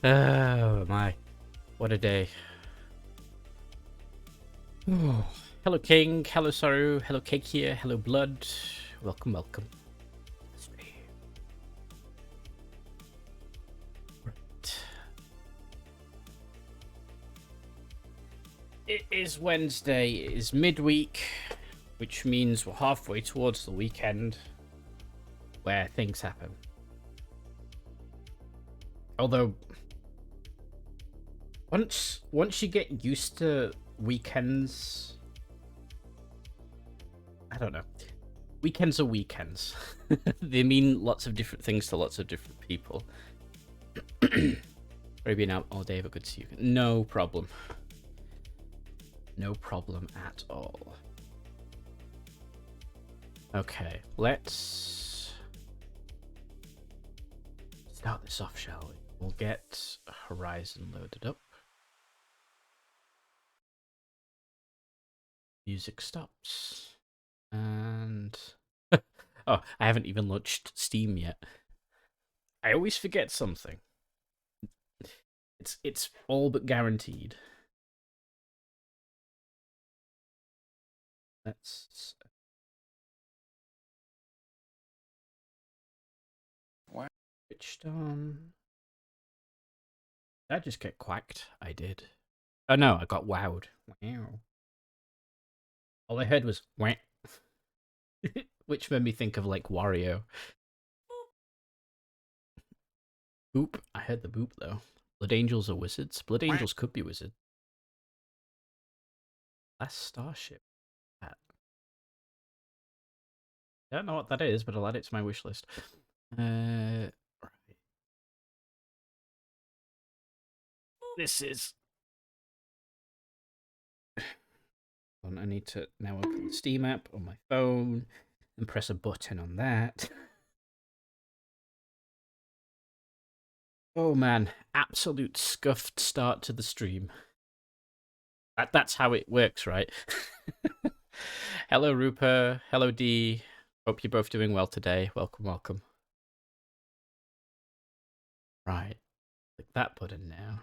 Oh my, what a day. Oh. Hello King, hello Saru, hello Cake here, hello Blood. Welcome, welcome. Right. It is Wednesday, it is midweek, which means we're halfway towards the weekend where things happen. Although, once you get used to weekends, I don't know. Weekends are weekends. They mean lots of different things to lots of different people. I've been out all day, but good to see you. No problem. No problem at all. Okay, let's start this off, shall we? We'll get Horizon loaded up. Music stops. And... oh, I haven't even launched Steam yet. I always forget something. It's all but guaranteed. Let's... switched on. Did I just get quacked? I did. Oh no, I got wowed. Wow. All I heard was wah. Which made me think of like Wario. Boop. I heard the boop though. Blood Angels are wizards. Blood Angels could be wizards. Last Starship. I don't know what that is, but I'll add it to my wish list. Right. This is... I need to now open the Steam app on my phone and press a button on that. Oh man, absolute scuffed start to the stream. That's how it works, right? Hello, Rupa. Hello, D. Hope you're both doing well today. Welcome, welcome. Right. Click that button now.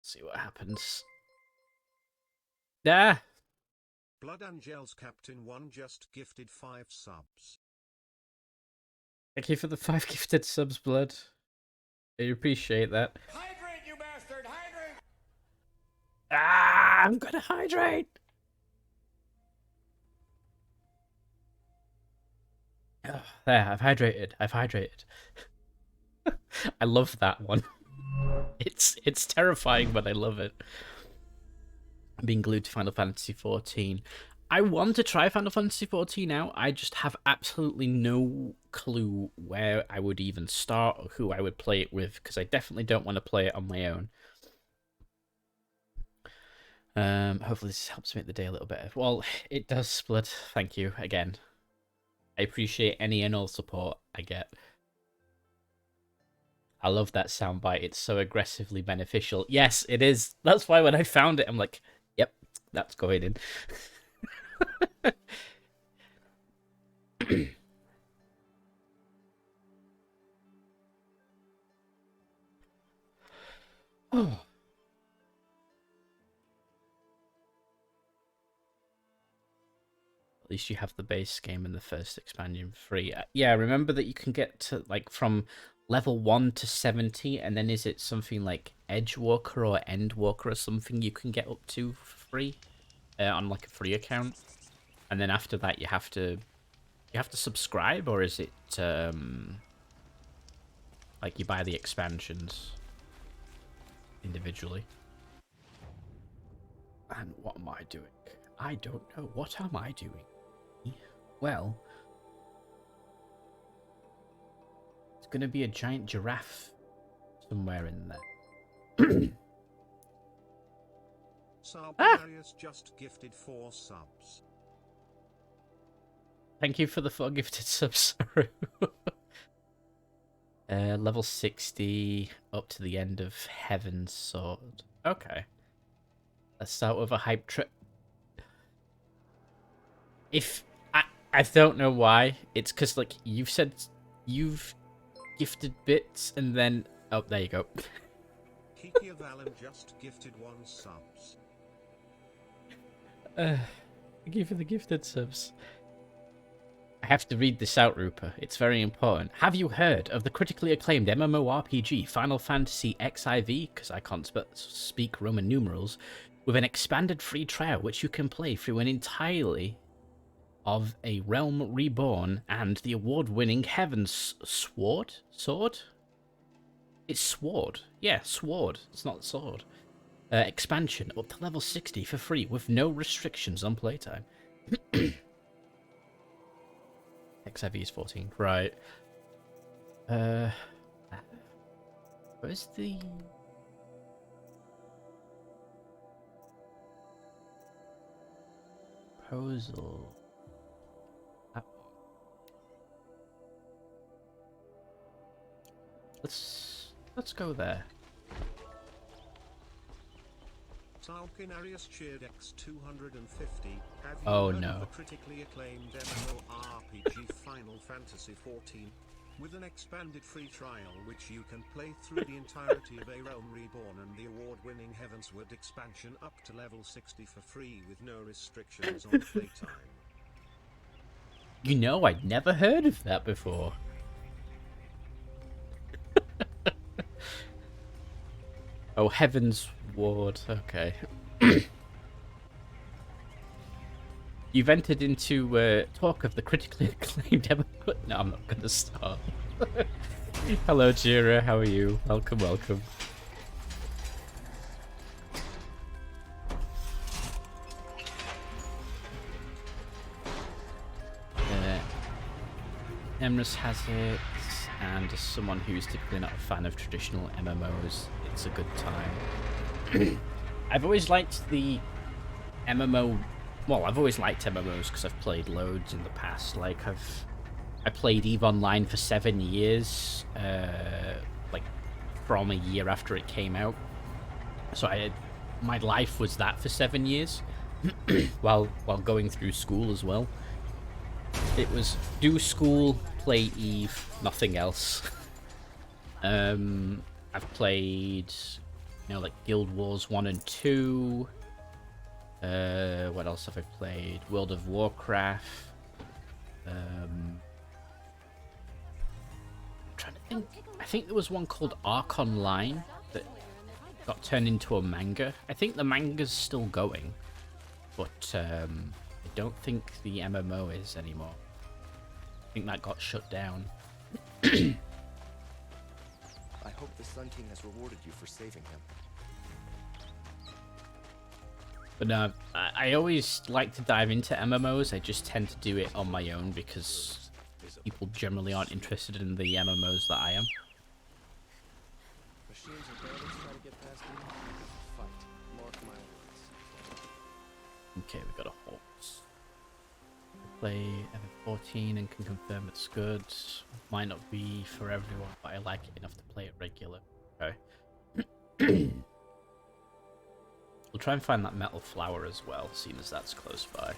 See what happens. Ah! Blood Angels Captain 1 just gifted 5 subs. Thank you for the 5 gifted subs, Blood. I appreciate that. Hydrate, you bastard! Hydrate! Ah! I'm gonna hydrate! Oh, there, I've hydrated. I've hydrated. I love that one. It's terrifying, but I love it. I'm being glued to Final Fantasy XIV. I want to try Final Fantasy XIV now. I just have absolutely no clue where I would even start or who I would play it with, because I definitely don't want to play it on my own. Hopefully this helps make the day a little better. Well, it does, Split. Thank you again. I appreciate any and all support I get. I love that soundbite. It's so aggressively beneficial. Yes, it is. That's why when I found it, I'm like, yep, that's going in. Oh. At least you have the base game and the first expansion free. Yeah, remember that you can get to like from level 1 to 70, and then is it something like Edgewalker or Endwalker or something you can get up to for free on like a free account, and then after that you have to subscribe, or is it like you buy the expansions individually? And what am I doing? I don't know. What am I doing? Well, it's going to be a giant giraffe somewhere in there. Sarbarius just gifted 4 subs. Thank you for the 4 gifted subs, Saru. Level 60 up to the end of Heaven's Sword. Okay. Let's start with a hype trip. If I don't know why. It's because like you've said you've gifted bits, and then... Oh, there you go. Kiki of Alan just gifted 1 subs. Thank you for the gifted subs. I have to read this out, Rupert. It's very important. Have you heard of the critically acclaimed MMORPG Final Fantasy XIV? Because I can't speak Roman numerals. With an expanded free trial, which you can play through an entirely of A Realm Reborn and the award-winning Heaven's Sword? Sword? It's Sword. Yeah, Sword. It's not Sword. Expansion up to level 60 for free with no restrictions on playtime. XIV is 14. Right. Where's the... proposal? That one. Let's go there. Salkinarius cheered X250. Have you Oh heard no. of the critically acclaimed MMORPG Final Fantasy XIV? With an expanded free trial which you can play through the entirety of A Realm Reborn and the award-winning Heavensward expansion up to level 60 for free with no restrictions on playtime. You know, I'd never heard of that before. Oh, Heaven's Ward. Okay. You've entered into talk of the critically acclaimed MMO. No, I'm not going to start. Hello, Jira. How are you? Welcome, welcome. Emrys has it, and as someone who's typically not a fan of traditional MMOs, it's a good time. I've always liked the MMO. Well, I've always liked MMOs because I've played loads in the past. Like I played EVE Online for 7 years, like from a year after it came out. So my life was that for 7 years, while going through school as well. It was do school, play EVE, nothing else. I've played, like Guild Wars 1 and 2. What else have I played? World of Warcraft. I'm trying to think. I think there was one called Ark Online that got turned into a manga. I think the manga's still going, but I don't think the MMO is anymore. I think that got shut down. I hope the Sun King has rewarded you for saving him. But no, I always like to dive into MMOs. I just tend to do it on my own because people generally aren't interested in the MMOs that I am. Machines or bandits try to get past me. Fight. Mark my words. Okay, we got a horse. Play ENVtuber and can confirm it's good. Might not be for everyone, but I like it enough to play it regular. Okay. We'll try and find that metal flower as well, seeing as that's close by.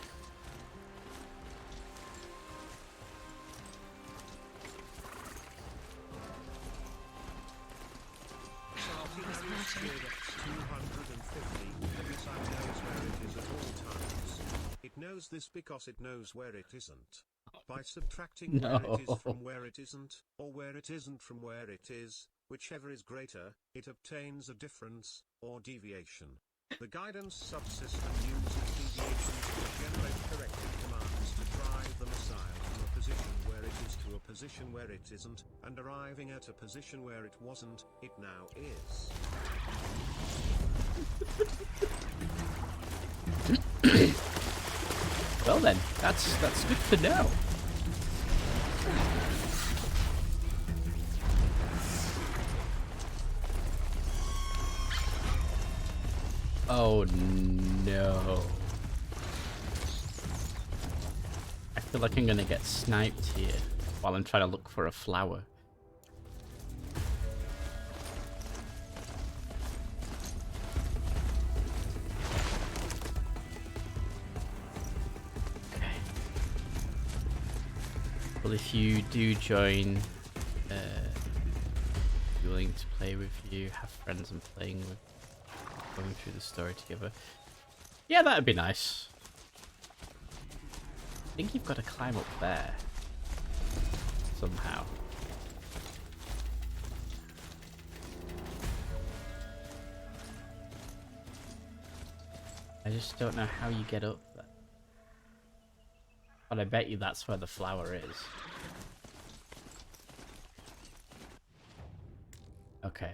It knows this because it knows where it isn't. By subtracting where it is from where it isn't, or where it isn't from where it is, whichever is greater, it obtains a difference, or deviation. The guidance subsystem uses deviations to generate corrected commands to drive the missile from a position where it is to a position where it isn't, and arriving at a position where it wasn't, it now is. Well then, that's good to know. Oh no. I feel like I'm gonna get sniped here while I'm trying to look for a flower. Okay. Well, if you do join be willing to play with you, have friends I'm playing with, going through the story together. Yeah, that'd be nice. I think you've got to climb up there. Somehow. I just don't know how you get up there. But I bet you that's where the flower is. Okay.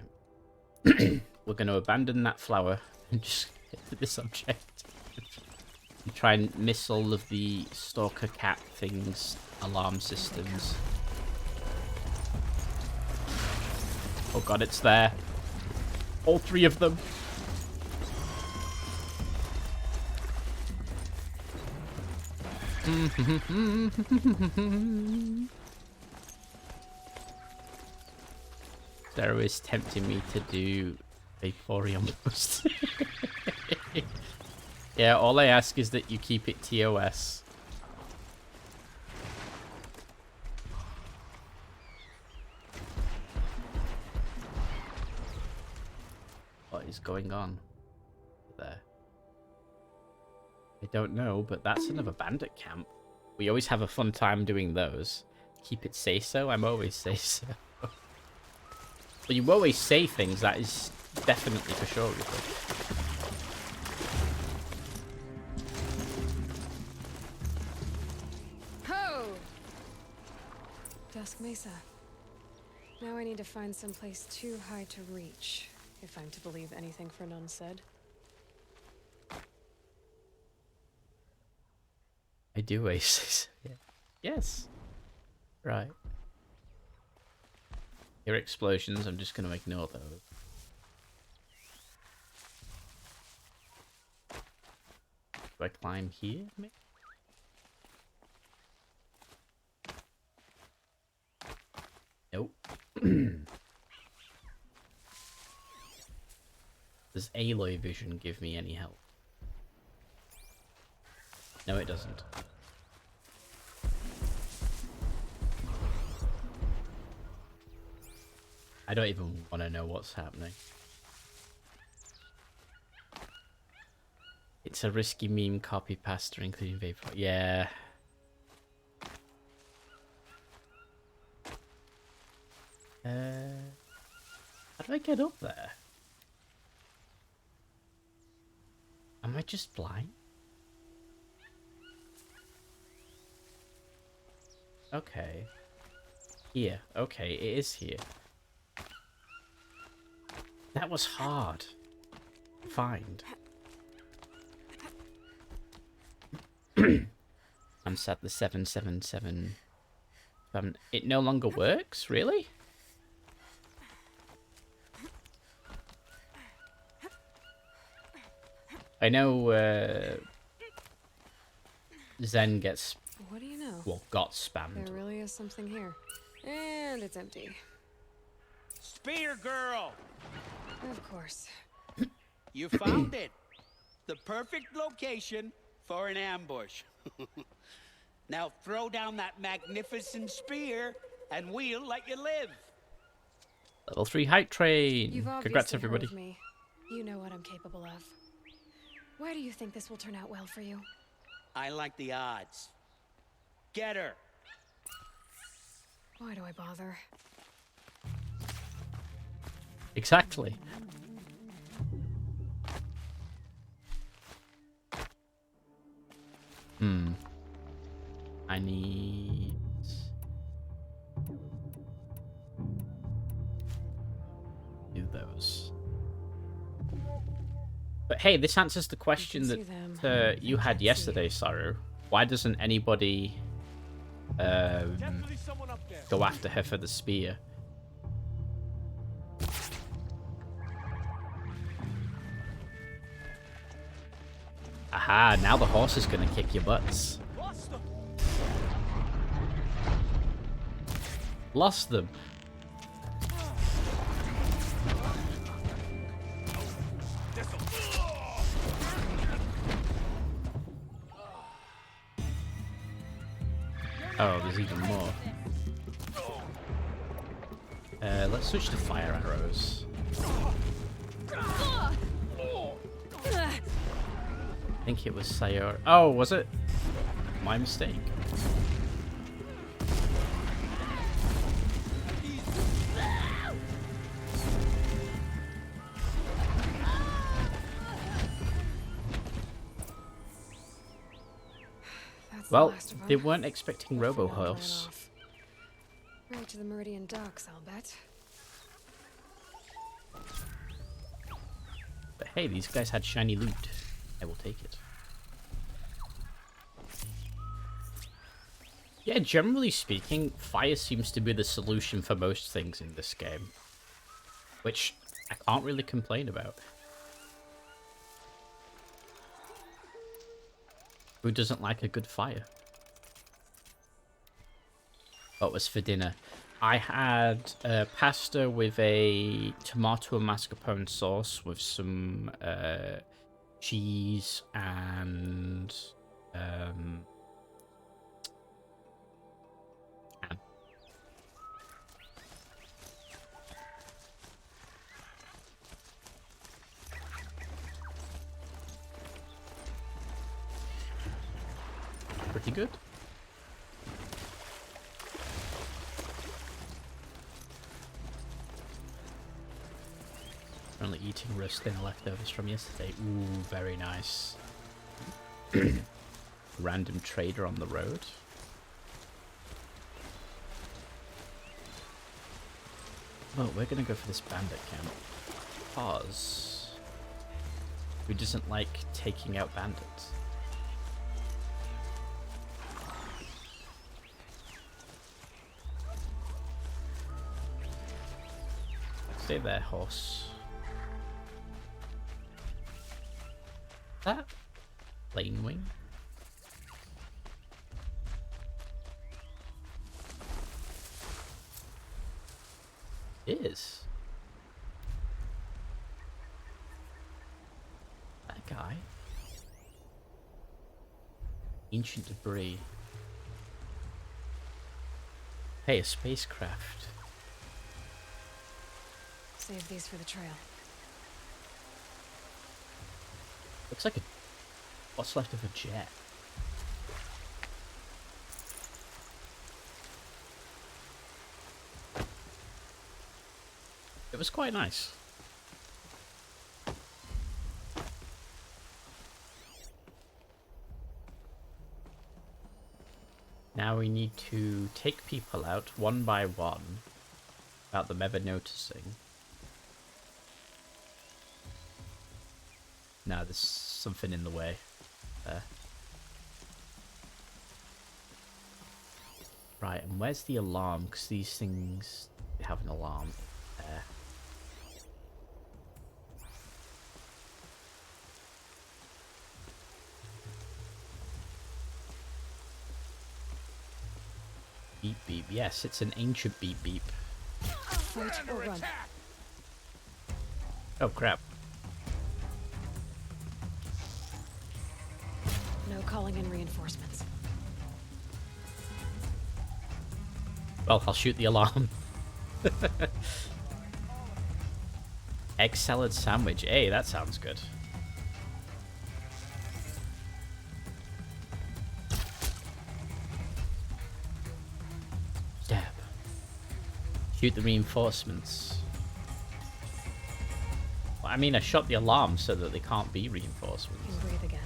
We're going to abandon that flower and just get to this object. And try and miss all of the stalker cat things, alarm systems. Oh god, it's there. All three of them. Sarah is tempting me to do Vaporeon post. Yeah, all I ask is that you keep it TOS. What is going on there? I don't know, but that's another bandit camp. We always have a fun time doing those. Keep it say so? I'm always say so. Well, you always say things, that is definitely for sure. Ho! Dusk Mesa. Now I need to find some place too high to reach, if I'm to believe anything Fernan said. I do Oasis. Yeah. Yes. Right. Hear explosions, I'm just going to ignore those. Do I climb here? Maybe? Nope. Does Aloy Vision give me any help? No, it doesn't. I don't even want to know what's happening. It's a risky meme copy pasta, including Vapor. Yeah. How do I get up there? Am I just blind? Okay. Here. Okay, it is here. That was hard to find. I'm sad the 777. It no longer works? Really? I know Zen gets... What do you know? Well, got spammed. There really is something here. And it's empty. Spear girl! Of course. You found it. The perfect location for an ambush. Now throw down that magnificent spear and we'll let you live. Level 3 hype train. You've Congrats, obviously everybody. heard of me. You know what I'm capable of. Why do you think this will turn out well for you? I like the odds. Get her. Why do I bother? Exactly. I need... do those. But hey, this answers the question that you had yesterday, Saru. Why doesn't anybody go after her for the spear? Aha, now the horse is gonna kick your butts. Lost them. Oh, there's even more. Let's switch to fire arrows. I think it was Sayori. Oh, was it? My mistake. Well, they weren't expecting Robo Horse. Right to the Meridian docks, I'll bet. But hey, these guys had shiny loot. I will take it. Yeah, generally speaking, fire seems to be the solution for most things in this game. Which I can't really complain about. Who doesn't like a good fire? What was for dinner? I had pasta with a tomato and mascarpone sauce with some cheese and ham. Pretty good. Only eating roast dinner leftovers from yesterday. Ooh, very nice. Random trader on the road. Oh, we're gonna go for this bandit camp. Pause. Who doesn't like taking out bandits? Stay there, horse. That plane wing. It is. That guy. Ancient debris. Hey, a spacecraft. Save these for the trail. Looks like a... What's left of a jet? It was quite nice. Now we need to take people out one by one without them ever noticing. No, there's something in the way there. Right, and where's the alarm? Because these things have an alarm there. Beep beep. Yes, it's an ancient beep beep. Fight or run. Oh crap. No calling in reinforcements. Well, I'll shoot the alarm. Egg salad sandwich. Hey, that sounds good. Stab. Shoot the reinforcements. Well, I mean, I shot the alarm so that they can't be reinforcements. You can breathe again.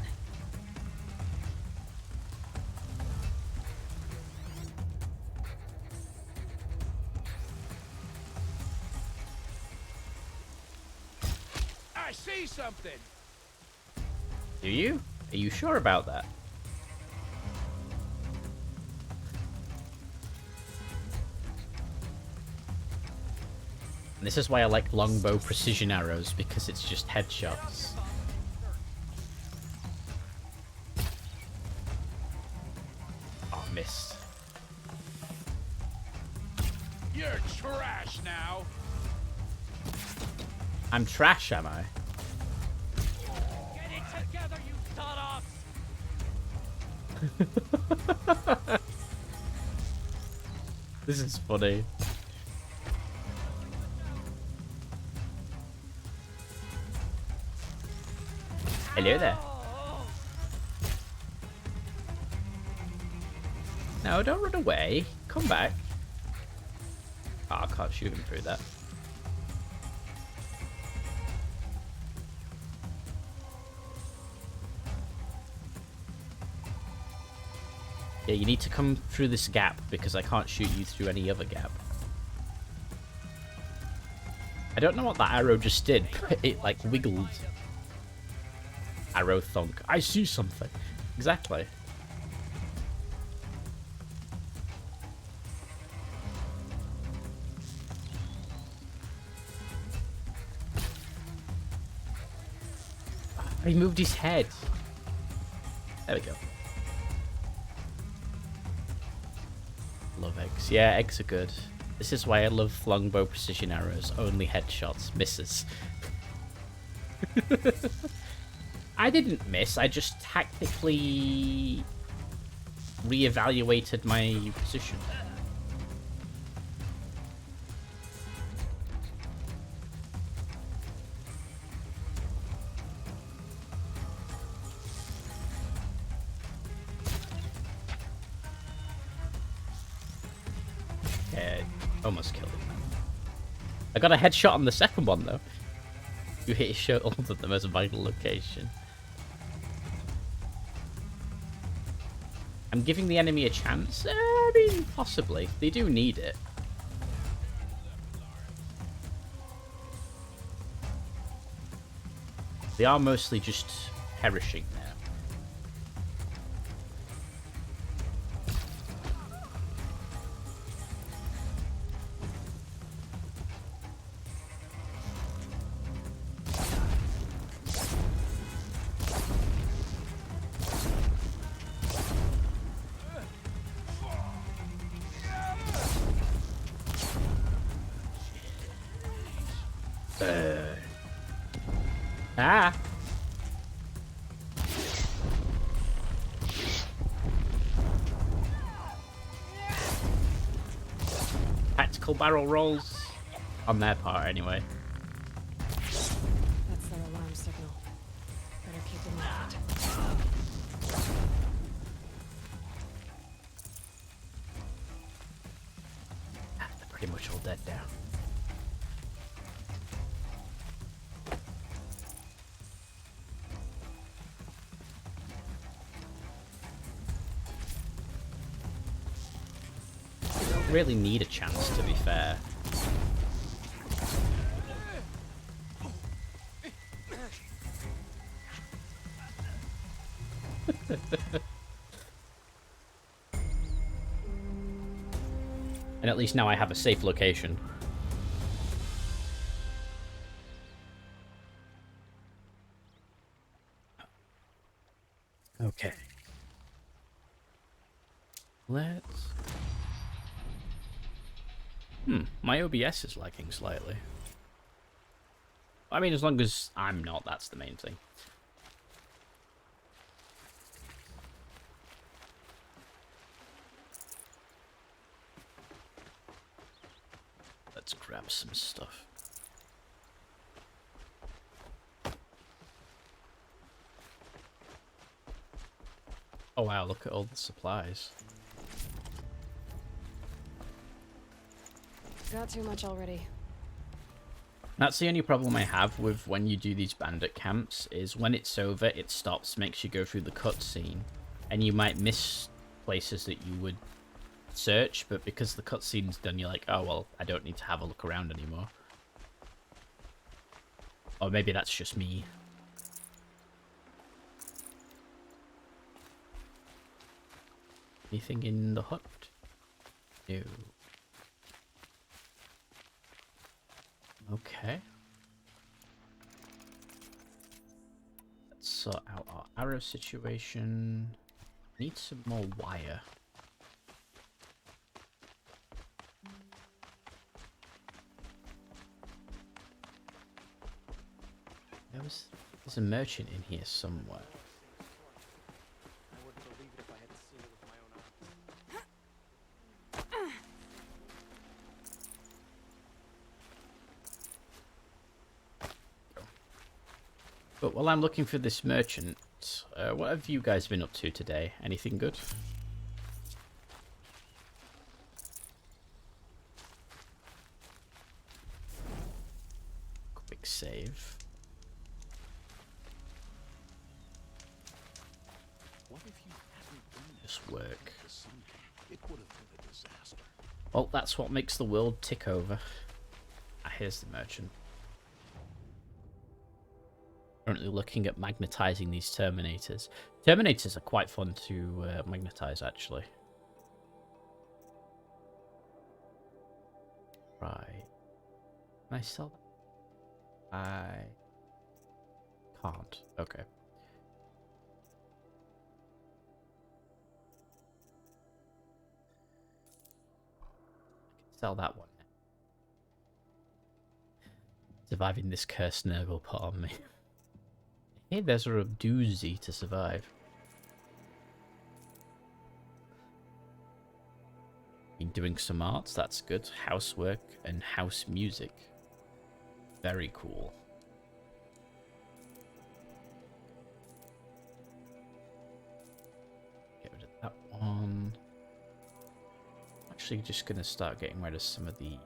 I see something. Do you? Are you sure about that? And this is why I like longbow precision arrows, because it's just headshots. Oh, missed. You're trash now. I'm trash, am I? Get it together, you sawdust. This is funny. Hello there. No, don't run away. Come back. Oh, I can't shoot him through that. Yeah, you need to come through this gap because I can't shoot you through any other gap. I don't know what that arrow just did, but it like wiggled. Arrow thunk. I see something. Exactly. He moved his head. There we go. Love eggs. Yeah, eggs are good. This is why I love longbow precision arrows. Only headshots. Misses. I didn't miss. I just tactically reevaluated my position. Yeah, almost killed him. I got a headshot on the second one though. You hit his shoulder at the most vital location. I'm giving the enemy a chance? I mean, possibly. They do need it. They are mostly just perishing now. Ah! Tactical barrel rolls. On their part, anyway. That's their alarm signal. Better keep them locked. They're pretty much all dead now. Really need a chance, to be fair. And at least now I have a safe location. Okay. Let's... my OBS is lagging slightly. I mean, as long as I'm not, that's the main thing. Let's grab some stuff. Oh wow, look at all the supplies. Got too much already. That's the only problem I have with when you do these bandit camps, is when it's over, it stops, makes you go through the cutscene, and you might miss places that you would search, but because the cutscene's done, you're like, oh well, I don't need to have a look around anymore. Or maybe that's just me. Anything in the hut? No. Okay. Let's sort out our arrow situation. Need some more wire. There's a merchant in here somewhere. I wouldn't believe it if I hadn't seen it with my own eyes. But while I'm looking for this merchant, what have you guys been up to today? Anything good? Quick save. What if you hadn't done Just work. this? It would have been a disaster. Well, that's what makes the world tick over. Ah, here's the merchant. Currently looking at magnetizing these Terminators. Terminators are quite fun to magnetize, actually. Right. Can I sell that? I can't. Okay. Sell that one. Surviving this cursed Nurgle put on me. Hey, there's a doozy to survive. Been doing some arts, that's good. Housework and house music. Very cool. Get rid of that one. Actually, just gonna start getting rid of some of the...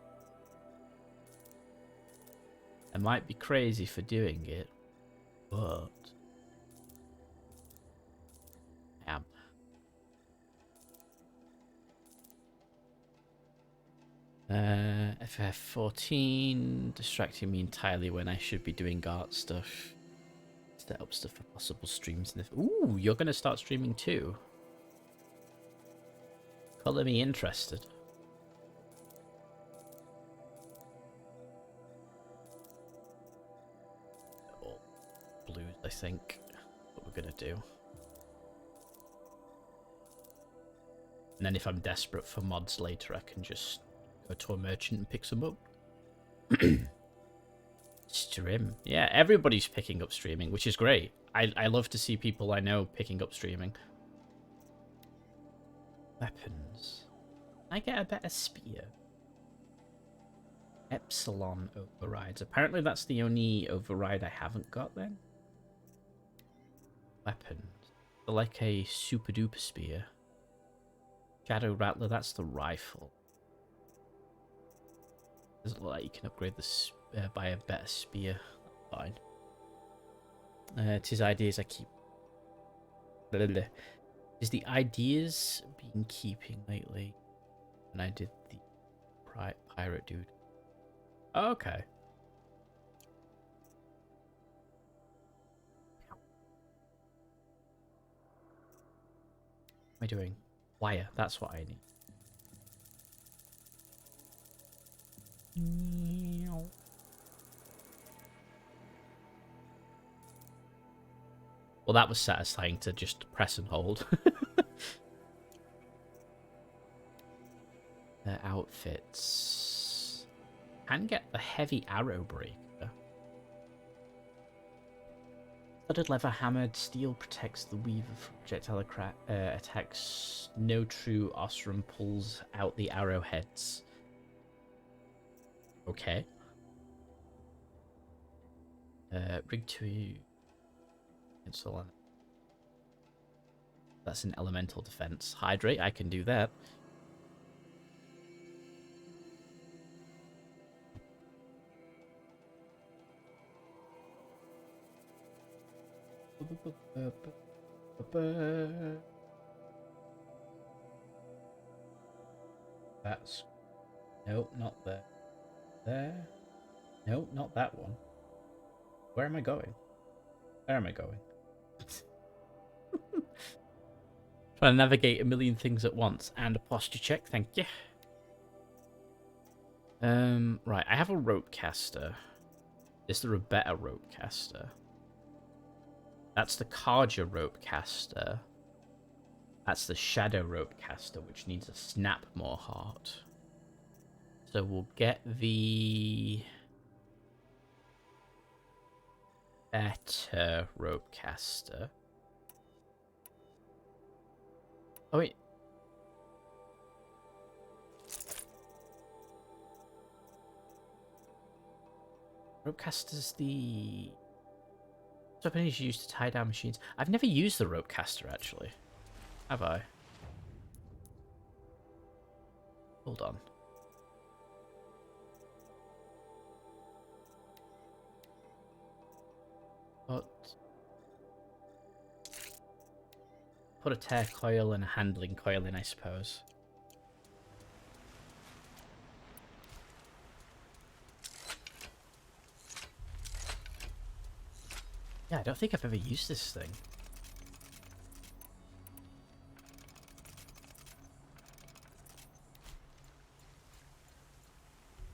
I might be crazy for doing it, but I am. FF14 distracting me entirely when I should be doing art stuff. Set up stuff for possible streams. Ooh, you're gonna start streaming too. Color me interested. All blues, I think. What we're gonna do. And then if I'm desperate for mods later, I can just go to a merchant and pick some up. Stream. Yeah, everybody's picking up streaming, which is great. I love to see people I know picking up streaming. Weapons. Can I get a better spear? Epsilon overrides. Apparently that's the only override I haven't got then. Weapons. Like a super duper spear. Shadow Rattler, that's the rifle. Doesn't look like you can upgrade this by a better spear. Fine. It is ideas I keep. Is the ideas been keeping lately? When I did the pirate dude. Oh, okay. What am I doing? Wire. That's what I need. Well, that was satisfying to just press and hold. Their outfits. Can get the heavy arrow breaker. Studded leather hammered steel protects the weaver from projectile attacks. No true Osram pulls out the arrowheads. Okay. Rig to install on. That's an elemental defense. Hydrate, I can do that. That's... Nope, not there. There? No, not that one. Where am I going? Where am I going? Trying to navigate a million things at once. And a posture check, thank you. Right, I have a rope caster. Is there a better rope caster? That's the Karja rope caster. That's the Shadow rope caster, which needs a snap more heart. So we'll get the better rope caster. Oh wait. Ropecaster's the... What weapon is used to tie down machines? I've never used the rope caster actually. Have I? Hold on. Put a tear coil and a handling coil in, I suppose. Yeah, I don't think I've ever used this thing.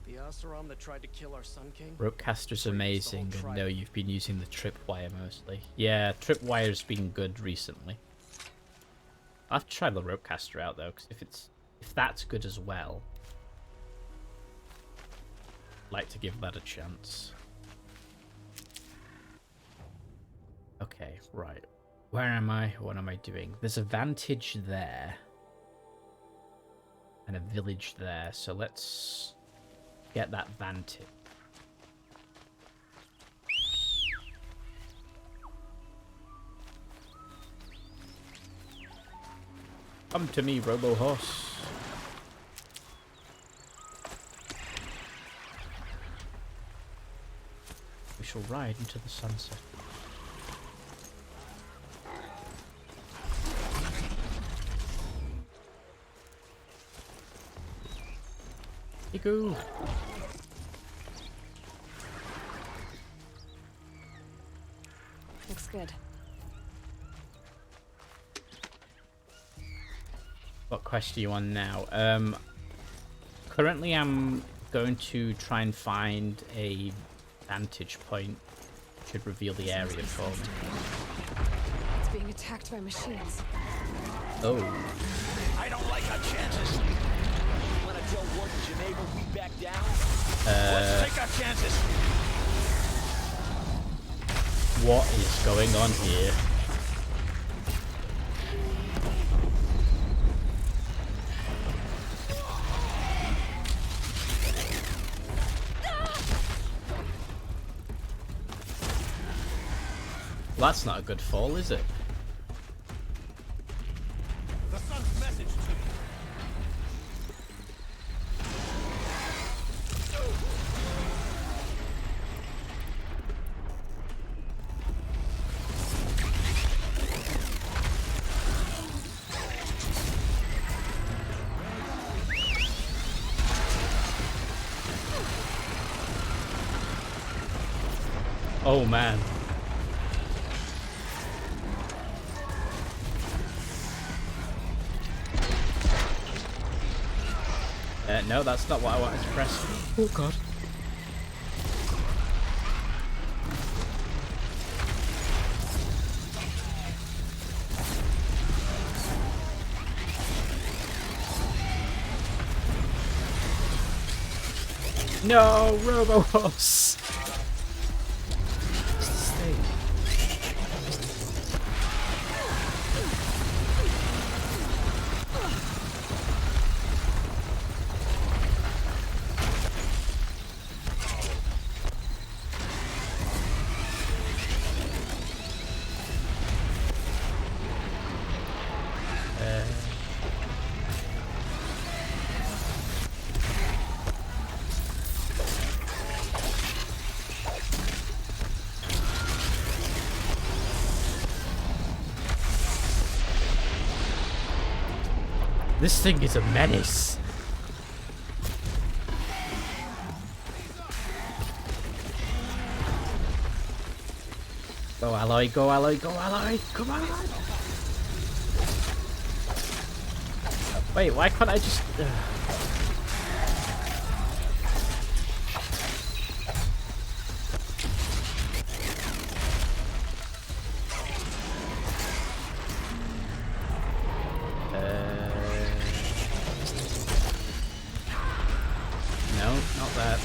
The Oseram that tried to kill our Sun King? Ropecaster's amazing, and no, you've been using the tripwire mostly. Yeah, tripwire's been good recently. I'll have to try the ropecaster out though, because if that's good as well, I'd like to give that a chance. Okay, right. Where am I? What am I doing? There's a vantage there. And a village there, so let's get that vantage. Come to me, Robo Horse. We shall ride into the sunset. Go. Looks good. What quest are you on now? Currently I'm going to try and find a vantage point. Should reveal the area for me. It's being attacked by machines. Oh. I don't like our chances. You wanna tell Warden Geneva we back down? Let's take our chances. What is going on here? Well, that's not a good fall, is it? The sun's message to you. Oh man. No, that's not what I wanted to press. Oh god. No, Robo-Horse! What's this thing? This thing is a menace. Go Alloy, go Alloy, go Alloy, come on! Wait, why can't I just... No, not that.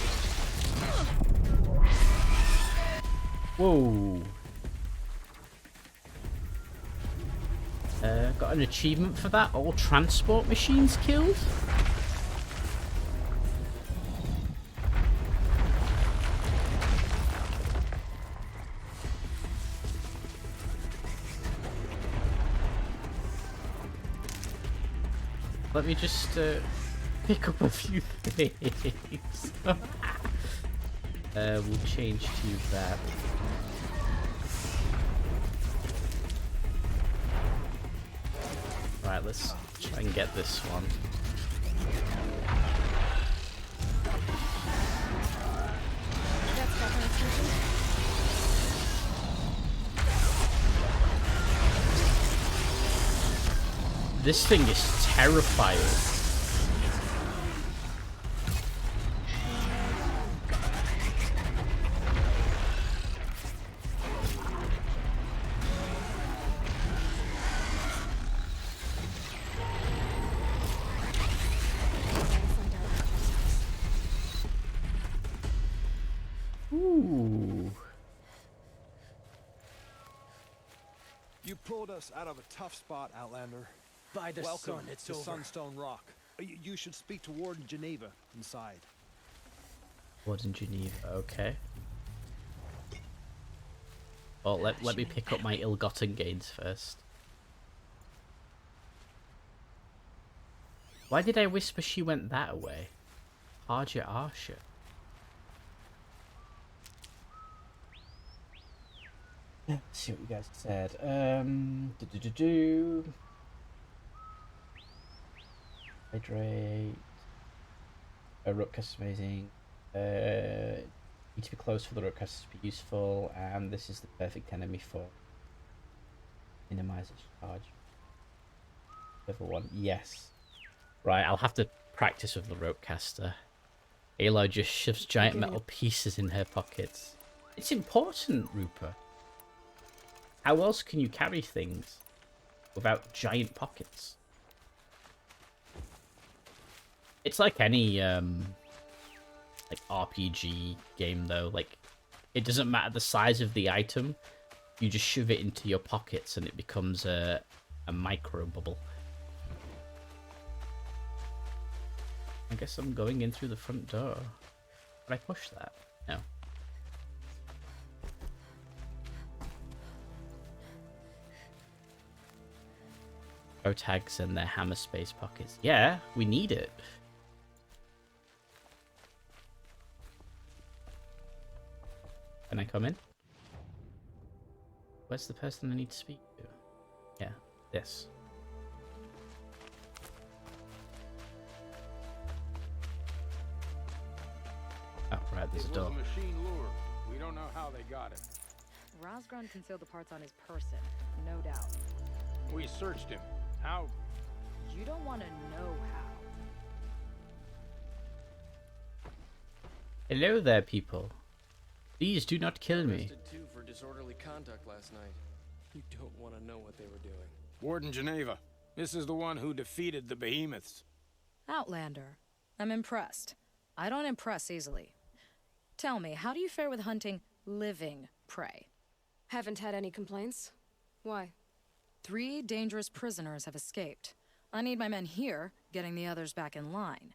Whoa. Got an achievement for that. All transport machines killed? Let me just pick up a few things. We'll change to that. Right, let's try and get this one. That's got my attention. This thing is terrifying. Ooh. You pulled us out of a tough spot, Outlander. By the Welcome sun, it's to over. Sunstone Rock. You should speak to Warden Geneva inside. Warden Geneva, okay. Oh, let me pick up my ill-gotten gains first. Why did I whisper she went that way? Arja Arsha. Let's see what you guys said. Hydrate. Rookcast is amazing. Need to be close for the rookcast to be useful, and this is the perfect enemy for minimize its charge. Level 1, yes. Right, I'll have to practice with the ropecaster. Aloy just shoves giant metal pieces in her pockets. It's important, Rupert. How else can you carry things without giant pockets? It's like any like RPG game though. Like, it doesn't matter the size of the item. You just shove it into your pockets and it becomes a micro bubble. I guess I'm going in through the front door. Did I push that? No. Pro tags and their hammer space pockets. Yeah, we need it. Can I come in? Where's the person I need to speak to? Yeah, this. Oh, right, there's a door. It was a machine lure. We don't know how they got it. Rosgrund concealed the parts on his person, no doubt. We searched him. How? You don't want to know how. Hello there, people. Please do not kill me. Arrested two for disorderly conduct last night. You don't want to know what they were doing. Warden Geneva. This is the one who defeated the behemoths. Outlander. I'm impressed. I don't impress easily. Tell me, how do you fare with hunting living prey? Haven't had any complaints. Why? 3 dangerous prisoners have escaped. I need my men here, getting the others back in line.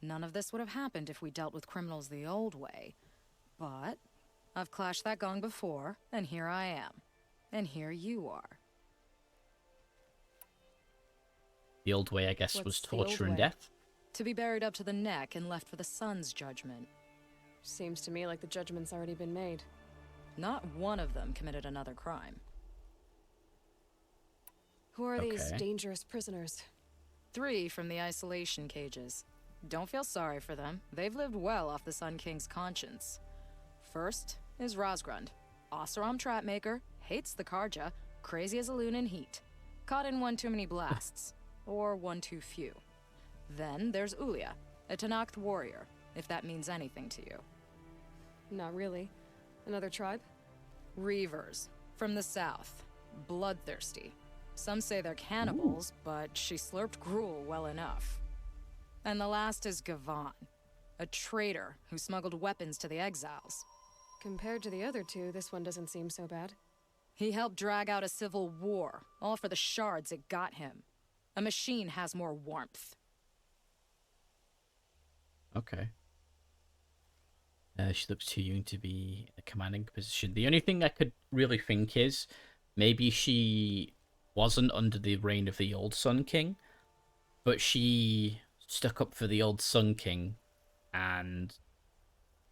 None of this would have happened if we dealt with criminals the old way. But I've clashed that gong before, and here I am. And here you are. The old way, I guess, was What's the old torture and way? death. To be buried up to the neck and left for the sun's judgment. Seems to me like the judgment's already been made. Not one of them committed another crime. Who are these Okay. dangerous prisoners? 3 from the isolation cages. Don't feel sorry for them. They've lived well off the Sun King's conscience. First is Rosgrund. Oseram trapmaker, hates the Karja, crazy as a loon in heat. Caught in one too many blasts. Or one too few. Then there's Ulia, a Tenakth warrior, if that means anything to you. Not really. Another tribe? Reavers, from the south. Bloodthirsty. Some say they're cannibals, but she slurped gruel well enough. And the last is Gavan, a traitor who smuggled weapons to the exiles. Compared to the other 2, this one doesn't seem so bad. He helped drag out a civil war, all for the shards it got him. A machine has more warmth. Okay. She looks too young to be a commanding position. The only thing I could really think is maybe she wasn't under the reign of the old Sun King, but she stuck up for the old Sun King, and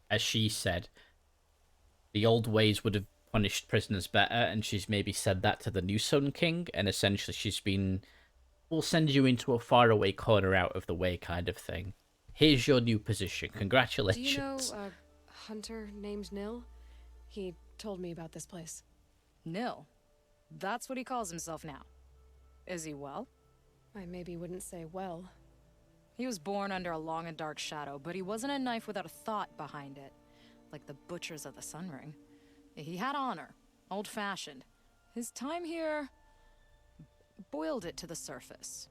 as she said, the old ways would have punished prisoners better, and she's maybe said that to the new Sun King, and essentially she's been, we'll send you into a faraway corner out of the way kind of thing. Here's your new position. Congratulations. Do you know a hunter named Nil? He told me about this place. Nil. That's what he calls himself now. Is he well? I maybe wouldn't say well. He was born under a long and dark shadow, but he wasn't a knife without a thought behind it. Like the butchers of the Sun Ring. He had honor, old-fashioned. His time here boiled it to the surface.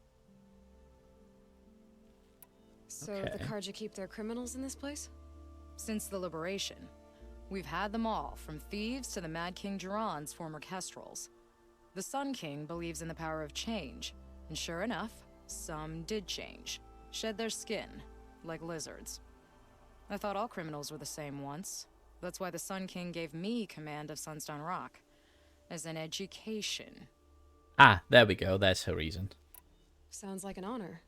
So Okay. the Karja keep their criminals in this place? Since the liberation, we've had them all, from thieves to the Mad King Jiran's former kestrels. The Sun King believes in the power of change, and sure enough, some did change. Shed their skin, like lizards. I thought all criminals were the same once. That's why the Sun King gave me command of Sunstone Rock. As an education. Ah, there we go. There's her reason. Sounds like an honor.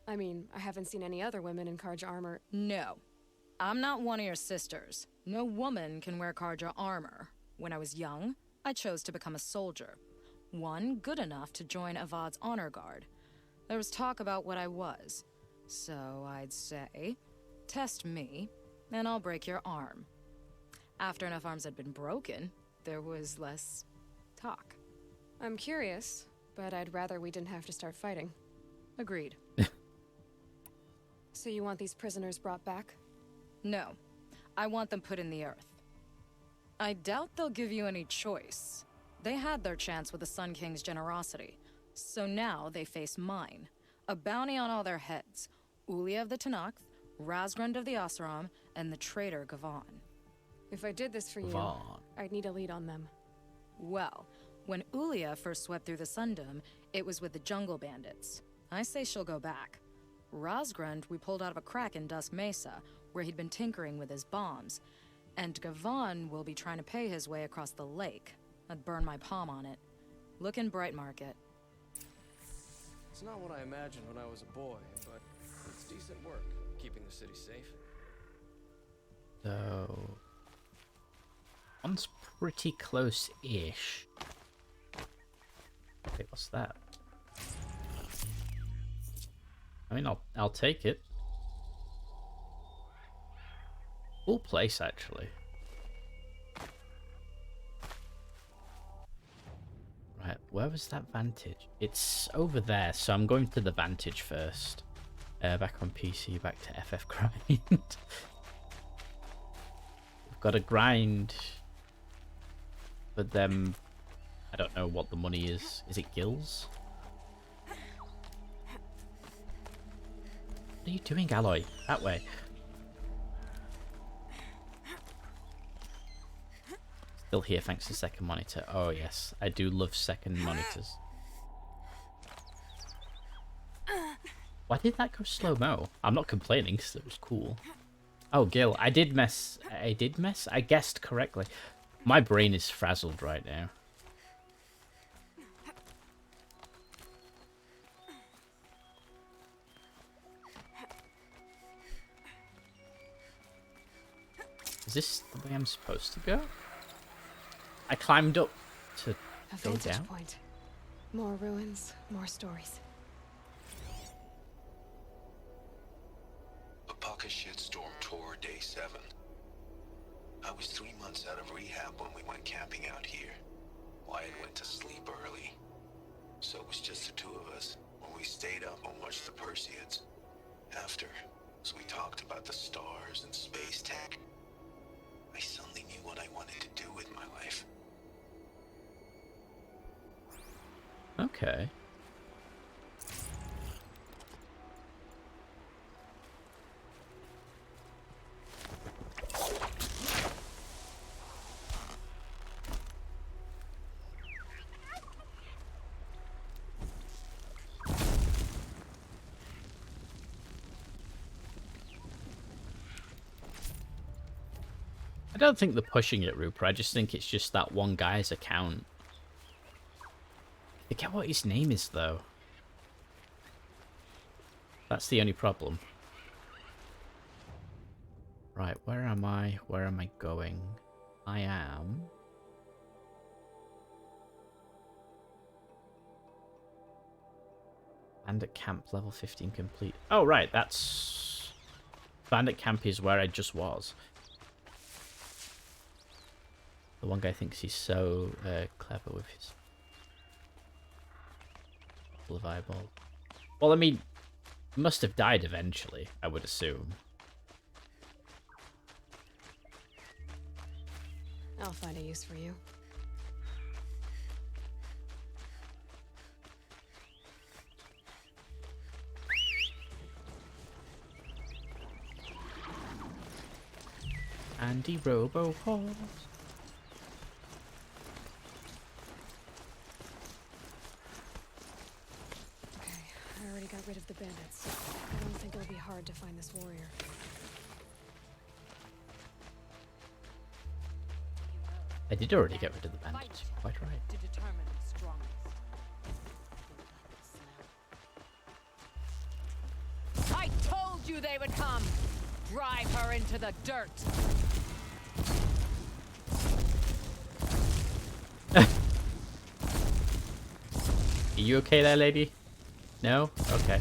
I mean, I haven't seen any other women in Karja armor. No. I'm not one of your sisters. No woman can wear Karja armor. When I was young, I chose to become a soldier. One good enough to join Avad's honor guard. There was talk about what I was. So I'd say, test me, and I'll break your arm. After enough arms had been broken, there was less talk. I'm curious, but I'd rather we didn't have to start fighting. Agreed. So you want these prisoners brought back? No. I want them put in the earth. I doubt they'll give you any choice. They had their chance with the Sun King's generosity. So now they face mine. A bounty on all their heads. Ulia of the Tanakh, Razgrund of the Oseram, and the traitor Gavan. If I did this for you, Vaughn. I'd need a lead on them. Well, when Ulia first swept through the Sundom, it was with the jungle bandits. I say she'll go back. Razgrund we pulled out of a crack in Dusk Mesa, where he'd been tinkering with his bombs. And Gavan will be trying to pay his way across the lake. I'd burn my palm on it. Look in Bright Market. It's not what I imagined when I was a boy, but it's decent work, keeping the city safe. So... one's pretty close-ish. Wait, what's that? I mean, I'll take it. Cool place, actually. Right, where was that Vantage? It's over there, so I'm going to the Vantage first. Back on PC, back to FF grind. We've got to grind for them. I don't know what the money is. Is it gills? What are you doing, Alloy? That way. Still here thanks to second monitor. Oh yes, I do love second monitors. Why did that go slow-mo? I'm not complaining because it was cool. Oh, Gil, I did mess. I guessed correctly. My brain is frazzled right now. Is this the way I'm supposed to go? I climbed up to A go vantage down. point. More ruins, more stories. Apaka shitstorm tour day 7. I was 3 months out of rehab when we went camping out here. Wyatt went to sleep early, so it was just the two of us when we stayed up and watched the Perseids. After, as we talked about the stars and space tech, I suddenly knew what I wanted to do with my life. Okay. I don't think they're pushing it, Rupert. I just think it's just that one guy's account. I forget what his name is, though. That's the only problem. Right, where am I? Where am I going? I am... Bandit Camp level 15 complete. Oh, right, that's... Bandit Camp is where I just was. The one guy thinks he's so clever with his... full of eyeball. Well, I mean, must have died eventually, I would assume. I'll find a use for you. Andy Robo Horse. Okay, I already got rid of the bandits. I don't think it'll be hard to find this warrior. I did already get rid of the bandits. Quite right. To determine the strongest. I told you they would come! Drive her into the dirt! Are you okay there, lady? No? Okay.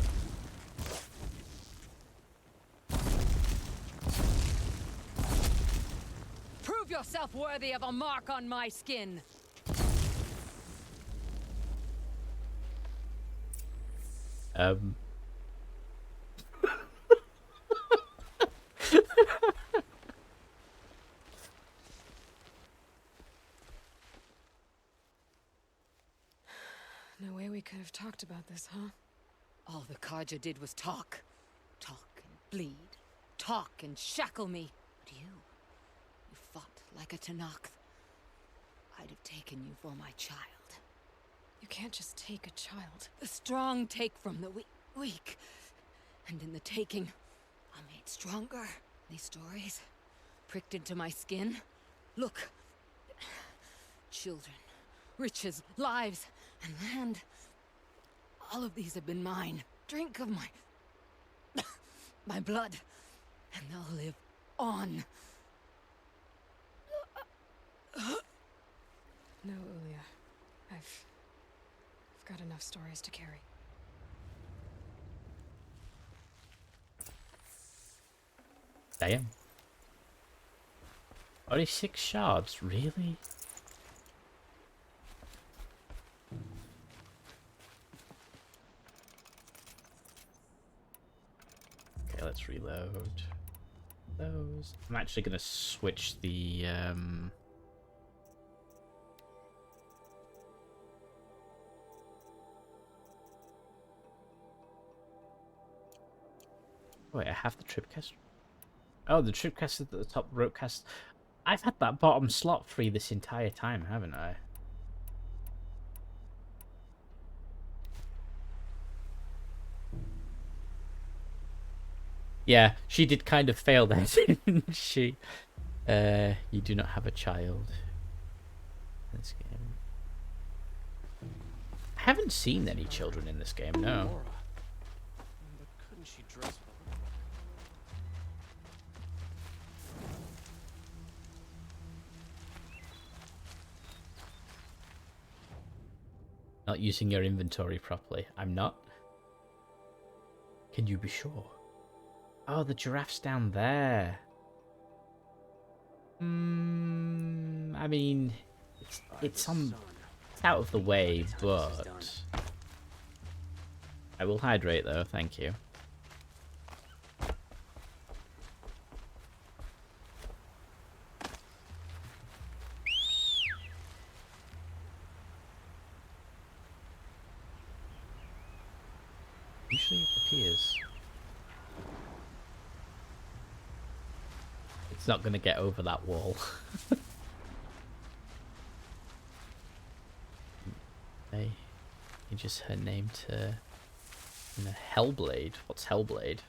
Prove yourself worthy of a mark on my skin! No way we could have talked about this, huh? All the Kaja did was talk. Talk and bleed. Talk and shackle me. But you fought like a Tanakh. I'd have taken you for my child. You can't just take a child. The strong take from the weak. And in the taking, I'm made stronger. These stories pricked into my skin. Look. Children, riches, lives, and land. All of these have been mine. Drink of my... my blood. And they'll live on. No, Ulia. I've got enough stories to carry. Damn. Only 6 shards, really? Okay, let's reload those. I'm actually gonna switch the wait, I have the tripcast. Oh, the tripcast is at the top, ropecast. I've had that bottom slot free this entire time, haven't I? Yeah, she did kind of fail there, didn't she? You do not have a child. This game. I haven't seen any children in this game, no. Laura. But couldn't she dress well? Not using your inventory properly. I'm not. Can you be sure? Oh, the giraffe's down there. I mean, it's out of the way, but I will hydrate though. Thank you. Usually it appears. It's not going to get over that wall. Hey, just her name to Hellblade. What's Hellblade?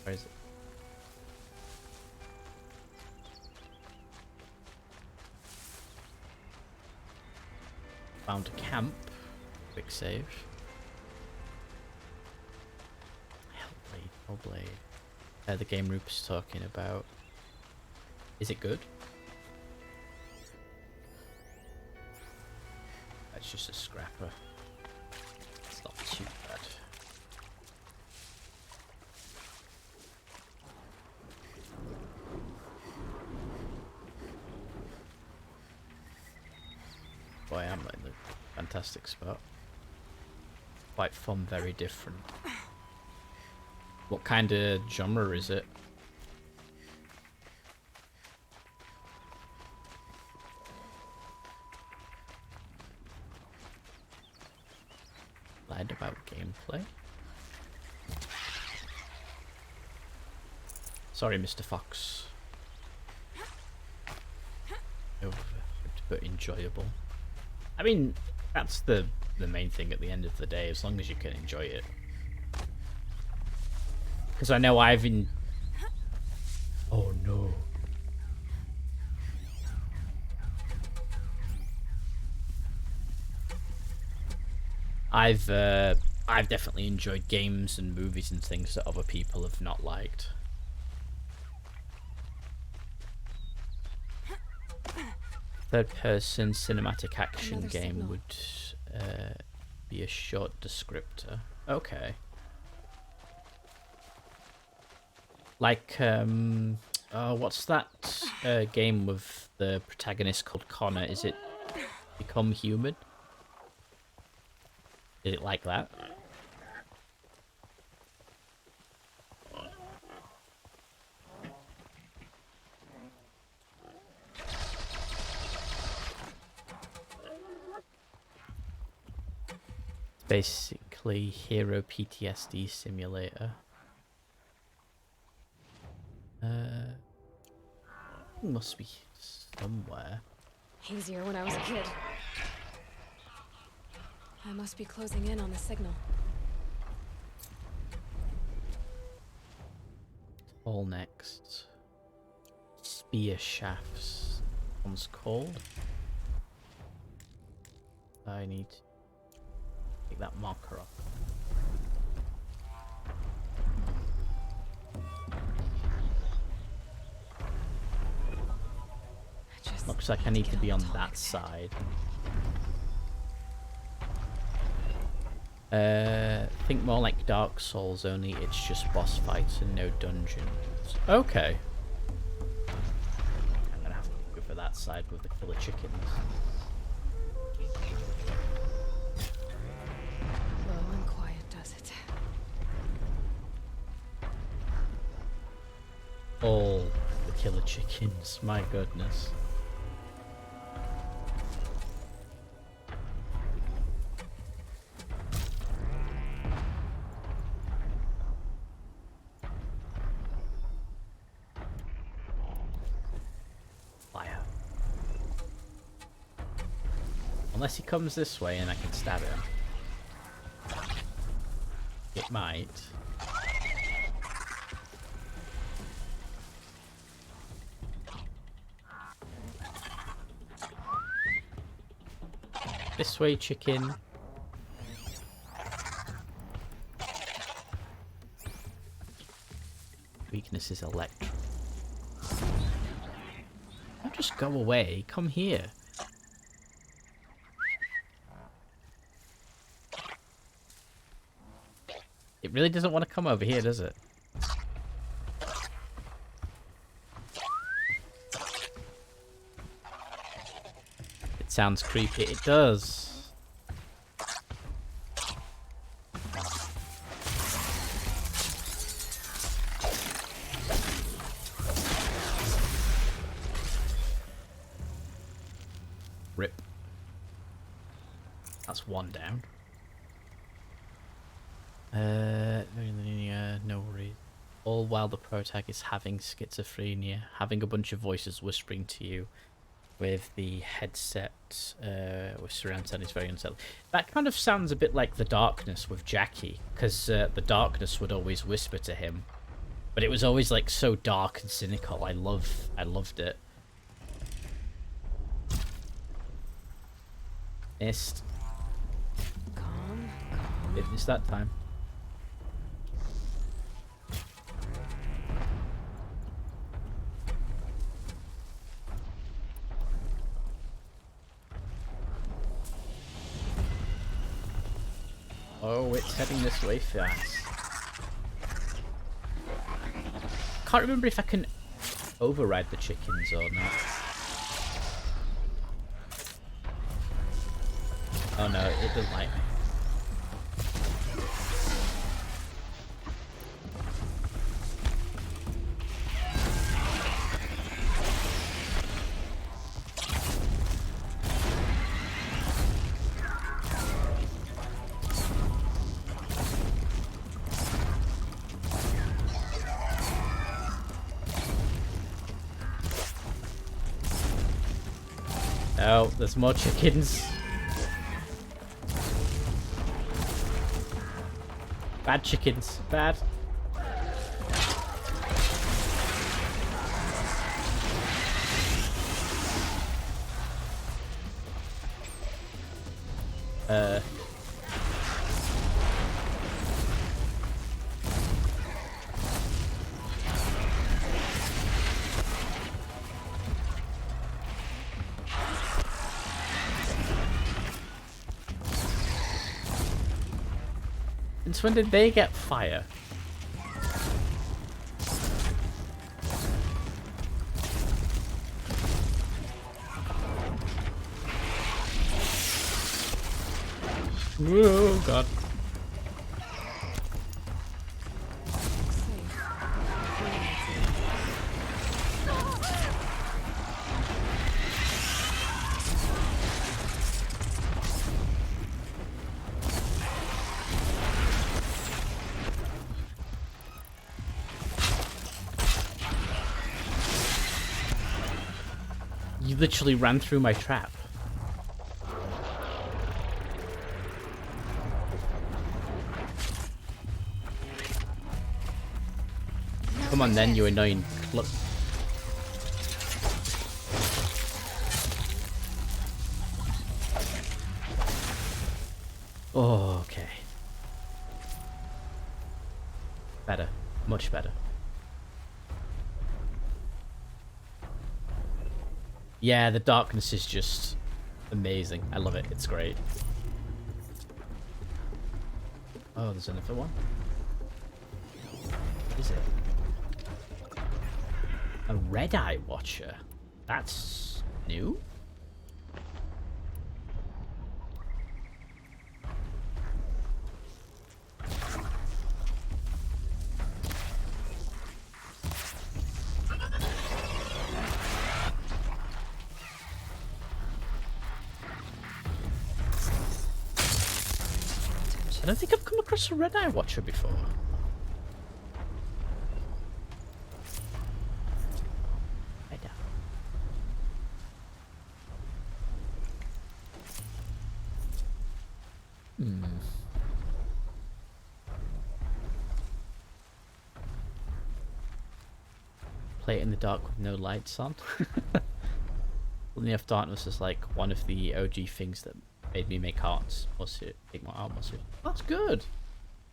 Where is it? Found a camp. Quick save. Hellblade. The game Rupert's talking about. Is it good? That's just a scrapper. It's not too bad. Boy, I'm in the fantastic spot. Quite fun, very different. What kind of genre is it? Lied about gameplay. Sorry, Mr. Fox. But enjoyable. I mean, that's the main thing at the end of the day, as long as you can enjoy it. Because I know I've been... Oh no. I've definitely enjoyed games and movies and things that other people have not liked. Third-person cinematic action game would be a short descriptor. Okay. Like, what's that game with the protagonist called Connor? Is it Become Human? Is it like that? Basically, hero PTSD simulator. Must be somewhere. Easier when I was a kid. I must be closing in on the signal. All next. Spear shafts. One's called. I need to take that marker off. Looks like I need to be on that side. Think more like Dark Souls, only it's just boss fights and no dungeons. Okay. I'm gonna have to go for that side with the killer chickens. Low and quiet does it. All the killer chickens, my goodness. Unless he comes this way and I can stab him. It might. This way, chicken. Weakness is electric. Don't just go away. Come here. It really doesn't want to come over here, does it? It sounds creepy. It does. Rip. That's one down. Very linear, no worries. All while the protagonist is having schizophrenia, having a bunch of voices whispering to you with the headset with surround sound is very unsettling. That kind of sounds a bit like The Darkness with Jackie, because the Darkness would always whisper to him, but it was always like so dark and cynical. I loved it. Missed. Calm. It missed that time. Oh, it's heading this way fast. Can't remember if I can override the chickens or not. Oh no, it doesn't like me. Oh, there's more chickens. Bad chickens. Bad. Since when did they get fire? Oh god. You literally ran through my trap. Come on then, you annoying cluck. Oh, okay. Better. Much better. Yeah, the darkness is just amazing. I love it. It's great. Oh, there's another one. What is it? A red-eye watcher. That's new? I don't think I've come across a red-eye watcher before. Play it in the dark with no lights on. Living Off Darkness is like one of the OG things that made me make art more make more art more serious. That's good.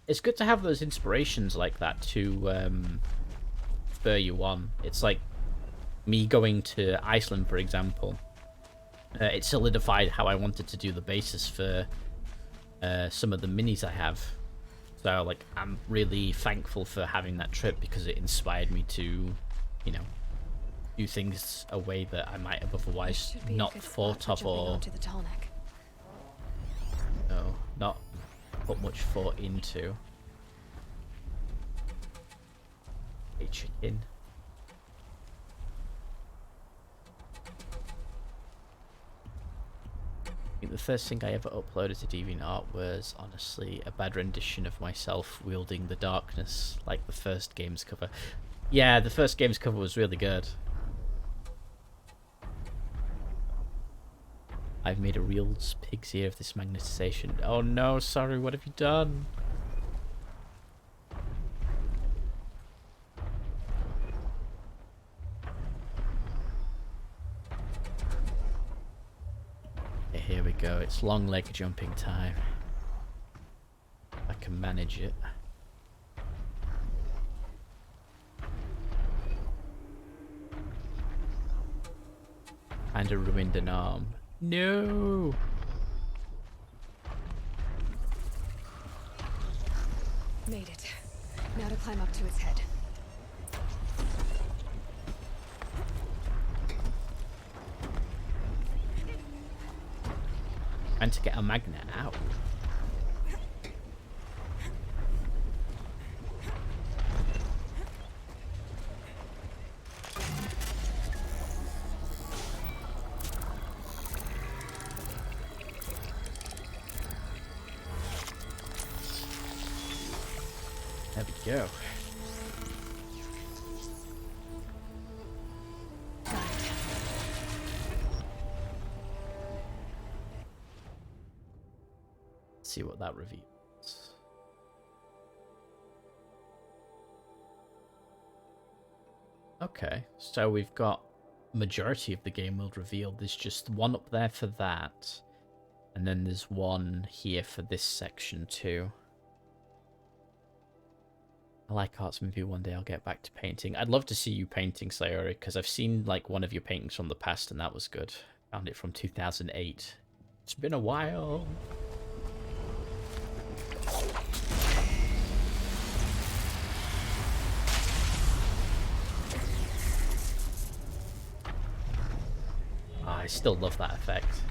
It's good to have those inspirations like that to spur you on. It's like me going to Iceland, for example. It solidified how I wanted to do the basis for some of the minis I have. So, like, I'm really thankful for having that trip because it inspired me to, you know, do things a way that I might have otherwise not thought of or no, not put much thought into. A chicken. I think the first thing I ever uploaded to DeviantArt was honestly a bad rendition of myself wielding the darkness, like the first game's cover. Yeah, the first game's cover was really good. I've made a real pig's ear of this magnetization. Oh no, sorry, what have you done? Here we go. It's long leg jumping time. I can manage it. Kinda ruined an arm. No! Made it. Now to climb up to its head. And to get a magnet out. There we go. See what that reveals. Okay, so we've got majority of the game world revealed. There's just one up there for that, and then there's one here for this section too. I like arts. Maybe one day I'll get back to painting. I'd love to see you painting, Sayori, because I've seen like one of your paintings from the past and that was good. Found it from 2008. It's been a while. I still love that effect.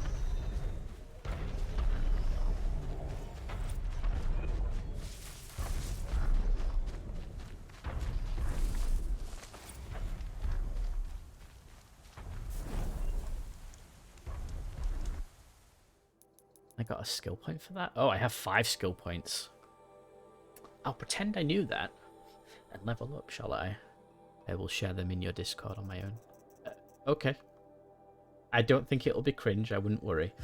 I got a skill point for that? Oh, I have 5 skill points. I'll pretend I knew that and level up, shall I? I will share them in your Discord on my own. Okay. I don't think it'll be cringe, I wouldn't worry.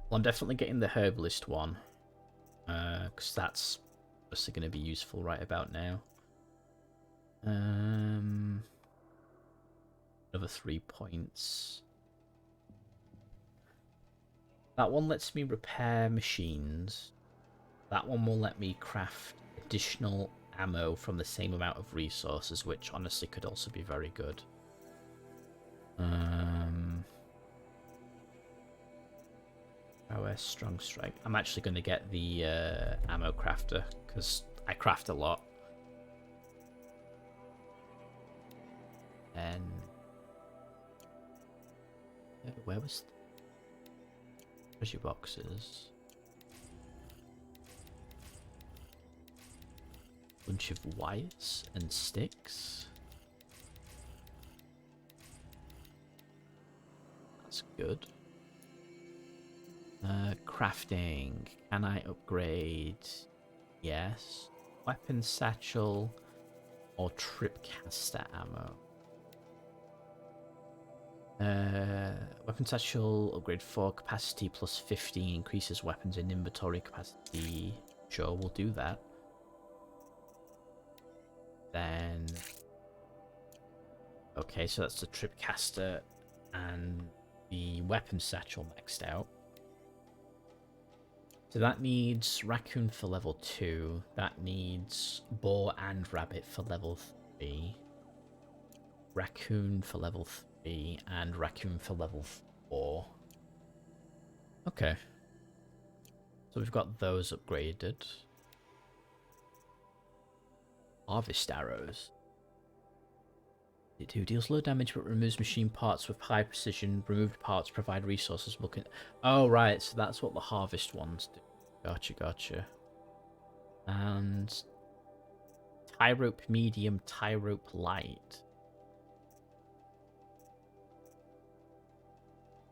Well, I'm definitely getting the herbalist one. Because that's obviously going to be useful right about now. Another 3 points. That one lets me repair machines. That one will let me craft additional ammo from the same amount of resources, which honestly could also be very good. OS strong strike. I'm actually going to get the ammo crafter because I craft a lot. And where was treasure boxes? Bunch of wires and sticks. That's good. Crafting. Can I upgrade? Yes. Weapon satchel or tripcaster ammo. Weapon satchel upgrade 4 capacity plus 15 increases weapons in inventory capacity. Sure, we'll do that. Then okay, so that's the tripcaster and the weapon satchel maxed out. So that needs raccoon for level 2. That needs boar and rabbit for level 3. Raccoon for level 3 and raccoon for level 4. Okay. So we've got those upgraded. Harvest arrows. It deals low damage but removes machine parts with high precision. Removed parts provide resources. Oh, right, so that's what the harvest ones do. Gotcha. And tie rope medium, tie rope light.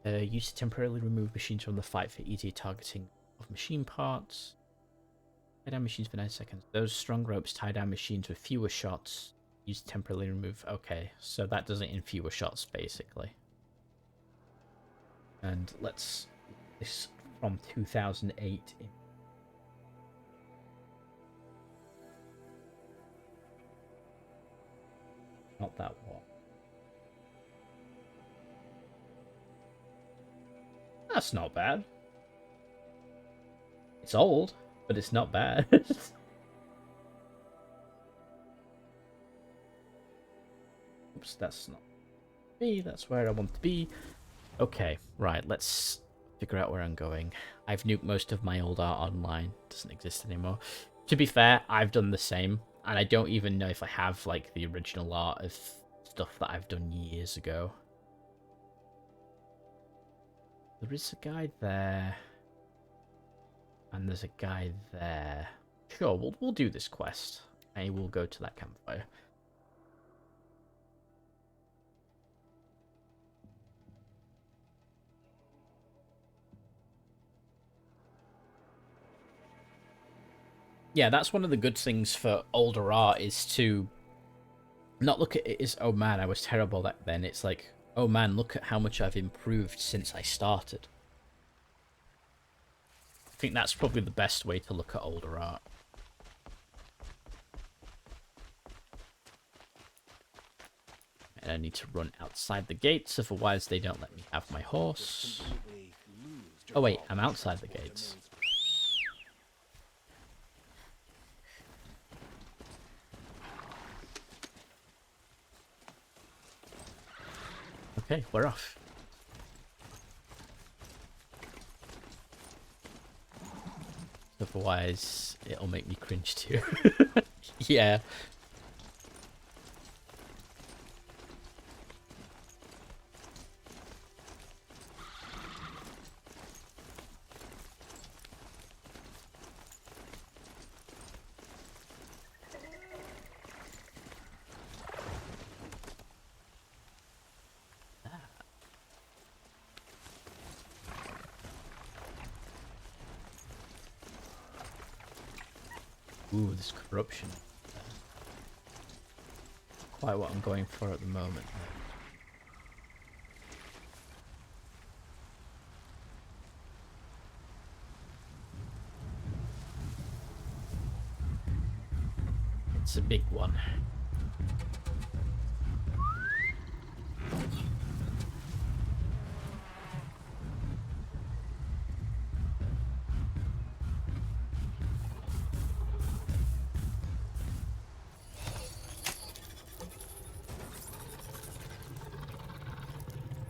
Used to temporarily remove machines from the fight for easier targeting of machine parts. Tie down machines for 9 seconds. Those strong ropes tie down machines with fewer shots. Used to temporarily remove. Okay, so that does it in fewer shots, basically. And let's. This from 2008. Not that one. That's not bad. It's old, but it's not bad. Oops, that's not me. That's where I want to be. Okay, right, let's figure out where I'm going. I've nuked most of my old art online. It doesn't exist anymore. To be fair, I've done the same, and I don't even know if I have, like, the original art of stuff that I've done years ago. There is a guy there, and there's a guy there. Sure, we'll do this quest. I will go to that campfire. Yeah, that's one of the good things for older art, is to not look at it as, oh man, I was terrible back then. It's like, oh man, look at how much I've improved since I started. I think that's probably the best way to look at older art. And I need to run outside the gates, otherwise they don't let me have my horse. Oh wait, I'm outside the gates. Okay, we're off. Otherwise, it'll make me cringe too. Yeah. Ooh, this corruption. Quite what I'm going for at the moment. It's a big one.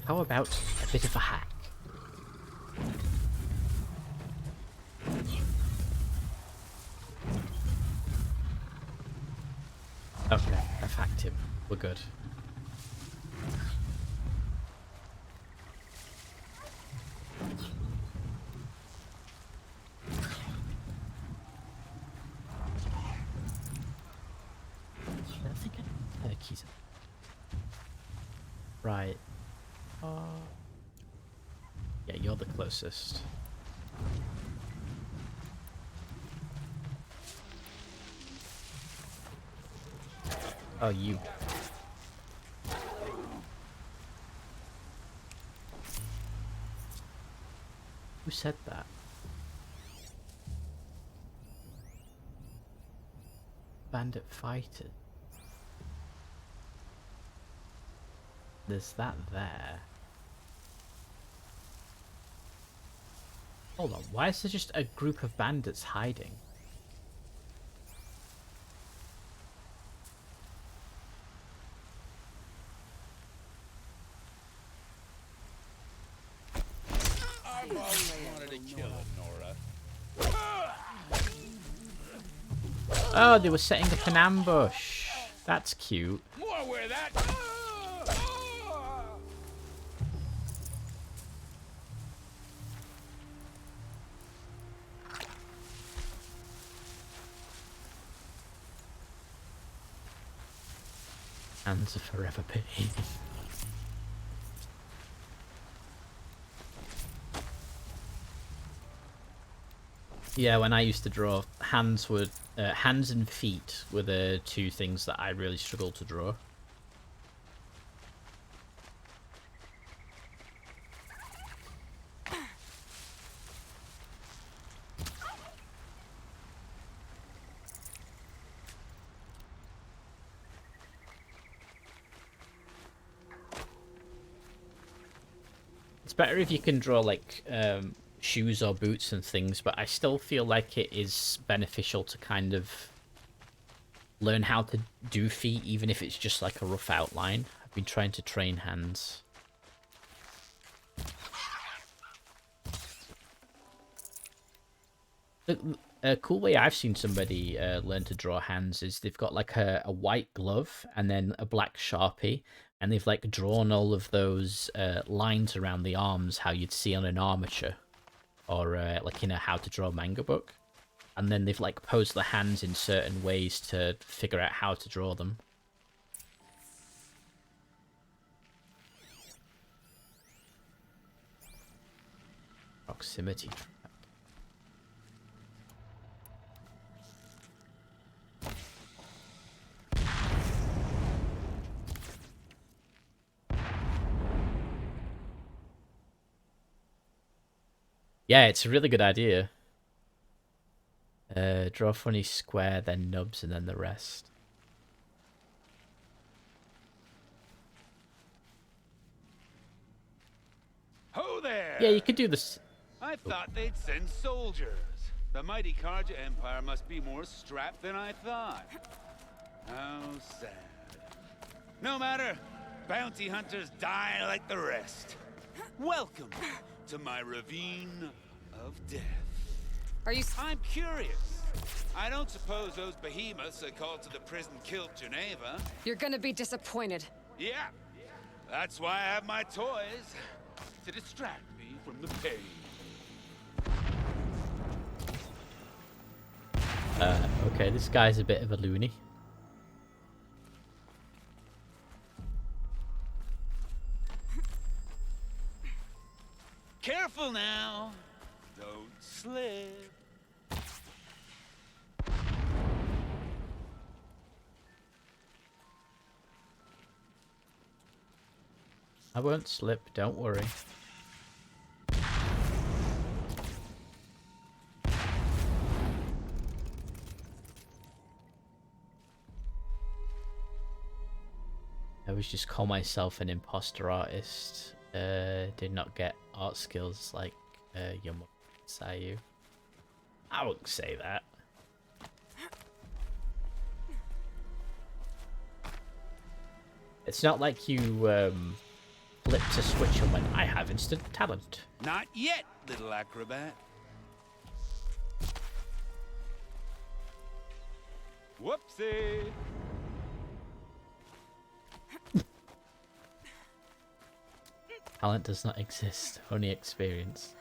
How about a bit of a hack? Okay, I've hacked him. We're good. I think I had keys. Right. Yeah, you're the closest. Oh, you. Who said that? Bandit fighter. There's that there. Hold on, why is there just a group of bandits hiding? I've always wanted to kill a Nora. Oh, they were setting up an ambush. That's cute. More where that. Hands are forever pain. Yeah, when I used to draw, hands and feet were the two things that I really struggled to draw. It's better if you can draw like shoes or boots and things, but I still feel like it is beneficial to kind of learn how to do feet, even if it's just like a rough outline. I've been trying to train hands. A cool way I've seen somebody learn to draw hands is they've got like a white glove and then a black Sharpie, and they've like drawn all of those lines around the arms how you'd see on an armature, or like in a how to draw manga book, and then they've like posed the hands in certain ways to figure out how to draw them. Proximity. Yeah, it's a really good idea. Draw funny square, then nubs, and then the rest. Ho there! Yeah, you could do this. I thought they'd send soldiers. The mighty Karja Empire must be more strapped than I thought. How sad. No matter. Bounty hunters die like the rest. Welcome to my ravine of death. Are you... I'm curious. I don't suppose those behemoths that called to the prison killed Geneva. You're gonna be disappointed. Yeah. That's why I have my toys. To distract me from the pain. Okay, this guy's a bit of a loony. Careful now. Don't slip. I won't slip, don't worry. I always just call myself an imposter artist. Did not get art skills like your mum say you. I wouldn't say that. It's not like you flipped a switch and went, I have instant talent. Not yet, little acrobat. Whoopsie. Talent does not exist, only experience.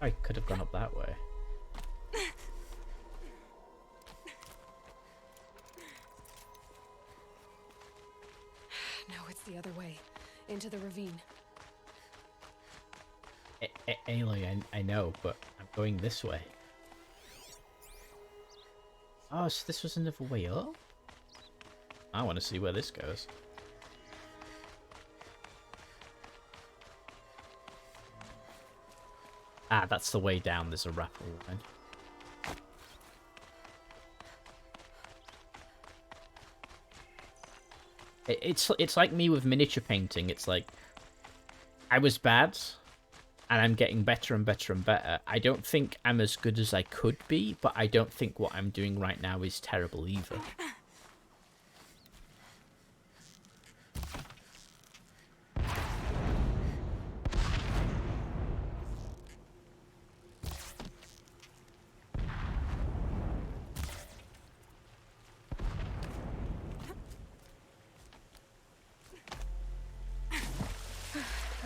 I could have gone up that way. No, it's the other way. Into the ravine. Aloy, I know, but I'm going this way. Oh, so this was another way up? I want to see where this goes. Ah, that's the way down. There's a rappel line. It's like me with miniature painting. It's like I was bad, and I'm getting better and better and better. I don't think I'm as good as I could be, but I don't think what I'm doing right now is terrible either.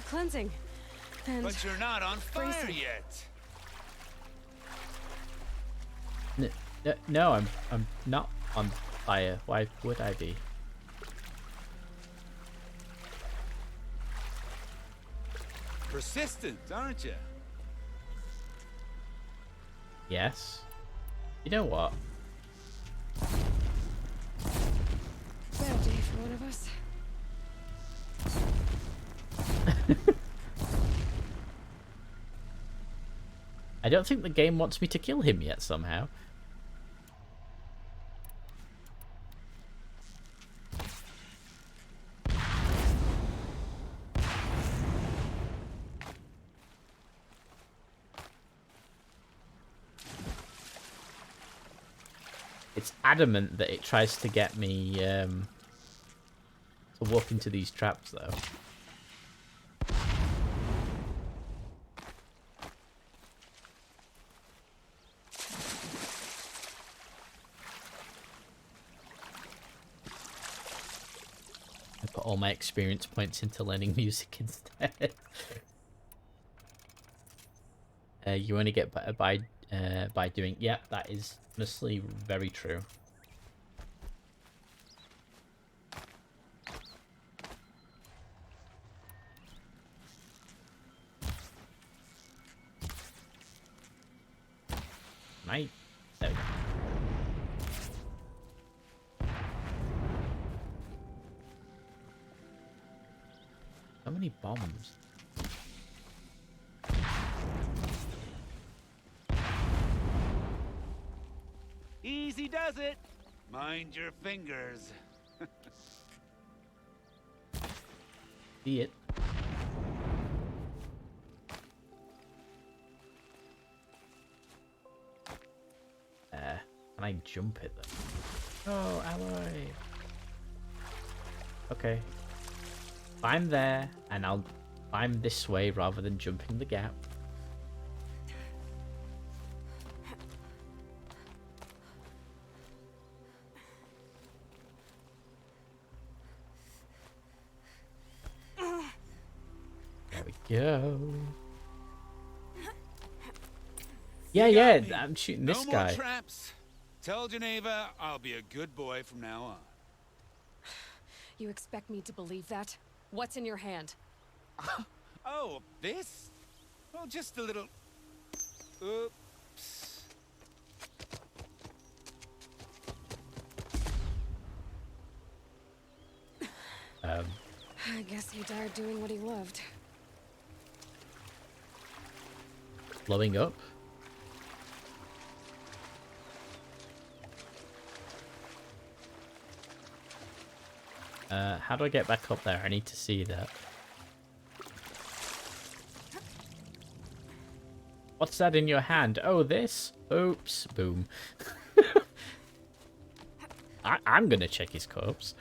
Cleansing. And But you're not on fire bracing. yet. No, I'm not on fire. Why would I be? Persistent, aren't you? Yes. You know what? bad day for one of us. I don't think the game wants me to kill him yet somehow. It's adamant that it tries to get me to walk into these traps, though. I put all my experience points into learning music instead. You only get better by doing. Yeah, that is honestly very true. Right. There we go. So many bombs. Easy does it. Mind your fingers. See it. Can I jump it then? Oh, alloy. Okay. Climb there, and I'll climb this way rather than jumping the gap. There we go. Yeah, I'm shooting this guy. No more traps. Tell Geneva I'll be a good boy from now on. You expect me to believe that? What's in your hand? Oh, this? Oh, just a little... Oops. I guess he died doing what he loved. Blowing up. How do I get back up there? I need to see that. What's that in your hand? Oh, this? Oops. Boom. I'm gonna check his corpse.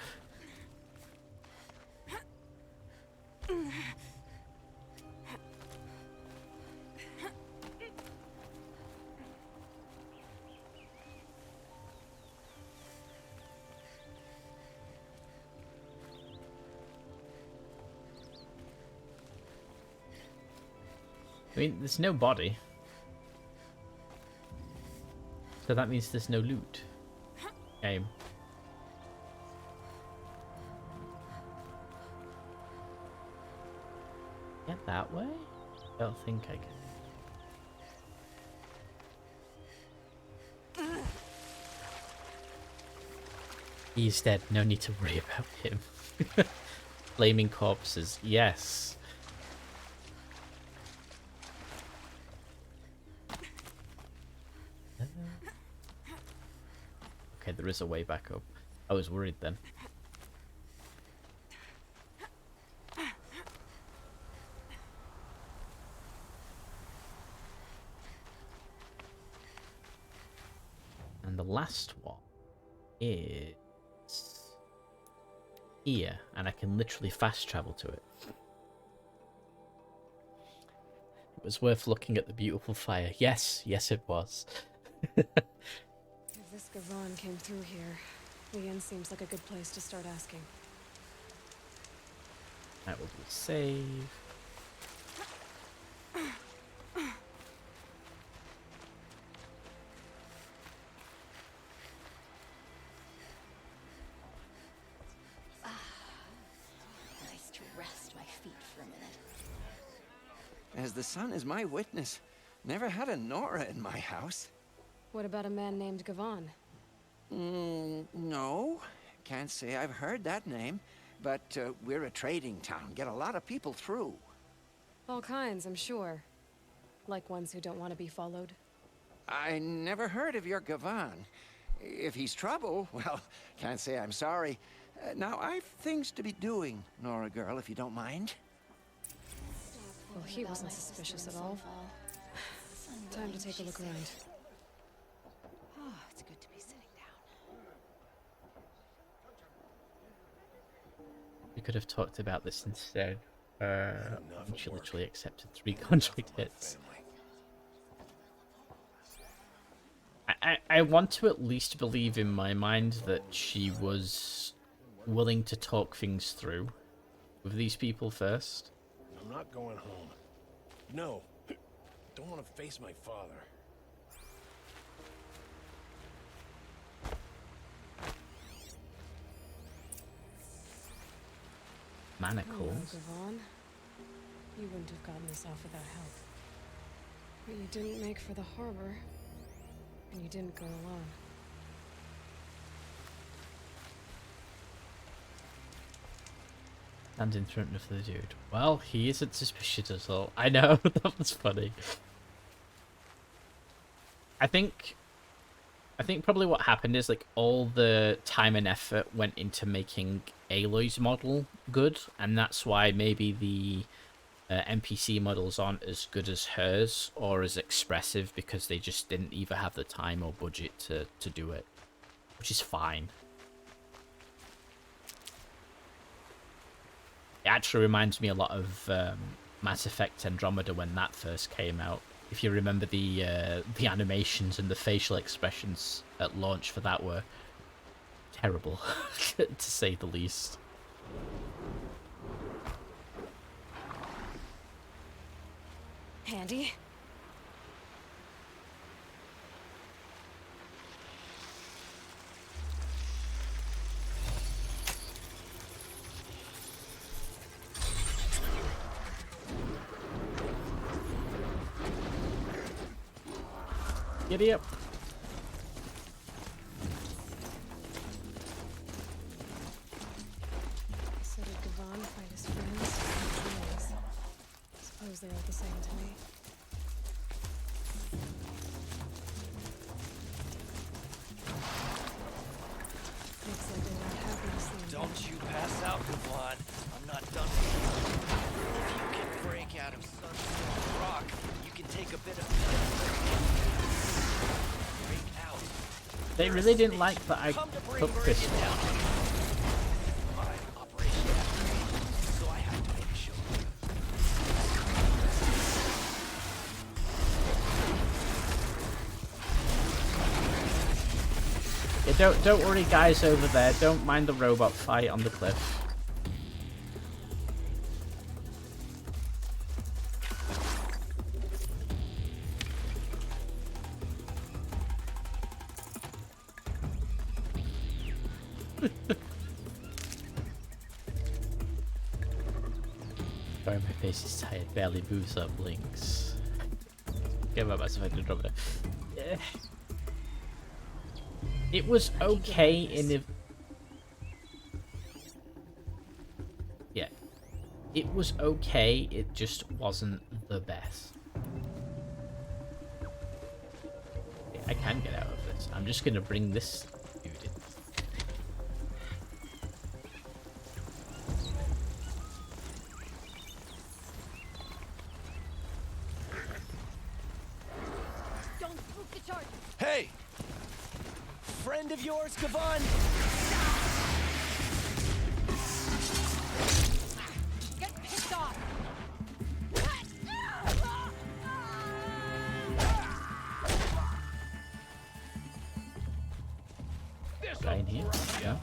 I mean, there's no body. So that means there's no loot. Game. Get that way? I don't think I can. He's dead. No need to worry about him. Flaming corpses. Yes. Okay, there is a way back up. I was worried then. And the last one is here, and I can literally fast travel to it. It was worth looking at the beautiful fire. Yes, yes it was. If this Gavon came through here, the inn seems like a good place to start asking. That will be save. Nice to rest my feet for a minute. As the sun is my witness, never had a Nora in my house. What about a man named Gavon? No. Can't say I've heard that name. But we're a trading town. Get a lot of people through. All kinds, I'm sure. Like ones who don't want to be followed. I never heard of your Gavon. If he's trouble, well, can't say I'm sorry. Now, I've things to be doing, Nora girl, if you don't mind. Well, he wasn't suspicious at all. Time to take a look around. Oh, it's good to be sitting down. We could have talked about this instead. She literally accepted 3 contract hits. I want to at least believe in my mind that she was willing to talk things through with these people first. I'm not going home. No. Don't want to face my father. Manacles. Gavon. You wouldn't have gotten this off without help. But you didn't make for the harbor. And you didn't go alone. Stand in front of the dude. Well, he isn't suspicious at all. I know, that was funny. I think probably what happened is like all the time and effort went into making Aloy's model good, and that's why maybe the NPC models aren't as good as hers or as expressive, because they just didn't either have the time or budget to do it, which is fine. It actually reminds me a lot of Mass Effect Andromeda when that first came out. If you remember the animations and the facial expressions at launch for that were terrible, to say the least. Handy? Giddy up. So did Gavon fight his friends? Suppose they are the same to me. Looks like they won't have no sleep. Don't you pass out, Gavon. I'm not done with you. If you can break out of Sunstone Rock, you can take a bit of... They really didn't like that I took this one. Yeah, don't worry, guys over there. Don't mind the robot fight on the cliff. Sorry, my face is tired. Barely moves up links. Get about myself to drop it. Yeah. It was okay in the... Yeah. It was okay, it just wasn't the best. Yeah, I can get out of this. I'm just gonna bring this dude in. Don't spook the charge. Hey! Friend of yours, Gavon? Get pissed off. Guy in here? Yeah.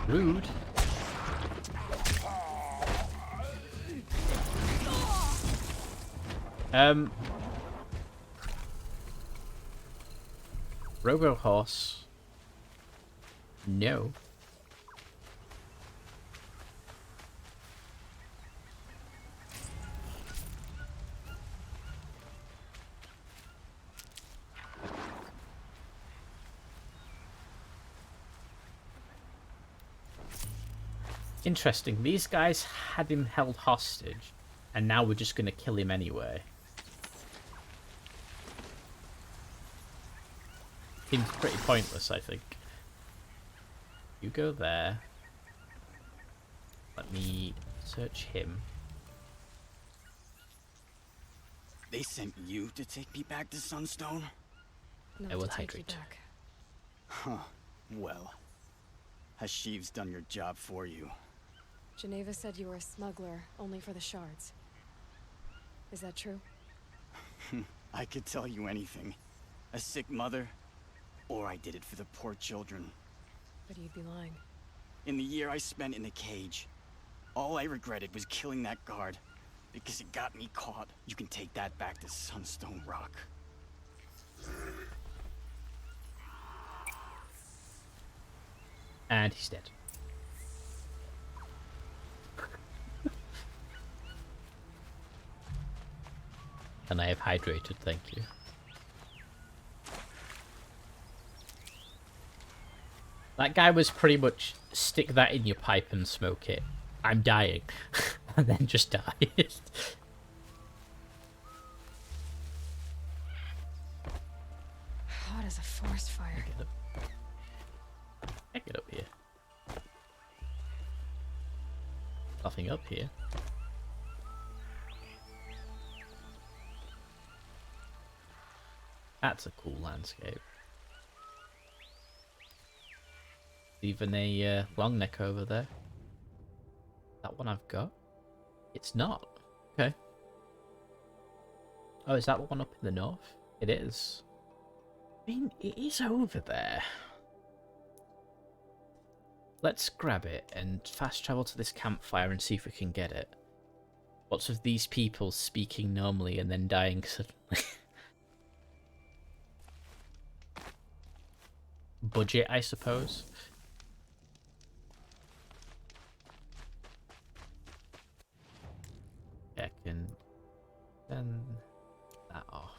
Rude. Robo Horse. No. Interesting. These guys had him held hostage, and now we're just going to kill him anyway. Seems pretty pointless, I think. You go there. Let me search him. They sent you to take me back to Sunstone? Not I will to take you hydrate. back. Huh. Well. Hashiv's done your job for you. Geneva said you were a smuggler, only for the shards. Is that true? I could tell you anything. A sick mother, or I did it for the poor children. But you'd be lying. In the year I spent in the cage, all I regretted was killing that guard, because it got me caught. You can take that back to Sunstone Rock. And he's dead. And I have hydrated, thank you. That guy was pretty much stick that in your pipe and smoke it. I'm dying. And then just died. Hot as a forest fire. Get up here. Nothing up here. That's a cool landscape. Even a long neck over there. That one I've got? It's not. Okay. Oh, is that the one up in the north? It is. I mean, it is over there. Let's grab it and fast travel to this campfire and see if we can get it. Lots of these people speaking normally and then dying suddenly. Budget, I suppose. Yeah, I can turn that off.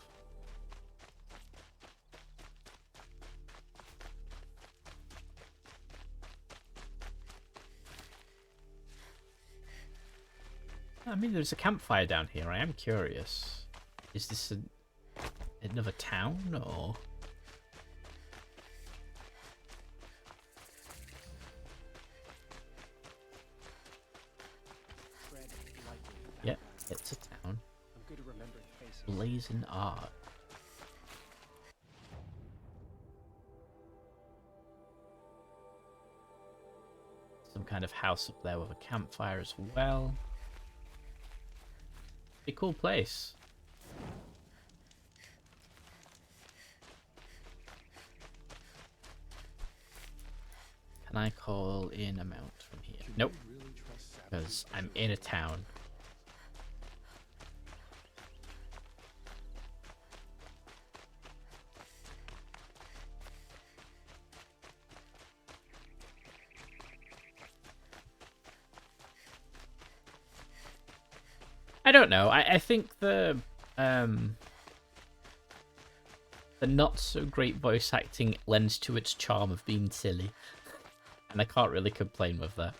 I mean, there's a campfire down here. I am curious. Is this another town, or...? Yep, it's a town. I'm good at remembering faces. Blazing art. Some kind of house up there with a campfire as well. A cool place. Can I call in a mount from here? Nope. Because I'm in a town. I don't know. I think the not so great voice acting lends to its charm of being silly, and I can't really complain with that.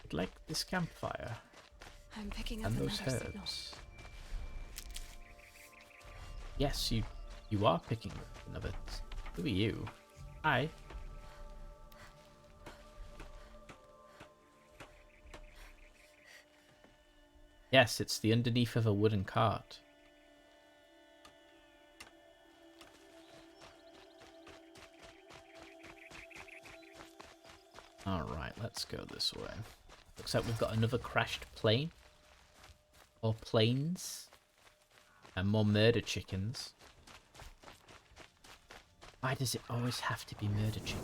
I'd like this campfire I'm picking up and those another herbs. signal. Yes, you are picking up another. Who are you? Hi. Yes, it's the underneath of a wooden cart. Alright, let's go this way. Looks like we've got another crashed plane. Or planes. And more murder chickens. Why does it always have to be murder chicken?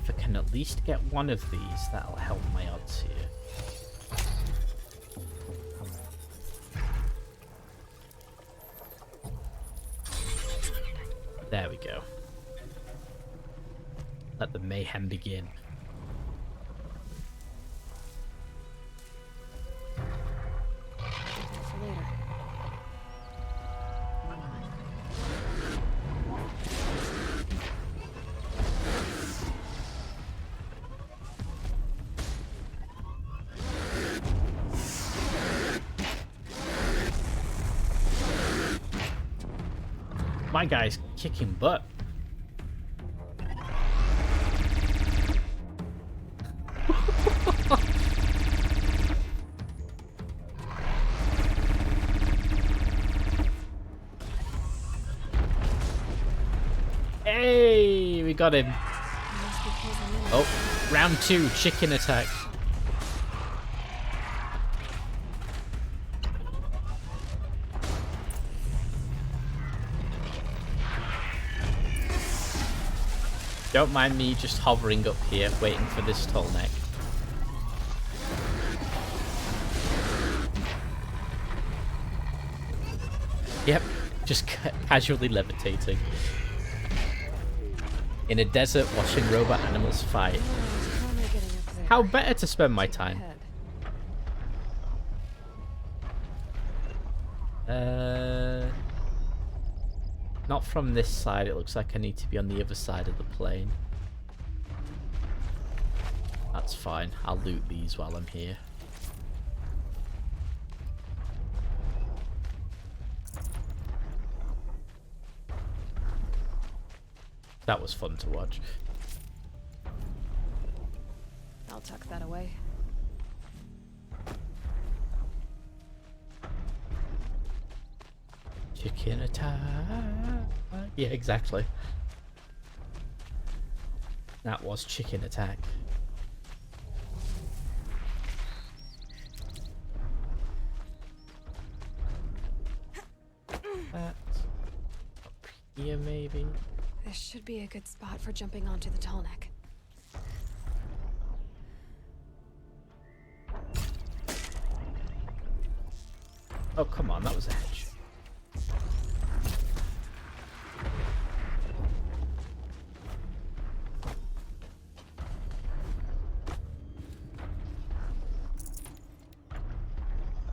If I can at least get one of these, that'll help my odds here. There we go. Let the mayhem begin. For later. my guy's kicking butt. Hey, we got him. Oh, round 2, chicken attack. Don't mind me just hovering up here, waiting for this tall neck. Yep, just casually levitating. In a desert, watching robot animals fight. How better to spend my time? Not from this side. It looks like I need to be on the other side of the plane. That's fine. I'll loot these while I'm here. That was fun to watch. I'll tuck that away. Chicken attack. Yeah, exactly. That was chicken attack. That's up here, maybe. This should be a good spot for jumping onto the tall neck. Oh, come on, that was a hedge.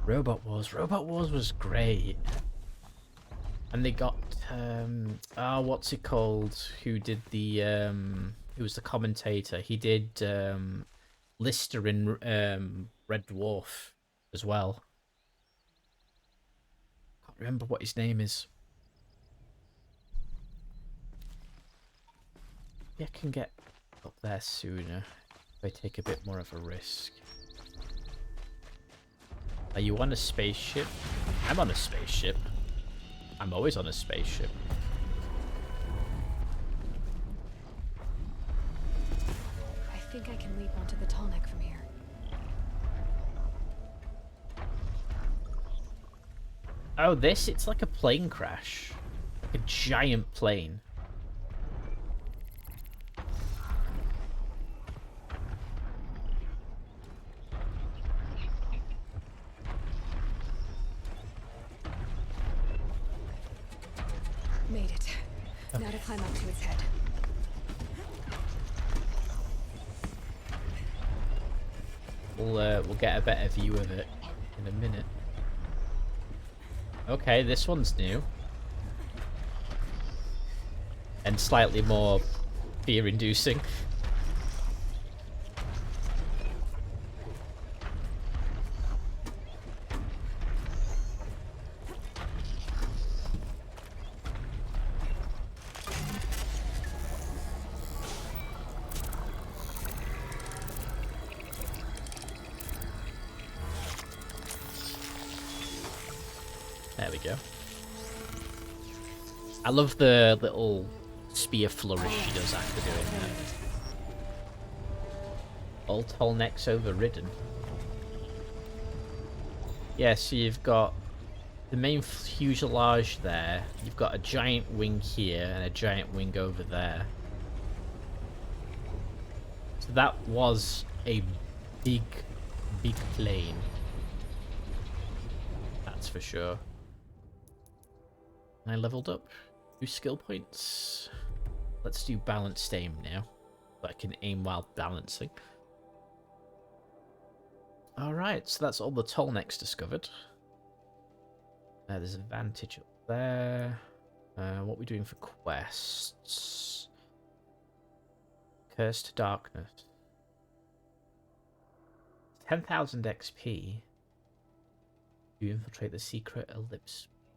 Robot Wars. Robot Wars was great. And they got, what's it called? Who did the, who was the commentator? He did, Lister in, Red Dwarf as well. Can't remember what his name is. Yeah, I can get up there sooner if I take a bit more of a risk. Are you on a spaceship? I'm on a spaceship. I'm always on a spaceship. I think I can leap onto the tall neck from here. Oh, this? It's like a plane crash. Like a giant plane. Made it. Now to climb up to its head. We'll get a better view of it in a minute. Okay, this one's new. And slightly more fear-inducing. There we go. I love the little spear flourish she does after doing that. All tall necks overridden. Yeah, so you've got the main fuselage there. You've got a giant wing here and a giant wing over there. So that was a big, big plane. That's for sure. I leveled up 2 skill points. Let's do balanced aim now, so I can aim while balancing. Alright, so that's all the tall necks discovered. There's advantage up there. What are we doing for quests? Curse to Darkness. 10,000 XP. You infiltrate the secret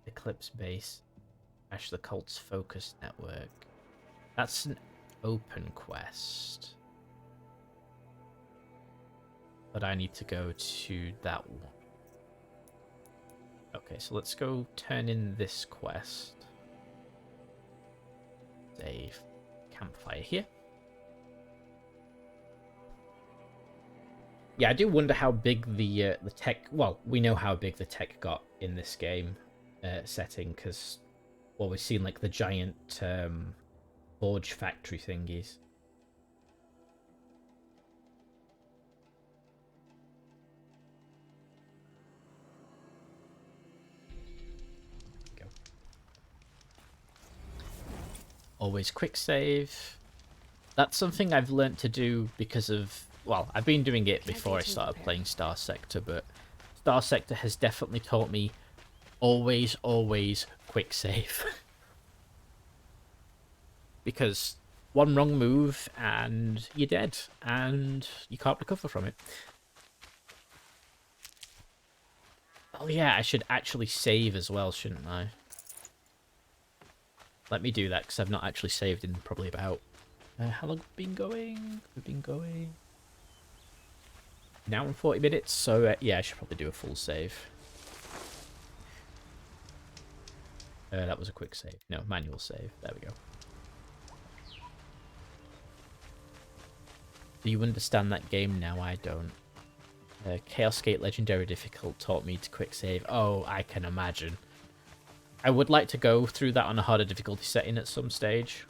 Eclipse base. Ash the Cult's Focus Network. That's an open quest. But I need to go to that one. Okay, so let's go turn in this quest. A campfire here. Yeah, I do wonder how big the tech... Well, we know how big the tech got in this game setting, because, well, we've seen, like, the giant forge factory thingies. Go. Always quick save. That's something I've learnt to do because of... Well, I've been doing it before I started playing Star Sector, but Star Sector has definitely taught me always quick save. Because one wrong move and you're dead, and you can't recover from it. Oh yeah, I should actually save as well, shouldn't I? Let me do that, because I've not actually saved in probably about... how long have we been going? We've been going... Now in 40 minutes, so yeah, I should probably do a full save. That was a quick save. No, manual save. There we go. Do you understand that game now? I don't. Chaos Gate Legendary Difficult taught me to quick save. Oh, I can imagine. I would like to go through that on a harder difficulty setting at some stage.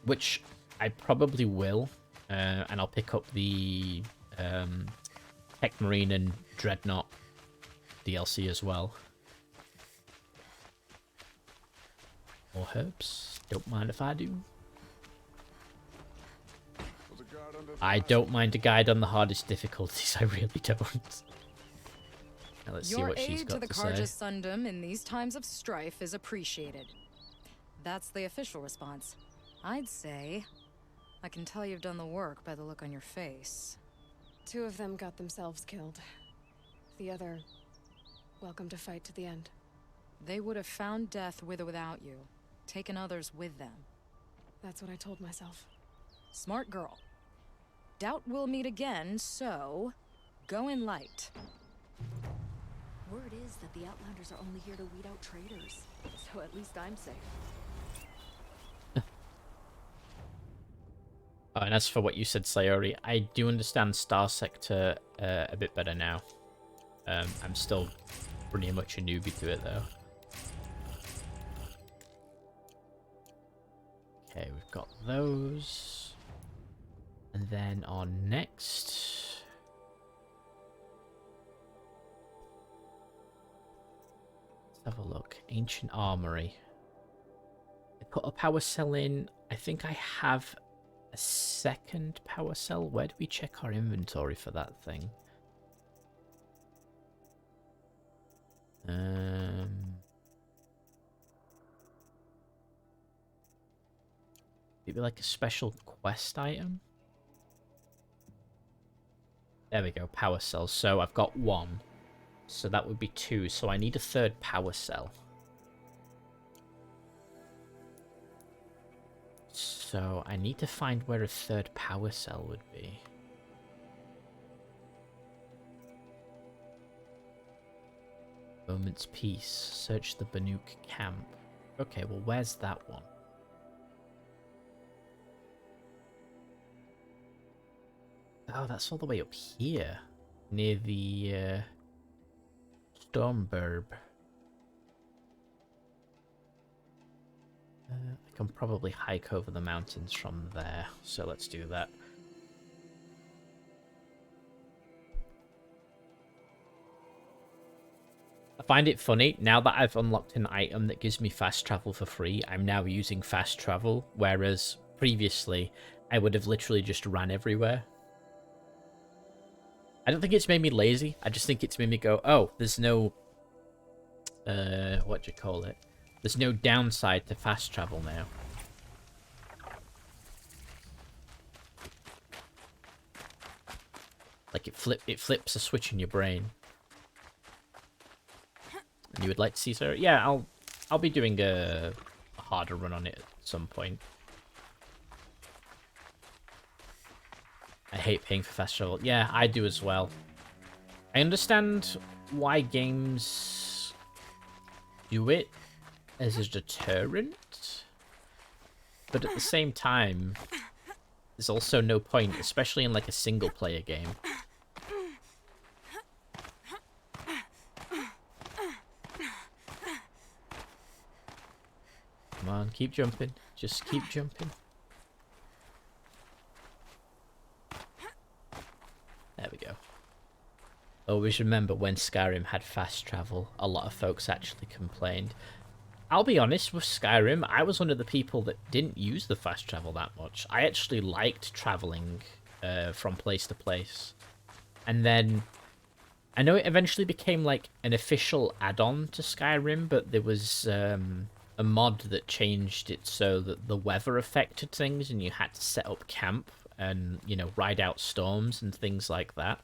Which I probably will. And I'll pick up the Tech Marine and Dreadnought DLC as well. More herbs. Don't mind if I do. I don't mind a guide on the hardest difficulties. I really don't. Now let's see what she's got to say. Your aid to the Carja Sundom in these times of strife is appreciated. That's the official response. I'd say... I can tell you've done the work by the look on your face. 2 of them got themselves killed. The other... welcome to fight to the end. They would have found death with or without you. Taken others with them. That's what I told myself. Smart girl. Doubt we'll meet again, so... go in light. Word is that the Outlanders are only here to weed out traitors. So at least I'm safe. Oh, and as for what you said, Sayori, I do understand Star Sector a bit better now. I'm still pretty much a newbie to it, though. Okay, we've got those. And then on next... Let's have a look. Ancient Armory. I put a power cell in. I think I have... a second power cell? Where do we check our inventory for that thing? Maybe like a special quest item? There we go, power cells. So I've got 1. So that would be 2. So I need a 3rd power cell. So I need to find where a 3rd power cell would be. Moment's Peace. Search the Banuk camp. Okay, well, where's that one? Oh, that's all the way up here. Near the Stormburb. I can probably hike over the mountains from there, so let's do that. I find it funny, now that I've unlocked an item that gives me fast travel for free, I'm now using fast travel, whereas previously I would have literally just ran everywhere. I don't think it's made me lazy, I just think it's made me go, oh, there's no... what do you call it? There's no downside to fast travel now. Like it flips a switch in your brain. And you would like to see, sir? Yeah, I'll be doing a harder run on it at some point. I hate paying for fast travel. Yeah, I do as well. I understand why games do it as a deterrent, but at the same time, there's also no point, especially in like a single player game. Come on, keep jumping. Just keep jumping. There we go. Always remember when Skyrim had fast travel, a lot of folks actually complained. I'll be honest, with Skyrim, I was one of the people that didn't use the fast travel that much. I actually liked traveling from place to place. And then, I know it eventually became like an official add-on to Skyrim, but there was a mod that changed it so that the weather affected things and you had to set up camp and, you know, ride out storms and things like that.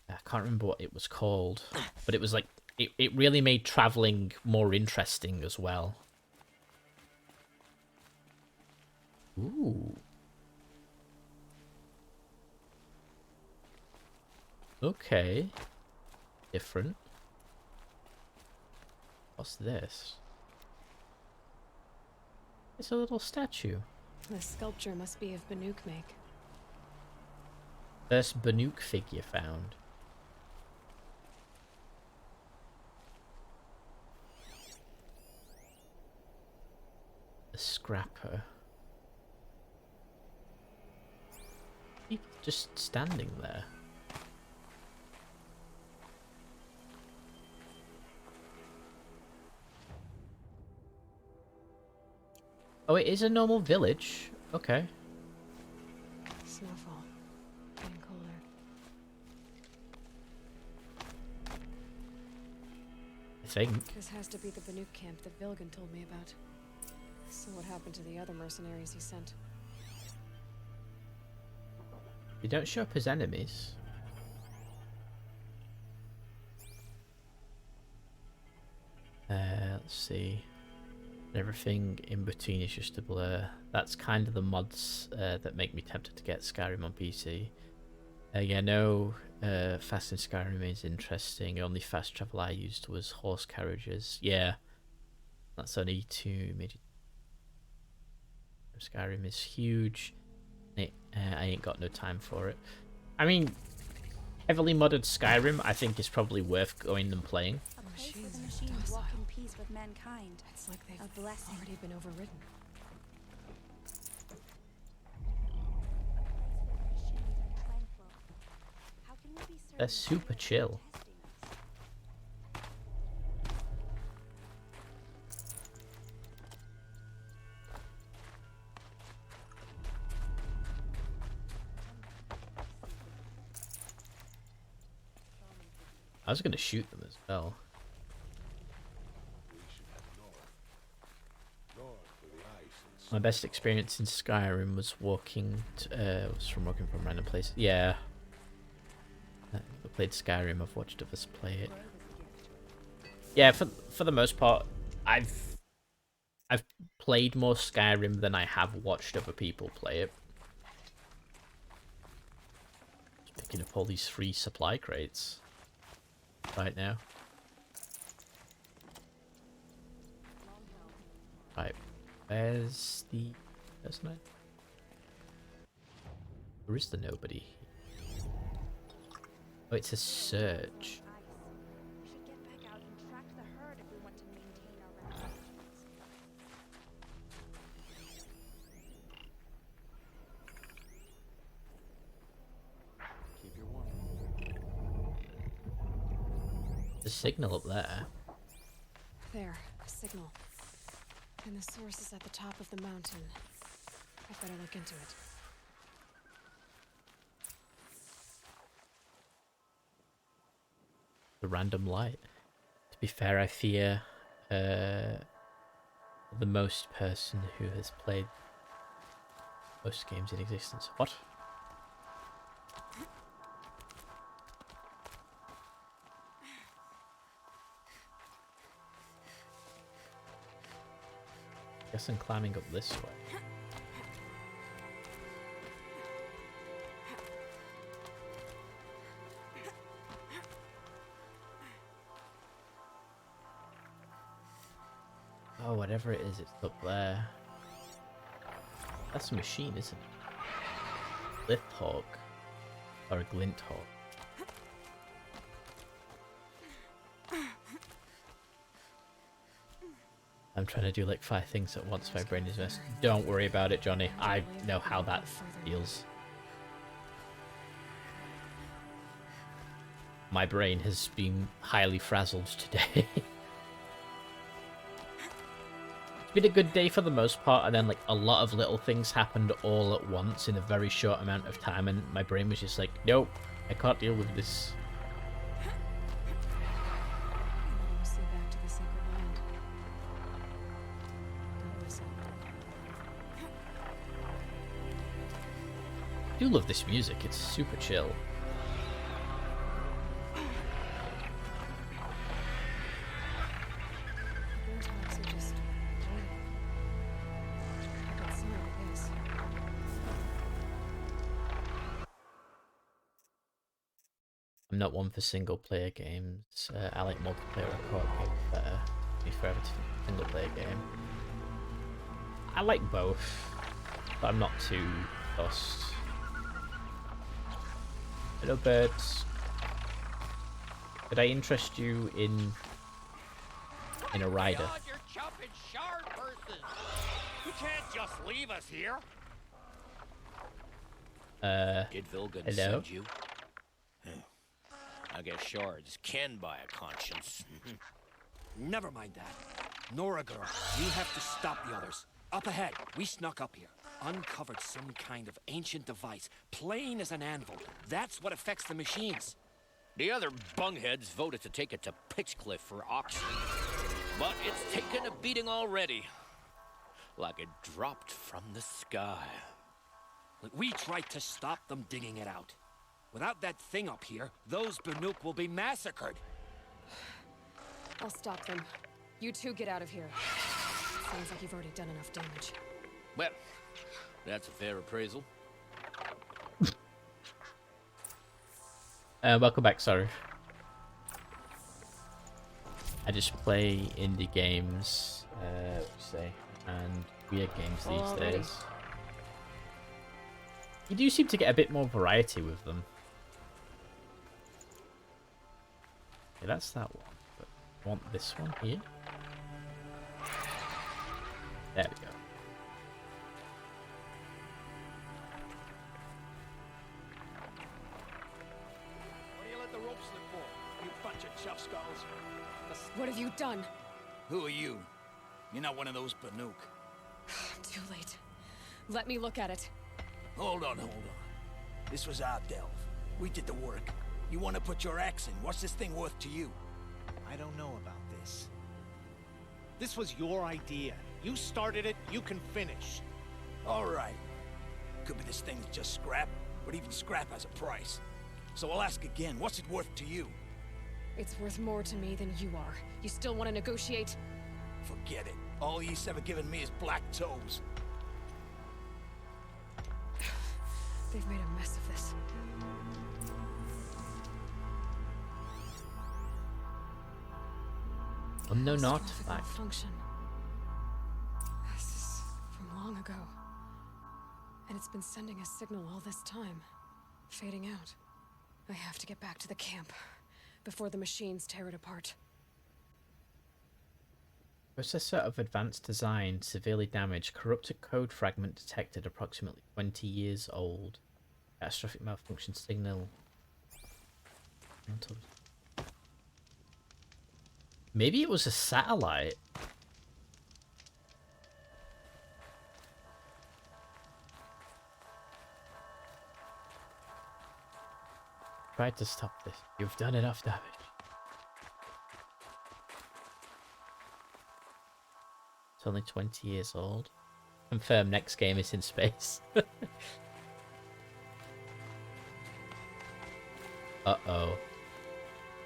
I can't remember what it was called, but it was like, it really made traveling more interesting as well. Ooh. Okay. Different. What's this? It's a little statue. The sculpture must be of Banuk make. First Banuk figure found. The scrapper. He's just standing there. Oh, it is a normal village. Okay. Snowfall. Getting colder. I think. This has to be the Banuk camp that Vilgan told me about. So what happened to the other mercenaries he sent? They don't show up as enemies. Let's see. Everything in between is just a blur. That's kind of the mods that make me tempted to get Skyrim on PC. Yeah, no, fast in Skyrim is interesting. Only fast travel I used was horse carriages. Yeah, that's only two major. Skyrim is huge. I ain't got no time for it. I mean, heavily modded Skyrim I think is probably worth going and playing. A place where the machines walk in peace with mankind. It's like they've A blessing. already been overridden. They're super chill. I was gonna shoot them as well. My best experience in Skyrim was walking. Was from walking from random places. Yeah. I played Skyrim. I've watched others play it. Yeah, for the most part, I've played more Skyrim than I have watched other people play it. Just picking up all these free supply crates right now. Right, where's the person? Where is the nobody? Oh, it's a search. We should get back out and track the herd if we want to maintain our reputations. Keep your warm. The signal up there. There, a signal. And the source is at the top of the mountain. I better look into it. The random light. To be fair, I fear the most person who has played most games in existence. What? Guess I'm climbing up this way. Oh, whatever it is, it's up there. That's a machine, isn't it? Lith hawk. Or a glint hawk. I'm trying to do like 5 things at once. My brain is messed. Don't worry about it, Johnny. I know how that feels. My brain has been highly frazzled today. It's been a good day for the most part, and then like a lot of little things happened all at once in a very short amount of time, and my brain was just like, nope, I can't deal with this. I do love this music, it's super chill. I'm not one for single player games. I like multiplayer or co-op games better. To be fair, it's a single player game. I like both, but I'm not too fussed. Hello, birds. Could I interest you in a rider? God, you're chopping shard purses. You can't just leave us here. Did Vilgan hello? send you? I guess shards can buy a conscience. Never mind that. Nora girl, you have to stop the others. Up ahead, we snuck up here. Uncovered some kind of ancient device, plain as an anvil. That's what affects the machines. The other bungheads voted to take it to Pitchcliff for auction. But it's taken a beating already. Like it dropped from the sky. We tried to stop them digging it out. Without that thing up here, those Banuk will be massacred. I'll stop them. You two get out of here. Sounds like you've already done enough damage. Well, that's a fair appraisal. Welcome back, sorry. I just play indie games, and weird games these days. You do seem to get a bit more variety with them. Okay, that's that one. But I want this one here. There we go. What do you let the rope slip for? You bunch of chuff skulls. What have you done? Who are you? You're not one of those Banuk. Too late. Let me look at it. Hold on. This was our delve. We did the work. You want to put your axe in? What's this thing worth to you? I don't know about this. This was your idea. You started it, you can finish. All right. Could be this thing's just scrap, but even scrap has a price. So I'll ask again, what's it worth to you? It's worth more to me than you are. You still want to negotiate? Forget it. All he's ever given me is black toes. They've made a mess of this. No, not that function. This is from long ago. And it's been sending a signal all this time. Fading out. I have to get back to the camp before the machines tear it apart. Processor of advanced design severely damaged. Corrupted code fragment detected. Approximately 20 years old. Catastrophic malfunction signal. Maybe it was a satellite. Tried to stop this. You've done enough damage. It's only 20 years old. Confirm next game is in space. Uh-oh.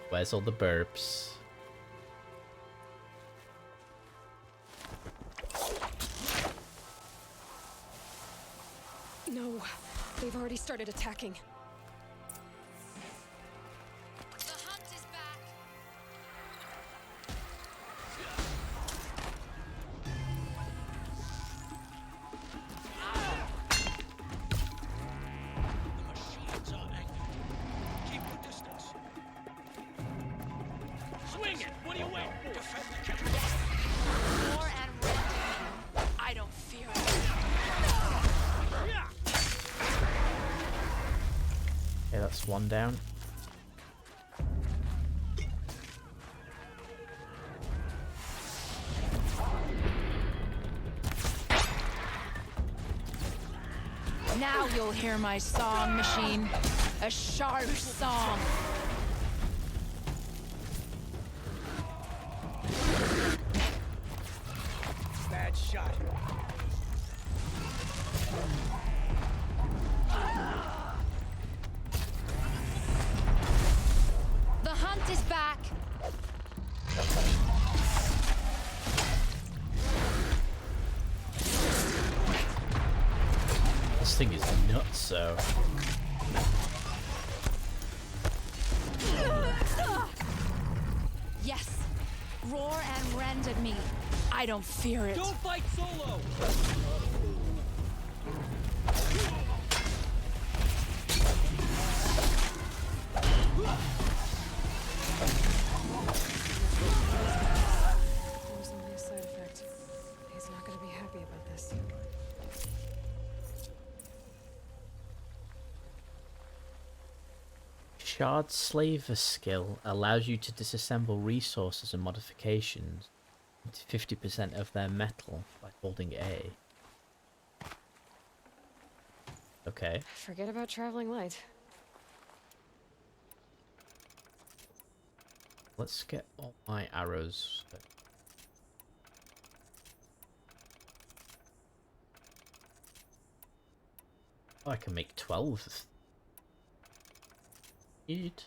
Where's all the burps? They've already started attacking. The hunt is back. The machines are angry. Keep your distance. Swing it! What are you waiting for? Defend the camp. War and rent. I don't fear it. Okay, that's one down. Now you'll hear my song machine. A sharp song. Bad shot. The hunt is back. This thing is nuts, so. Yes. Roar and rend at me. I don't fear it. Don't fight solo! There's only a side effect. He's not gonna be happy about this. Shard Slaver skill allows you to disassemble resources and modifications into 50% of their metal by holding A. Okay. Forget about traveling light. Let's get all my arrows. Oh, I can make 12. Eat.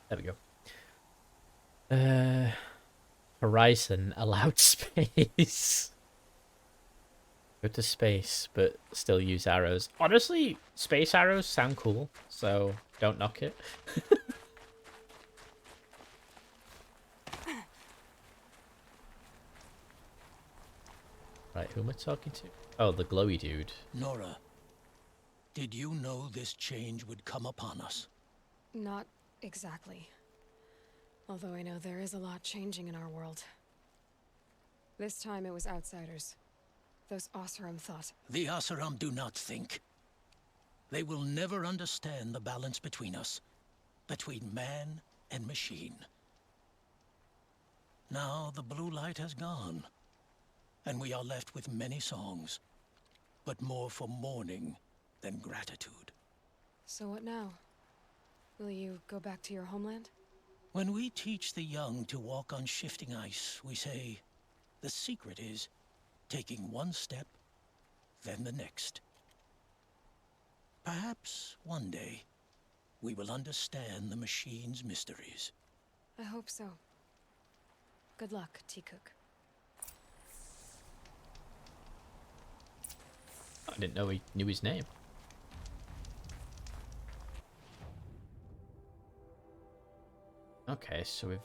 There we go. Horizon allowed space. Go to space, but still use arrows. Honestly, space arrows sound cool, so don't knock it. Right, who am I talking to? Oh, the glowy dude. Nora, did you know this change would come upon us? Not exactly. Although I know there is a lot changing in our world. This time it was outsiders. Those Oseram thought. The Oseram do not think. They will never understand the balance between us, between man and machine. Now the blue light has gone, and we are left with many songs, but more for mourning than gratitude. So what now? Will you go back to your homeland? When we teach the young to walk on shifting ice, we say, the secret is taking one step, then the next. Perhaps one day, we will understand the machine's mysteries. I hope so. Good luck, T-Cook. I didn't know he knew his name. Okay, so we've...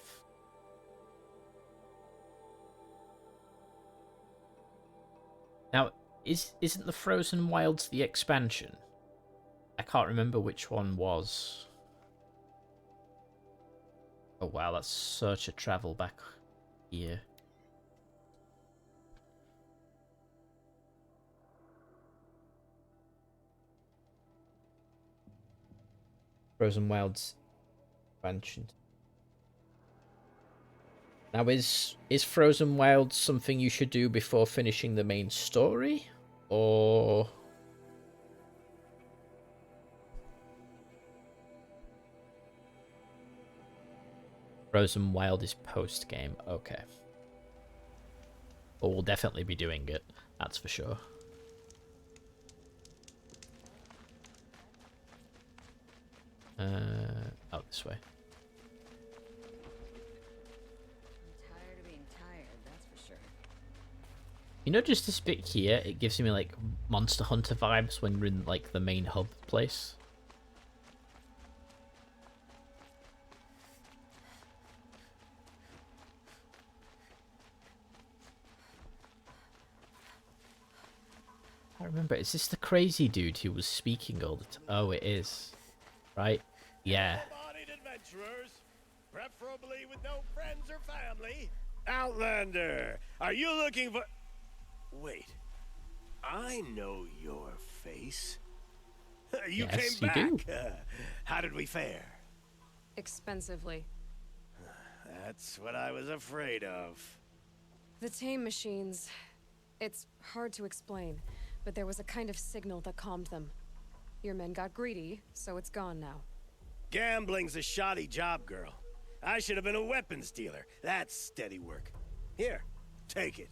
Now, isn't the Frozen Wilds the expansion? I can't remember which one was. Oh wow, that's such a travel back here. Frozen Wilds expansion. Now, is Frozen Wilds something you should do before finishing the main story, or Frozen Wild is post game? Okay, well, we'll definitely be doing it. That's for sure. Out this way. I'm tired of being tired, that's for sure. You know, just this bit here, it gives me like Monster Hunter vibes when we're in like the main hub place. I remember, is this the crazy dude who was speaking all the time? Oh, it is. Right? Yeah. Adventurers, preferably with no friends or family. Outlander, are you looking for... Wait, I know your face. You Yes, came you back. do. How did we fare? Expensively. That's what I was afraid of. The tame machines. It's hard to explain, but there was a kind of signal that calmed them. Your men got greedy, so it's gone now. Gambling's a shoddy job, girl. I should have been a weapons dealer. That's steady work. Here, take it.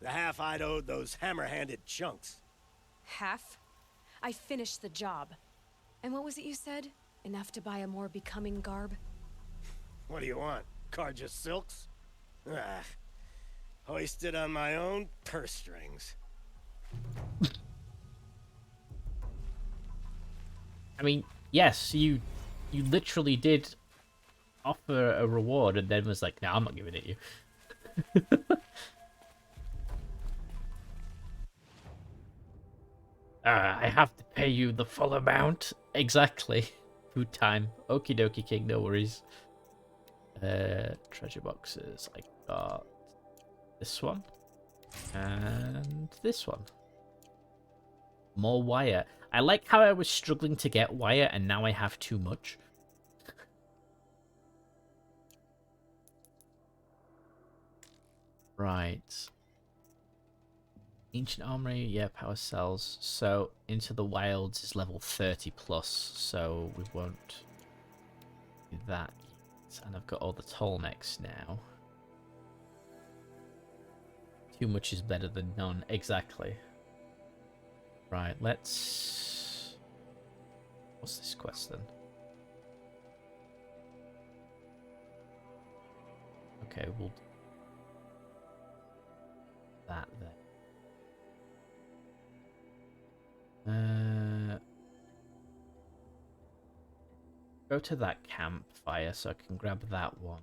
The half I'd owed those hammer-handed chunks. Half? I finished the job. And what was it you said? Enough to buy a more becoming garb? What do you want? Carja silks? Ah, hoisted on my own purse strings. I mean, yes, you literally did offer a reward and then was like, no, I'm not giving it you. I have to pay you the full amount. Exactly. Food time. Okie dokie, king, no worries. Treasure boxes. I got this one. And this one. More wire. I like how I was struggling to get wire and now I have too much. Right. Ancient Armory, yeah, power cells. So, Into the Wilds is level 30 plus, so we won't do that yet. And I've got all the Tallnecks now. Too much is better than none, exactly. Right, let's... What's this quest then? Okay, we'll do that then. Go to that campfire so I can grab that one.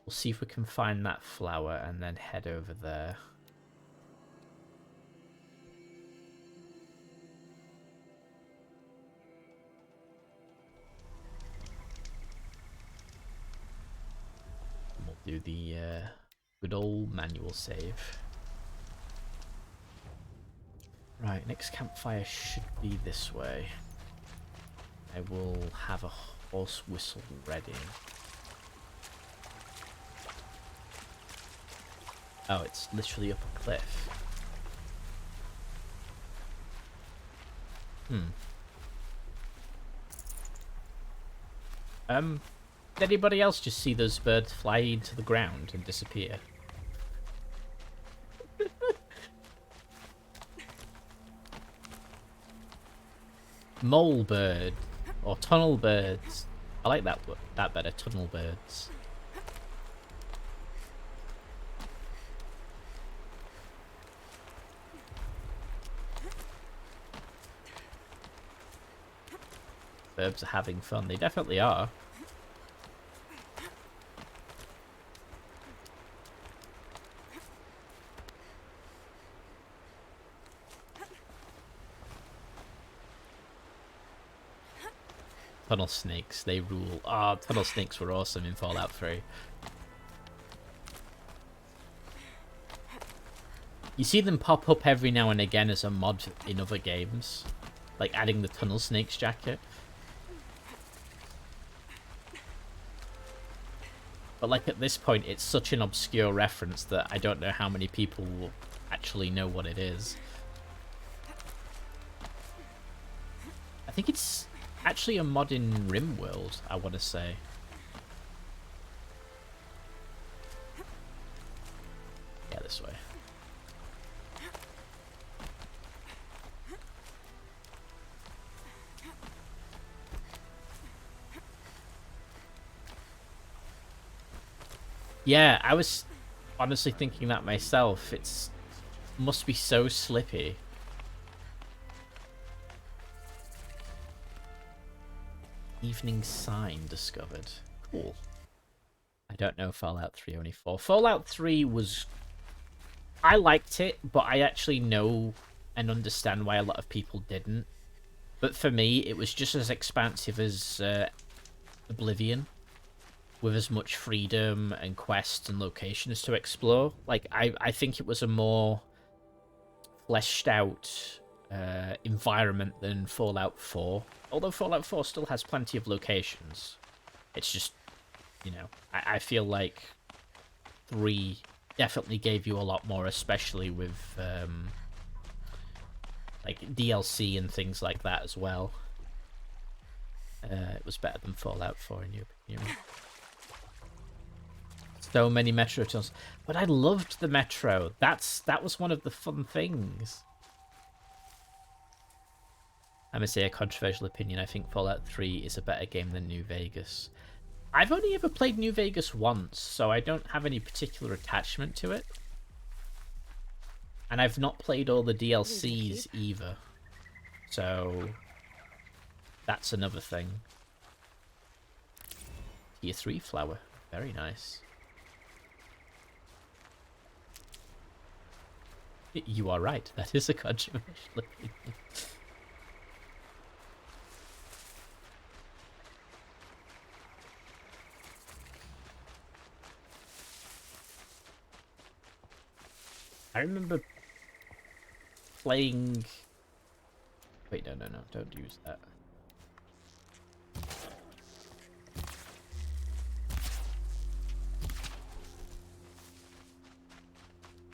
We'll see if we can find that flower and then head over there. We'll do the good old manual save. Right, next campfire should be this way. I will have a horse whistle ready. Oh, it's literally up a cliff. Did anybody else just see those birds fly into the ground and disappear? Mole bird or tunnel birds. I like that better. Tunnel birds. Birds are having fun. They definitely are. Tunnel snakes, they rule. Ah, tunnel snakes were awesome in Fallout 3. You see them pop up every now and again as a mod in other games. Like adding the tunnel snakes jacket. But like at this point, it's such an obscure reference that I don't know how many people will actually know what it is. I think it's actually a mod in RimWorld, I want to say. Yeah, this way. Yeah, I was honestly thinking that myself. It's Must be so slippy. Evening sign discovered. Cool. I don't know Fallout 3 only 4. Fallout 3 was... I liked it, but I actually know and understand why a lot of people didn't. But for me, it was just as expansive as Oblivion, with as much freedom and quests and locations to explore. Like, I think it was a more fleshed out environment than Fallout 4. Although Fallout 4 still has plenty of locations. It's just, you know, I feel like 3 definitely gave you a lot more, especially with like DLC and things like that as well. It was better than Fallout 4 in your opinion. So many Metro tunnels. But I loved the Metro. That was one of the fun things. I'm going to say a controversial opinion. I think Fallout 3 is a better game than New Vegas. I've only ever played New Vegas once, so I don't have any particular attachment to it. And I've not played all the DLCs either. So that's another thing. Tier 3 flower. Very nice. You are right. That is a controversial opinion. I remember playing... Wait, no, don't use that.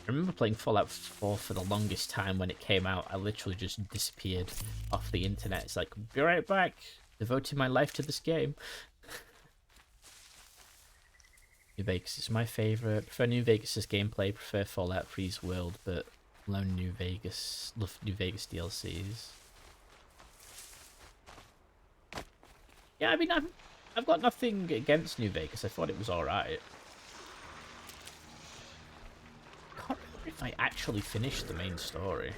I remember playing Fallout 4 for the longest time when it came out. I literally just disappeared off the internet. It's like, be right back, devoting my life to this game. New Vegas is my favourite. Prefer New Vegas' gameplay, prefer Fallout 3's world, but love New Vegas DLCs. Yeah, I mean, I've got nothing against New Vegas. I thought it was alright. I can't remember if I actually finished the main story.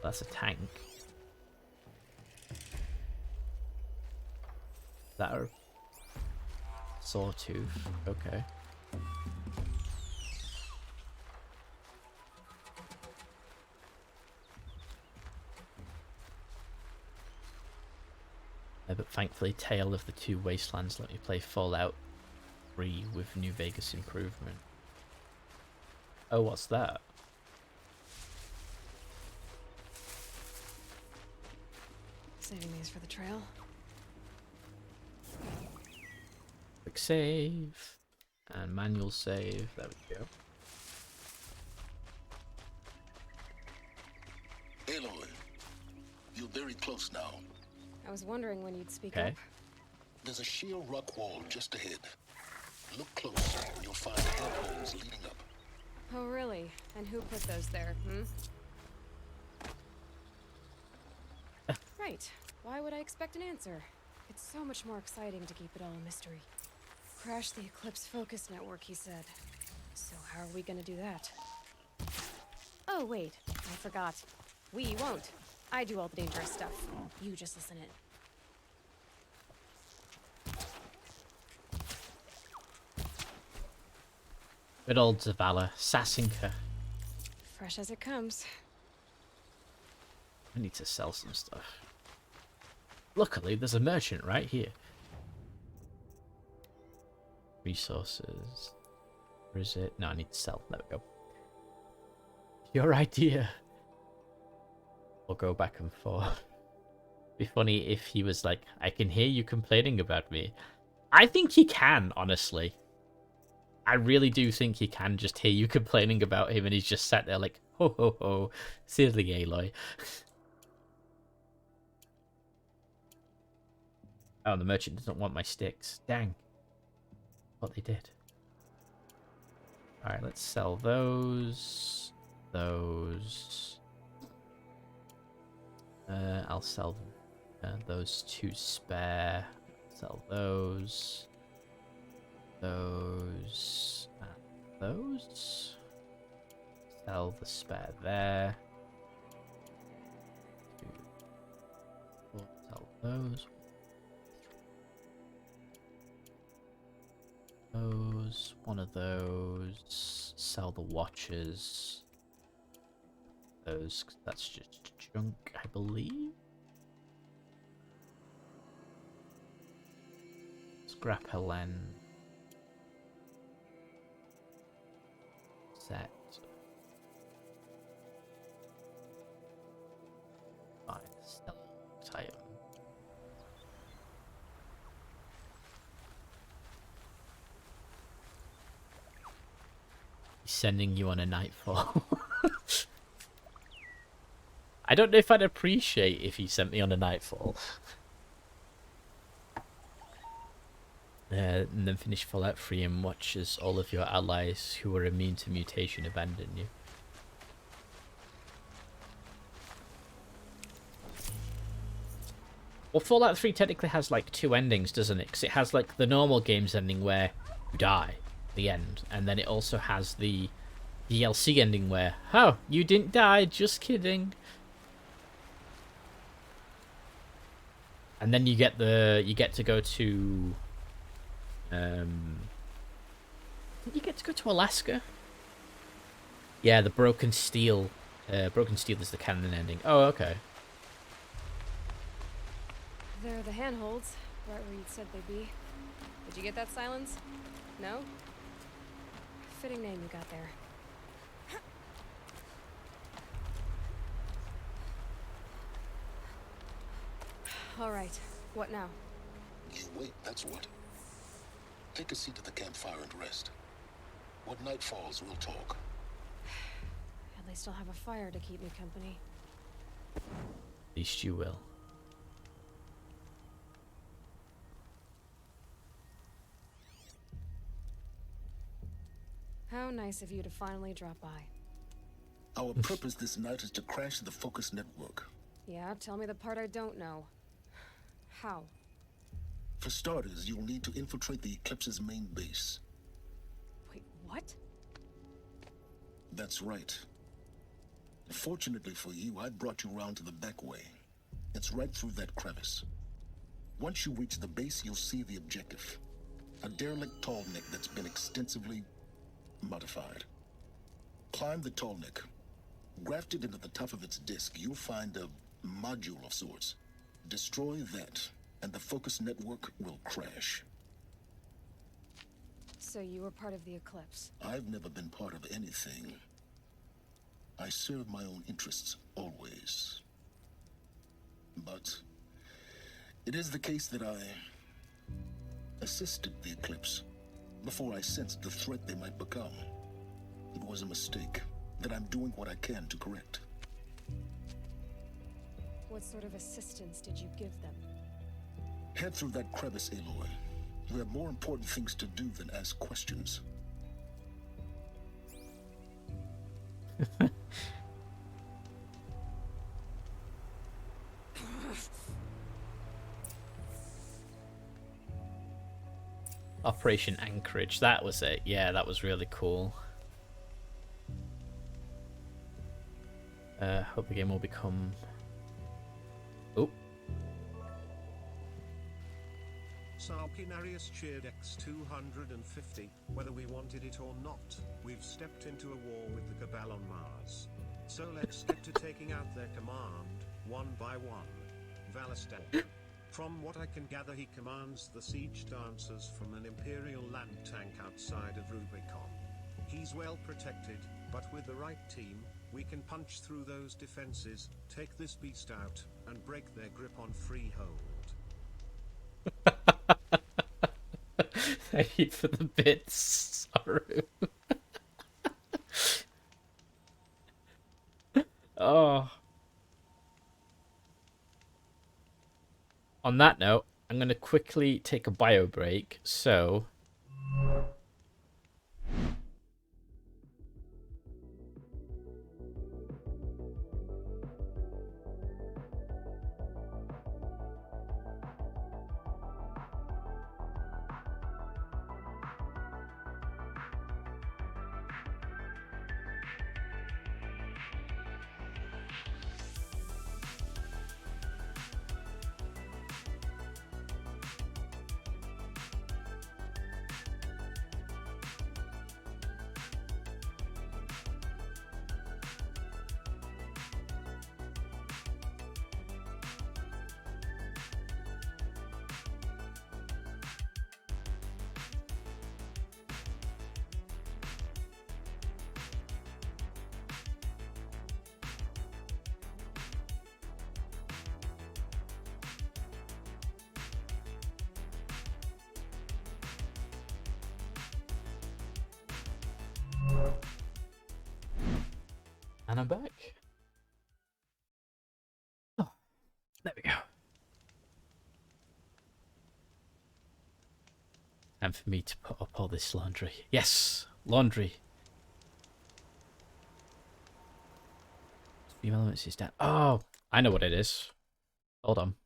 That's a tank. Is that a sawtooth? Okay. But thankfully, Tale of the Two Wastelands let me play Fallout 3 with New Vegas improvement. Oh, what's that? Saving these for the trail. Quick save. And manual save. There we go. Aloy, you're very close now. I was wondering when you'd speak Okay. up. There's a sheer rock wall just ahead. Look closer and you'll find handholds leading up. Oh, really? And who put those there, Right. Why would I expect an answer? It's so much more exciting to keep it all a mystery. Crash the Eclipse Focus Network, he said. So how are we gonna do that? Oh, wait. I forgot. We won't. I do all the dangerous stuff. You just listen in. Good old Zavala. Sassinka. Fresh as it comes. I need to sell some stuff. Luckily, there's a merchant right here. Resources. Where is it? No, I need to sell. There we go. Your idea. We'll go back and forth. Be funny if he was like, I can hear you complaining about me. I think he can, honestly. I really do think he can just hear you complaining about him and he's just sat there like, ho ho ho, silly Aloy. Oh, the merchant doesn't want my sticks. Dang. What they did. Alright, let's sell those. Those. I'll sell those 2 spare. Sell those. Those. And those. Sell the spare there. We'll sell those. Those. One of those. Sell the watches. Those. That's just junk, I believe. Scrap Helen. Set. Fine. Sell item. He's sending you on a nightfall. I don't know if I'd appreciate if he sent me on a nightfall. And then finish Fallout 3 and watch as all of your allies who are immune to mutation abandon you. Well, Fallout 3 technically has like 2 endings, doesn't it? Because it has like the normal game's ending where you die, the end, and then it also has the DLC ending where, oh, you didn't die, just kidding. And then you get to go to you get to go to Alaska. Yeah, the Broken Steel. Broken Steel is the canon ending. Oh, okay. They're the handholds, right where you'd said they'd be. Did you get that, Silence? No? Fitting name you got there. All right, what now? You wait, that's what. Take a seat at the campfire and rest. When night falls, we'll talk. At least I'll have a fire to keep me company. At least you will. How nice of you to finally drop by. Our purpose this night is to crash the Focus network. Yeah, tell me the part I don't know. How? For starters, you'll need to infiltrate the Eclipse's main base. Wait, what? That's right. Fortunately for you, I brought you round to the back way. It's right through that crevice. Once you reach the base, you'll see the objective. A derelict tall neck that's been extensively modified. Climb the tall neck. Grafted into the top of its disk, you'll find a module of sorts. Destroy that, and the Focus network will crash. So you were part of the Eclipse? I've never been part of anything. I serve my own interests, always. But it is the case that I assisted the Eclipse before I sensed the threat they might become. It was a mistake that I'm doing what I can to correct. What sort of assistance did you give them? Head through that crevice, Aloy. You have more important things to do than ask questions. Operation Anchorage, that was it. Yeah, that was really cool. Hope the game will become... Oh. Sarkinarius cheered X-250. Whether we wanted it or not, we've stepped into a war with the Cabal on Mars. So let's get to taking out their command, one by one. Valistel. From what I can gather, he commands the siege dancers from an Imperial land tank outside of Rubicon. He's well protected, but with the right team, we can punch through those defenses, take this beast out, and break their grip on Freehold. Thank you for the bits, Saru. Oh. On that note, I'm going to quickly take a bio break, so... And I'm back. Oh, there we go. And for me to put up all this laundry. Yes, laundry. Stream elements is down. Oh, I know what it is. Hold on.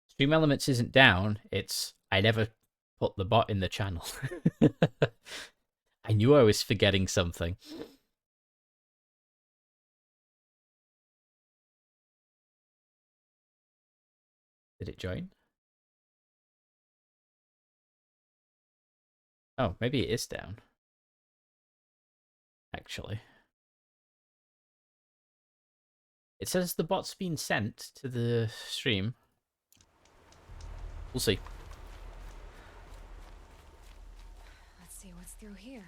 Stream elements isn't down. It's I never put the bot in the channel. I knew I was forgetting something. Did it join? Oh, maybe it is down. Actually. It says the bot's been sent to the stream. We'll see. Let's see what's through here.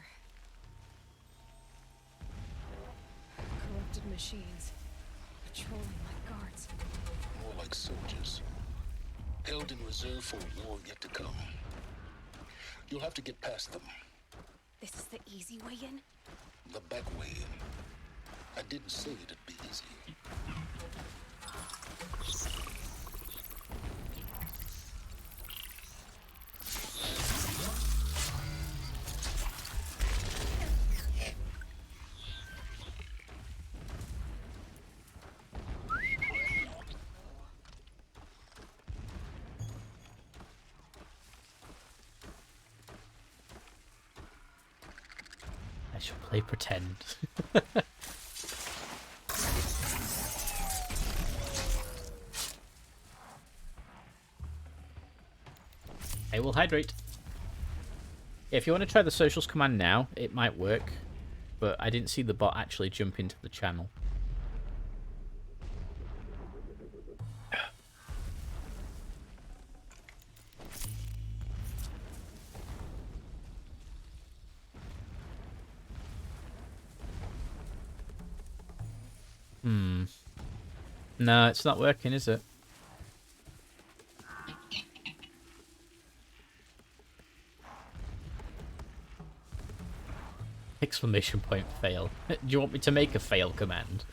Corrupted machines. Patrolling like guards. More like soldiers. Held in reserve for a war yet to come. You'll have to get past them. This is the easy way in? The back way in. I didn't say it'd be easy. I shall play pretend. I will hydrate. If you want to try the socials command now, it might work, but I didn't see the bot actually jump into the channel. No, it's not working, is it? Exclamation point fail. Do you want me to make a fail command?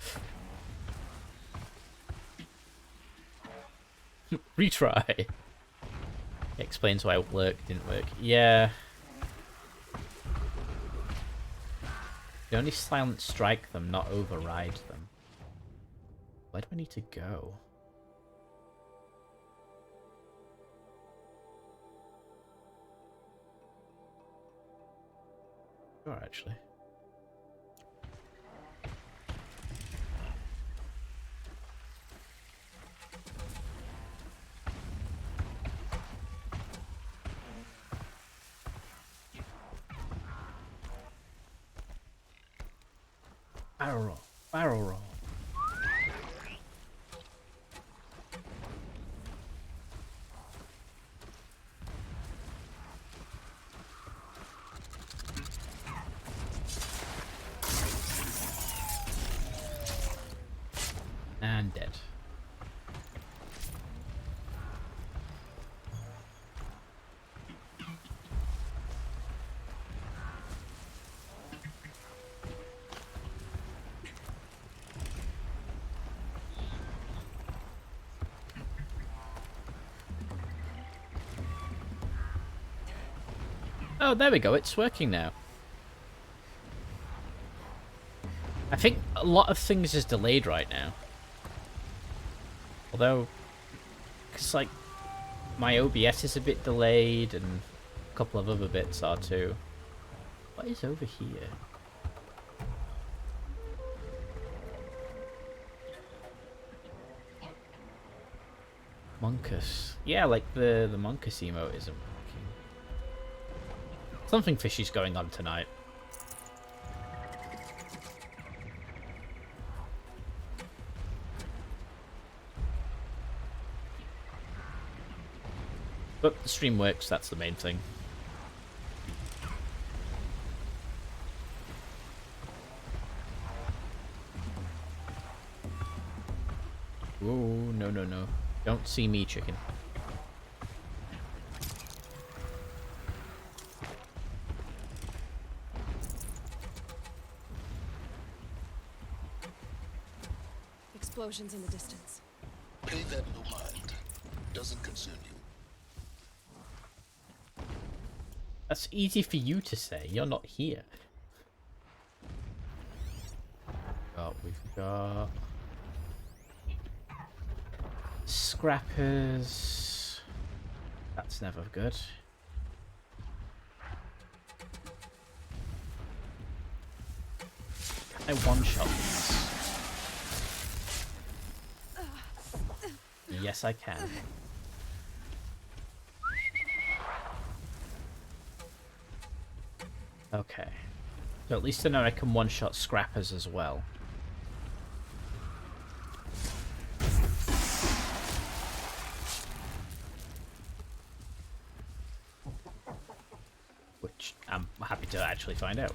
Retry. Explains why it worked, didn't work. Yeah. You only silent strike them, not override them. Where do I need to go? Sure, actually. Barrel roll. Barrel roll. And dead. Oh, there we go. It's working now. I think a lot of things is delayed right now. Although, because like my OBS is a bit delayed and a couple of other bits are too. What is over here? Monkus. Yeah, like the Monkus emote isn't working. Something fishy's going on tonight. But the stream works, that's the main thing. Oh, no, no, no. Don't see me, chicken. explosions in the distance. Pay that no mind. Doesn't concern you. That's easy for you to say. You're not here. We've got scrappers. That's never good. Can I one-shot these? Yes, I can. Okay. So at least I know I can one-shot scrappers as well. Which I'm happy to actually find out.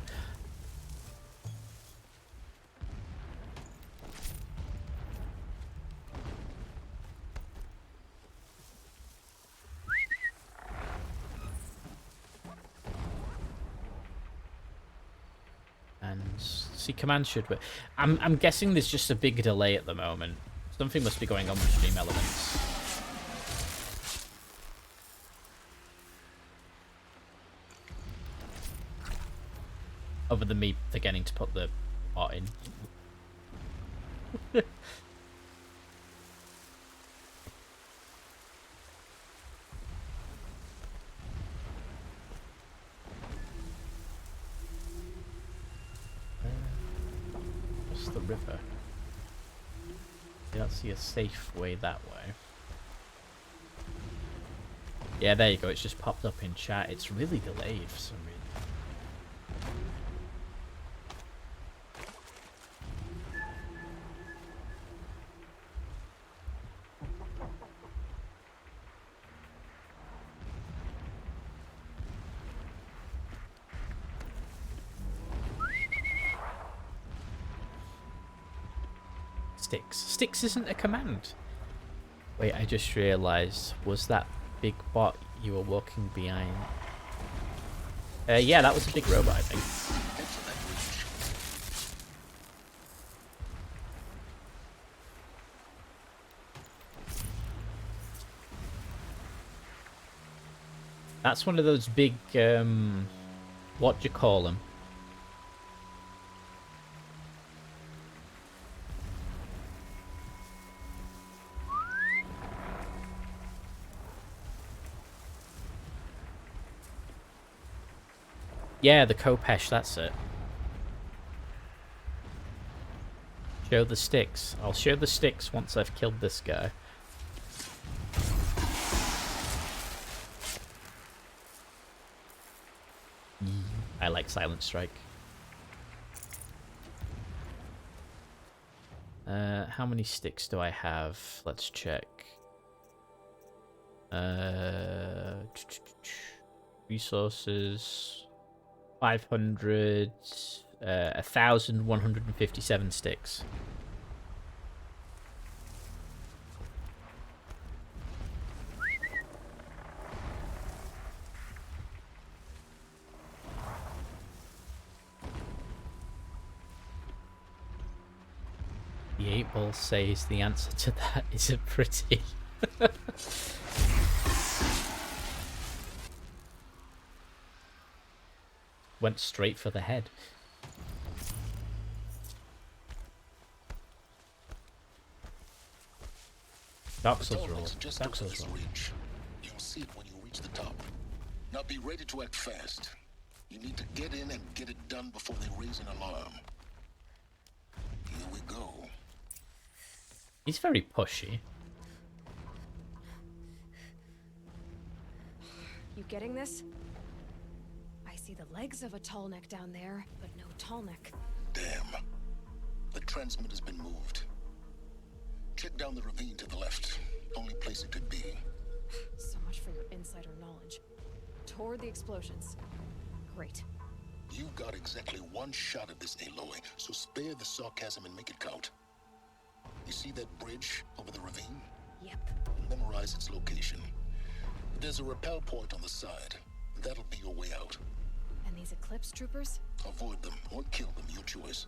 And see, command should work. I'm guessing there's just a big delay at the moment. Something must be going on with Stream Elements. Other than me forgetting to put the bot in. What's the river? I don't see a safe way that way. Yeah, there you go. It's just popped up in chat. It's really delayed for some reason. Sticks isn't a command. Wait, I just realized, was that big bot you were walking behind? Yeah, that was a big robot, I think. That's one of those big, what do you call them? Yeah, the Kopesh, that's it. Show the sticks. I'll show the sticks once I've killed this guy. I like Silent Strike. How many sticks do I have? Let's check. Resources... 500, 1,157 sticks. The 8-ball says the answer to that is a pretty. Went straight for the head. Dark Souls roll. Dark Souls roll. You'll see it when you reach the top. Now be ready to act fast. You need to get in and get it done before they raise an alarm. Here we go. He's very pushy. You getting this? I see the legs of a tall neck down there, but no tall neck. Damn. The transmitter's been moved. Check down the ravine to the left. Only place it could be. So much for your insider knowledge. Toward the explosions. Great. You got exactly one shot at this, Aloy, so spare the sarcasm and make it count. You see that bridge over the ravine? Yep. Memorize its location. There's a rappel point on the side. That'll be your way out. And these Eclipse troopers? Avoid them or kill them, your choice.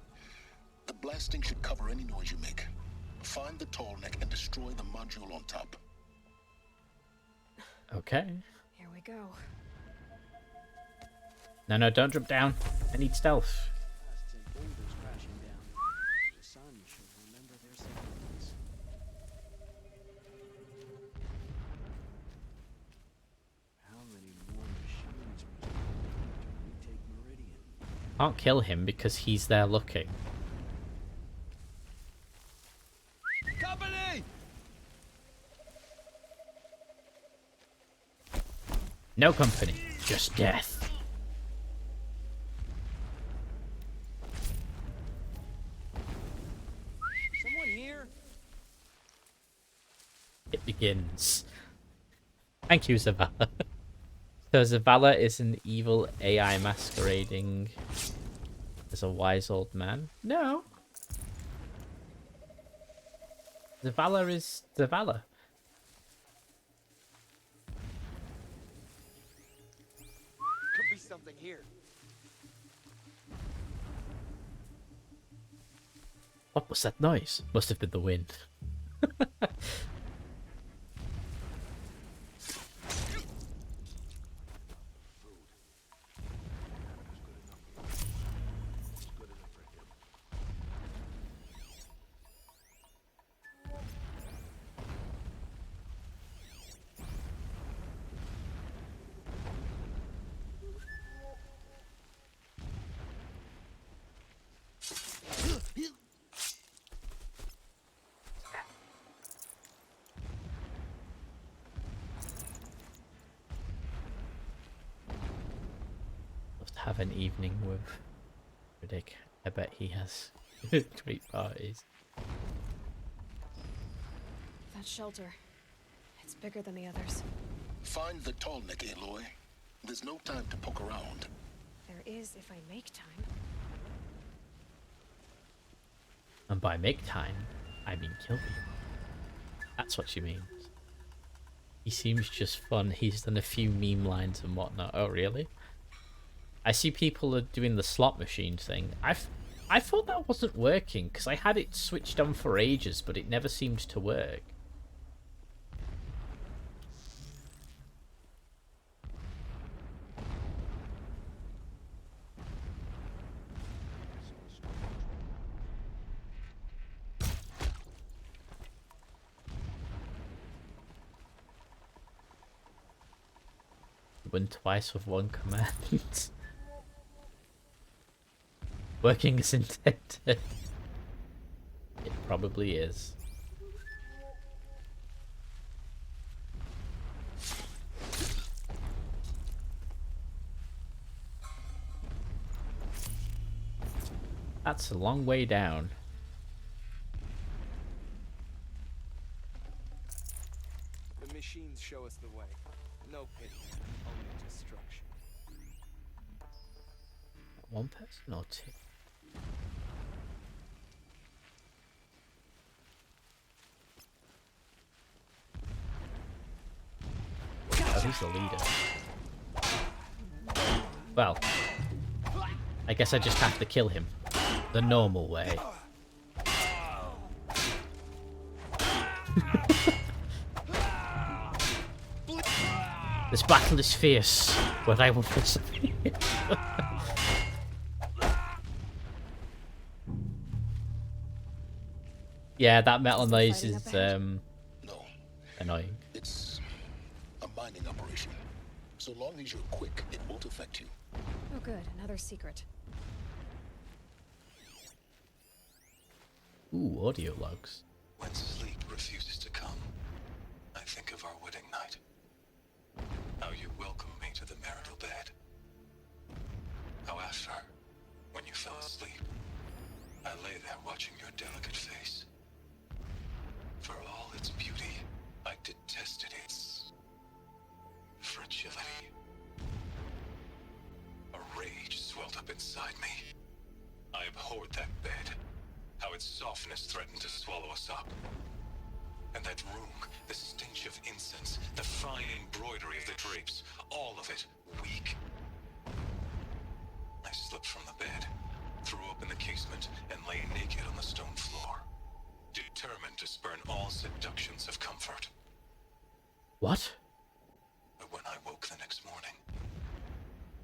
The blasting should cover any noise you make. Find the tall neck and destroy the module on top. Okay. Here we go. No, don't jump down. I need stealth. Can't kill him because he's there looking. Company! No company, just death. Someone here? It begins. Thank you, Zavala. So Zavala is an evil AI masquerading as a wise old man? No. Zavala is Zavala. Could be something here. What was that noise? Must have been the wind. Have an evening with Riddick. I bet he has great parties. That shelter. It's bigger than the others. Find the tall neck, Aloy. There's no time to poke around. There is if I make time. And by make time, I mean kill people. That's what she means. He seems just fun. He's done a few meme lines and whatnot. Oh, really? I see people are doing the slot machine thing. I thought that wasn't working because I had it switched on for ages, but it never seemed to work. Win twice with one command. Working as intended. It probably is. That's a long way down. The machines show us the way. No pity, only destruction. One person or two? Oh, he's the leader. Well, I guess I just have to kill him. The normal way. This battle is fierce, but I will persevere. Yeah, that metal noise is annoying. It's a mining operation. So long as you're quick, it won't affect you. Oh good, another secret. Ooh, audio logs. When sleep refuses to come, I think of our wedding night. How you welcomed me to the marital bed. How after, when you fell asleep, I lay there watching your delicate face. For all its beauty, I detested its fragility. A rage swelled up inside me. I abhorred that bed. How its softness threatened to swallow us up. And that room, the stench of incense, the fine embroidery of the drapes, all of it weak. I slipped from the bed, threw open the casement, and lay naked on the stone floor. determined to spurn all seductions of comfort. What? But when I woke the next morning,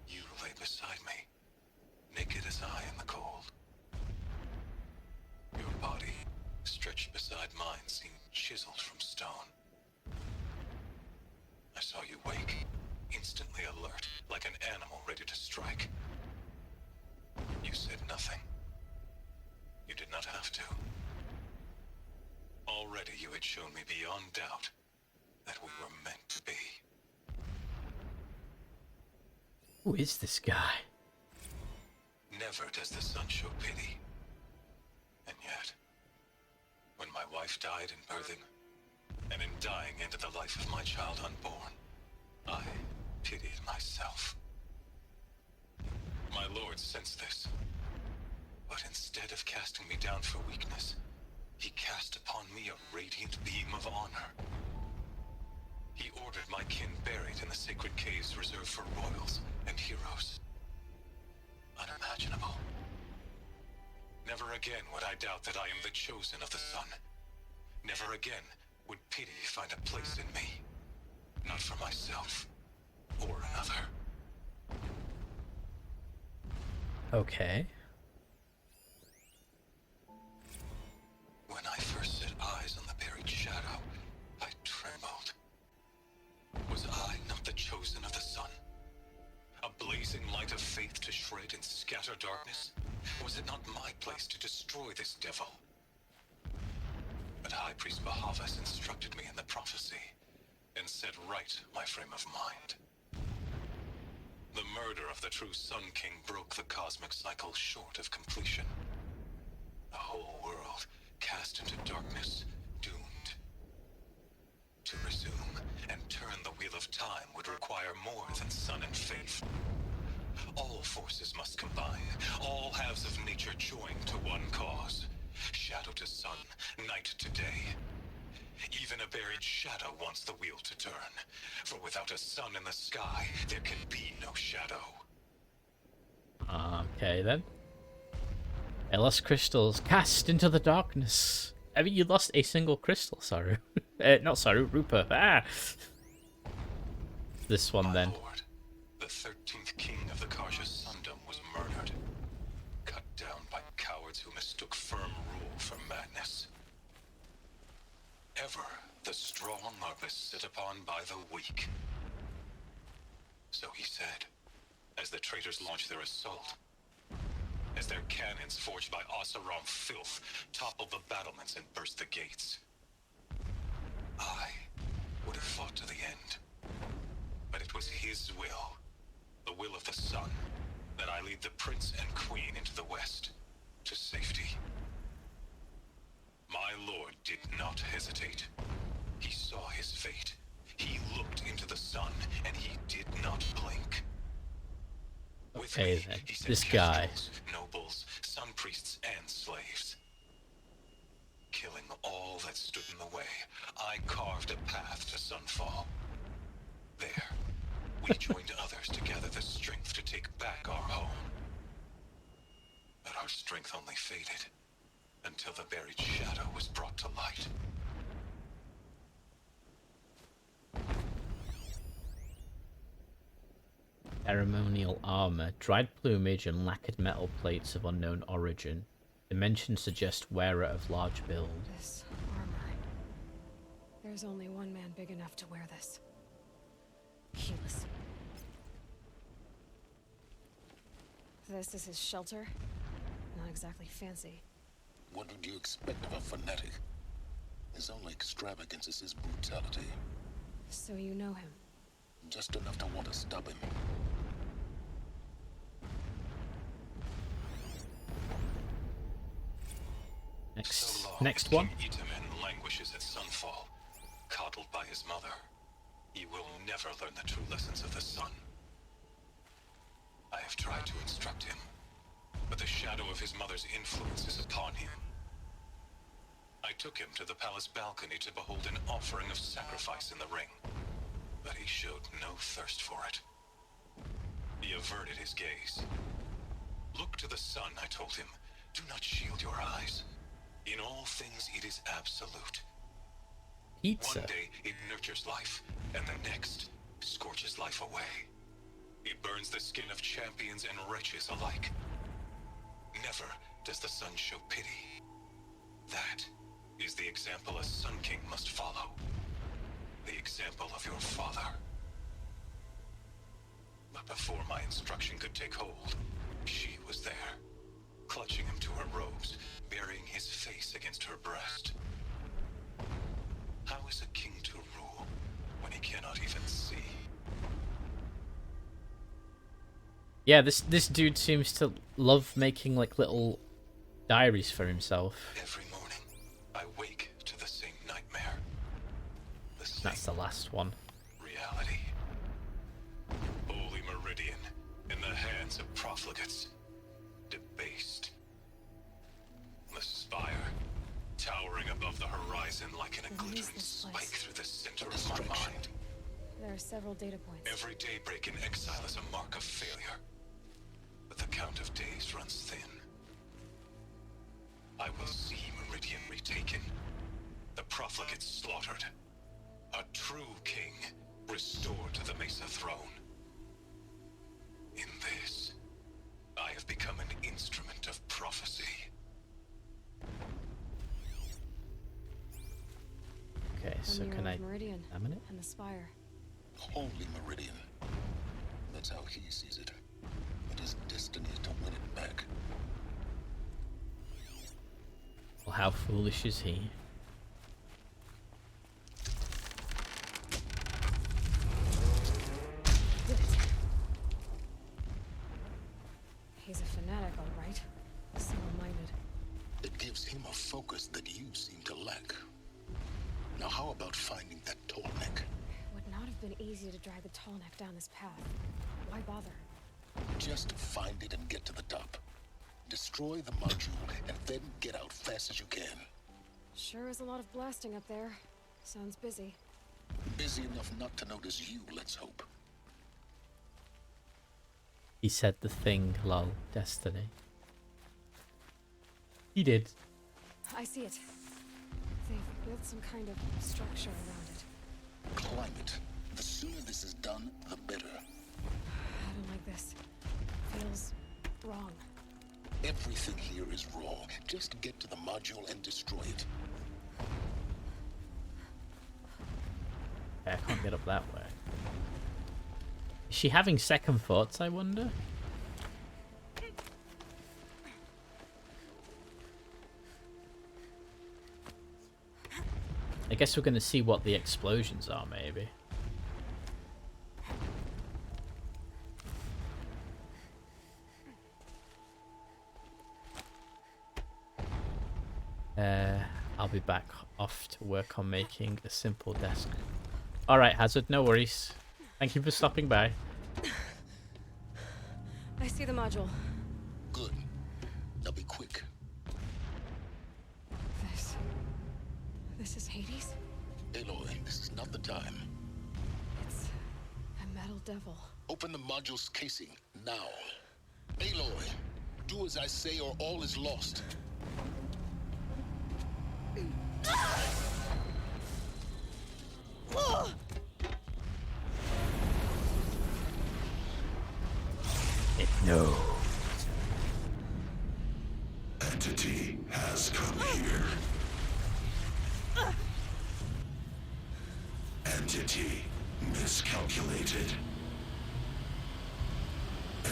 you lay beside me, naked as I in the cold. Your body, stretched beside mine, seemed chiseled from stone. I saw you wake, instantly alert, like an animal ready to strike. You said nothing. You did not have to. Already you had shown me beyond doubt that we were meant to be. Who is this guy? Never does the sun show pity. And yet, when my wife died in birthing, and in dying ended the life of my child unborn, I pitied myself. My lord sensed this, but instead of casting me down for weakness, he cast upon me a radiant beam of honor. He ordered my kin buried in the sacred caves reserved for royals and heroes. Unimaginable. Never again would I doubt that I am the chosen of the sun. Never again would pity find a place in me. Not for myself or another. Okay. When I first set eyes on the buried shadow, I trembled. Was I not the chosen of the sun? A blazing light of faith to shred and scatter darkness? Was it not my place to destroy this devil? But High Priest Bahavas instructed me in the prophecy, and set right my frame of mind. The murder of the true Sun King broke the cosmic cycle short of completion. The whole world cast into darkness, doomed. To resume and turn the wheel of time would require more than sun and faith. All forces must combine, all halves of nature join to one cause. Shadow to sun, night to day. Even a buried shadow wants the wheel to turn, for without a sun in the sky, there can be no shadow. Okay then. I lost crystals cast into the darkness. I mean, you lost a single crystal, Saru. Not Saru, Rupa. Ah! This one then. Lord, the 13th king of the Karja Sundom was murdered. Cut down by cowards who mistook firm rule for madness. Ever the strong are beset upon by the weak. So he said, as the traitors launched their assault. As their cannons forged by Oseram filth toppled the battlements and burst the gates. I would have fought to the end. But it was his will, the will of the sun, that I lead the prince and queen into the west, to safety. My lord did not hesitate. He saw his fate. He looked into the sun, and he did not blink. Okay then, this guy. Nobles, sun priests, and slaves. Killing all that stood in the way, I carved a path to sunfall. There, we joined others to gather the strength to take back our home. But our strength only faded until the buried shadow was brought to light. Ceremonial armor, dried plumage, and lacquered metal plates of unknown origin. Dimensions suggest wearer of large build. This armor. There's only one man big enough to wear this. Helis. This is his shelter? Not exactly fancy. What would you expect of a fanatic? His only extravagance is his brutality. So you know him? Just enough to want to stop him. Next one. King Itamen languishes at sunfall, coddled by his mother. He will never learn the true lessons of the sun. I have tried to instruct him, but the shadow of his mother's influence is upon him. I took him to the palace balcony to behold an offering of sacrifice in the ring, but he showed no thirst for it. He averted his gaze. Look to the sun, I told him. Do not shield your eyes. In all things, it is absolute. Pizza. One day, it nurtures life, and the next, scorches life away. It burns the skin of champions and wretches alike. Never does the sun show pity. That is the example a Sun King must follow. The example of your father. But before my instruction could take hold, she was there, clutching him to her robes, burying his face against her breast. How is a king to rule when he cannot even see? Yeah, this dude seems to love making like little diaries for himself. Every morning, I wake to the same nightmare. That's the last one. Reality. Holy Meridian, in the hands of profligates. Debased. The spire, towering above the horizon like a glittering spike through the center of my mind. There are several data points. Every daybreak in exile is a mark of failure. But the count of days runs thin. I will see Meridian retaken. The profligates slaughtered. A true king restored to the Mesa throne. In this, I have become an instrument of prophecy. Okay, so can I Meridian examine it? and the spire. Holy Meridian. That's how he sees it. It is destiny to win it back. Well, how foolish is he? He's a fanatic, all right. Single-minded. It gives him a focus that you seem to lack. Now how about finding that tall neck? It would not have been easy to drag the tall neck down this path. Why bother? Just find it and get to the top. Destroy the module and then get out fast as you can. Sure is a lot of blasting up there. Sounds busy. Busy enough not to notice you, let's hope. He said the thing, lol, destiny. He did. I see it. They've built some kind of structure around it. Climb it. The sooner this is done, the better. I don't like this. Feels wrong. Everything here is wrong. Just get to the module and destroy it. Okay, I can't get up that way. Is she having second thoughts, I wonder? I guess we're going to see what the explosions are, maybe. I'll be back off to work on making a simple desk. Alright, Hazard, no worries. Thank you for stopping by. I see the module. Good. Now be quick. This is Hades? Aloy, this is not the time. It's a metal devil. Open the module's casing, now. Aloy, do as I say or all is lost. It knows. Entity has come here. Entity miscalculated.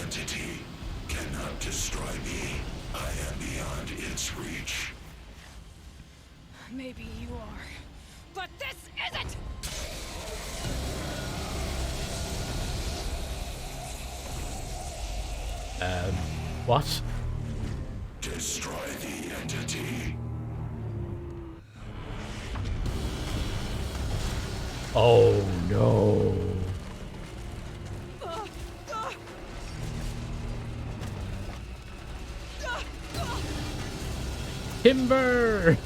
Entity cannot destroy me. I am beyond its reach. Maybe you are, but this isn't! What? Destroy the entity. Oh no. Timber!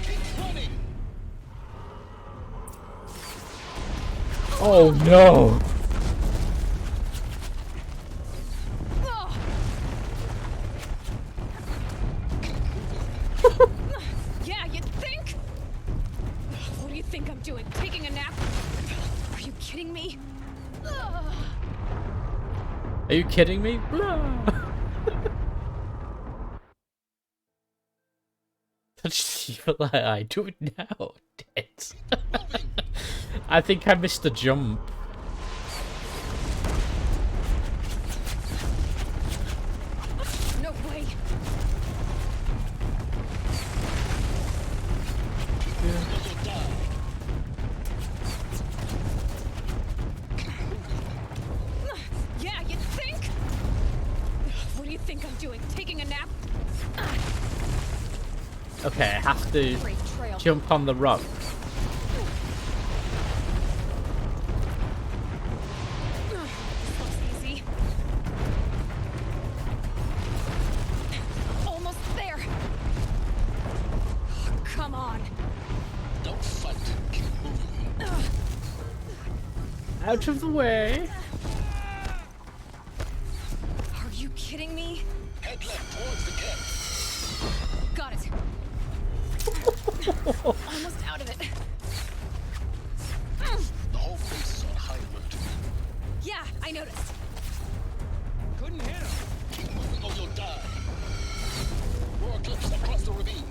Keep running! Oh no! Yeah, you think? What do you think I'm doing? Taking a nap? Are you kidding me? Are you kidding me? Blah. Touch the evil eye. Do it now. Dead. I think I missed the jump. No way. Yeah, you think? What do you think I'm doing? Taking a nap? Okay, I have to Great trail. jump on the rock. This looks easy. Almost there. Oh, come on. Don't fight. Keep moving. Out of the way. Are you kidding me? Head left towards the camp. Got it. Almost out of it. The whole base is on high alert. Yeah, I noticed. Couldn't hit him. Keep moving or you'll die. Roar clips across the ravine.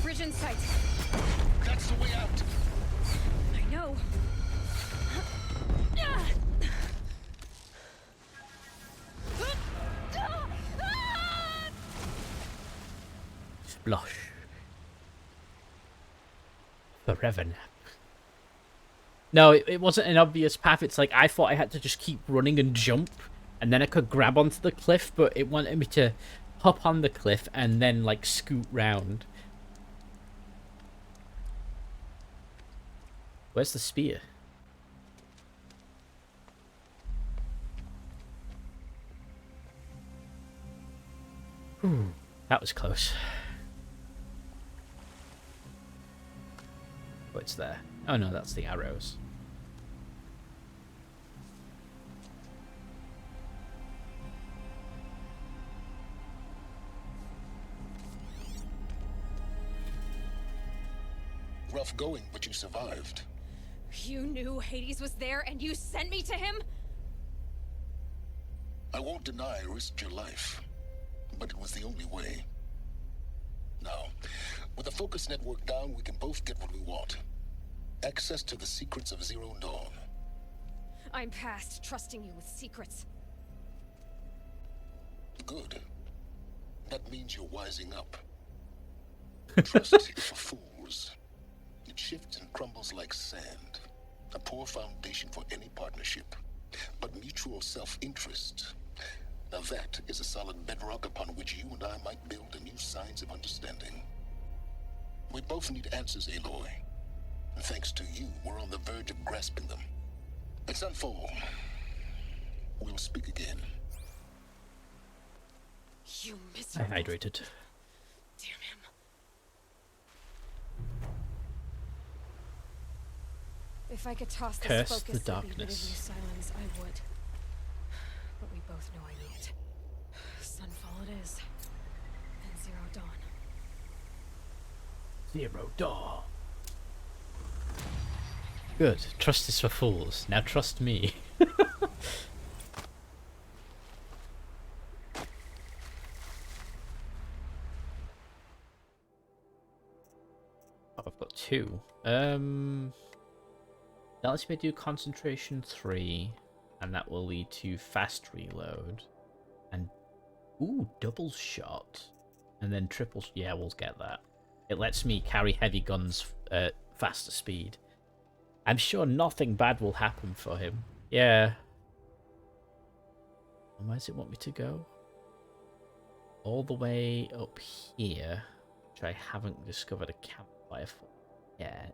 Bridge in sight. That's the way out. I know. Splosh. Forever nap. No, it wasn't an obvious path. It's like I thought I had to just keep running and jump, and then I could grab onto the cliff, but it wanted me to hop on the cliff and then like scoot round. Where's the spear? Ooh, that was close. Oh, it's there. Oh no, that's the arrows. Rough going, but you survived. You knew Hades was there and you sent me to him? I won't deny I risked your life, but it was the only way. Now, with the focus network down, we can both get what we want. Access to the secrets of Zero Dawn. I'm past trusting you with secrets. Good. That means you're wising up. Trust is for fools. It shifts and crumbles like sand. A poor foundation for any partnership. But mutual self-interest. Now that is a solid bedrock upon which you and I might build a new science of understanding. We both need answers, Aloy. And thanks to you, we're on the verge of grasping them. Let's unfold. We'll speak again. You I miserable. hydrated. Damn him. If I could toss this Curse focus the to be rid of darkness. you, Silence, I would. But we both know I need it. Sunfall it is. And Zero Dawn. Zero Dawn. Good. Trust is for fools. Now trust me. Oh, I've got two. That lets me do concentration 3, and that will lead to fast reload. And ooh, double shot. And then triple yeah, we'll get that. It lets me carry heavy guns at faster speed. I'm sure nothing bad will happen for him. Yeah. And where does it want me to go? All the way up here, which I haven't discovered a campfire for yet.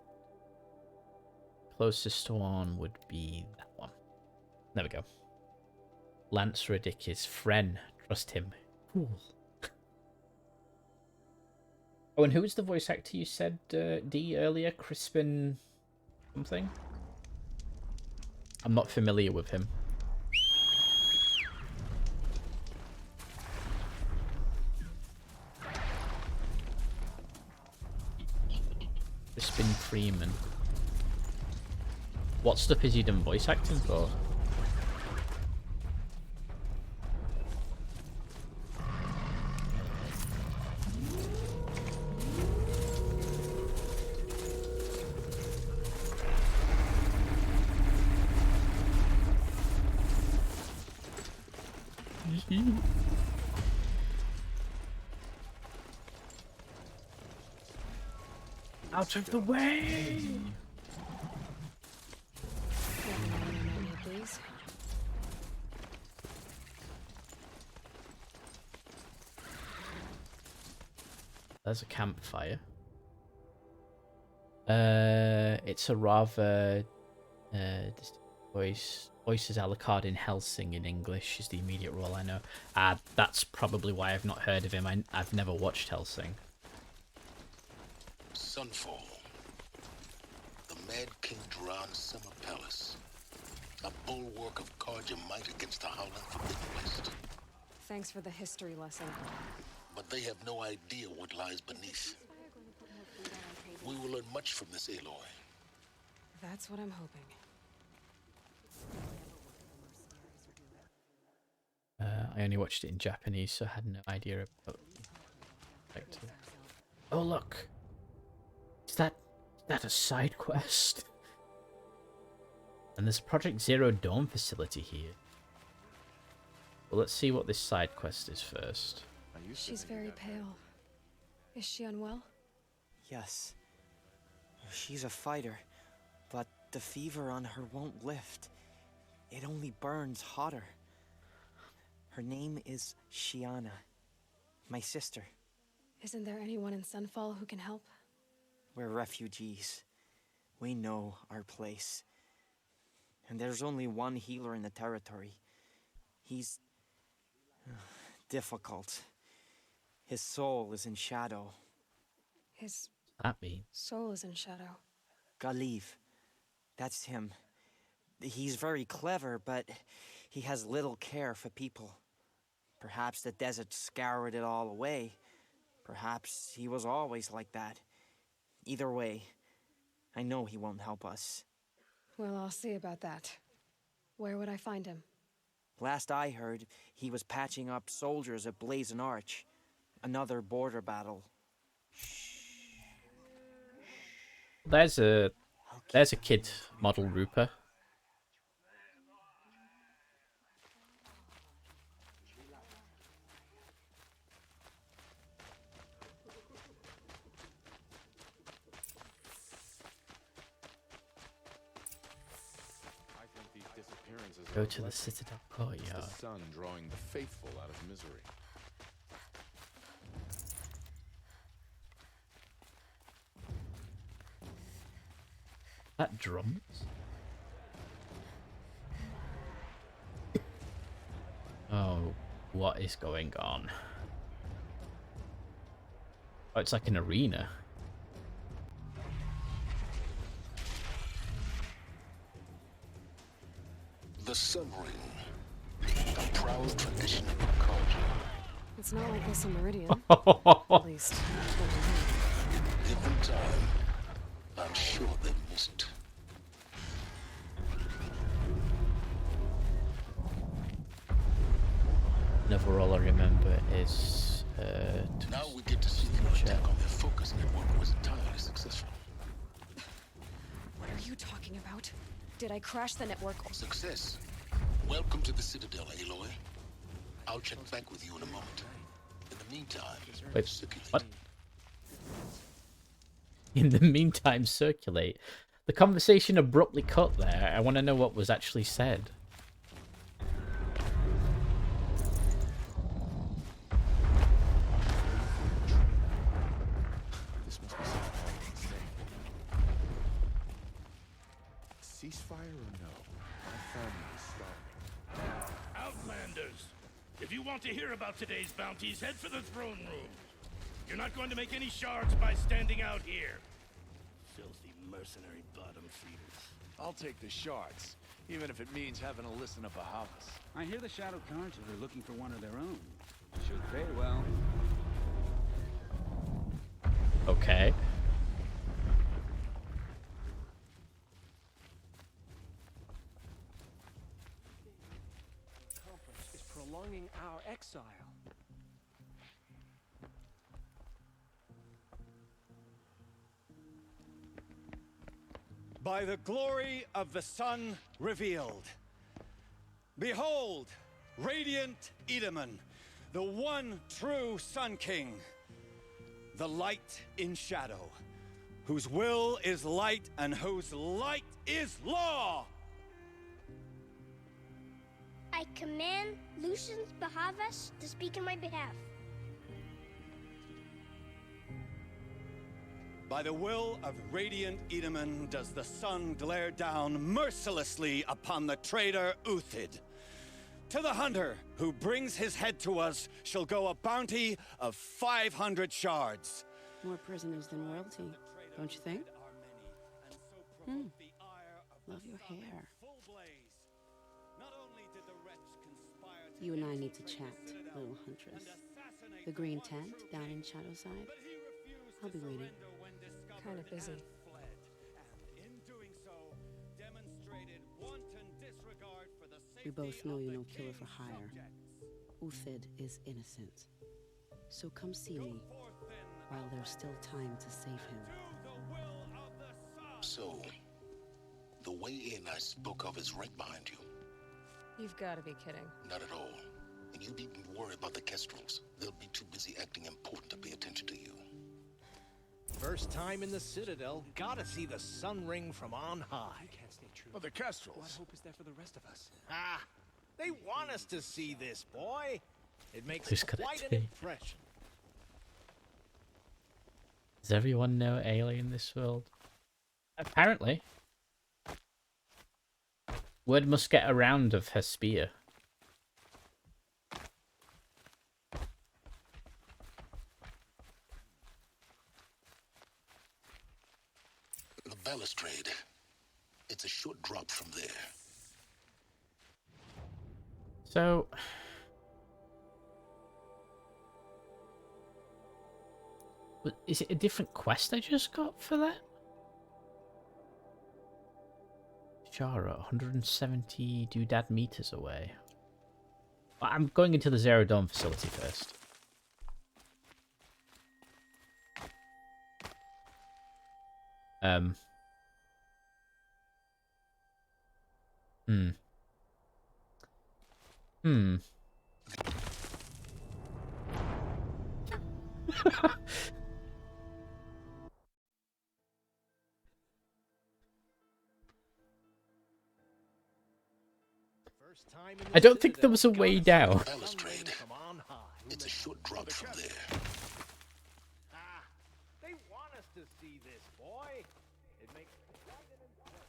Closest one would be that one. There we go. Lance Riddick is friend. Trust him. Cool. Oh, and who was the voice actor you said, D, earlier? Crispin something? I'm not familiar with him. Crispin Freeman. What stuff is he done voice acting for? Out of the way! There's a campfire. It's a rather voices a la carte in Helsing in English is the immediate role I know. That's probably why I've not heard of him. I've never watched Helsing. Sunfall. The Mad King Duran's summer palace. A bulwark of Carja might against the howling Forbidden West. Thanks for the history lesson. But they have no idea what lies beneath. We will learn much from this, Aloy. That's what I'm hoping. I only watched it in Japanese, so I had no idea about. Oh look, is that a side quest? And there's a Project Zero Dawn facility here. Well, let's see what this side quest is first. She's very pale. Is she unwell? Yes. She's a fighter, but the fever on her won't lift. It only burns hotter. Her name is Shiana, my sister. Isn't there anyone in Sunfall who can help? We're refugees. We know our place. And there's only one healer in the territory. He's difficult. His soul is in shadow. His that mean? Soul is in shadow. Galiv. That's him. He's very clever, but he has little care for people. Perhaps the desert scoured it all away. Perhaps he was always like that. Either way, I know he won't help us. Well, I'll see about that. Where would I find him? Last I heard, he was patching up soldiers at Blazon Arch. Another border battle. There's a kid model Rooper. Go to the Citadel courtyard. The sun drawing the faithful out of misery. That drums? Oh, what is going on? Oh, it's like an arena. The Sun Ring, a proud tradition of Carja. It's not like this in Meridian. At least. Given time, I'm sure they missed. Never all I remember is now we get to see the attack on their focus network was entirely successful. What are you talking about? Did I crash the network? Success. Welcome to the Citadel, Aloy. I'll check back with you in a moment. In the meantime, wait, what? In the meantime, circulate. The conversation abruptly cut there. I want to know what was actually said. This must be something insane. Ceasefire or no? My family is starving. Outlanders! If you want to hear about today's bounties, head for the throne room. You're not going to make any shards by standing out here. Filthy mercenary bottom feeders. I'll take the shards, even if it means having to listen to Bahavas. I hear the Shadow Cards are looking for one of their own. Should pay well. Okay. The conference is prolonging our exile. By the glory of the sun revealed. Behold, radiant Edaman, the one true Sun King. The light in shadow, whose will is light and whose light is law. I command Lucius Bahavas to speak in my behalf. By the will of radiant Edaman does the sun glare down mercilessly upon the traitor Uthid. To the hunter who brings his head to us shall go a bounty of 500 shards. More prisoners than royalty, don't you think? Love your hair. You and I need to chat, little huntress. The green tent down in Shadowside. I'll be waiting. Kind of busy. We both know you're no killer for hire. Uthid is innocent. So come see me while there's still time to save him. So, the way in I spoke of is right behind you. You've got to be kidding. Not at all. And you needn't worry about the Kestrels. They'll be too busy acting important to pay attention to you. First time in the Citadel, gotta see the sun ring from on high. You can't stay true. But the Kestrels. What hope is there for the rest of us? Ah, they want us to see this, boy. It makes Who's could quite it an be? impression. Does everyone know Ailey in this world? Apparently. Word must get around of her spear. The balustrade. It's a short drop from there. So... is it a different quest I just got for that? Shara, 170 doodad meters away. I'm going into the Zero Dawn facility first. I don't think there was a way down. Balustrade. It's a short drop from there. Ah, they want us to see this, boy. It makes quite an impression.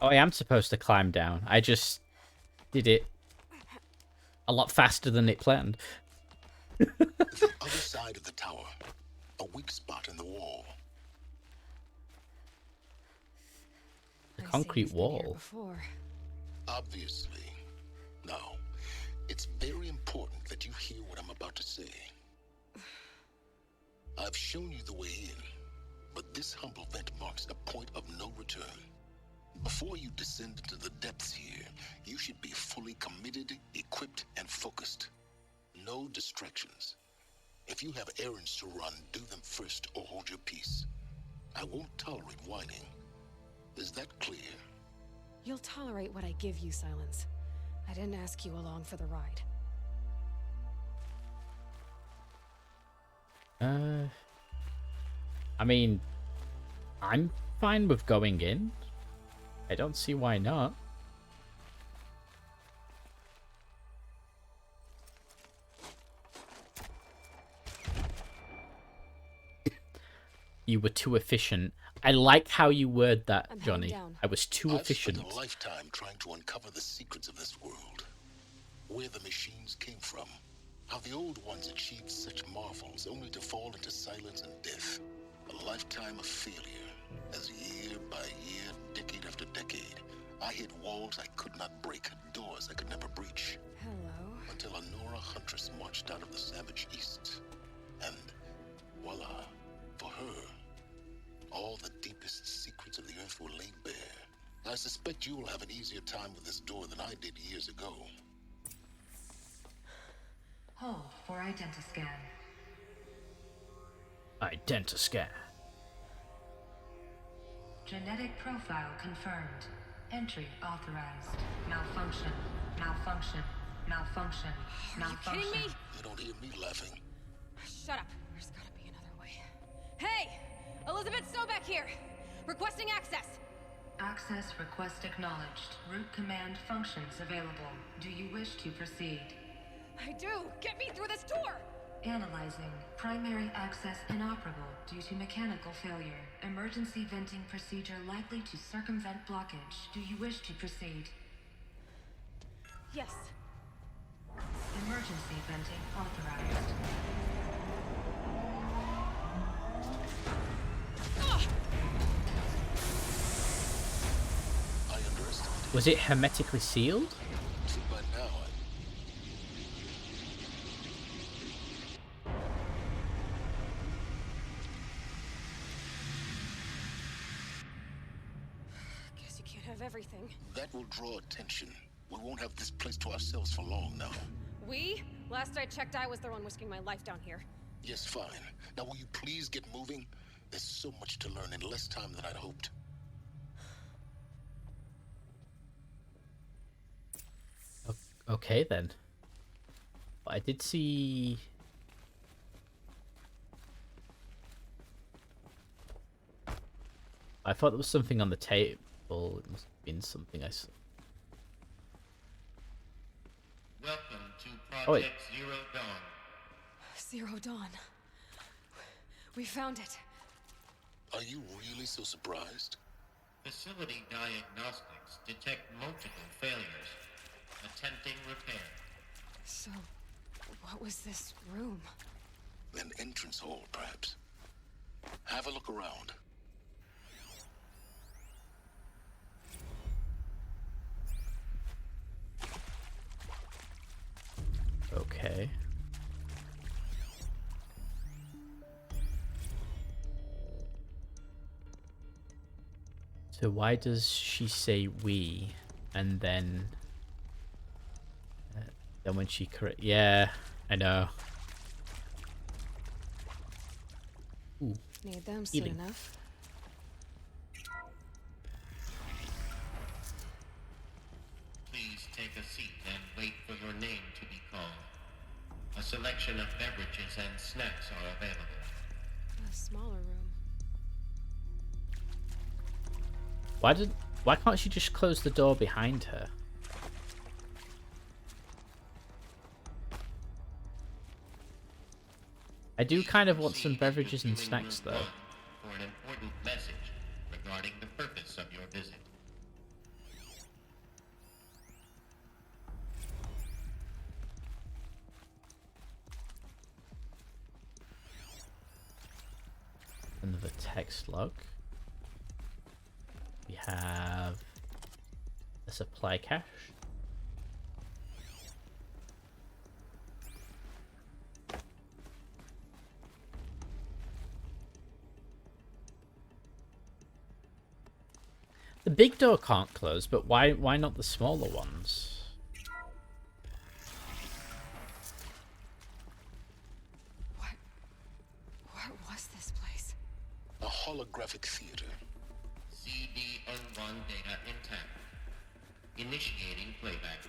Oh, I am supposed to climb down. I just did it a lot faster than it planned. The other side of the tower. A weak spot in the wall. The concrete wall. Obviously. Now, it's very important that you hear what I'm about to say. I've shown you the way in, but this humble vent marks a point of no return. Before you descend into the depths here, you should be fully committed, equipped, and focused. No distractions. If you have errands to run, do them first or hold your peace. I won't tolerate whining. Is that clear? You'll tolerate what I give you, Silence. I didn't ask you along for the ride. I mean, I'm fine with going in. I don't see why not. You were too efficient. I like how you word that, Johnny. I was too efficient. I've spent a lifetime trying to uncover the secrets of this world. where the machines came from, how the old ones achieved such marvels only to fall into silence and death. A lifetime of failure, as year by year, decade after decade, I hit walls I could not break, doors I could never breach. Hello. Until a Nora huntress marched out of the savage east. And voila, for her, all the deepest secrets of the earth were laid bare. I suspect you will have an easier time with this door than I did years ago. Hold for identiscan. Identiscan. Genetic profile confirmed. Entry authorized. Malfunction. Malfunction. Malfunction. Malfunction. Are you kidding me? You don't hear me laughing. Shut up. There's gotta be another way. Hey! Elizabeth Sobeck here! Requesting access! Access request acknowledged. Root command functions available. Do you wish to proceed? I do! Get me through this door! Analyzing. Primary access inoperable due to mechanical failure. Emergency venting procedure likely to circumvent blockage. Do you wish to proceed? Yes. Emergency venting authorized. I underestimated. Was it hermetically sealed? See, by now, Guess you can't have everything. that will draw attention. We won't have this place to ourselves for long now. We? Last I checked, I was the one risking my life down here. Yes, fine. Now will you please get moving? There's so much to learn in less time than I'd hoped. Okay then. I did see... I thought there was something on the table. It must have been something I saw. Welcome to Project Zero Dawn. Zero Dawn. We found it. Are you really so surprised? Facility diagnostics detect multiple failures. Attempting repair. So, what was this room? An entrance hall, perhaps. Have a look around. Okay. So why does she say we, and then when she correct? Yeah, I know. Ooh, Need them soon healing. enough. Please take a seat and wait for your name to be called. A selection of beverages and snacks are available. A smaller room. Why can't she just close the door behind her? I do kind of want some beverages and snacks though. For an important message regarding the purpose of your visit. Another text log. We have a supply cache. The big door can't close, but why not the smaller ones? What was this place? A holographic theater. CD01 data intact. Initiating playback.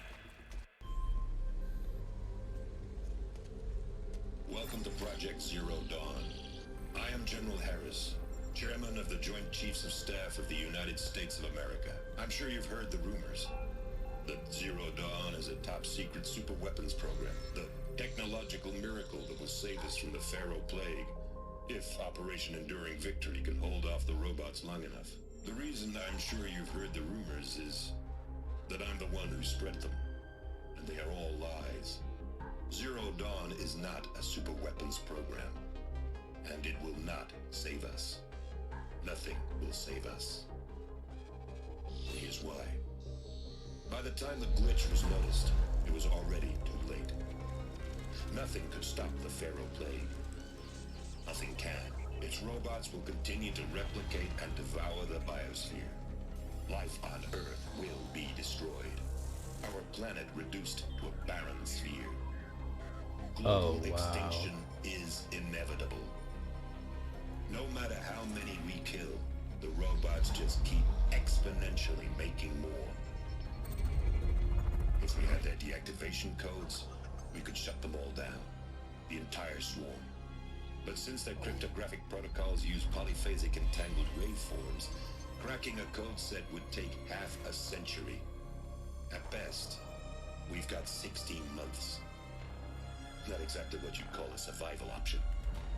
Welcome to Project Zero Dawn. I am General Harris, Chairman of the Joint Chiefs of Staff of the United States of America. I'm sure you've heard the rumors that Zero Dawn is a top-secret superweapons program, the technological miracle that will save us from the Pharaoh Plague, if Operation Enduring Victory can hold off the robots long enough. The reason I'm sure you've heard the rumors is that I'm the one who spread them. and they are all lies. Zero Dawn is not a super weapons program, and it will not save us. Nothing will save us. Here's why. By the time the glitch was noticed, it was already too late. Nothing could stop the Pharaoh plague. Nothing can. Its robots will continue to replicate and devour the biosphere. Life on Earth will be destroyed. Our planet reduced to a barren sphere. Global extinction is inevitable. No matter how many we kill, the robots just keep exponentially making more. If we had their deactivation codes, we could shut them all down. The entire swarm. But since their cryptographic protocols use polyphasic entangled waveforms, cracking a code set would take half a century. At best, we've got 16 months. Not exactly what you'd call a survival option.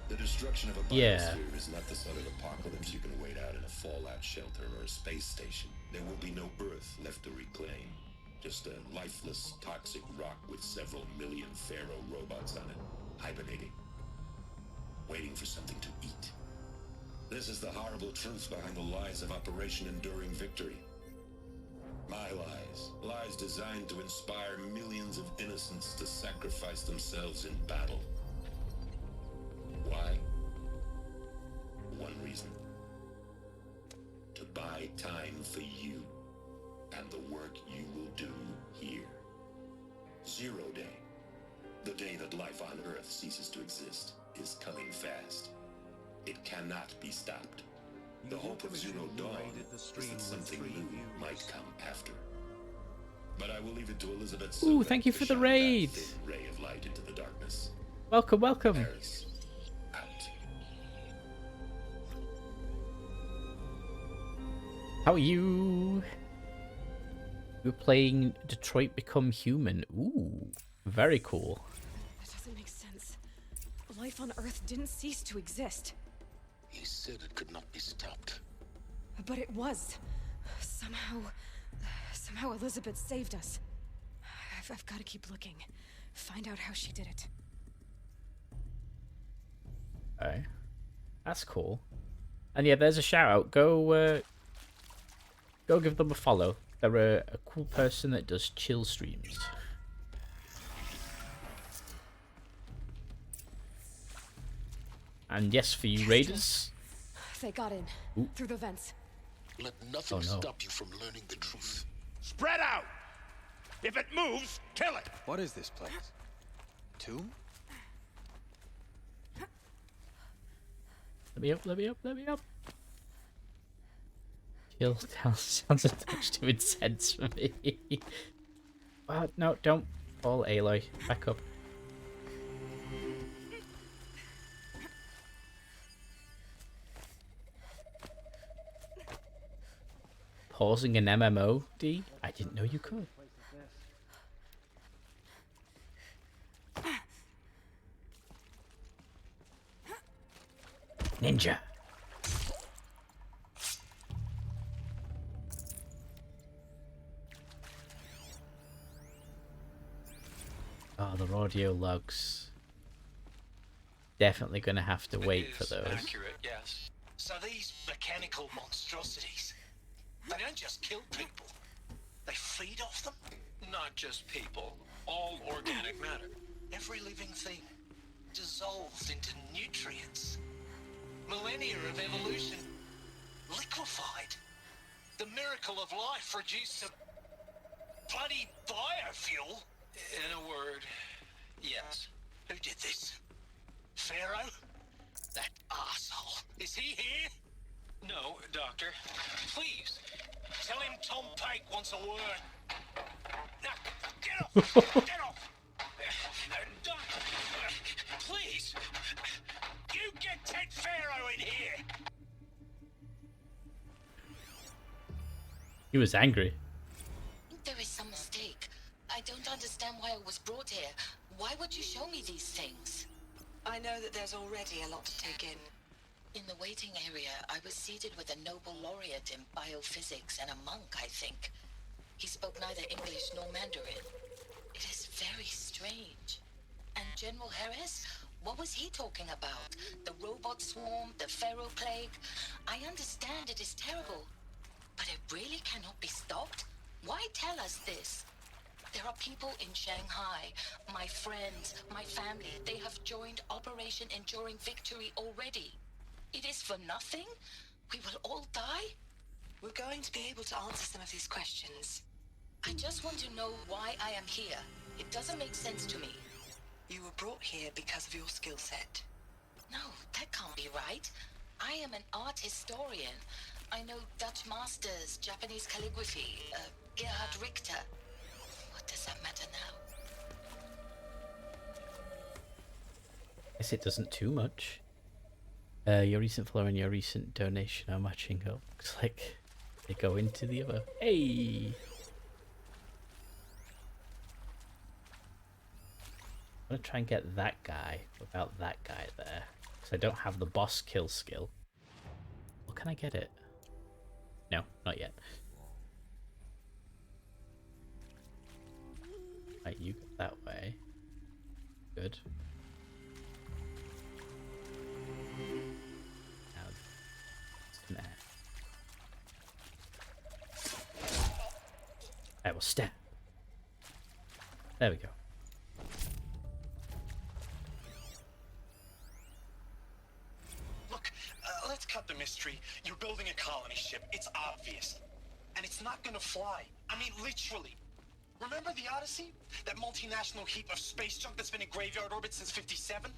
The destruction of a biosphere is not the sort of apocalypse you can wait out in a fallout shelter or a space station. There will be no Earth left to reclaim. Just a lifeless, toxic rock with several million Pharaoh robots on it, hibernating. Waiting for something to eat. This is the horrible truth behind the lies of Operation Enduring Victory. My lies. Lies designed to inspire millions of innocents to sacrifice themselves in battle. Why? One reason. To buy time for you and the work you will do here. Zero Day. The day that life on Earth ceases to exist is coming fast. It cannot be stopped. The hope of Zero Dawn is that something new might come after. But I will leave it to Elizabeth. Ooh, thank you for the raid. Ray of light into the darkness. Welcome, welcome. Paris, out. How are you? We're playing Detroit Become Human. Ooh, very cool. That doesn't make sense. Life on Earth didn't cease to exist. He said it could not be stopped. But it was. Somehow Elizabeth saved us. I've got to keep looking. Find out how she did it. Okay. That's cool. And yeah, there's a shout out. Go give them a follow. They're a cool person that does chill streams. And yes, for you raiders. They got in. Ooh. Through the vents. Let nothing stop you from learning the truth. Spread out! If it moves, kill it! What is this place? Tomb? Let me up, let me up, let me up. Chill sounds a touch too intense for me. No, don't fall, Aloy. Back up. Pausing an MMO, D? I didn't know you could. Ninja. Oh, the audio logs. Definitely gonna have to wait for those. Accurate, yes. So these mechanical monstrosities, they don't just kill people. They feed off them. Not just people. All organic matter. Every living thing dissolves into nutrients. Millennia of evolution liquefied. The miracle of life reduced to bloody biofuel. In a word, yes. Who did this? Pharaoh? That arsehole. Is he here? No, Doctor. Please, tell him Tom Pike wants a word. Now, get off! Get off! Doctor, please! You get Ted Pharaoh in here! He was angry. There is some mistake. I don't understand why I was brought here. Why would you show me these things? I know that there's already a lot to take in. In the waiting area, I was seated with a Nobel laureate in biophysics and a monk, I think. He spoke neither English nor Mandarin. It is very strange. And General Harris? What was he talking about? The robot swarm, the Pharaoh plague? I understand it is terrible, but it really cannot be stopped? Why tell us this? There are people in Shanghai, my friends, my family. They have joined Operation Enduring Victory already. It is for nothing? We will all die? We're going to be able to answer some of these questions. I just want to know why I am here. It doesn't make sense to me. You were brought here because of your skill set. No, that can't be right. I am an art historian. I know Dutch masters, Japanese calligraphy, Gerhard Richter. What does that matter now? Guess it doesn't too much. Your recent follower and your recent donation are matching up. Looks like they go into the other. Hey! I'm gonna try and get that guy without that guy there. Because I don't have the boss kill skill. Or can I get it? No, not yet. Right, you go that way. Good. Now, there. I will stab. There we go. Let's cut the mystery. You're building a colony ship. It's obvious. And it's not gonna fly. I mean, literally. Remember the Odyssey? That multinational heap of space junk that's been in graveyard orbit since 57?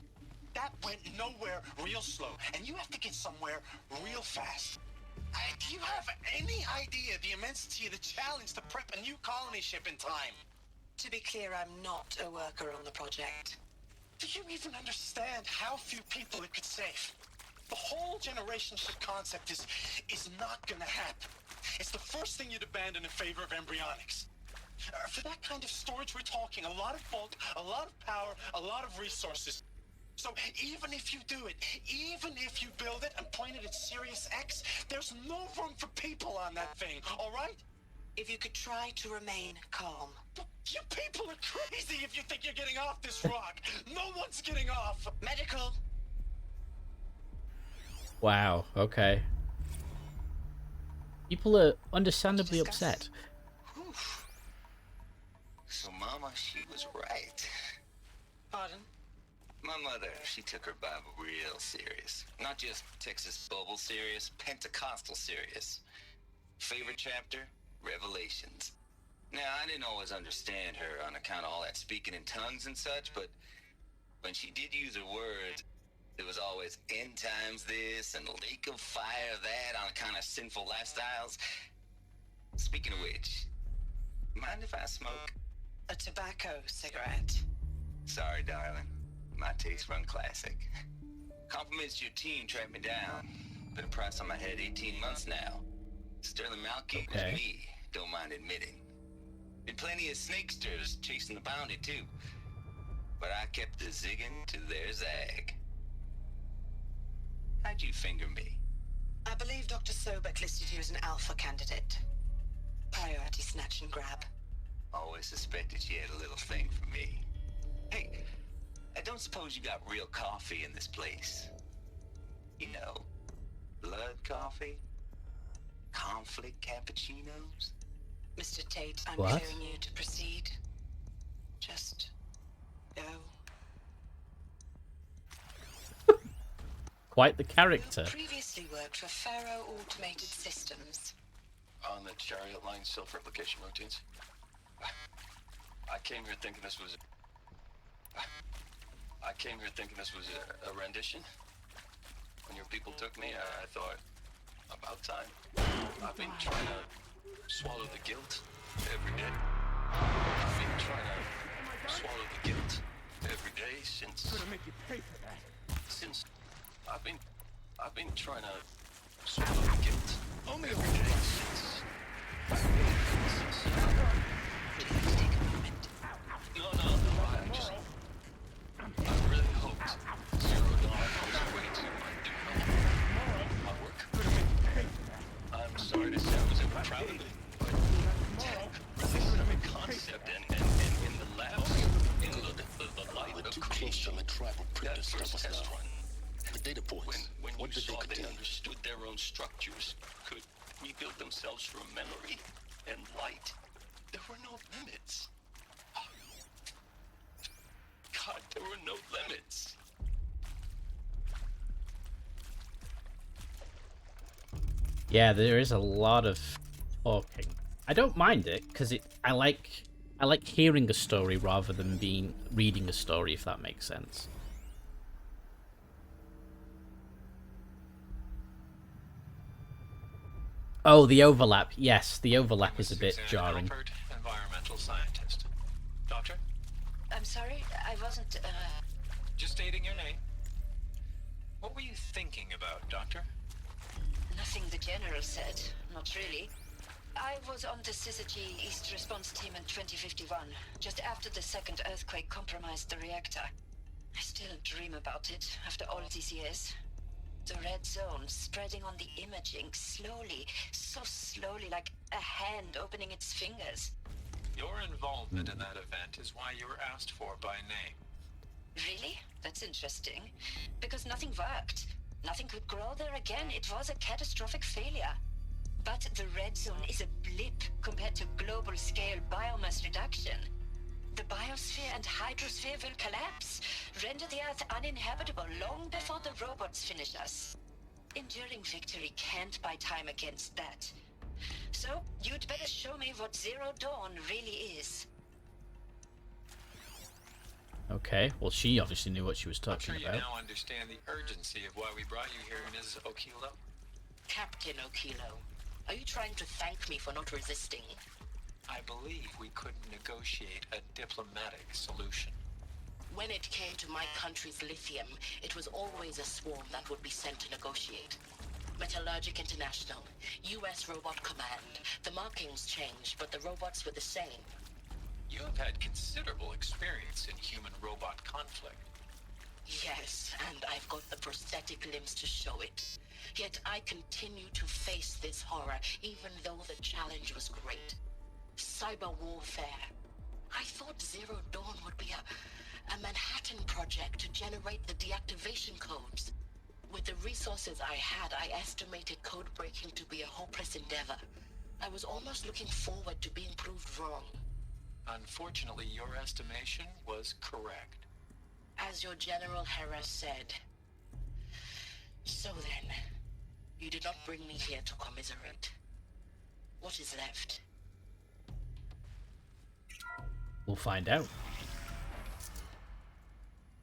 That went nowhere real slow. And you have to get somewhere real fast. Do you have any idea the immensity of the challenge to prep a new colony ship in time? To be clear, I'm not a worker on the project. Do you even understand how few people it could save? The whole generation ship concept is not gonna happen. It's the first thing you'd abandon in favor of embryonics. For that kind of storage, we're talking a lot of bulk, a lot of power, a lot of resources. So even if you do it, even if you build it and point it at Sirius X, there's no room for people on that thing, all right? If you could try to remain calm. You people are crazy if you think you're getting off this rock. No one's getting off. Medical. Wow, okay. People are understandably upset. So Mama, she was right. Pardon? My mother, she took her Bible real serious. Not just Texas Bible serious, Pentecostal serious. Favorite chapter? Revelations. Now, I didn't always understand her on account of all that speaking in tongues and such, but when she did use her words, it was always end times this and lake of fire that on account of sinful lifestyles. Speaking of which, mind if I smoke? A tobacco cigarette. Sorry, darling. My taste run classic. Compliments to your team tracked me down. Been a price on my head 18 months now. Sterling Malky was me, don't mind admitting. Been plenty of snakesters chasing the bounty too. But I kept the zigging to their zag. How'd you finger me? I believe Dr. Sobek listed you as an alpha candidate. Priority snatch and grab. Always suspected she had a little thing for me. Hey, I don't suppose you got real coffee in this place. You know, blood coffee? Conflict cappuccinos? Mr. Tate, I'm What? clearing you to proceed. Just go. Quite the character. Previously worked for Pharaoh Automated Systems. On the chariot line self-replication routines. I came here thinking this was a rendition. When your people took me, I thought, about time. I've been trying to swallow the guilt every day. I've been trying to swallow the guilt every day since. Gonna make you pay for that. Since I've been trying to swallow the guilt every day since. No, I really hoped Zero Dawn was a way to undo my work. I'm sorry to say I was ever proud of it, but tech, really, concept and in the labs, that first test run, The data points. when What you did they saw they contain? understood their own structures, could rebuild themselves from memory and light, there were no limits. God, there were no limits. Yeah, there is a lot of talking. I don't mind it because I like hearing a story rather than reading a story, if that makes sense. Oh, the overlap. Yes, the overlap is a bit jarring. Environmental scientist. Doctor? I'm sorry, I wasn't, Just stating your name. What were you thinking about, Doctor? Nothing the General said. Not really. I was on the Syzygy East Response Team in 2051, just after the second earthquake compromised the reactor. I still dream about it, after all these years. The red zone spreading on the imaging, slowly, so slowly, like a hand opening its fingers. Your involvement in that event is why you were asked for by name. Really? That's interesting. Because nothing worked. Nothing could grow there again. It was a catastrophic failure. But the red zone is a blip compared to global-scale biomass reduction. The biosphere and hydrosphere will collapse, render the Earth uninhabitable long before the robots finish us. Enduring victory can't buy time against that. So, you'd better show me what Zero Dawn really is. Okay, well, she obviously knew what she was talking I'm sure about. you now understand the urgency of why we brought you here, Ms. Okilo. Captain Okilo, are you trying to thank me for not resisting? I believe we couldn't negotiate a diplomatic solution. When it came to my country's lithium, it was always a swarm that would be sent to negotiate. Metallurgic International, US Robot Command. The markings changed, but the robots were the same. You have had considerable experience in human-robot conflict. Yes, and I've got the prosthetic limbs to show it. Yet I continue to face this horror, even though the challenge was great. Cyber warfare. I thought Zero Dawn would be a Manhattan project to generate the deactivation codes. With the resources I had, I estimated code breaking to be a hopeless endeavor. I was almost looking forward to being proved wrong. Unfortunately, your estimation was correct. As your General Hera said. So then, you did not bring me here to commiserate. What is left? We'll find out.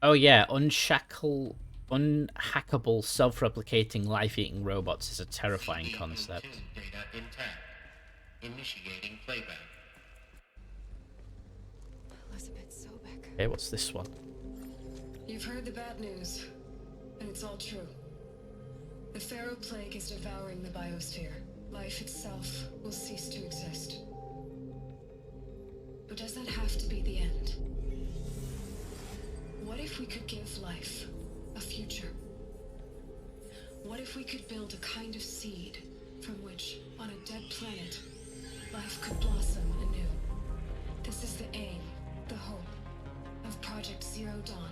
Oh yeah, unhackable, self-replicating, life-eating robots is a terrifying concept. Data intact. Initiating playback. Elizabeth Sobek. Okay, what's this one? You've heard the bad news, and it's all true. The Pharaoh Plague is devouring the biosphere. Life itself will cease to exist. But does that have to be the end? What if we could give life a future? What if we could build a kind of seed from which, on a dead planet, life could blossom anew? This is the aim, the hope, of Project Zero Dawn.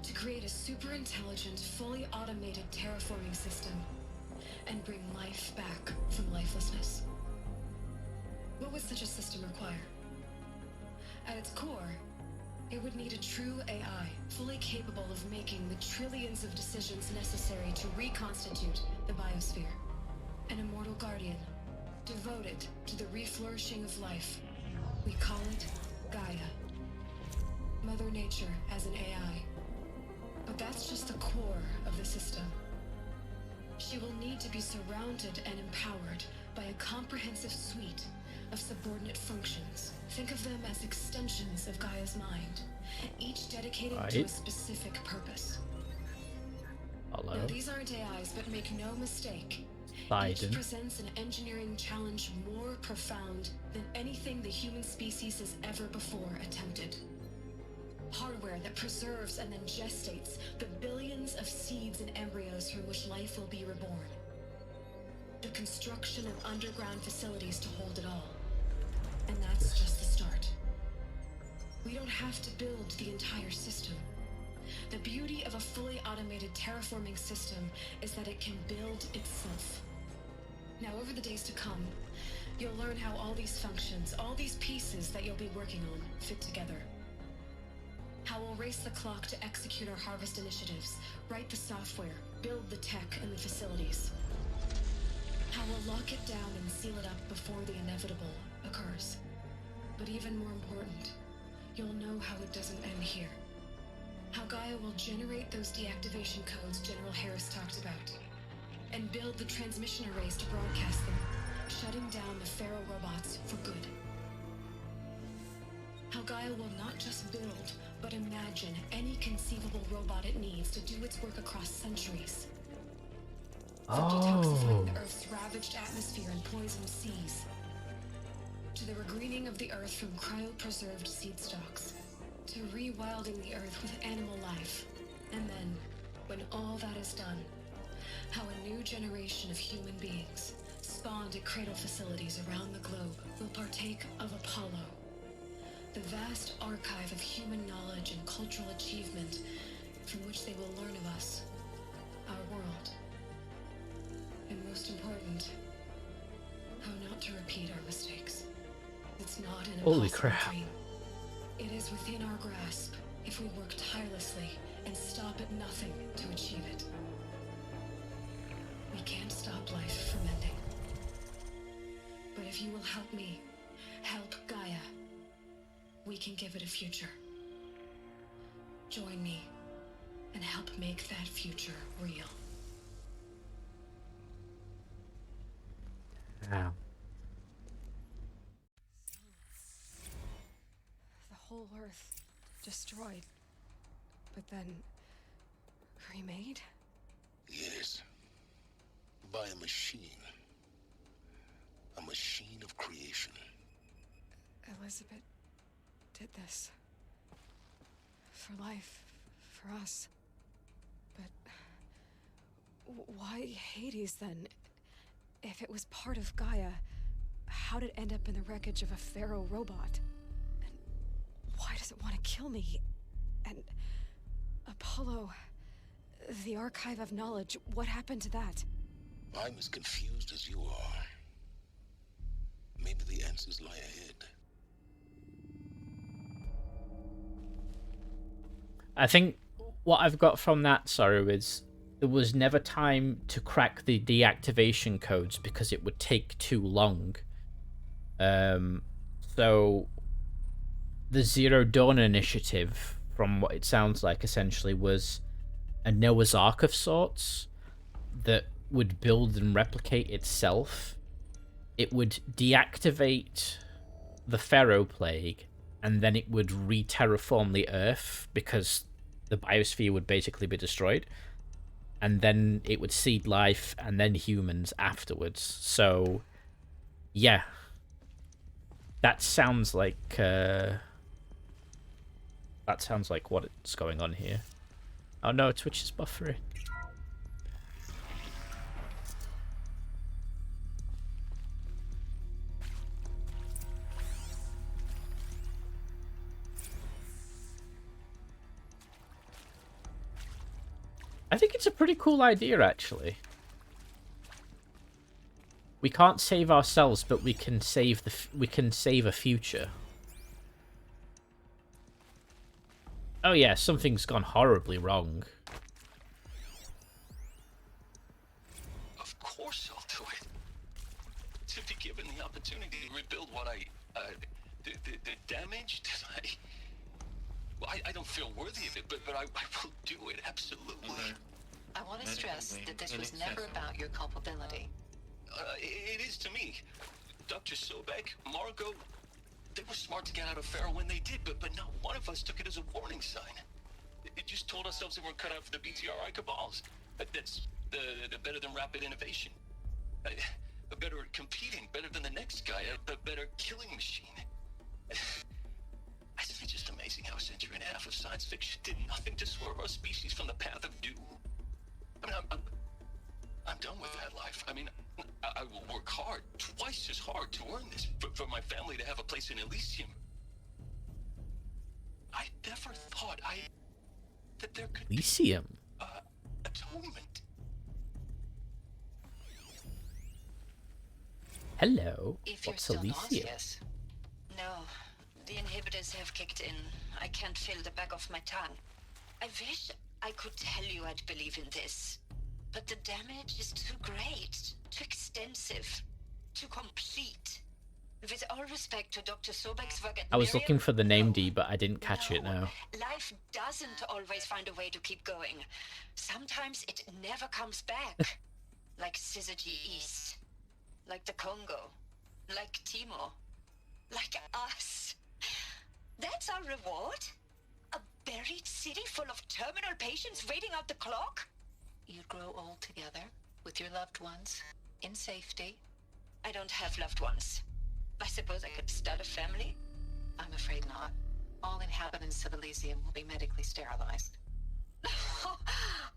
To create a super-intelligent, fully automated terraforming system and bring life back from lifelessness. What would such a system require? At its core, it would need a true AI, fully capable of making the trillions of decisions necessary to reconstitute the biosphere. An immortal guardian, devoted to the reflourishing of life. We call it Gaia. Mother Nature as an AI. But that's just the core of the system. She will need to be surrounded and empowered by a comprehensive suite of subordinate functions. Think of them as extensions of Gaia's mind, each dedicated to a specific purpose. Hello. Now, these aren't AIs, but make no mistake. Biden. Each presents an engineering challenge more profound than anything the human species has ever before attempted. Hardware that preserves and then gestates the billions of seeds and embryos from which life will be reborn. The construction of underground facilities to hold it all. And that's just the start. We don't have to build the entire system. The beauty of a fully automated terraforming system is that it can build itself. Now, over the days to come, you'll learn how all these functions, all these pieces that you'll be working on, fit together. How we'll race the clock to execute our harvest initiatives, write the software, build the tech and the facilities. How we'll lock it down and seal it up before the inevitable occurs. But even more important, you'll know how it doesn't end here. How Gaia will generate those deactivation codes General Harris talked about, and build the transmission arrays to broadcast them, shutting down the Pharaoh robots for good. How Gaia will not just build, but imagine any conceivable robot it needs to do its work across centuries. From detoxifying the Earth's ravaged atmosphere and poisoned seas, to the regreening of the Earth from cryopreserved seed stocks, to rewilding the Earth with animal life. And then, when all that is done, how a new generation of human beings, spawned at cradle facilities around the globe, will partake of Apollo, the vast archive of human knowledge and cultural achievement from which they will learn of us, our world. And most important, how not to repeat our mistakes. It's not an impossible dream. It is within our grasp if we work tirelessly and stop at nothing to achieve it. We can't stop life from ending. But if you will help me, help Gaia, we can give it a future. Join me and help make that future real. Wow. The whole Earth destroyed, but then remade? Yes. By a machine. A machine of creation. Elizabeth did this. For life, for us. But why Hades then? If it was part of Gaia, how did it end up in the wreckage of a Pharaoh robot? And why does it want to kill me? And Apollo, the archive of knowledge, what happened to that? I'm as confused as you are. Maybe the answers lie ahead. I think what I've got from that, Saru, is there was never time to crack the deactivation codes because it would take too long. So the Zero Dawn initiative, from what it sounds like, essentially was a Noah's Ark of sorts that would build and replicate itself. It would deactivate the Pharaoh plague, and then it would re-terraform the Earth because the biosphere would basically be destroyed. And then it would seed life and then humans afterwards. So, yeah. That sounds like what's going on here. Oh no, Twitch is buffering. I think it's a pretty cool idea, actually. We can't save ourselves, but we can save a future. Oh yeah, something's gone horribly wrong. Of course I'll do it. To be given the opportunity to rebuild what the damage that I don't feel worthy of it, but I will do it, absolutely. I want to stress that this was never about your culpability. It is to me. Dr. Sobek, Margot, they were smart to get out of Pharaoh when they did, but not one of us took it as a warning sign. It just told ourselves they weren't cut out for the BTRI cabals. That's the better than rapid innovation. A better competing, better than the next guy, a better killing machine. It's just amazing how a century and a half of science fiction did nothing to swerve our species from the path of doom. I mean, I'm done with that life. I mean, I will work hard, twice as hard, to earn this, for my family to have a place in Elysium. I never thought I'd that there could Elysium. be atonement. Hello. If you're What's still Elysium? nauseous. No, the inhibitors have kicked in. I can't feel the back of my tongue. I wish I could tell you I'd believe in this, but the damage is too great, too extensive, too complete. With all respect to Dr. Sobek's work at I was Miriam, looking for the name D, but I didn't catch it now. life doesn't always find a way to keep going. Sometimes it never comes back. Like Syzygy East. Like the Congo. Like Timor. Like us. That's our reward? A buried city full of terminal patients waiting out the clock? You'd grow old together, with your loved ones, in safety. I don't have loved ones. I suppose I could start a family? I'm afraid not. All inhabitants of Elysium will be medically sterilized.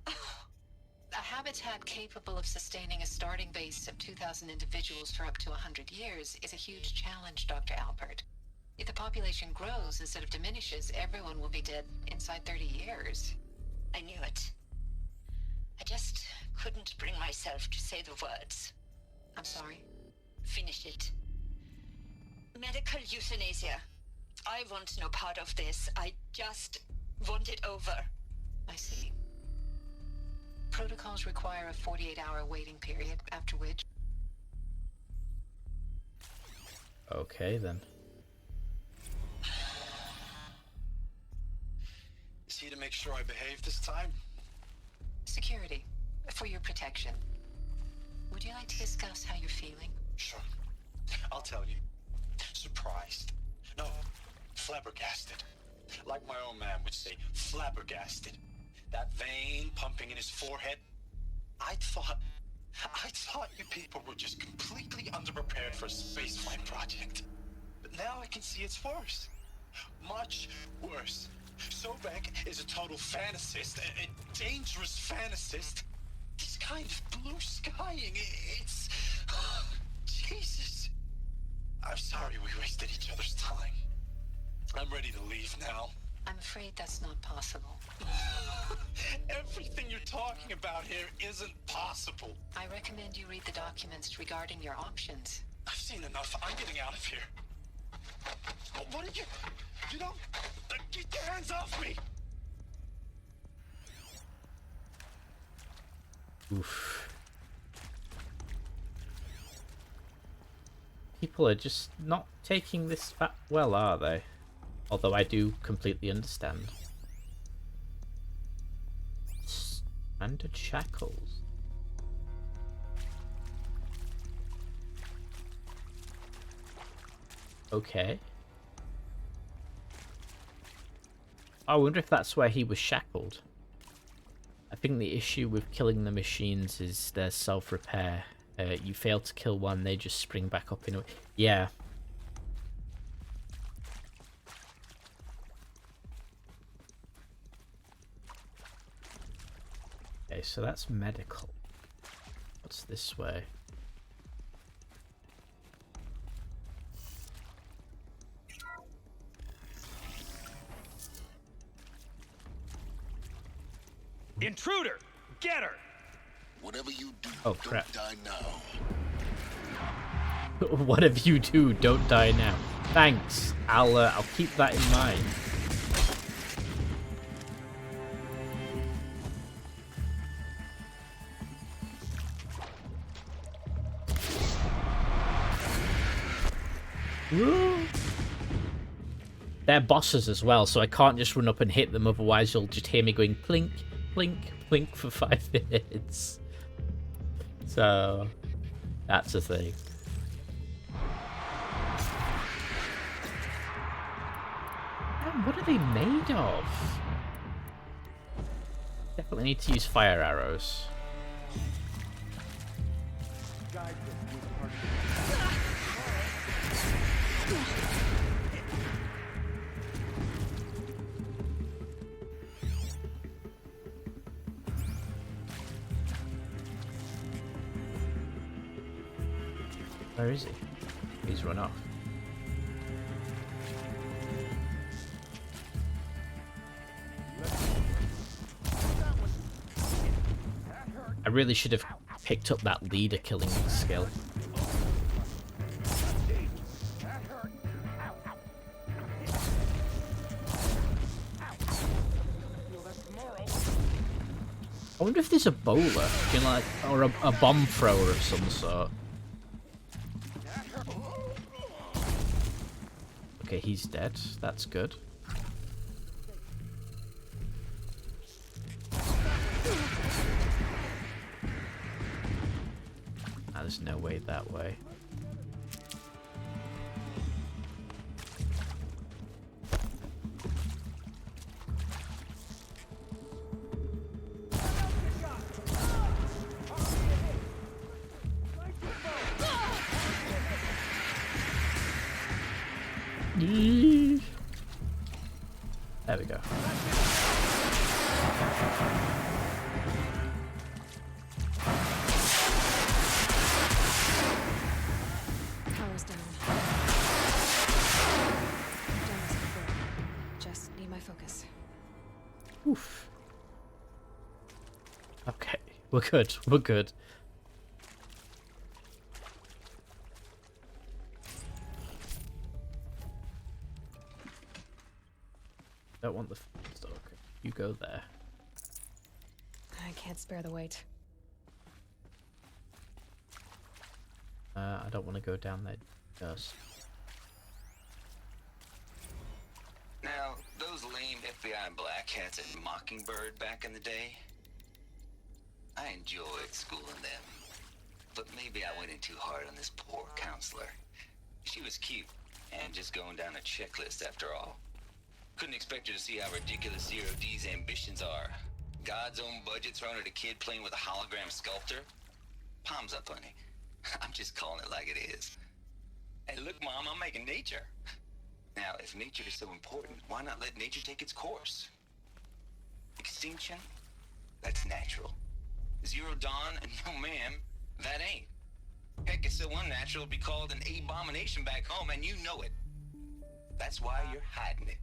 A habitat capable of sustaining a starting base of 2,000 individuals for up to 100 years is a huge challenge, Dr. Alpert. If the population grows instead of diminishes, everyone will be dead inside 30 years. I knew it. I just couldn't bring myself to say the words. I'm sorry. Finish it. Medical euthanasia. I want no part of this. I just want it over. I see. Protocols require a 48-hour waiting period, after which... Okay, then. Is he to make sure I behave this time? Security. For your protection. Would you like to discuss how you're feeling? Sure. I'll tell you. Surprised. No, flabbergasted. Like my own man would say, flabbergasted. That vein pumping in his forehead. I thought you people were just completely underprepared for a spaceflight project. But now I can see it's worse. Much worse. Sobek is a total fantasist, a dangerous fantasist. This kind of blue skying, it's... Jesus. I'm sorry we wasted each other's time. I'm ready to leave now. I'm afraid that's not possible. Everything you're talking about here isn't possible. I recommend you read the documents regarding your options. I've seen enough. I'm getting out of here. What are you... You know... Get your hands off me! Oof. People are just not taking this that well, are they? Although I do completely understand. Standard shackles. Okay. I wonder if that's where he was shackled. I think the issue with killing the machines is their self-repair. You fail to kill one, they just spring back up in a... Yeah. Okay, so that's medical. What's this way? Intruder! Get her! Whatever you do, oh, crap. Don't die now. Whatever you do, don't die now. Thanks. I'll keep that in mind. They're bosses as well, so I can't just run up and hit them, otherwise you'll just hear me going plink, plink, plink for 5 minutes. So, that's a thing. Man, what are they made of? Definitely need to use fire arrows. Where is he? He's run off. really should have picked up that leader killing skill. I wonder if there's a bowler, you know, like, or a bomb thrower of some sort. Okay, he's dead. That's good. There's no way that way. There we go. Power's down. Done this before. Just need my focus. Oof. Okay, we're good. We're good. Don't want the stock. You go there. I can't spare the weight. I don't want to go down there. Just. Now, those lame FBI black hats at Mockingbird back in the day, I enjoyed schooling them. But maybe I went in too hard on this poor counselor. She was cute, and just going down a checklist after all. Couldn't expect her to see how ridiculous Zero D's ambitions are. God's own budget thrown at a kid playing with a hologram sculptor? Palms up, honey. I'm just calling it like it is. Hey, look, Mom, I'm making nature. Now, if nature is so important, why not let nature take its course? Extinction? That's natural. Zero Dawn? No, ma'am, that ain't. Heck, it's so unnatural it'd be called an abomination back home, and you know it. That's why you're hiding it.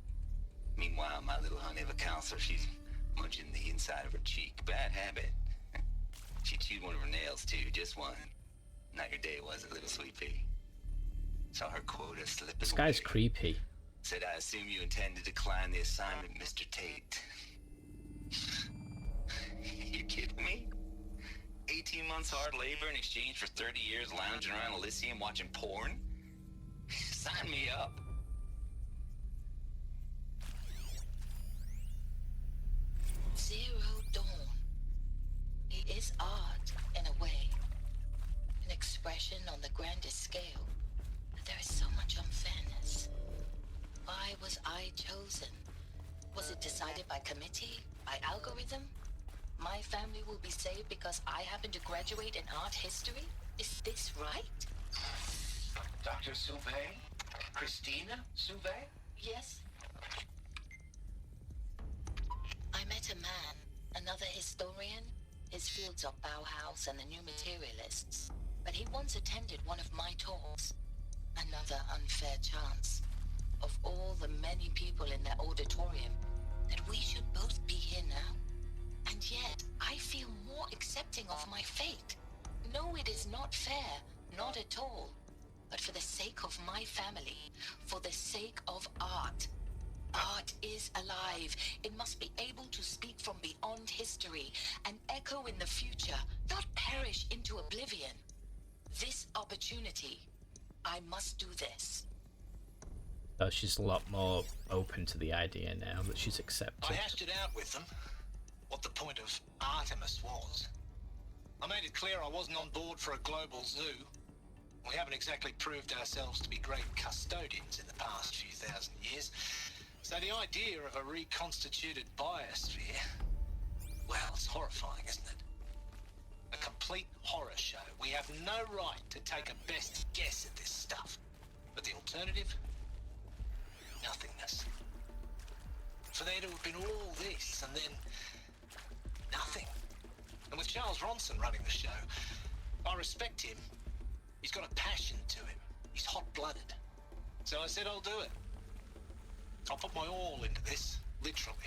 Meanwhile, my little honey of a counselor, she's munching the inside of her cheek. Bad habit. She chewed one of her nails, too, just one. Not your day, was it, little sweet pea? Saw her quota slipping This guy's away. creepy. Said, I assume you intend to decline the assignment, Mr. Tate. You kidding me? 18 months hard labor in exchange for 30 years lounging around Elysium watching porn? Sign me up. Zero Dawn. It is art, in a way. An expression on the grandest scale. But there is so much unfairness. Why was I chosen? Was it decided by committee? By algorithm? My family will be saved because I happen to graduate in art history? Is this right? Dr. Sauvé? Christina Sauvé? Yes. I met a man, another historian. His fields are Bauhaus and the New Materialists. But he once attended one of my talks. Another unfair chance. Of all the many people in that auditorium, that we should both be here now. And yet, I feel more accepting of my fate. No, it is not fair, not at all. But for the sake of my family, for the sake of art. Art is alive. It must be able to speak from beyond history and echo in the future, not perish into oblivion. This opportunity, I must do this. So she's a lot more open to the idea now that she's accepted. I hashed it out with them, what the point of Artemis was. I made it clear I wasn't on board for a global zoo. We haven't exactly proved ourselves to be great custodians in the past few thousand years. So the idea of a reconstituted biosphere, well, it's horrifying, isn't it? A complete horror show. We have no right to take a best guess at this stuff. But the alternative? Nothingness. For there to have been all this and then nothing. And with Charles Ronson running the show, I respect him. He's got a passion to him. He's hot-blooded. So I said I'll do it. I'll put my all into this, literally.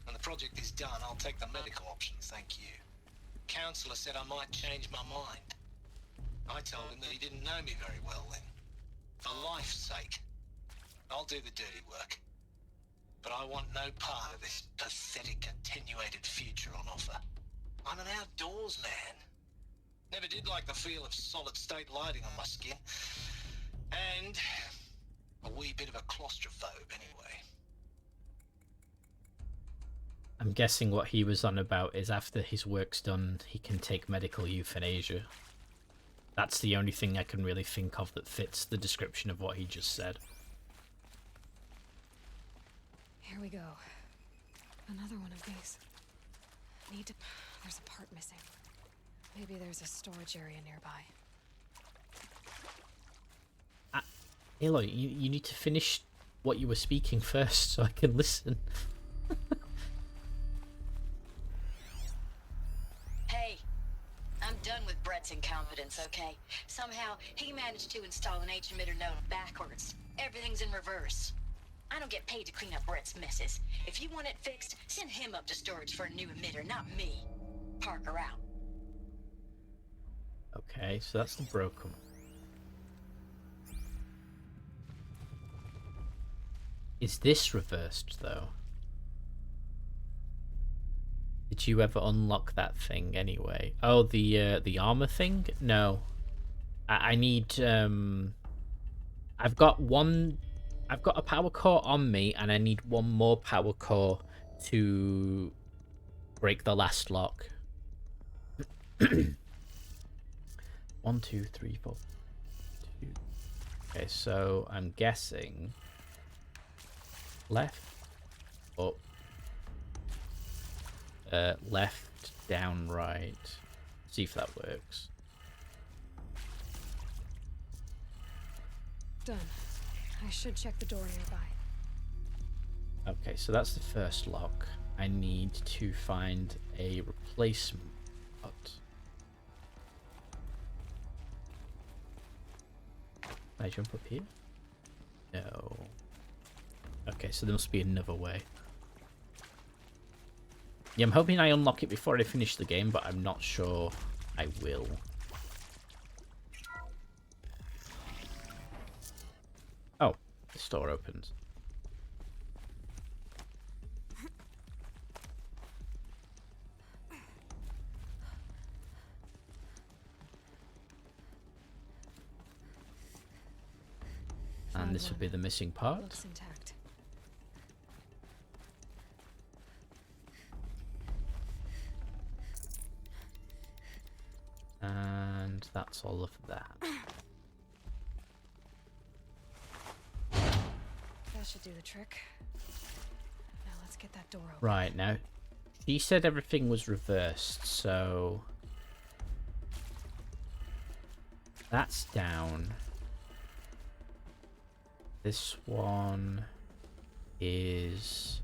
When the project is done, I'll take the medical option, thank you. counselor said I might change my mind. I told him that he didn't know me very well then. For life's sake, I'll do the dirty work. But I want no part of this pathetic attenuated future on offer. I'm an outdoors man. Never did like the feel of solid state lighting on my skin. And a wee bit of a claustrophobe anyway. I'm guessing what he was on about is after his work's done, he can take medical euthanasia. That's the only thing I can really think of that fits the description of what he just said. Here we go. Another one of these. There's a part missing. Maybe there's a storage area nearby. Aloy, you need to finish what you were speaking first so I can listen. Hey, I'm done with Brett's incompetence, okay? Somehow, he managed to install an H-emitter node backwards. Everything's in reverse. I don't get paid to clean up Brett's messes. If you want it fixed, send him up to storage for a new emitter, not me. Parker out. Okay, so that's the broken one. Is this reversed, though? Did you ever unlock that thing anyway? Oh, the armor thing? No. I need, I've got a power core on me, and I need one more power core to break the last lock. 1, 2, 3, 4, 2. Okay, so I'm guessing left, up, left, down, right. See if that works. Done. I should check the door nearby. Okay, so that's the first lock. I need to find a replacement pot. Can I jump up here? No. Okay, so there must be another way. Yeah, I'm hoping I unlock it before I finish the game, but I'm not sure I will. Oh, this door opens. And this would be the missing part. Looks intact. And that's all of that. That should do the trick. Now let's get that door open. Right, now, she said everything was reversed, so that's down. This one is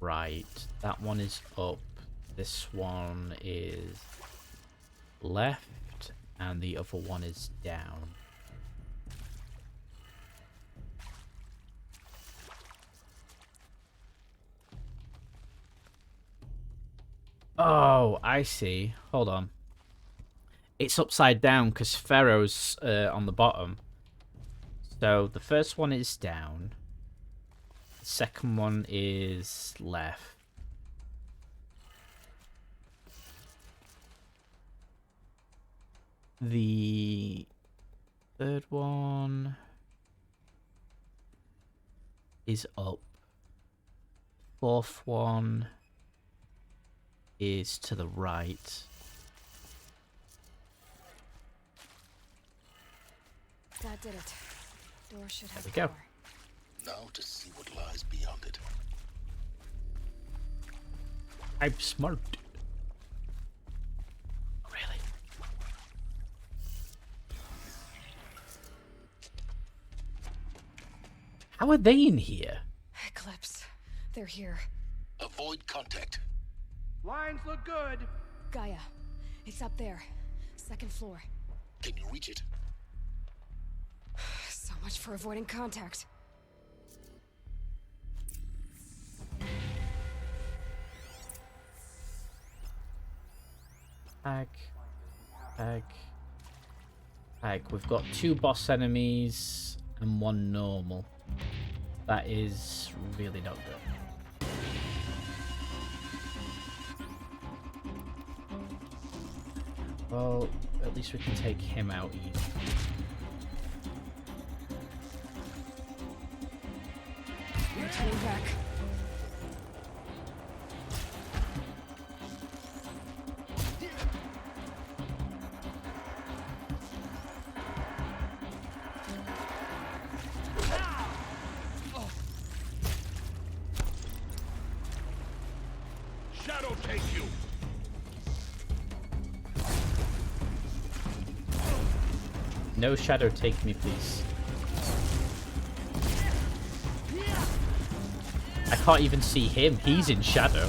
right. That one is up. This one is left. And the other one is down. Oh, I see. Hold on. It's upside down because Pharaoh's on the bottom. So the first one is down. The second one is left. The third one is up. Fourth one is to the right. That did it. Door should have There we go. power. Now to see what lies beyond it. I'm smart. Really? How are they in here? Eclipse. They're here. Avoid contact. Lines look good. Gaia. It's up there. Second floor. Can you reach it? So much for avoiding contact. Ag. We've got 2 boss enemies and 1 normal. That is really not good. Well, at least we can take him out easy. You're turning back. Shadow take you. No shadow take me, please. I can't even see him. He's in shadow.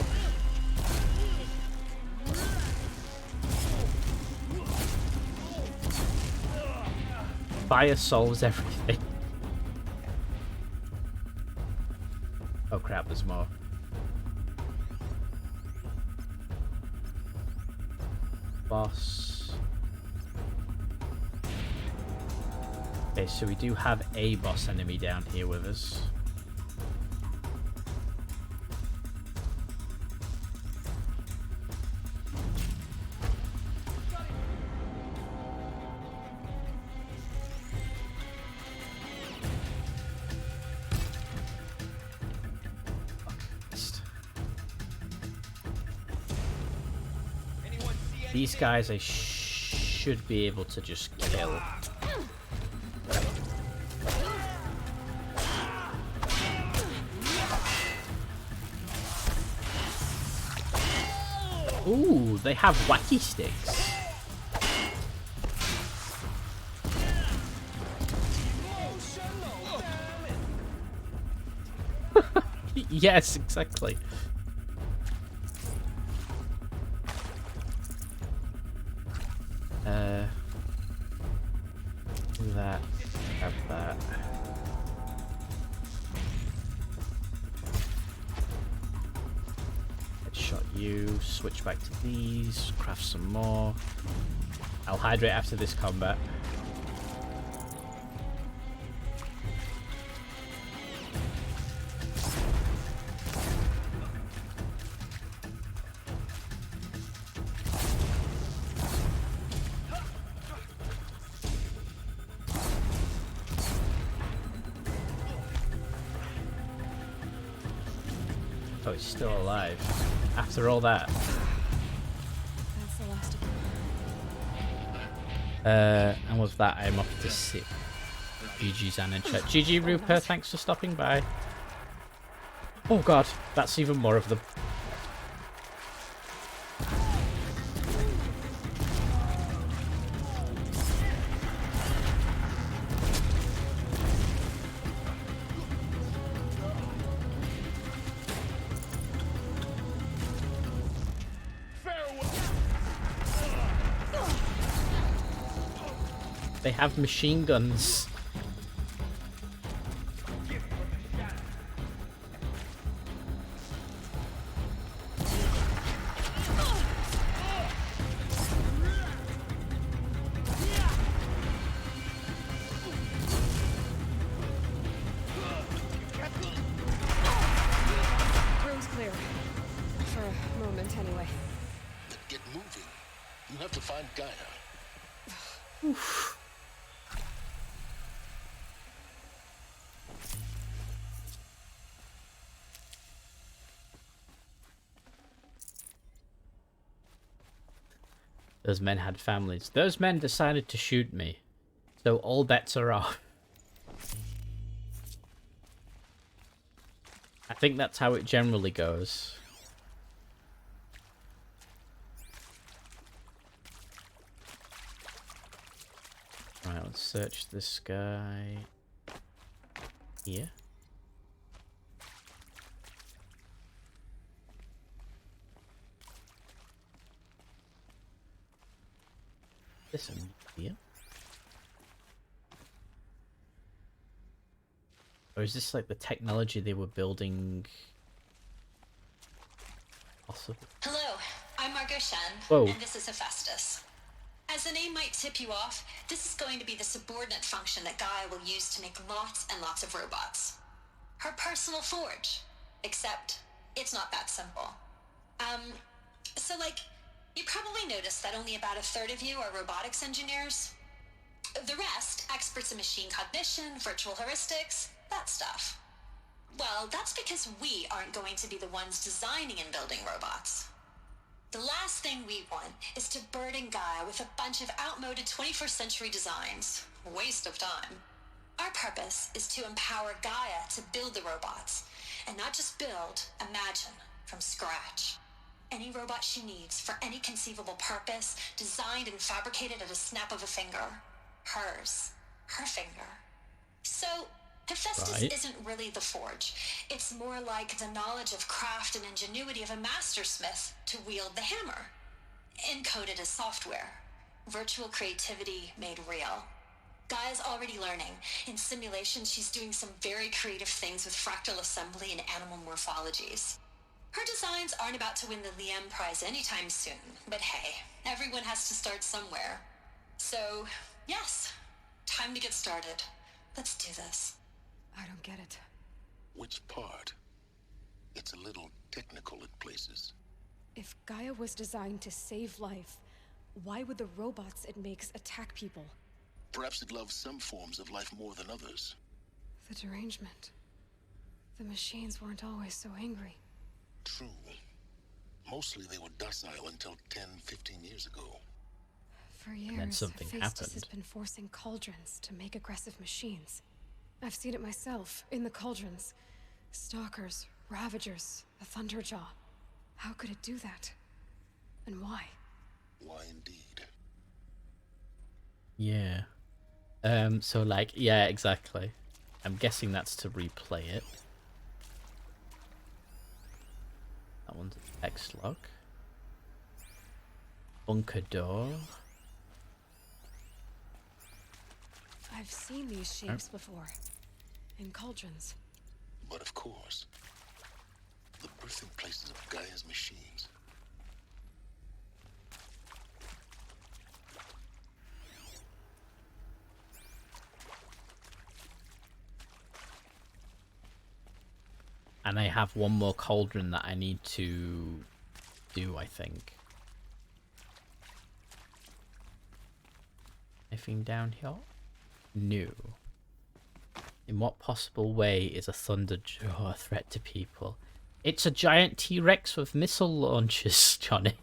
Fire solves everything. Oh crap, there's more. Boss. Okay, so we do have a boss enemy down here with us. These guys I should be able to just kill. Ooh, they have wacky sticks. Yes, exactly. That, have that. Headshot you, switch back to these, craft some more. I'll hydrate after this combat. Oh, he's still alive. After all that. That's the last of them. And with that, I'm off to sit. GG Zan in chat. GG Rupert, thanks for stopping by. Oh god, that's even more of them. They have machine guns. Room's clear. For a moment, anyway. Then get moving. You have to find Gaia. Oof. Those men had families. Those men decided to shoot me. So all bets are off. I think that's how it generally goes. Right, let's search this guy here. This one here. Or is this like the technology they were building? Possibly. Hello, I'm Margot Shen, Whoa. and this is Hephaestus. As the name might tip you off, this is going to be the subordinate function that Gaia will use to make lots and lots of robots. Her personal forge. Except, it's not that simple. So like, you probably noticed that only about a third of you are robotics engineers. The rest, experts in machine cognition, virtual heuristics, that stuff. Well, that's because we aren't going to be the ones designing and building robots. The last thing we want is to burden Gaia with a bunch of outmoded 21st century designs. Waste of time. Our purpose is to empower Gaia to build the robots, and not just build, imagine, from scratch. Any robot she needs for any conceivable purpose, designed and fabricated at a snap of a finger. Hers. Her finger. So, Hephaestus isn't really the forge. It's more like the knowledge of craft and ingenuity of a mastersmith to wield the hammer. Encoded as software. Virtual creativity made real. Gaia's already learning. In simulation, she's doing some very creative things with fractal assembly and animal morphologies. Her designs aren't about to win the Liam Prize anytime soon, but hey, everyone has to start somewhere. So, yes, time to get started. Let's do this. I don't get it. Which part? It's a little technical at places. If Gaia was designed to save life, why would the robots it makes attack people? Perhaps it loves some forms of life more than others. The derangement. The machines weren't always so angry. True. Mostly they were docile until 10, 15 years ago. For years, then something Hephaestus happened. has been forcing cauldrons to make aggressive machines. I've seen it myself, in the cauldrons. Stalkers, Ravagers, the Thunderjaw. How could it do that? And why? Why indeed? Yeah. So like, yeah, exactly. I'm guessing that's to replay it. That one's a text log. Bunker door. I've seen these shapes before. In cauldrons. But of course, the birthing places of Gaia's machines. And I have one more cauldron that I need to do, I think. Anything down here? No. In what possible way is a Thunderjaw a threat to people? It's a giant T-Rex with missile launchers, Johnny.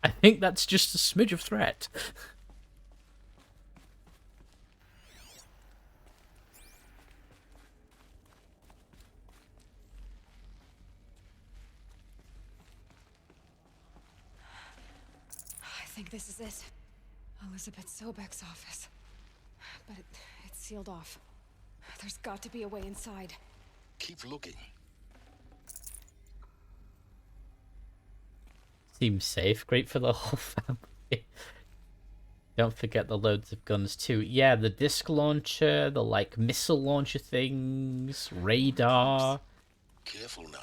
I think that's just a smidge of threat. I think this is it. Elizabeth Sobek's office. But it's sealed off. There's got to be a way inside. Keep looking. Seems safe. Great for the whole family. Don't forget the loads of guns too. Yeah, the disc launcher, the like missile launcher things, radar. Careful now.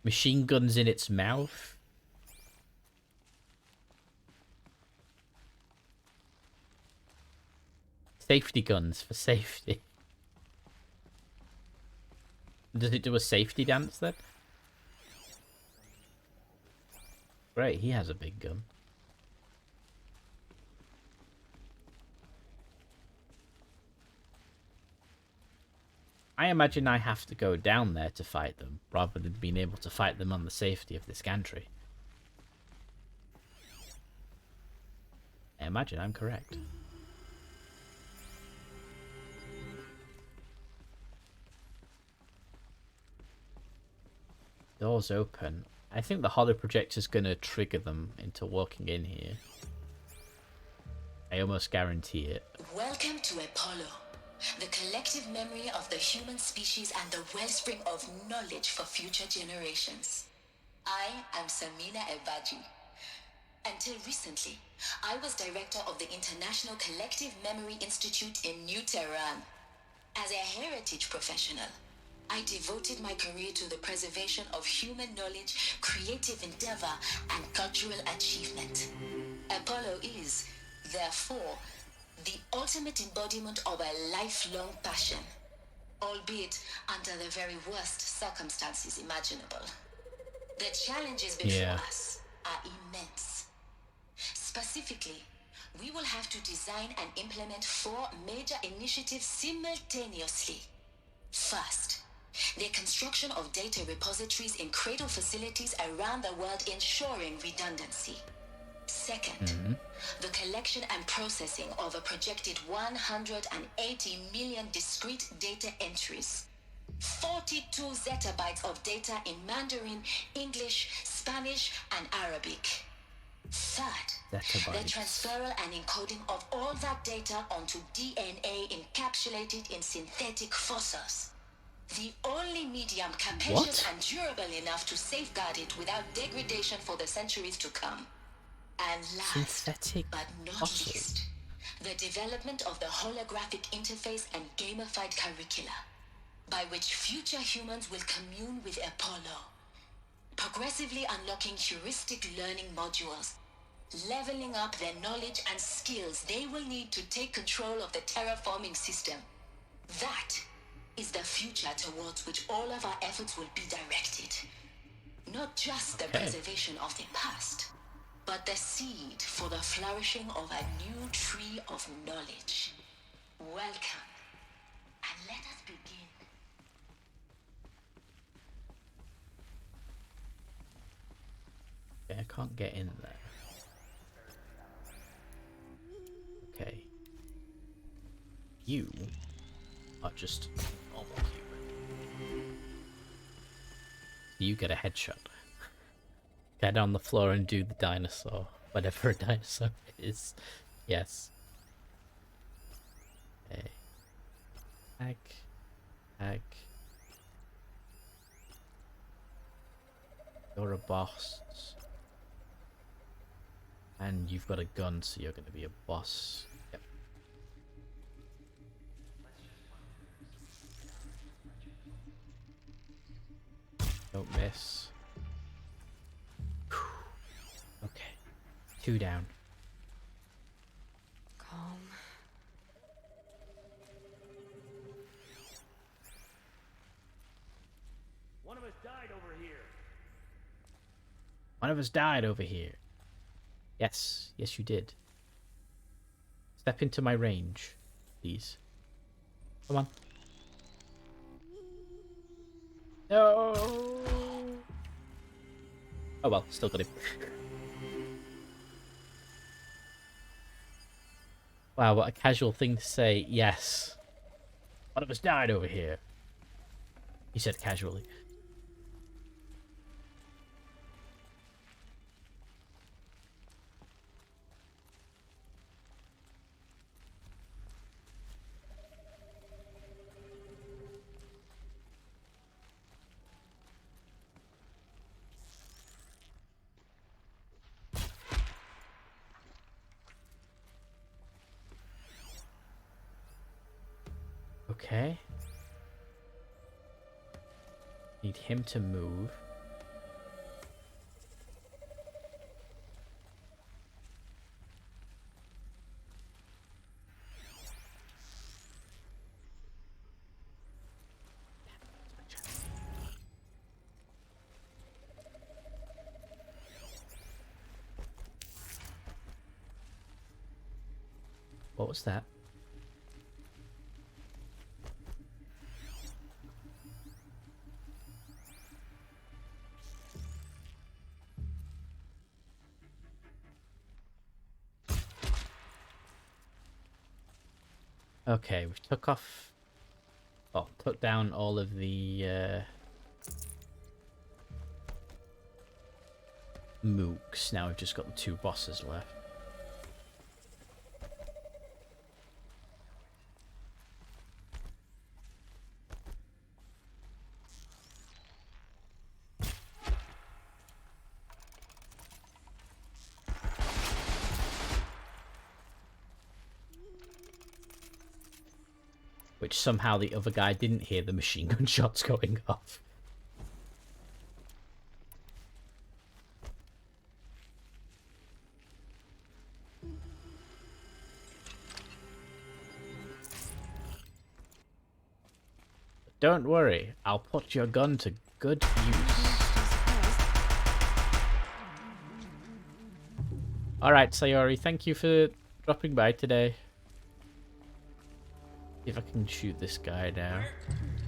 Machine guns in its mouth. Safety guns for safety. Does it do a safety dance then? Great, he has a big gun. I imagine I have to go down there to fight them, rather than being able to fight them on the safety of this gantry. I imagine I'm correct. Doors open. I think the holo projector's gonna trigger them into walking in here. I almost guarantee it. Welcome to Apollo, the collective memory of the human species and the wellspring of knowledge for future generations. I am Samina Ebaji. Until recently, I was director of the International Collective Memory Institute in New Tehran. As a heritage professional, I devoted my career to the preservation of human knowledge, creative endeavor, and cultural achievement. Apollo is, therefore, the ultimate embodiment of a lifelong passion, albeit under the very worst circumstances imaginable. The challenges before us are immense. Specifically, we will have to design and implement 4 major initiatives simultaneously. First, the construction of data repositories in cradle facilities around the world ensuring redundancy. Second, the collection and processing of a projected 180 million discrete data entries. 42 zettabytes of data in Mandarin, English, Spanish, and Arabic. Third, the transferal and encoding of all that data onto DNA encapsulated in synthetic fossils. The only medium capacious and durable enough to safeguard it without degradation for the centuries to come. And last, but not least, the development of the holographic interface and gamified curricula, by which future humans will commune with Apollo, progressively unlocking heuristic learning modules, leveling up their knowledge and skills they will need to take control of the terraforming system. That is the future towards which all of our efforts will be directed. Not just the preservation of the past, but the seed for the flourishing of a new tree of knowledge. Welcome, and let us begin. Okay, I can't get in there. Okay. You are just normal human. You get a headshot. Get on the floor and do the dinosaur. Whatever a dinosaur is. Yes. Okay. Ag. You're a boss. And you've got a gun, so you're going to be a boss. Yep. Don't miss. Okay. 2 down. Calm. One of us died over here. One of us died over here. Yes. Yes, you did. Step into my range, please. Come on. No! Oh well, still got him. Wow, what a casual thing to say. Yes. One of us died over here. He said casually. Okay. Need him to move. What was that? Okay, we took off... Oh, took down all of the mooks. Now we've just got the 2 bosses left. which somehow the other guy didn't hear the machine gun shots going off. Don't worry, I'll put your gun to good use. Alright, Sayori, thank you for dropping by today. See if I can shoot this guy now.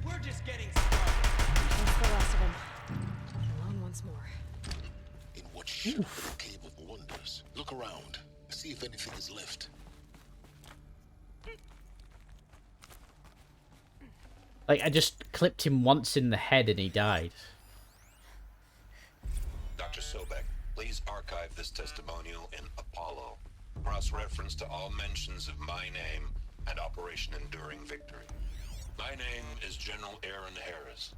We're just getting started. That's the last of them. Alone once more. In what should be a cave of wonders. Look around. See if anything is left. Like, I just clipped him once in the head and he died. Dr. Sobek, please archive this testimonial in Apollo. Cross-reference to all mentions of my name and Operation Enduring Victory. My name is General Aaron Harris.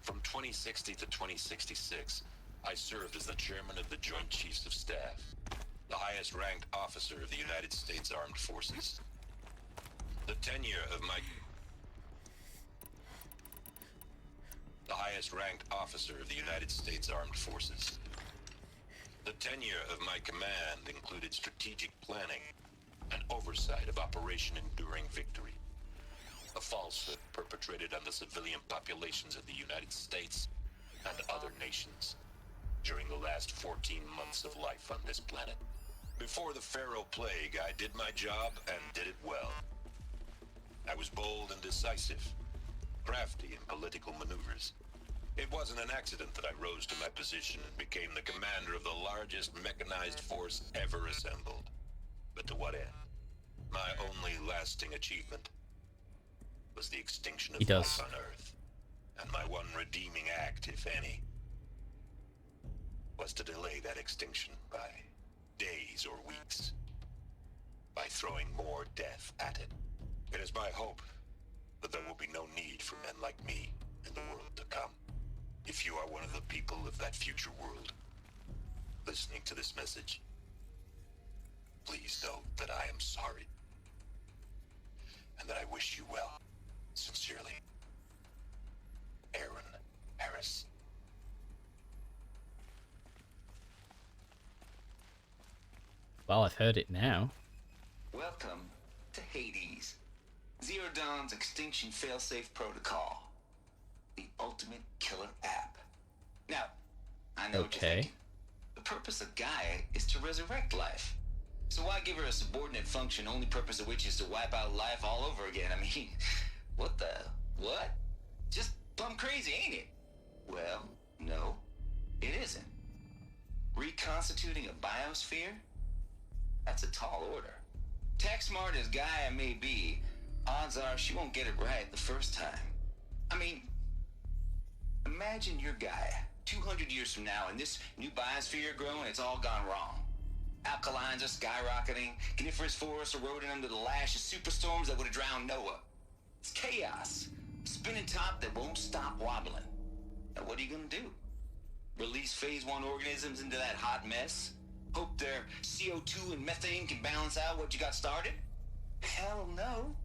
From 2060 to 2066, I served as the chairman of the Joint Chiefs of Staff, the highest-ranked officer of the United States Armed Forces. The tenure of my... The highest-ranked officer of the United States Armed Forces. The tenure of my command included strategic planning and oversight of Operation Enduring Victory, a falsehood perpetrated on the civilian populations of the United States and other nations during the last 14 months of life on this planet. Before the Pharaoh Plague, I did my job and did it well. I was bold and decisive, crafty in political maneuvers. It wasn't an accident that I rose to my position and became the commander of the largest mechanized force ever assembled. But to what end? My only lasting achievement was the extinction of life on Earth. And my one redeeming act, if any, was to delay that extinction by days or weeks, by throwing more death at it. It is my hope that there will be no need for men like me in the world to come. If you are one of the people of that future world listening to this message, please know that I am sorry and that I wish you well. Sincerely, Aaron Harris. Well, I've heard it now. Welcome to Hades, Zero Dawn's extinction failsafe protocol, the ultimate killer app. Now, I know what you're thinking. The purpose of Gaia is to resurrect life. So why give her a subordinate function, only purpose of which is to wipe out life all over again? I mean, what? Just plumb crazy, ain't it? Well, no, it isn't. Reconstituting a biosphere? That's a tall order. Tech smart as Gaia may be, odds are she won't get it right the first time. I mean, imagine you're Gaia, 200 years from now, and this new biosphere growing, it's all gone wrong. Alkalines are skyrocketing, coniferous forests eroding under the lash of superstorms that would have drowned Noah. It's chaos, a spinning top that won't stop wobbling. Now what are you gonna do? Release phase 1 organisms into that hot mess? Hope their CO2 and methane can balance out what you got started? Hell no.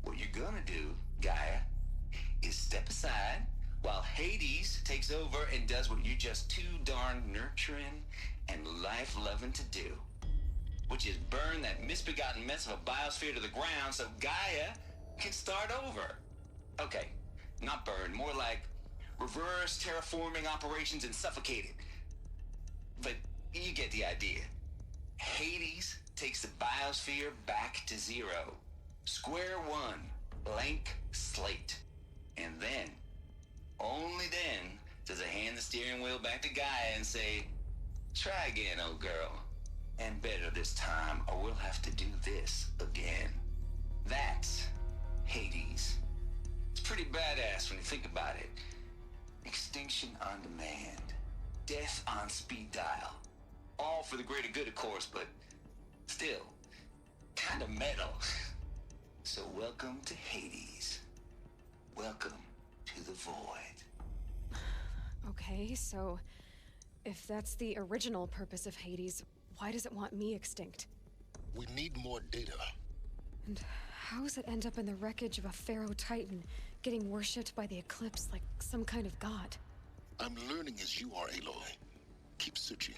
What you're gonna do, Gaia, is step aside while Hades takes over and does what you're just too darn nurturing and life-loving to do, which is burn that misbegotten mess of a biosphere to the ground so Gaia can start over. Okay, not burn, more like reverse terraforming operations and suffocate it. But you get the idea. Hades takes the biosphere back to zero. Square one, blank slate. And then, only then, does it hand the steering wheel back to Gaia and say, try again, old girl. And better this time, or we'll have to do this again. That's Hades. It's pretty badass when you think about it. Extinction on demand. Death on speed dial. All for the greater good, of course, but still, kind of metal. So welcome to Hades. Welcome to the void. Okay, so if that's the original purpose of Hades, why does it want me extinct? We need more data. And How does it end up in the wreckage of a Pharaoh Titan, getting worshipped by the Eclipse like some kind of god? I'm learning as you are, Aloy. Keep searching.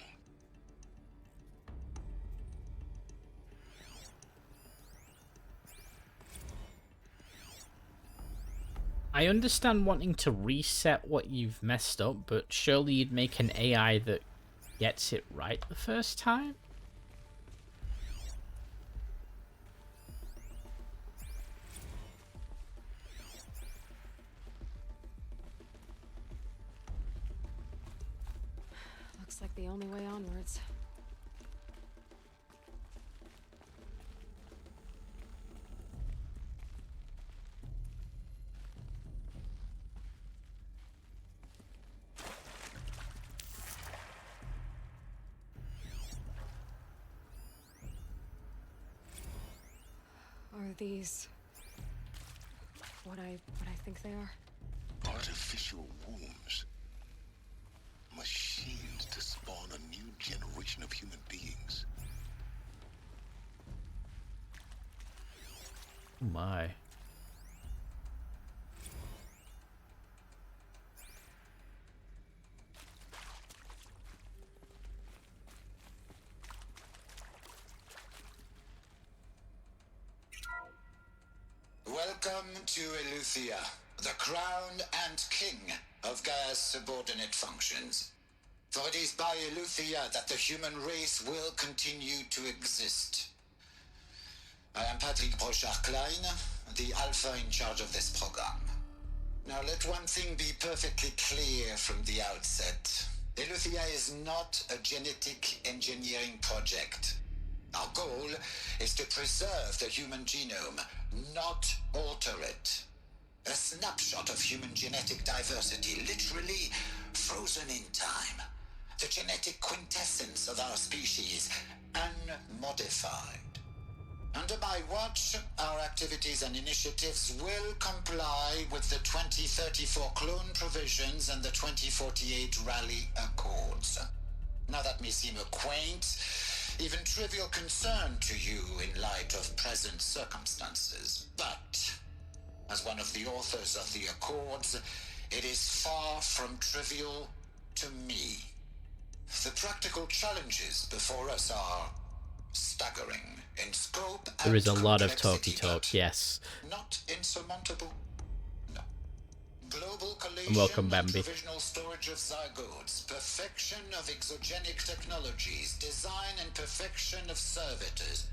I understand wanting to reset what you've messed up, but surely you'd make an AI that gets it right the first time? Looks like the only way onwards. Are these what I think they are? Artificial wombs. Machines to spawn a new generation of human beings. Oh my. Welcome to Eleuthia, the crown and king of Gaia's subordinate functions. For it is by Eleuthia that the human race will continue to exist. I am Patrick Brochard-Klein, the Alpha in charge of this program. Now let one thing be perfectly clear from the outset. Eleuthia is not a genetic engineering project. Our goal is to preserve the human genome, not alter it. A snapshot of human genetic diversity, literally frozen in time. The genetic quintessence of our species, unmodified. Under my watch, our activities and initiatives will comply with the 2034 clone provisions and the 2048 Rally Accords. Now that may seem a quaint, even trivial concern to you in light of present circumstances, but as one of the authors of the Accords, it is far from trivial to me. The practical challenges before us are staggering in scope and There is a lot of complexity, talky talk, but yes. not insurmountable. No. Global collation And welcome, and Bambi. provisional storage of zygotes, perfection of exogenic technologies, design and perfection of servitors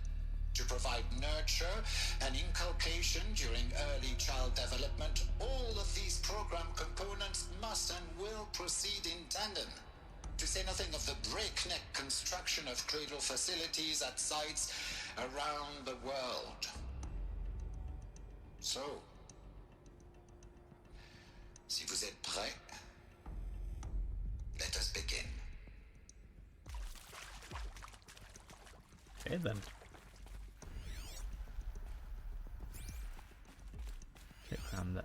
to provide nurture and inculcation during early child development. All of these program components must and will proceed in tandem. To say nothing of the breakneck construction of cradle facilities at sites around the world. So, si vous êtes prêts, let us begin. Okay then. Okay, found that.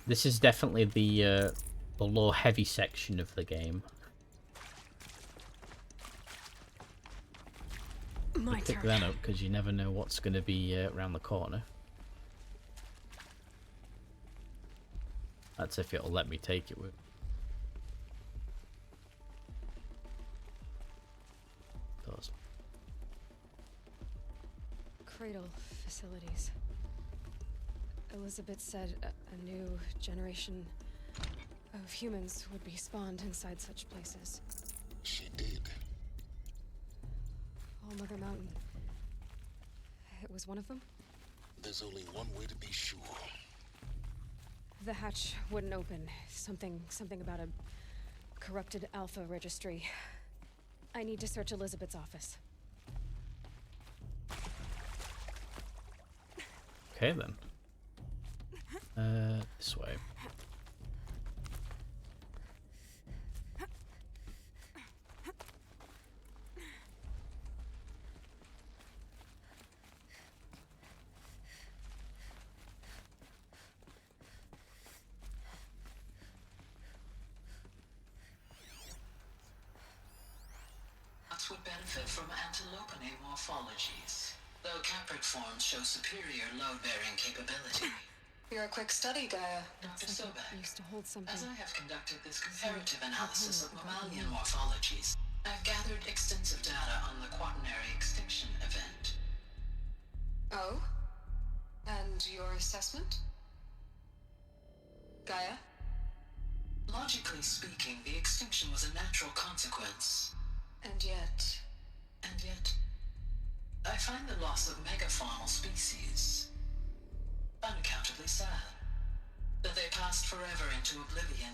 This is definitely the lore heavy section of the game. My Pick turn. that up because you never know what's going to be around the corner. That's if it'll let me take it with. Does. Cradle facilities. Elizabeth said a new generation of humans would be spawned inside such places. She did. All Mother Mountain. It was one of them? There's only one way to be sure. The hatch wouldn't open. Something about a corrupted Alpha registry. I need to search Elizabeth's office. Okay then. This way. benefit from antilopenate morphologies, though capric forms show superior load-bearing capability. You're a quick study, Gaia. Dr. Sobek, Used to hold something. as I have conducted this comparative analysis of about mammalian you. morphologies, I've gathered extensive data on the quaternary extinction event. Oh? And your assessment? Gaia? Logically speaking, the extinction was a natural consequence. And yet... And yet, I find the loss of megafaunal species unaccountably sad. That they passed forever into oblivion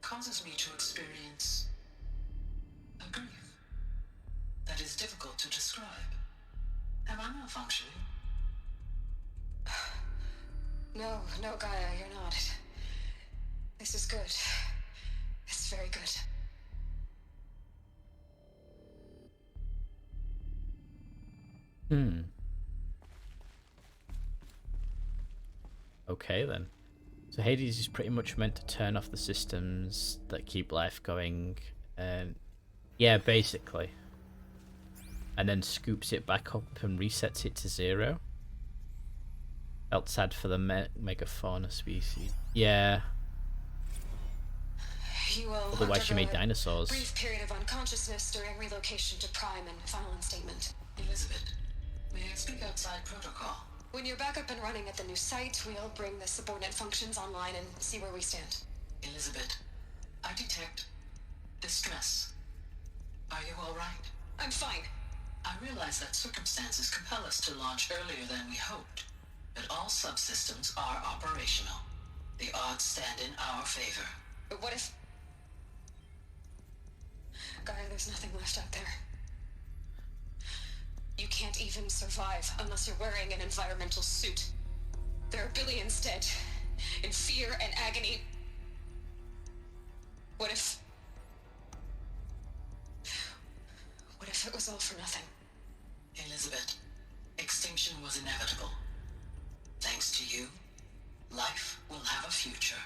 causes me to experience a grief that is difficult to describe. Am I malfunctioning? No, Gaia, you're not. This is good. It's very good. Okay then. So Hades is pretty much meant to turn off the systems that keep life going. Yeah, basically. And then scoops it back up and resets it to 0. Felt sad for the megafauna species. Yeah. You will Otherwise she made undergo a dinosaurs. brief period of unconsciousness during relocation to Prime and final instatement. Elizabeth, may I speak outside protocol? When you're back up and running at the new site, we'll bring the subordinate functions online and see where we stand. Elizabeth, I detect distress. Are you all right? I'm fine. I realize that circumstances compel us to launch earlier than we hoped, but all subsystems are operational. The odds stand in our favor. But what if... Gaia, there's nothing left out there. You can't even survive unless you're wearing an environmental suit. There are billions dead, in fear and agony. What if it was all for nothing? Elizabeth, extinction was inevitable. Thanks to you, life will have a future.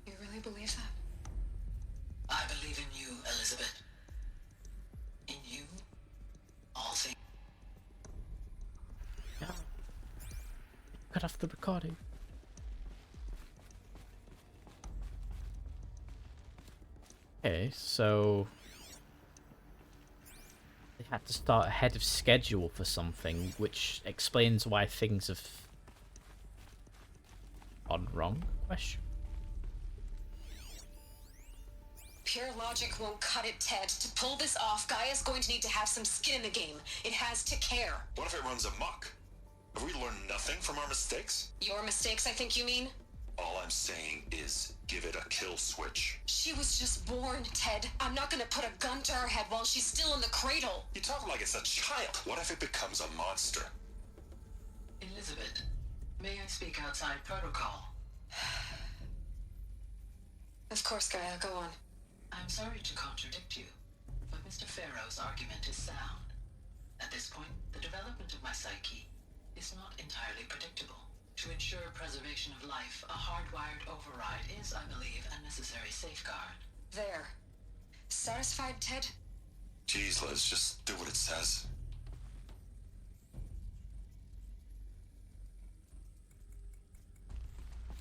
You really believe that? I believe in you, Elizabeth. In you, all things. Cut off the recording. Okay, so they had to start ahead of schedule for something, which explains why things have gone wrong? Question. Pure logic won't cut it, Ted. To pull this off, Gaia's going to need to have some skin in the game. It has to care. What if it runs amok? Have we learned nothing from our mistakes? Your mistakes, I think you mean? All I'm saying is, give it a kill switch. She was just born, Ted. I'm not gonna put a gun to her head while she's still in the cradle. You talk like it's a child. What if it becomes a monster? Elizabeth, may I speak outside protocol? Of course, Gaia, go on. I'm sorry to contradict you, but Mr. Farrow's argument is sound. At this point, the development of my psyche is not entirely predictable. To ensure preservation of life, a hardwired override is, I believe, a necessary safeguard. There. Satisfied, Ted? Jeez, Liz, just do what it says.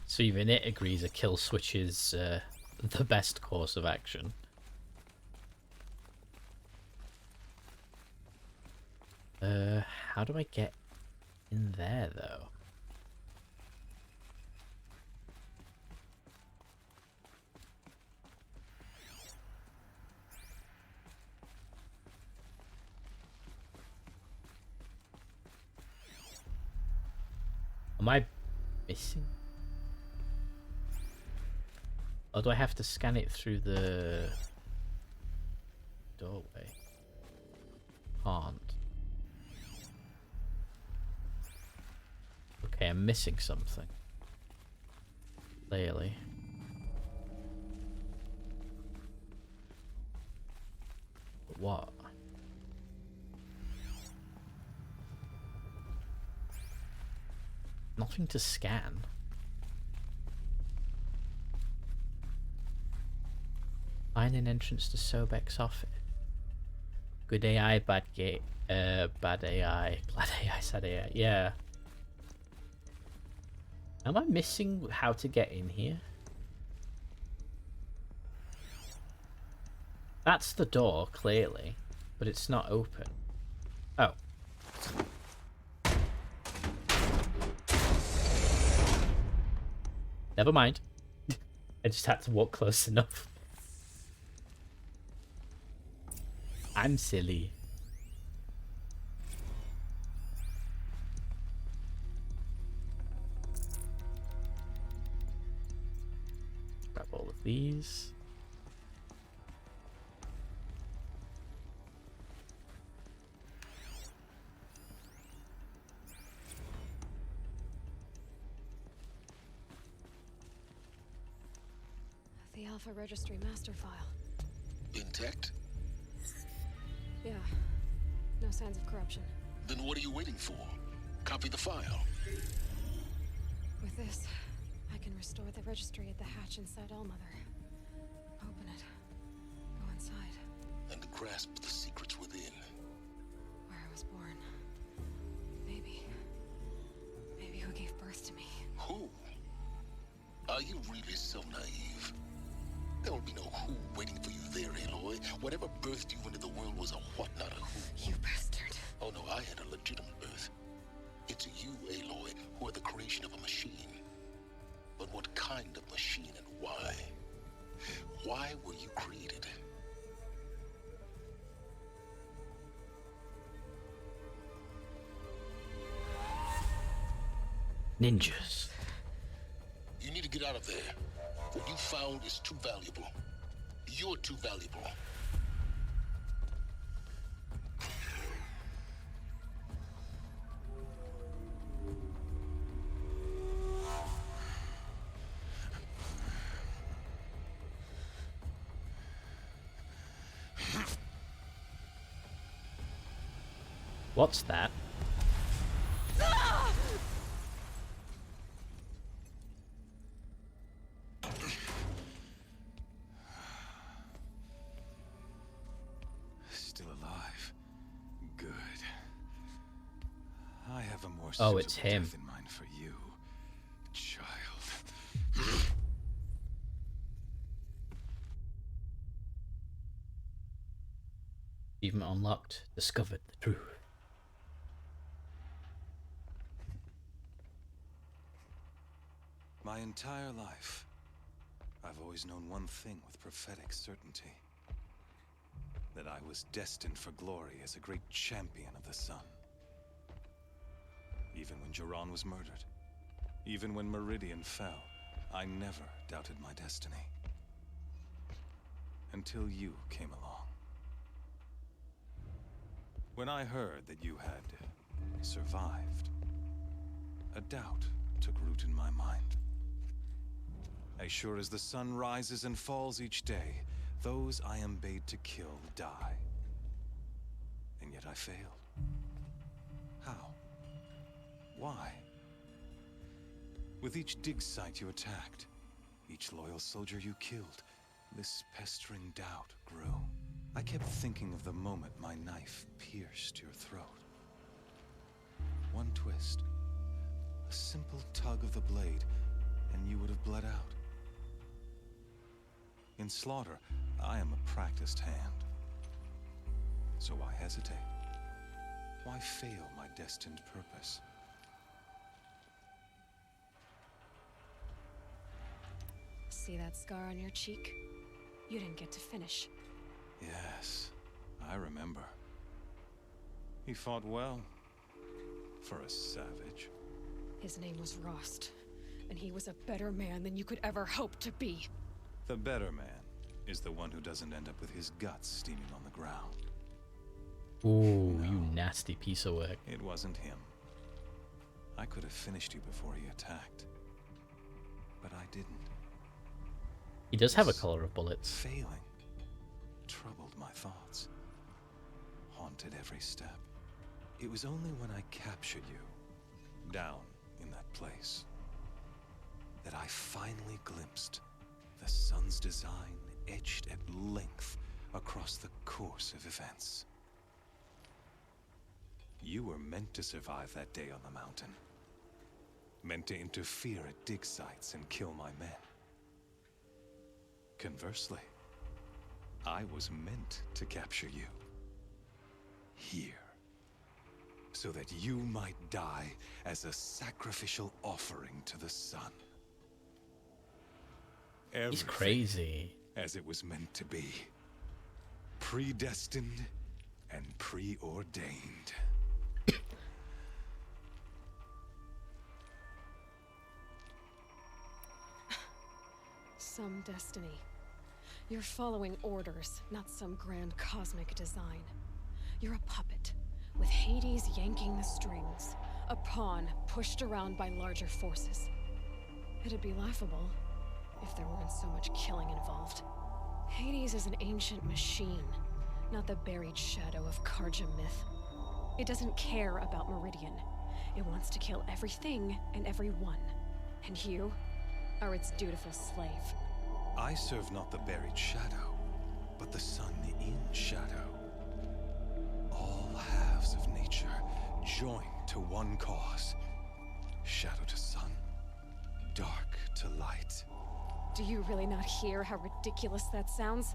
So even it agrees a kill switch is the best course of action. How do I get in there, though? Am I missing? Or do I have to scan it through the doorway? Can't. Okay, I'm missing something. Clearly. But what? Nothing to scan. Find an entrance to Sobek's office. Good AI, bad bad AI, glad AI, sad AI. Yeah. Am I missing how to get in here? That's the door, clearly, but it's not open. Oh. Never mind. I just had to walk close enough. I'm silly. Grab all of these. The Alpha Registry master file. Intact? Yeah. No signs of corruption. Then what are you waiting for? Copy the file. With this, I can restore the registry at the hatch inside Allmother. Open it. Go inside. And grasp the secrets within. Where I was born. Maybe who gave birth to me. Who? Are you really so naive? There will be no who waiting for you there, Aloy. Whatever birthed you into the world was a what, not a who. You bastard. Oh no, I had a legitimate birth. It's you, Aloy, who are the creation of a machine. But what kind of machine and why? Why were you created? Ninjas. You need to get out of there. What you found is too valuable. You're too valuable. What's that? Still alive. Good. I have a more Oh, it's suitable him. death in mind for you, child. Achievement unlocked. Discovered the truth. My entire life, I've always known one thing with prophetic certainty. That I was destined for glory as a great champion of the sun. Even when Jiran was murdered, even when Meridian fell, I never doubted my destiny. Until you came along. When I heard that you had survived, a doubt took root in my mind. As sure as the sun rises and falls each day, those I am bade to kill die. And yet I failed. How? Why? With each dig site you attacked, each loyal soldier you killed, this pestering doubt grew. I kept thinking of the moment my knife pierced your throat. One twist, a simple tug of the blade, and you would have bled out. In slaughter, I am a practiced hand. So why hesitate? Why fail my destined purpose? See that scar on your cheek? You didn't get to finish. Yes, I remember. He fought well. For a savage. His name was Rost, and he was a better man than you could ever hope to be. The better man is the one who doesn't end up with his guts steaming on the ground. Ooh, no, you nasty piece of work. It wasn't him. I could have finished you before he attacked. But I didn't. He does have a color of bullets. Failing troubled my thoughts. Haunted every step. It was only when I captured you, down in that place, that I finally glimpsed the sun's design etched at length across the course of events. You were meant to survive that day on the mountain. Meant to interfere at dig sites and kill my men. Conversely, I was meant to capture you. Here. So that you might die as a sacrificial offering to the sun. He's crazy. As it was meant to be. Predestined and preordained. Some destiny. You're following orders, not some grand cosmic design. You're a puppet, with Hades yanking the strings. A pawn pushed around by larger forces. It'd be laughable if there weren't so much killing involved. Hades is an ancient machine, not the buried shadow of Karja myth. It doesn't care about Meridian. It wants to kill everything and everyone. And you are its dutiful slave. I serve not the buried shadow, but the sun in shadow. All halves of nature joined to one cause. Shadow to sun, dark to light. Do you really not hear how ridiculous that sounds?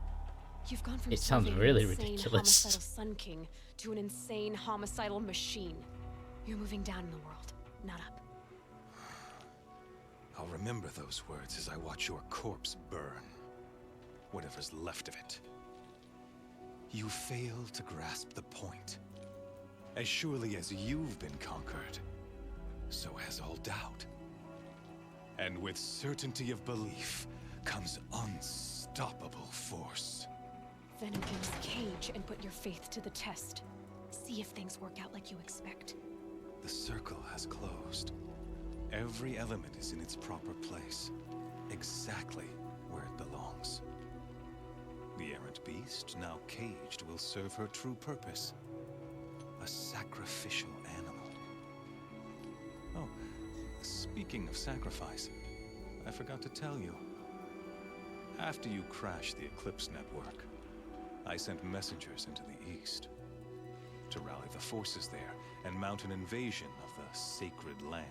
You've gone from It sounds serving really an insane ridiculous. homicidal Sun King to an insane homicidal machine. You're moving down in the world, not up. I'll remember those words as I watch your corpse burn. Whatever's left of it. You fail to grasp the point. As surely as you've been conquered, so has all doubt. And with certainty of belief comes unstoppable force. Then open this cage and put your faith to the test. See if things work out like you expect. The circle has closed. Every element is in its proper place, exactly where it belongs. The errant beast, now caged, will serve her true purpose. A sacrificial animal. Oh, speaking of sacrifice, I forgot to tell you. After you crashed the Eclipse network, I sent messengers into the east to rally the forces there and mount an invasion of the sacred land.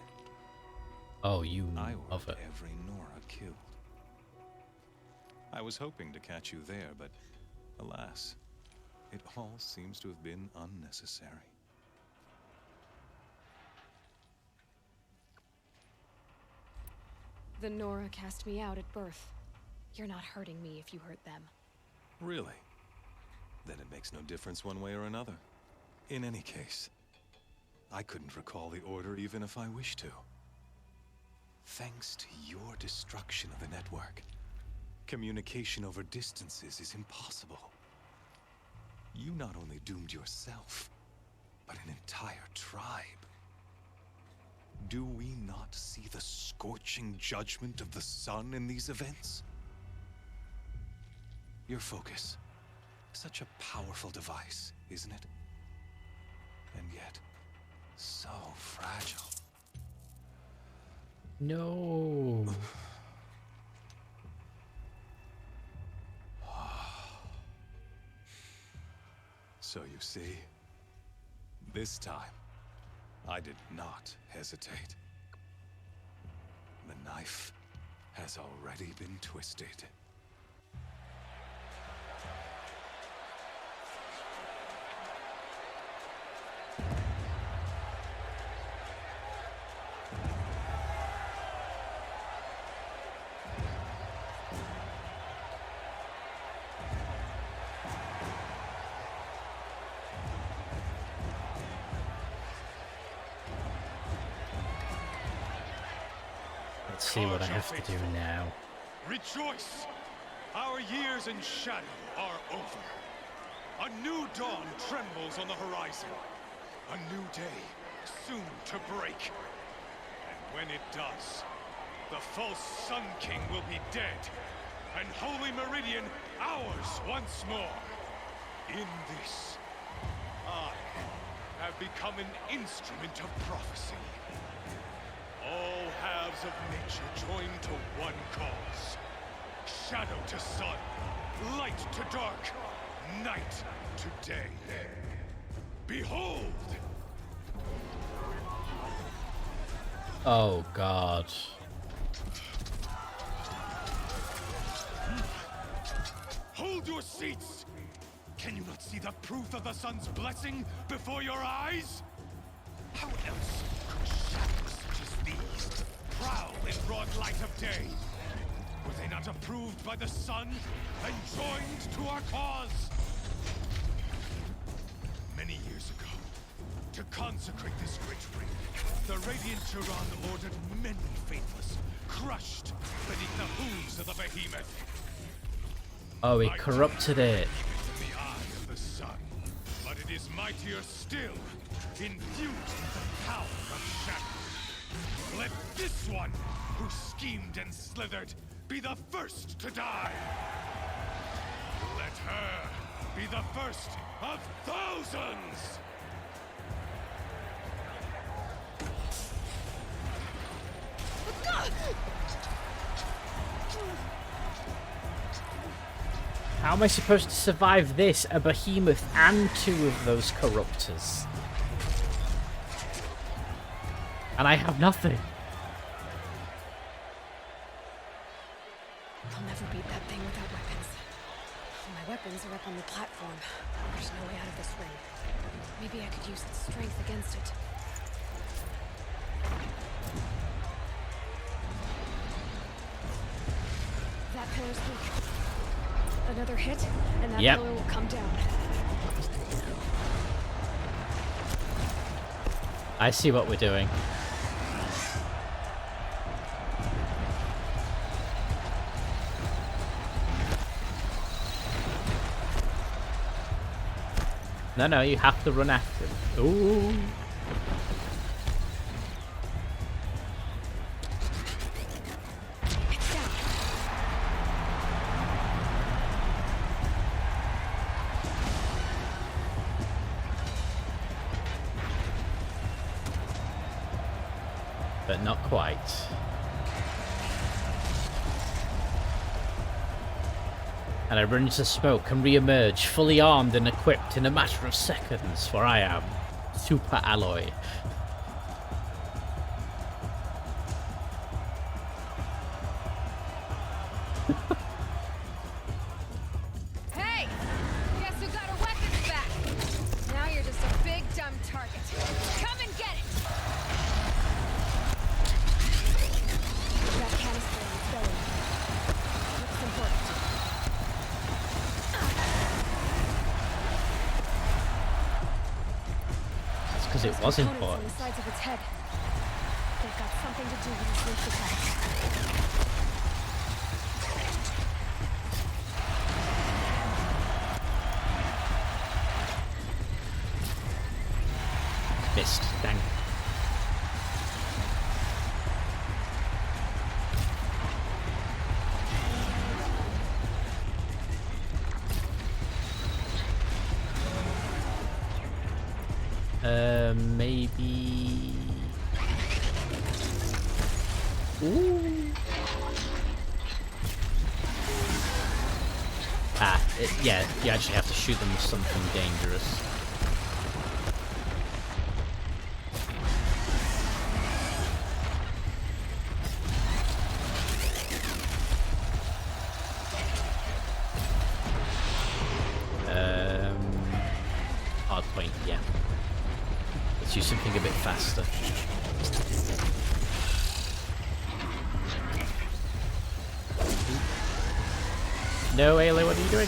Oh, you I love ordered it. every Nora killed. I was hoping to catch you there, but alas, it all seems to have been unnecessary. The Nora cast me out at birth. You're not hurting me if you hurt them. Really? Then it makes no difference one way or another. In any case, I couldn't recall the order even if I wished to. Thanks to your destruction of the network, communication over distances is impossible. You not only doomed yourself, but an entire tribe. Do we not see the scorching judgment of the sun in these events? Your focus, such a powerful device, isn't it? And yet, so fragile. No. So you see, this time, I did not hesitate. The knife has already been twisted. Let's see what I have to do now. Rejoice! Our years in shadow are over. A new dawn trembles on the horizon. A new day soon to break. And when it does, the false Sun King will be dead, and Holy Meridian ours once more. In this, I have become an instrument of prophecy. All halves of nature join to one cause. Shadow to sun, light to dark, night to day. Behold, Oh god. Hold your seats! Can you not see the proof of the sun's blessing before your eyes? How else could shadows such as these prowl in broad light of day? Were they not approved by the sun and joined to our cause? Many years ago, to consecrate this great ring, the Radiant Turan ordered many faithless, crushed beneath the hooves of the behemoth. Oh, he corrupted it. In the eye of the sun, but it is mightier still, infused with the power of shadow. Let this one, who schemed and slithered, be the first to die. Let her be the first of thousands. How am I supposed to survive this? A behemoth and two of those corruptors. And I have nothing. I'll never beat that thing without weapons. My weapons are up on the platform. There's no way out of this ring. Maybe I could use its strength against it. That pillar's weak. Another hit, and that pillar will come down. I see what we're doing. No, you have to run after him. Ooh. But not quite. And I run into smoke and re-emerge, fully armed and equipped in a matter of seconds, for I am Super Alloy. Hey! Guess who got her weapons back? Now you're just a big dumb target. Come and get it! That canister in its belly. Looks important. That's because it was important. On the sides of its head. They've got something to do with its leak attack. Missed. Dang. Maybe. Ooh. Yeah, you actually have to shoot them with something dangerous. Hard point, yeah. Let's do something a bit faster. No, Ayla, what are you doing?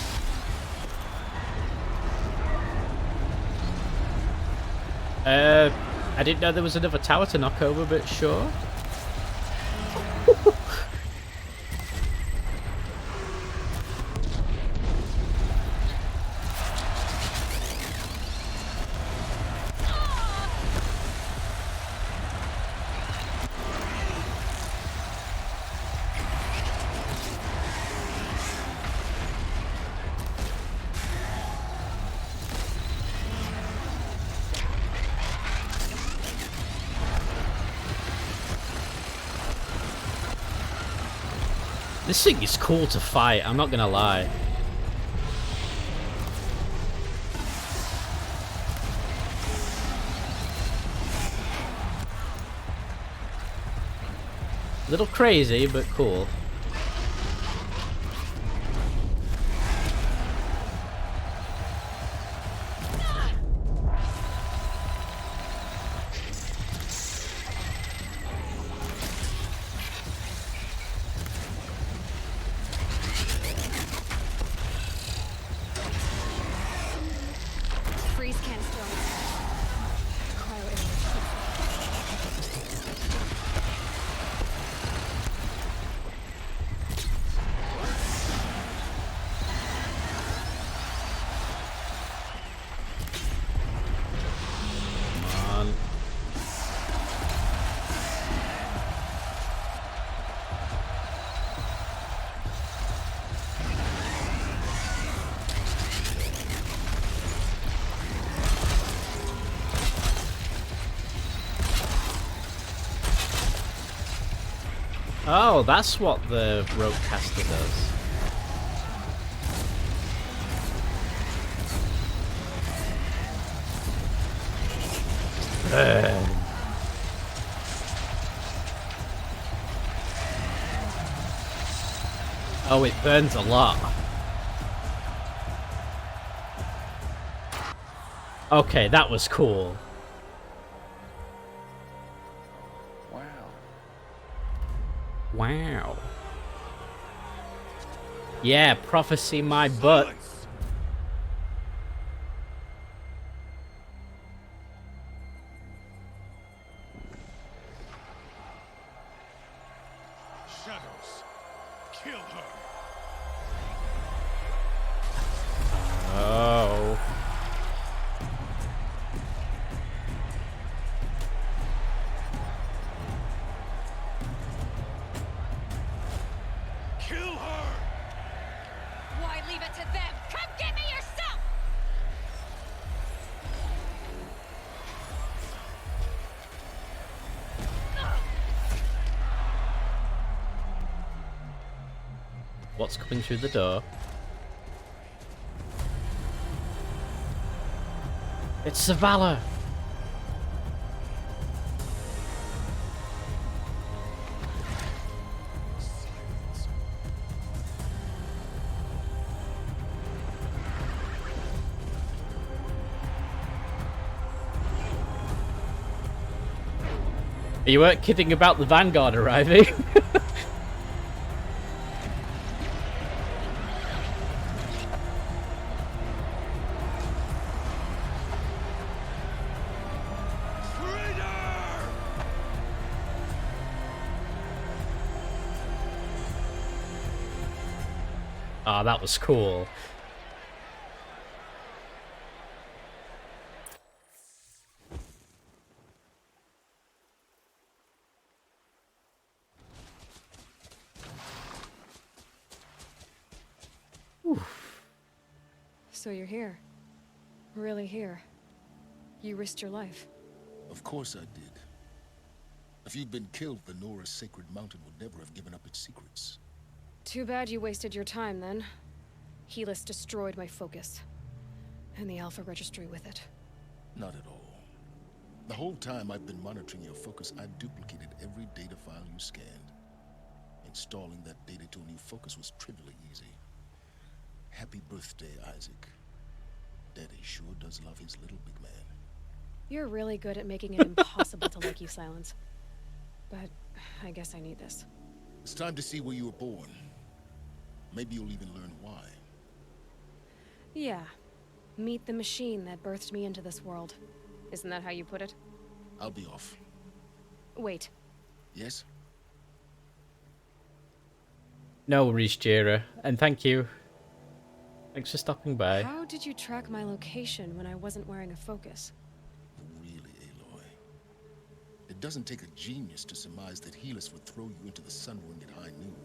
I didn't know there was another tower to knock over, but sure. This thing is cool to fight, I'm not gonna lie. Little crazy, but cool. Freeze can't still. Cryo Come on. Oh, that's what the rope caster does. Burn. Oh, it burns a lot. Okay, that was cool. Wow. Yeah, prophecy my butt. Shadows, kill her. Oh. Kill her. Why leave it to them? Come get me yourself! What's coming through the door? It's Zavala! You weren't kidding about the Vanguard arriving. Ah, that was cool. So you're here. Really here. You risked your life. Of course I did. If you'd been killed, the Nora's sacred mountain would never have given up its secrets. Too bad you wasted your time then. Helis destroyed my focus. And the Alpha Registry with it. Not at all. The whole time I've been monitoring your focus, I duplicated every data file you scanned. Installing that data to a new focus was trivially easy. Happy birthday, Isaac. Daddy sure does love his little big man. You're really good at making it impossible to like you, Silence. But I guess I need this. It's time to see where you were born. Maybe you'll even learn why. Yeah. Meet the machine that birthed me into this world. Isn't that how you put it? I'll be off. Wait. Yes? No worries, Jira. And thank you. Thanks for stopping by. How did you track my location when I wasn't wearing a focus? Really, Aloy? It doesn't take a genius to surmise that Helis would throw you into the sun ring at high noon.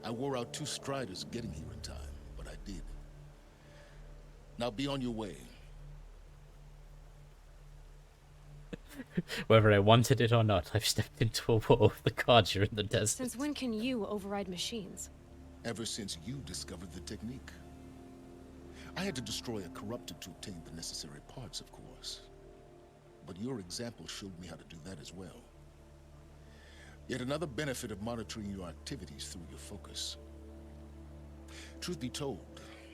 I wore out 2 striders getting here in time, but I did. Now be on your way. Whether I wanted it or not, I've stepped into a war with the Carja in the desert. Since when can you override machines? Ever since you discovered the technique. I had to destroy a corrupted to obtain the necessary parts, of course. But your example showed me how to do that as well. Yet another benefit of monitoring your activities through your focus. Truth be told,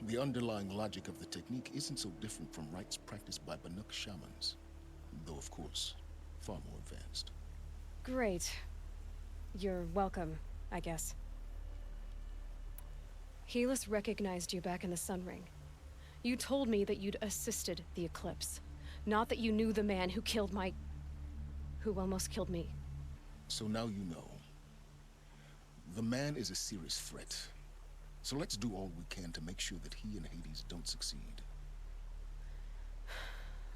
the underlying logic of the technique isn't so different from rites practiced by Banuk shamans, though of course, far more advanced. Great. You're welcome, I guess. Helis recognized you back in the Sun Ring. You told me that you'd assisted the Eclipse, not that you knew the man who killed who almost killed me. So now you know. The man is a serious threat. So let's do all we can to make sure that he and Hades don't succeed.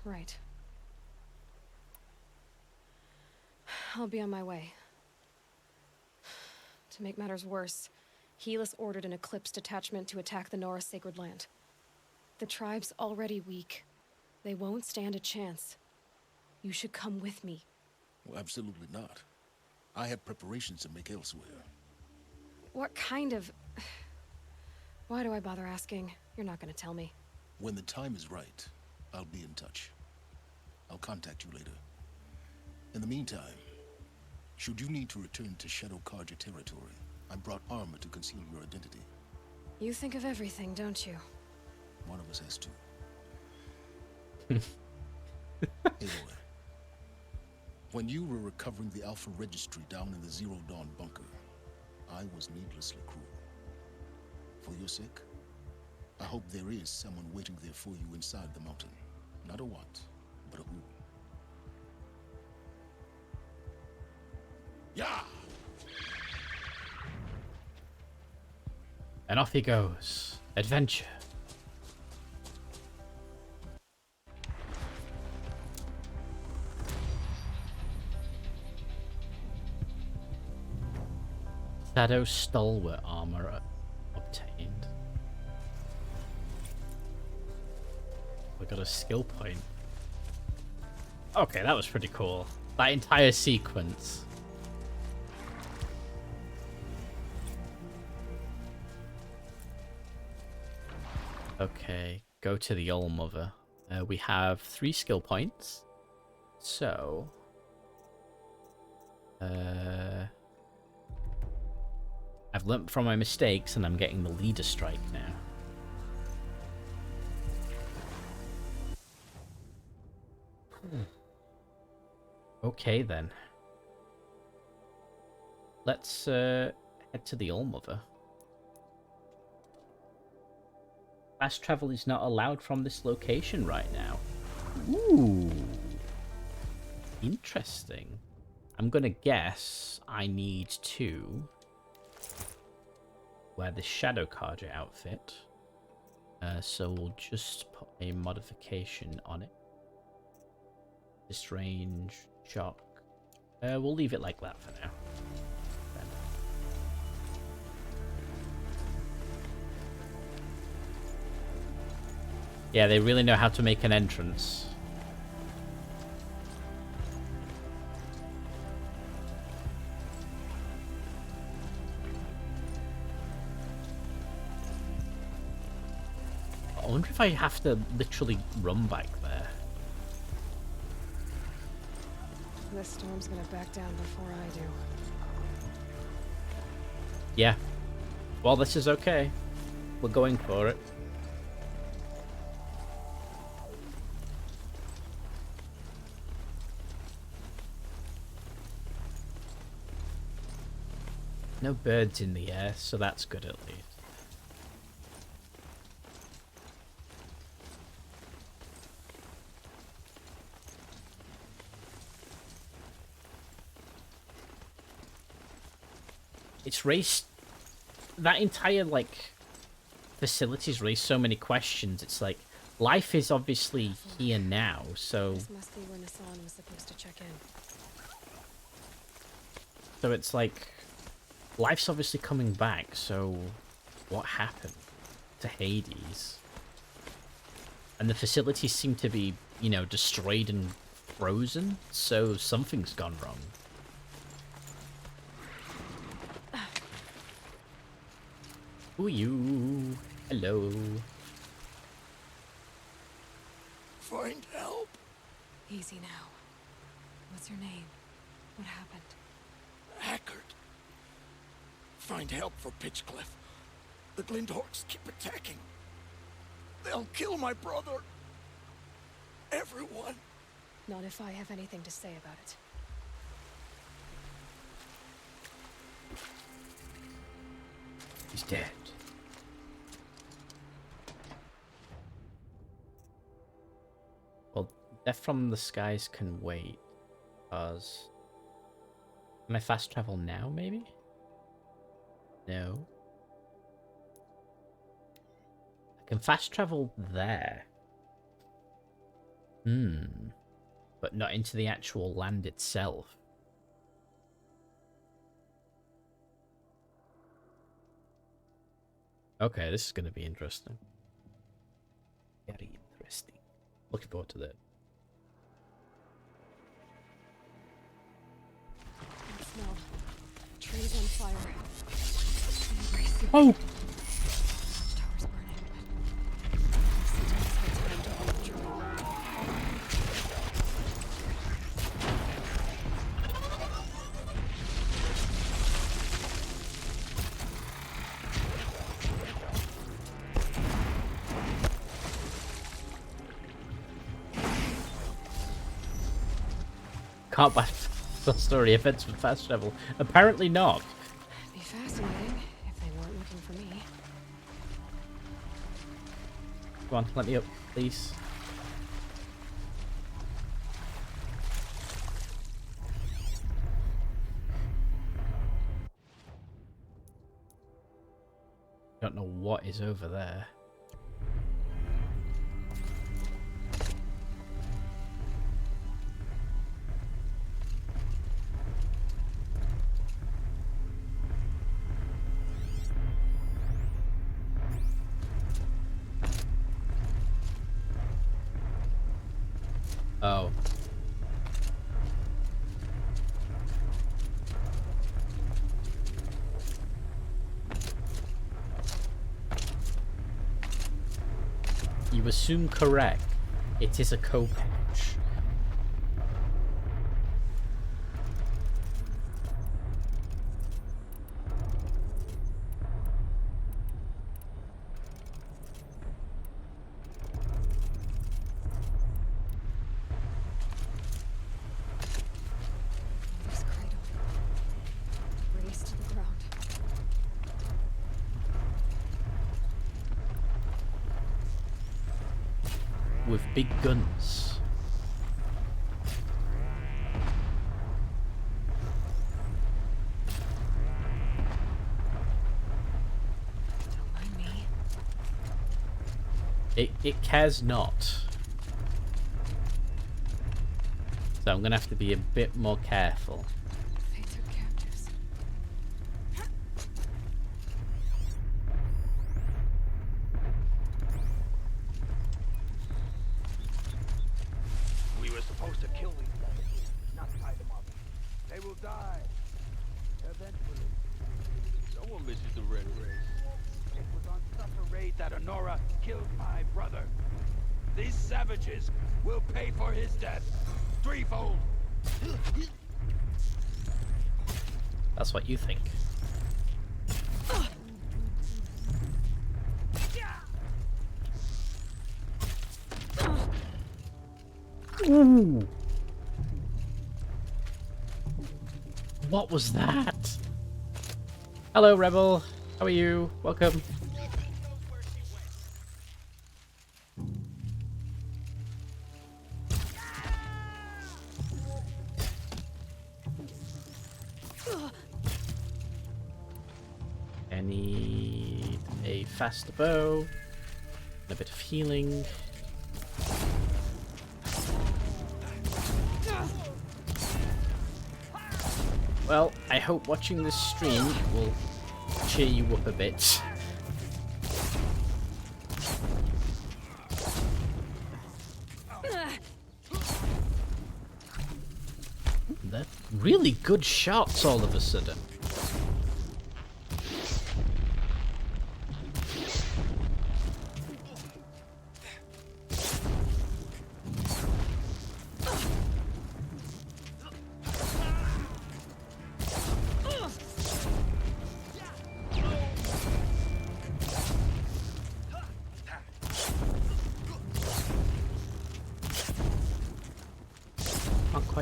Right. I'll be on my way. To make matters worse, Helis ordered an Eclipse detachment to attack the Nora Sacred Land. The tribe's already weak. They won't stand a chance. You should come with me. Well, absolutely not. I have preparations to make elsewhere. What kind of... Why do I bother asking? You're not gonna tell me. When the time is right, I'll be in touch. I'll contact you later. In the meantime, should you need to return to Shadow Karja territory, I brought armor to conceal your identity. You think of everything, don't you? One of us has to. Hey boy. When you were recovering the Alpha Registry down in the Zero Dawn bunker, I was needlessly cruel. For your sake, I hope there is someone waiting there for you inside the mountain. Not a what, but a who. Yeah! And off he goes. Adventure. Shadow Stalwart armor obtained. We got a skill point. Okay, that was pretty cool. That entire sequence. Okay, go to the All Mother. We have 3 skill points. So... I've learnt from my mistakes and I'm getting the leader strike now. Okay then. Let's head to the All Mother. Fast travel is not allowed from this location right now. Ooh. Interesting. I'm gonna guess I need to wear the Shadow Karja outfit. So we'll just put a modification on it. This range, shock. We'll leave it like that for now. Then. Yeah, they really know how to make an entrance. I wonder if I have to literally run back there. This storm's gonna back down before I do. Yeah. Well, this is okay. We're going for it. No birds in the air, so that's good at least. It's raised... That entire, like, facility's raised so many questions. It's like, life is obviously here now, so... This must be where Nassan was supposed to check in. So it's like, life's obviously coming back, so what happened to Hades? And the facilities seem to be, you know, destroyed and frozen, so something's gone wrong. Who are you? Hello. Find help. Easy now. What's your name? What happened? Hackers find help for Pitchcliff. The Glindorks keep attacking. They'll kill my brother. Everyone. Not if I have anything to say about it. He's dead. Well, Death from the Skies can wait. Because... Can I fast travel now, maybe? No. I can fast travel there. But not into the actual land itself. Okay, this is going to be interesting. Very interesting. Looking forward to that. Smell. Trees on fire. Oh! Tower's burning, but sometimes had time to withdraw. Can't buy the story events with fast travel. Apparently not. It'd be fascinating if they weren't looking for me. Come on, let me up, please. Don't know what is over there. Oh. You assume correct. It is a co-patch. This cradle. Raised to the ground. With big guns. Don't mind me. It cares not. So I'm gonna have to be a bit more careful. They took captives. We were supposed to kill these guys, not tie them up. They will die. Eventually. Someone misses the red race. It was on such a raid that Honora killed my brother. These savages will pay for his death. Threefold. That's what you think. Ooh. What was that? Hello, Rebel. How are you? Welcome. I need a faster bow, and a bit of healing. Well, I hope watching this stream will cheer you up a bit. They're really good shots all of a sudden.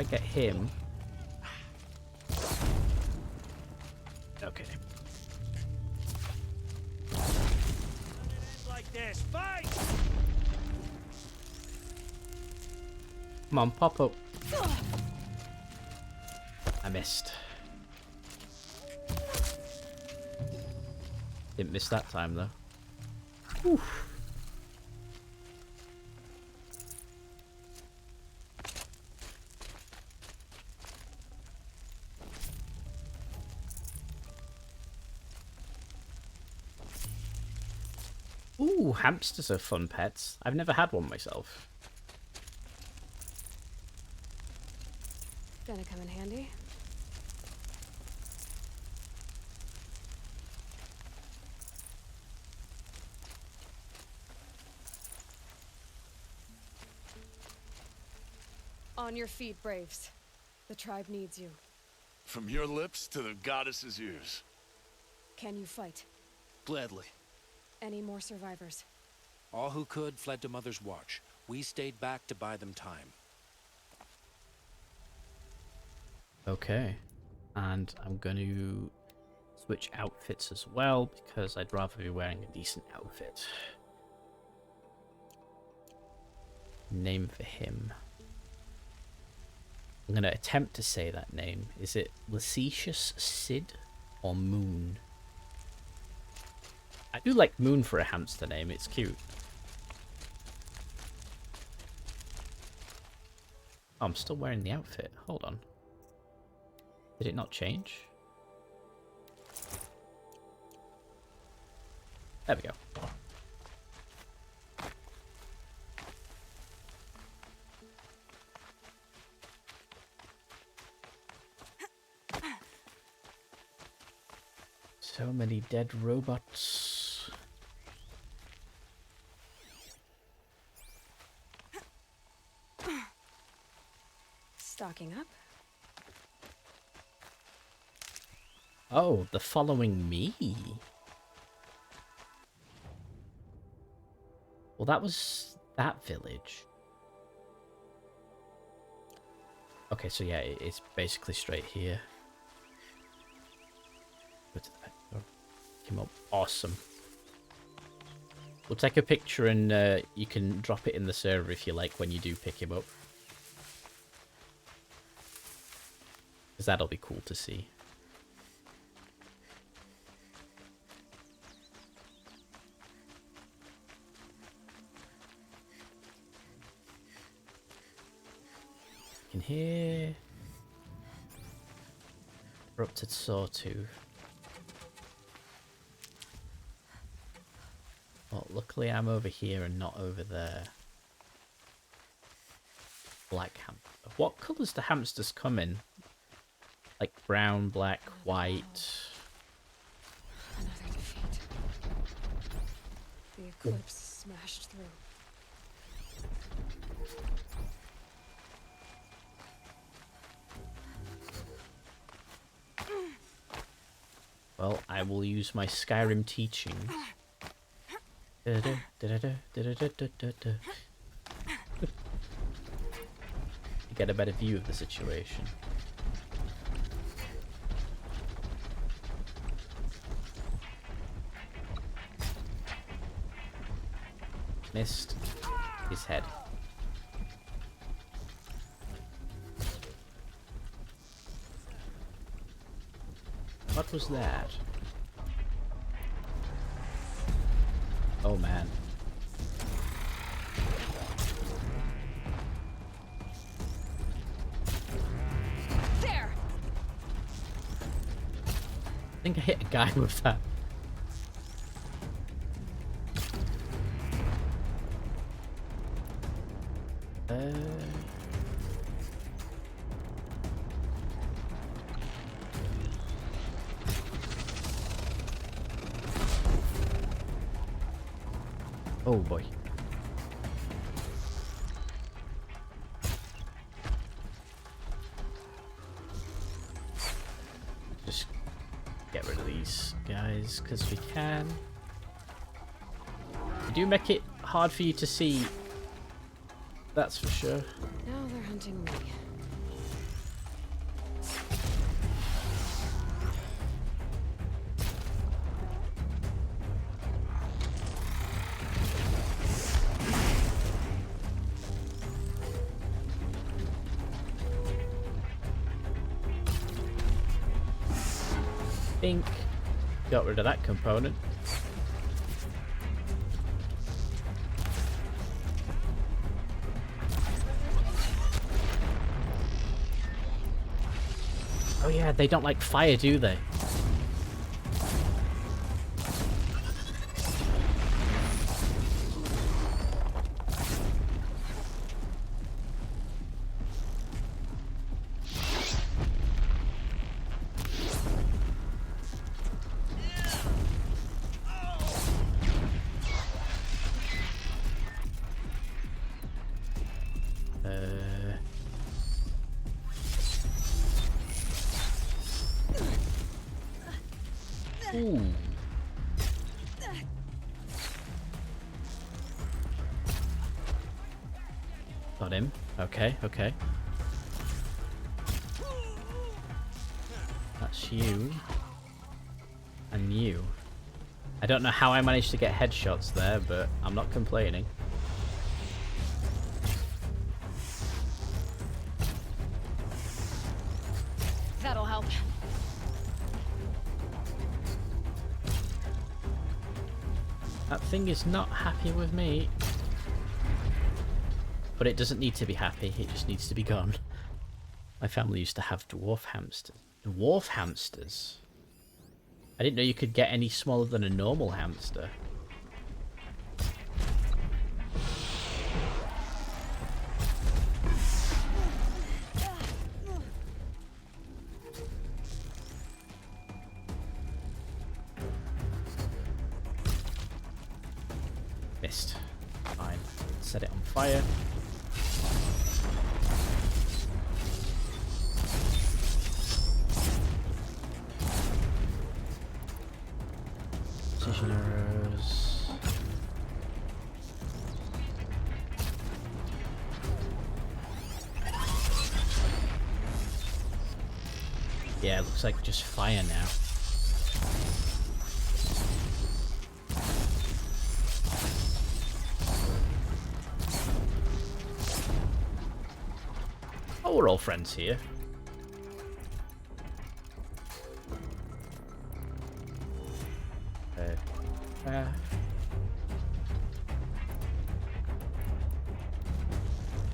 I get him... Okay. Like this, fight! Come on, pop up. I missed. Didn't miss that time though. Oof. Ooh, hamsters are fun pets. I've never had one myself. Gonna come in handy. On your feet, Braves. The tribe needs you. From your lips to the goddess's ears. Can you fight? Gladly. Any more survivors? All who could fled to Mother's Watch. We stayed back to buy them time. Okay. And I'm going to switch outfits as well, because I'd rather be wearing a decent outfit. Name for him. I'm going to attempt to say that name. Is it Facetious Sid or Moon? I do like Moon for a hamster name, it's cute. Oh, I'm still wearing the outfit. Hold on. Did it not change? There we go. So many dead robots. Stocking up. Oh, they're following me. Well, that was that village. Okay, so yeah, it's basically straight here. Go to the back door. Came up. Awesome. We'll take a picture and you can drop it in the server if you like when you do pick him up. Because that'll be cool to see. You can hear... Corrupted Sawtooth. Well, luckily I'm over here and not over there. Black hamster. What colours do hamsters come in? Like brown, black, white. Another defeat. The eclipse smashed through. Well, I will use my Skyrim teaching. Get a better view of the situation. Missed his head. What was that? Oh man. There. I think I hit a guy with that. Oh boy. Just get rid of these guys because we can. They do make it hard for you to see, that's for sure. Now they're hunting me. think got rid of that component. Oh yeah, they don't like fire, do they? Ooh. Got him. Okay, okay. That's you. And you. I don't know how I managed to get headshots there, but I'm not complaining. That'll help. That thing is not happy with me. But it doesn't need to be happy, it just needs to be gone. My family used to have dwarf hamsters. Dwarf hamsters? I didn't know you could get any smaller than a normal hamster. Missed. Fine. Set it on fire. Precision arrows. Yeah, it looks like just fire now. Oh, we're all friends here.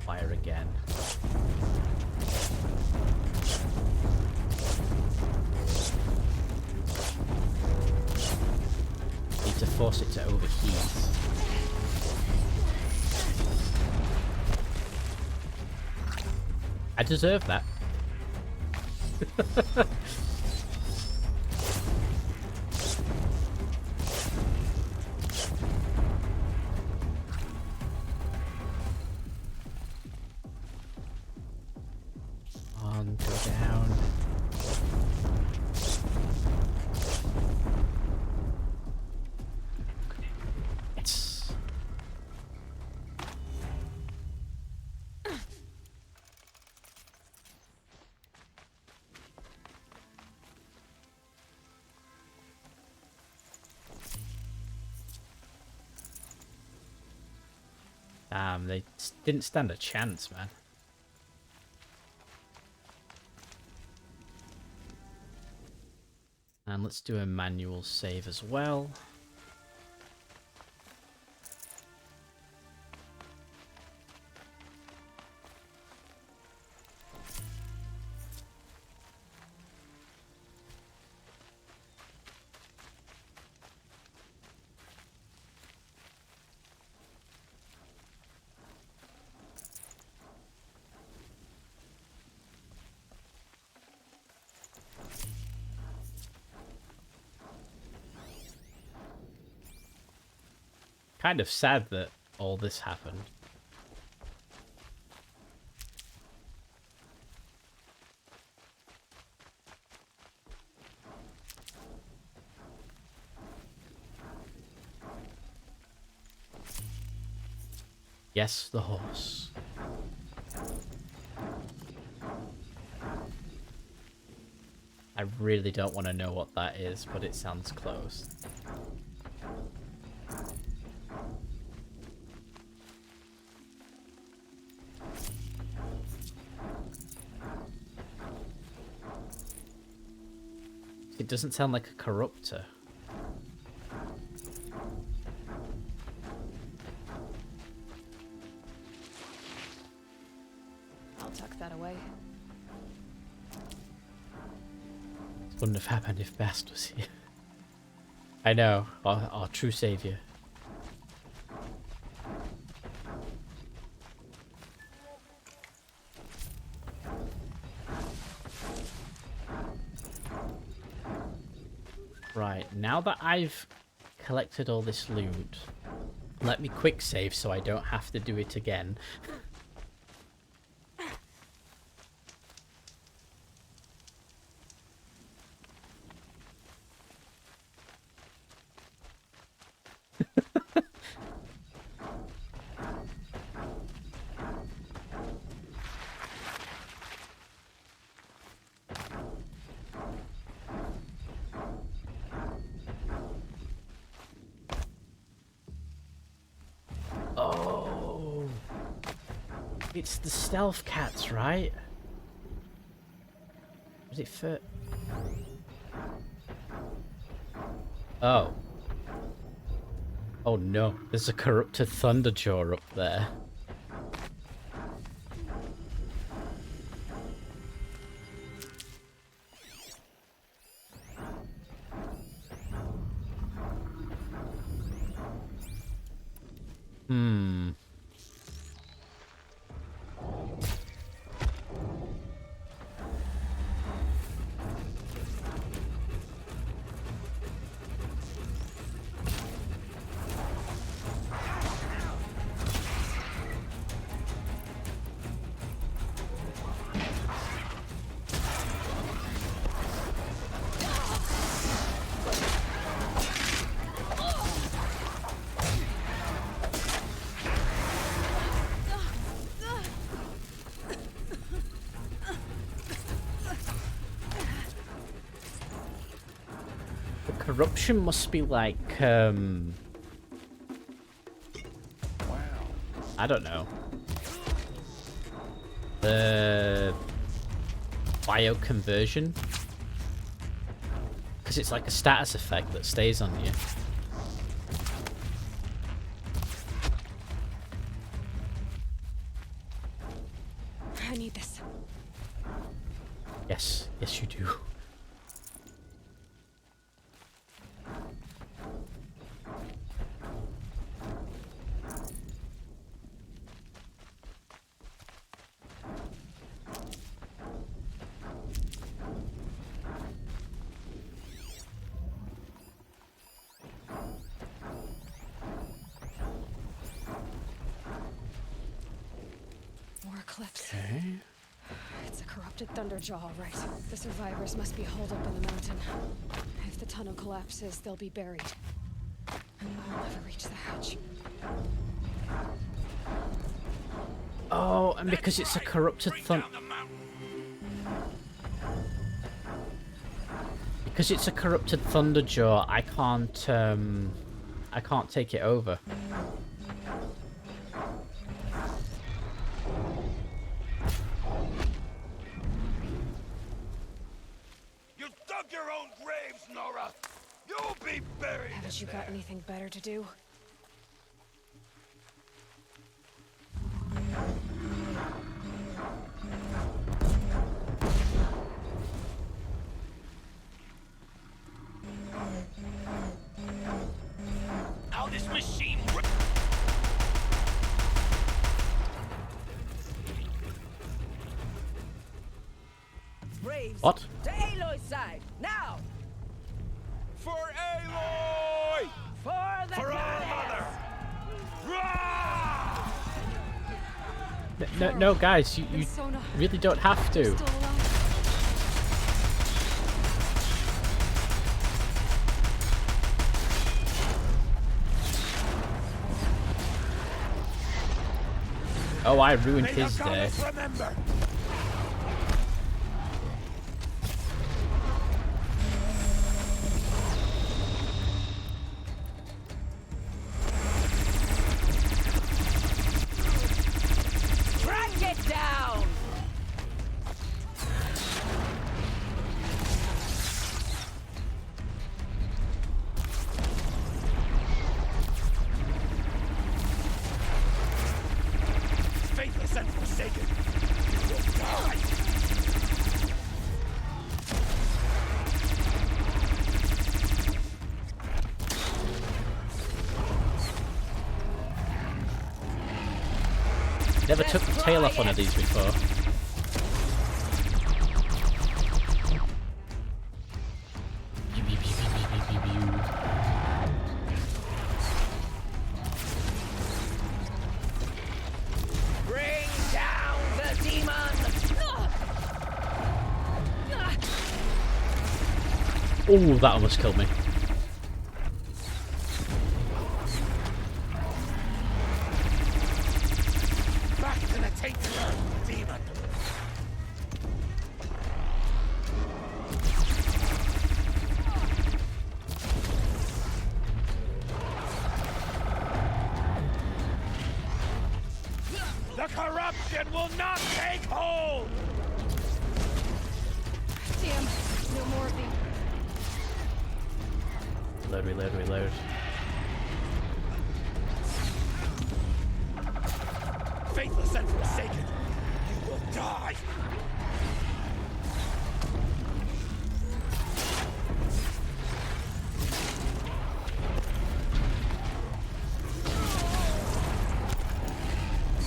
Fire again. Need to force it to overheat. I deserve that. On, go down. Yes. Damn, they didn't stand a chance, man. And let's do a manual save as well. Kind of sad that all this happened. Yes, the horse. I really don't want to know what that is, but it sounds close. It doesn't sound like a corruptor. I'll tuck that away. This wouldn't have happened if Bast was here. I know, our true savior. Right, now that I've collected all this loot, let me quick save so I don't have to do it again. It's the stealth cats, right? Was it for... Oh. Oh no, there's a corrupted Thunderjaw up there. Corruption must be like, I don't know. The bioconversion? Because it's like a status effect that stays on you. I need this. Yes, yes you do. It's a corrupted Thunderjaw, all right. The survivors must be holed up in the mountain. If the tunnel collapses, they'll be buried. I'll never reach the hatch. Oh, and because it's a corrupted because it's a corrupted Thunderjaw, I can't take it over. Your own graves, Nora! You'll be buried! Haven't you got anything better to do? How this machine... Braves, what? To Aloy's side, now! For Aloy! For the our No, mother! no, guys, you really don't have to. Oh, I ruined his day. Never took the tail off one of these before. Bring down the demon! Oh, that almost killed me. Back to the tainted earth, demon! The corruption will not take hold! Damn, no more of these. Reload, reload, reload. Faithless and forsaken, you will die!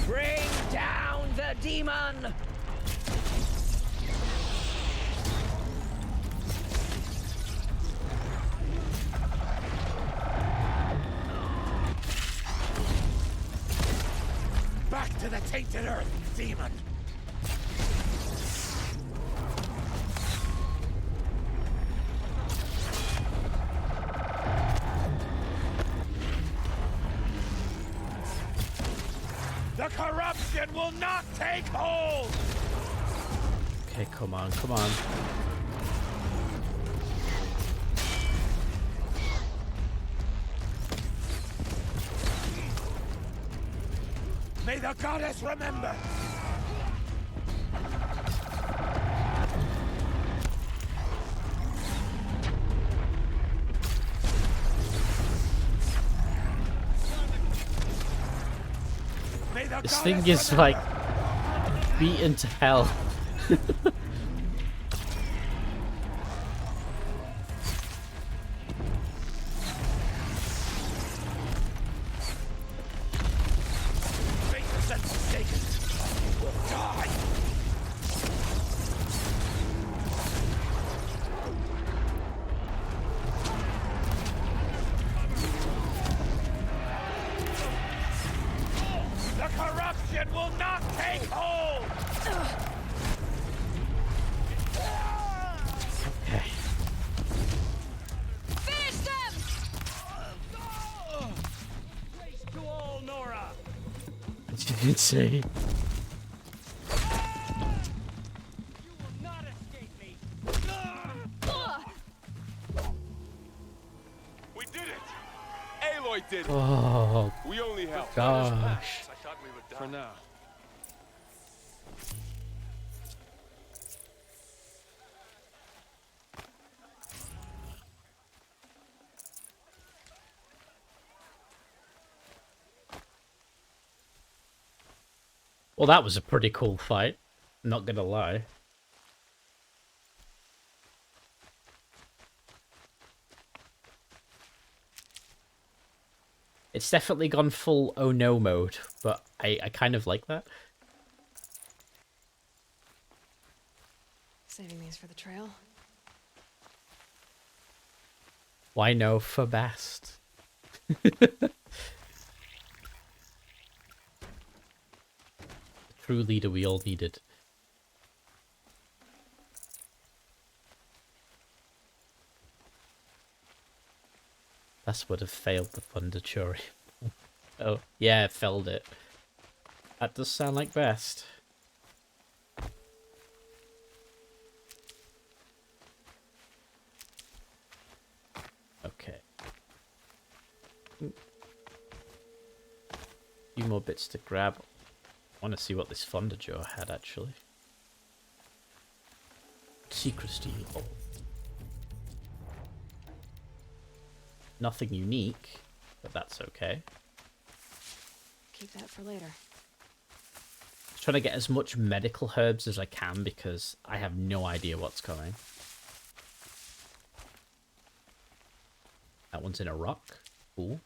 Bring down the demon! Back to the tainted earth, demon! The corruption will not take hold! Okay, come on, come on. May the goddess remember! May the This goddess thing is remember! like beaten to hell. Faithless and forsaken, you will die! The corruption will not take hold! Okay. Finish them! Race to all, Nora! As you can see. Not escape me! We did it! Aloy did it! Oh, We only have gosh. I thought we would die. For now. Well, that was a pretty cool fight. Not gonna lie. It's definitely gone full oh no mode, but I kind of like that. Saving these for the trail. Why no for best? True leader we all needed. That's would have failed the Thunder Fury. Oh, yeah, it failed it. That does sound like best. Okay. Few more bits to grab. I want to see what this Thunderjaw had, actually. Secret Steel. Oh. Nothing unique, but that's okay. Keep that for later. Trying to get as much medical herbs as I can because I have no idea what's coming. That one's in a rock. Cool.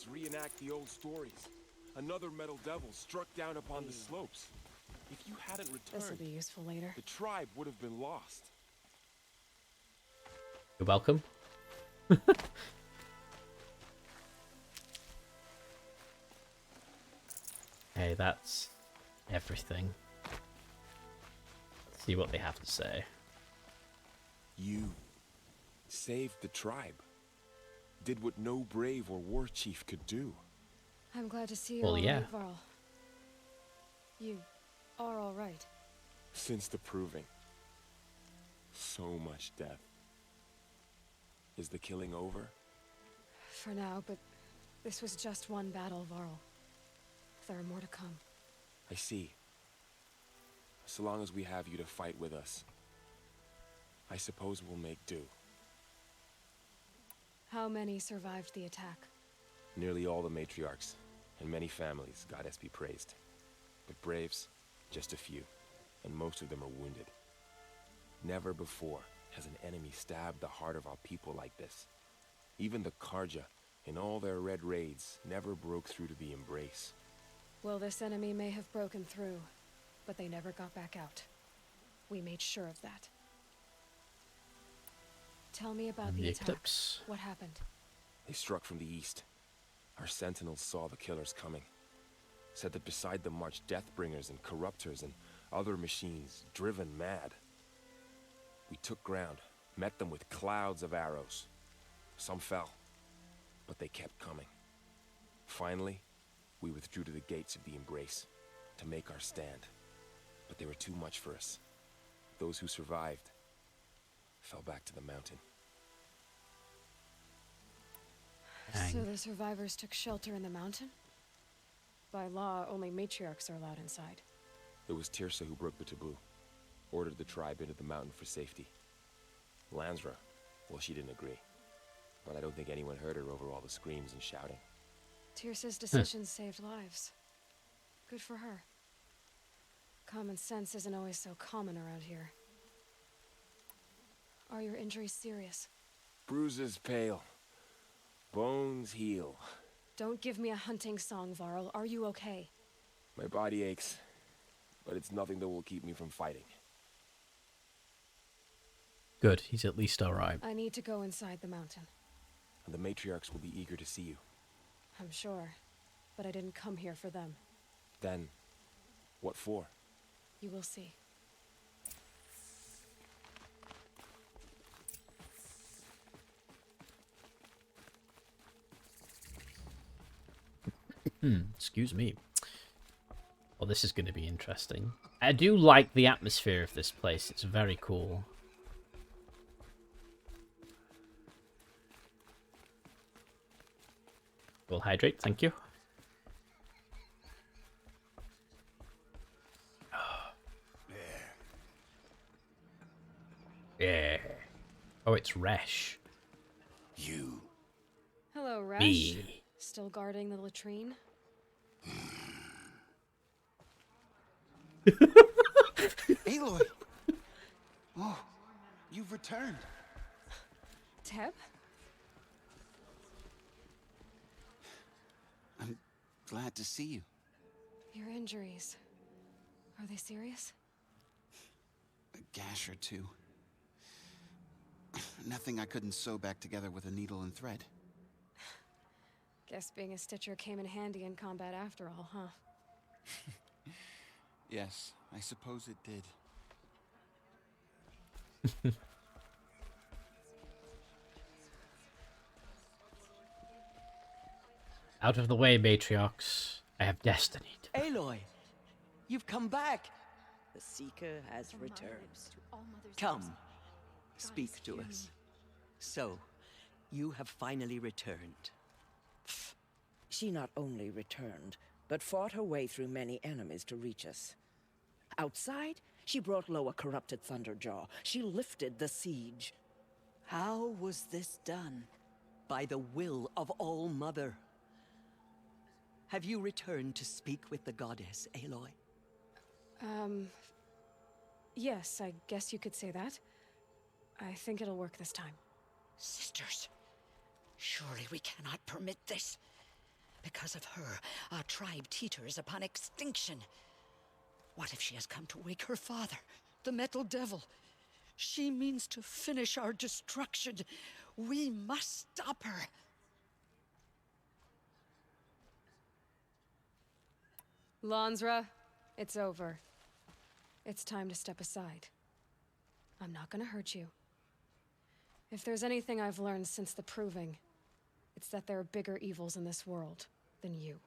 matriots reenact the old stories. Another metal devil struck down upon the slopes. If you hadn't This will returned, be useful later. the tribe would have been lost. You're welcome. Hey, that's everything. Let's see what they have to say. You saved the tribe. Did what no brave or war chief could do. I'm glad to see you Well, all yeah. right, Varl. You are all right. Since the proving. So much death. Is the killing over? For now, but this was just one battle, Varl. There are more to come. I see. So long as we have you to fight with us, I suppose we'll make do. How many survived the attack? Nearly all the matriarchs, and many families, goddess be praised. But braves, just a few, and most of them are wounded. Never before has an enemy stabbed the heart of our people like this. Even the Karja, in all their red raids, never broke through to the embrace. Well, this enemy may have broken through, but they never got back out. We made sure of that. Tell me about And the the attack. eclipse. What happened? They struck from the east. Our sentinels saw the killers coming. Said that beside them marched Deathbringers and Corruptors and other machines, driven mad. We took ground, met them with clouds of arrows. Some fell, but they kept coming. Finally, we withdrew to the gates of the Embrace to make our stand. But they were too much for us. Those who survived fell back to the mountain. So the survivors took shelter in the mountain? By law, only matriarchs are allowed inside. It was Tirsa who broke the taboo. Ordered the tribe into the mountain for safety. Lansra, well, she didn't agree. But I don't think anyone heard her over all the screams and shouting. Tirsa's decisions saved lives. Good for her. Common sense isn't always so common around here. Are your injuries serious? Bruises pale. Bones heal. Don't give me a hunting song, Varl. Are you okay? My body aches, but it's nothing that will keep me from fighting. Good, he's at least alright. I need to go inside the mountain. And the matriarchs will be eager to see you. I'm sure, but I didn't come here for them. Then, what for? You will see. Excuse me. Well, this is going to be interesting. I do like the atmosphere of this place. It's very cool. We'll hydrate, thank you. Yeah. Oh, it's Resh. You. Hello, Resh. Me. Still guarding the latrine? Aloy! Oh, you've returned. Teb? I'm glad to see you. Your injuries. Are they serious? A gash or two. Nothing I couldn't sew back together with a needle and thread. Guess being a stitcher came in handy in combat after all, huh? Yes, I suppose it did. Out of the way, matriarchs. I have destiny. Aloy, you've come back. The Seeker has returned. Come, speak to us. So, you have finally returned. She not only returned, but fought her way through many enemies to reach us. Outside, she brought low a corrupted Thunderjaw. She lifted the siege. How was this done? By the will of All-Mother. Have you returned to speak with the goddess, Aloy? Yes, I guess you could say that. I think it'll work this time. Sisters, surely we cannot permit this. Because of her, our tribe teeters upon extinction. What if she has come to wake her father, the Metal Devil? She means to finish our destruction. We must stop her. Lansra, it's over. It's time to step aside. I'm not gonna hurt you. If there's anything I've learned since the Proving, it's that there are bigger evils in this world than you.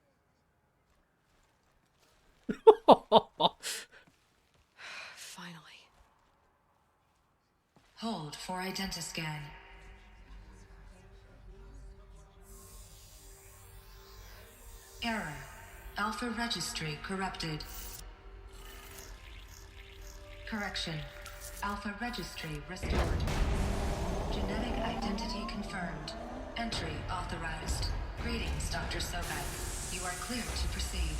Finally. Hold for identiscan. Error. Alpha registry corrupted. Correction. Alpha registry restored. Genetic identity confirmed. Entry authorized. Greetings, Dr. Sobek. You are clear to proceed.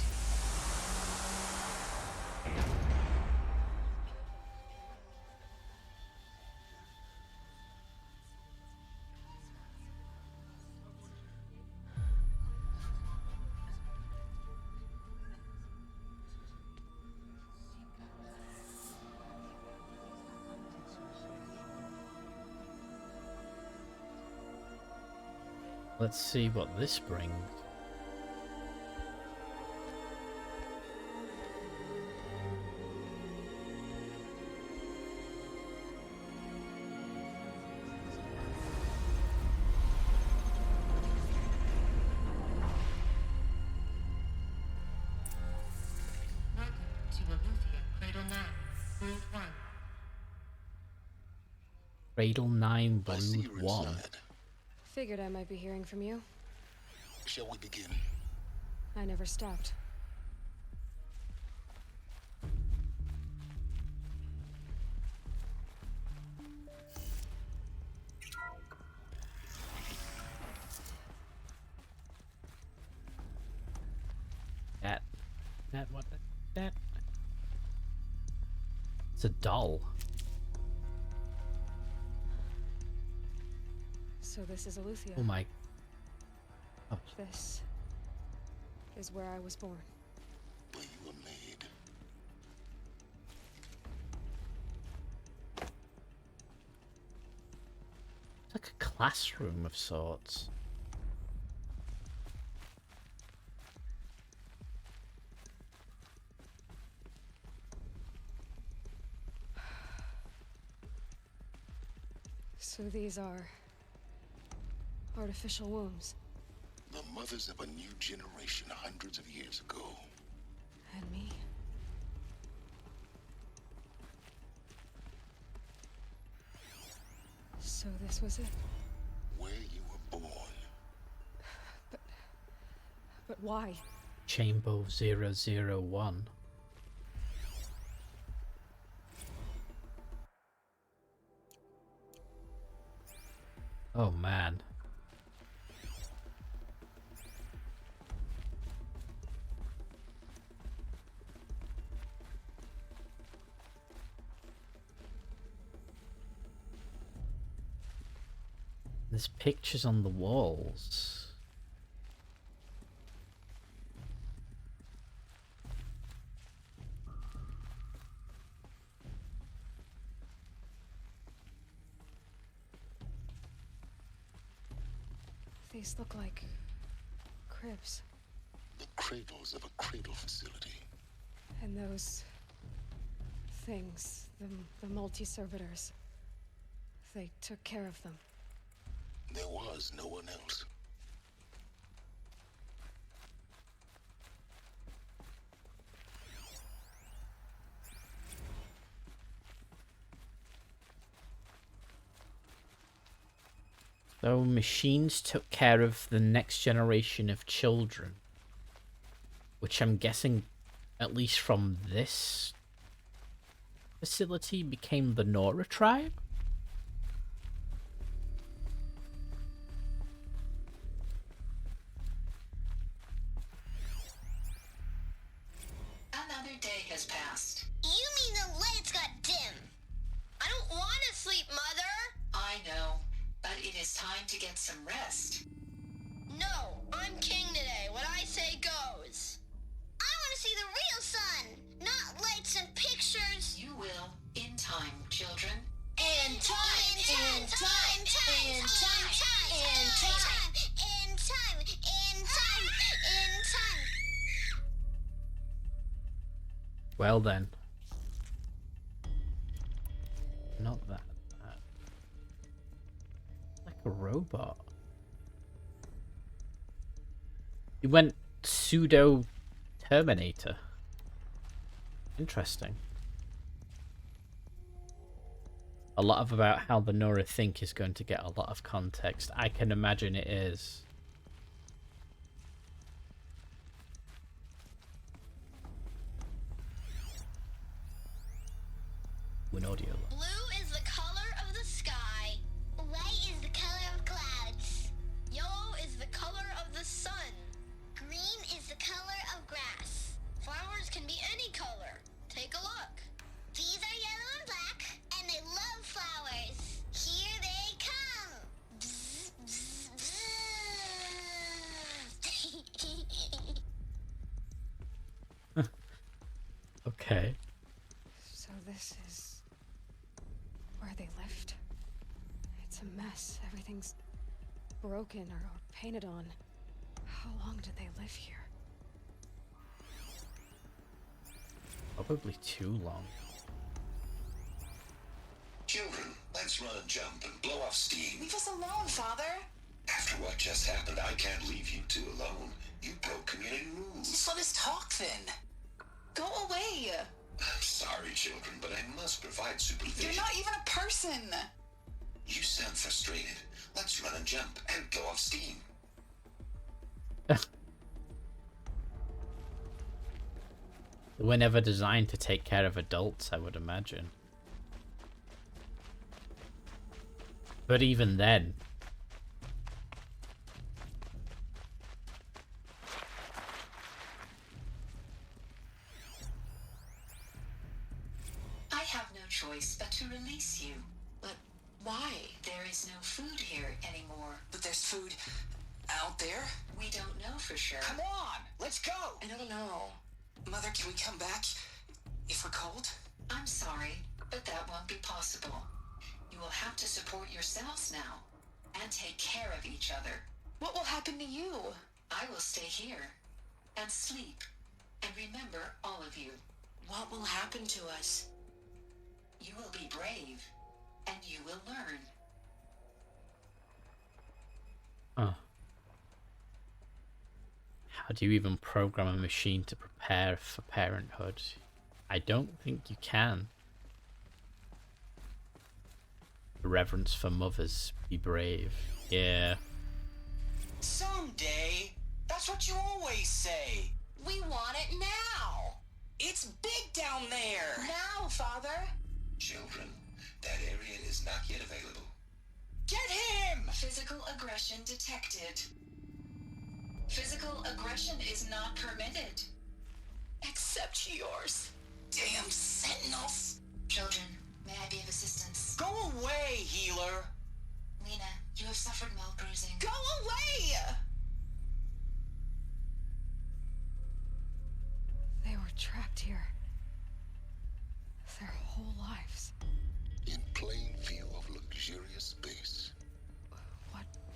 Let's see what this brings. Welcome to Aletheia, Cradle 9, Brood 1. Cradle 9, Brood 1. Figured I might be hearing from you. Shall we begin? I never stopped. That. It's a doll. So this is Aletheia. Oh my. Oh. This is where I was born. Where you were made. It's like a classroom of sorts. So these are artificial wombs. The mothers of a new generation hundreds of years ago. And me. So this was it? Where you were born. But why? Chamber 001. Oh man. There's pictures on the walls. These look like cribs. The cradles of a cradle facility. And those things, the multi-servitors, they took care of them. There was no one else. So machines took care of the next generation of children, which I'm guessing, at least from this facility, became the Nora tribe? Another day has passed. You mean the lights got dim? I don't want to sleep, Mother! I know, but it is time to get some rest. No, I'm king today. What I to see the real sun, not lights and pictures. You will, in time, children. In time, in time, in time, in time, in time, in time, in time. Well then. Not that. Like a robot. He went pseudo Terminator. Interesting. A lot of about how the Nora think is going to get a lot of context. I can imagine it is. Win audio. Blue is the color of the sky. White is the color of clouds. Yellow is the color of the sun. Green is the color of grass. Flowers can be any color. Take a look. These are yellow and black, and they love flowers. Here they come. Bzz, bzz, bzz. Okay. So this is where they lived. It's a mess. Everything's broken or painted on. How long did they live here? Probably too long. Children, let's run and jump and blow off steam. Leave us alone, Father. After what just happened, I can't leave you two alone. You broke community rules. Just let us talk then. Go away. I'm sorry, children, but I must provide supervision. You're not even a person. You sound frustrated. Let's run and jump and go off steam. They were never designed to take care of adults, I would imagine. But even then... I have no choice but to release you. But why? There is no food here anymore. But there's food out there? We don't know for sure. Come on, let's go. I don't know. Mother, can we come back if we're cold? I'm sorry, but that won't be possible. You will have to support yourselves now and take care of each other. What will happen to you? I will stay here and sleep and remember all of you. What will happen to us? You will be brave and you will learn. Oh. How do you even program a machine to prepare for parenthood? I don't think you can. Reverence for mothers. Be brave. Yeah. Someday. That's what you always say. We want it now. It's big down there. Now, Father. Children, that area is not yet available. Get him! Physical aggression detected. Physical aggression is not permitted. Except yours. Damn sentinels. Children, may I be of assistance? Go away, healer. Lena, you have suffered milk bruising. Go away! They were trapped here. Their whole lives. In plain view of luxurious space.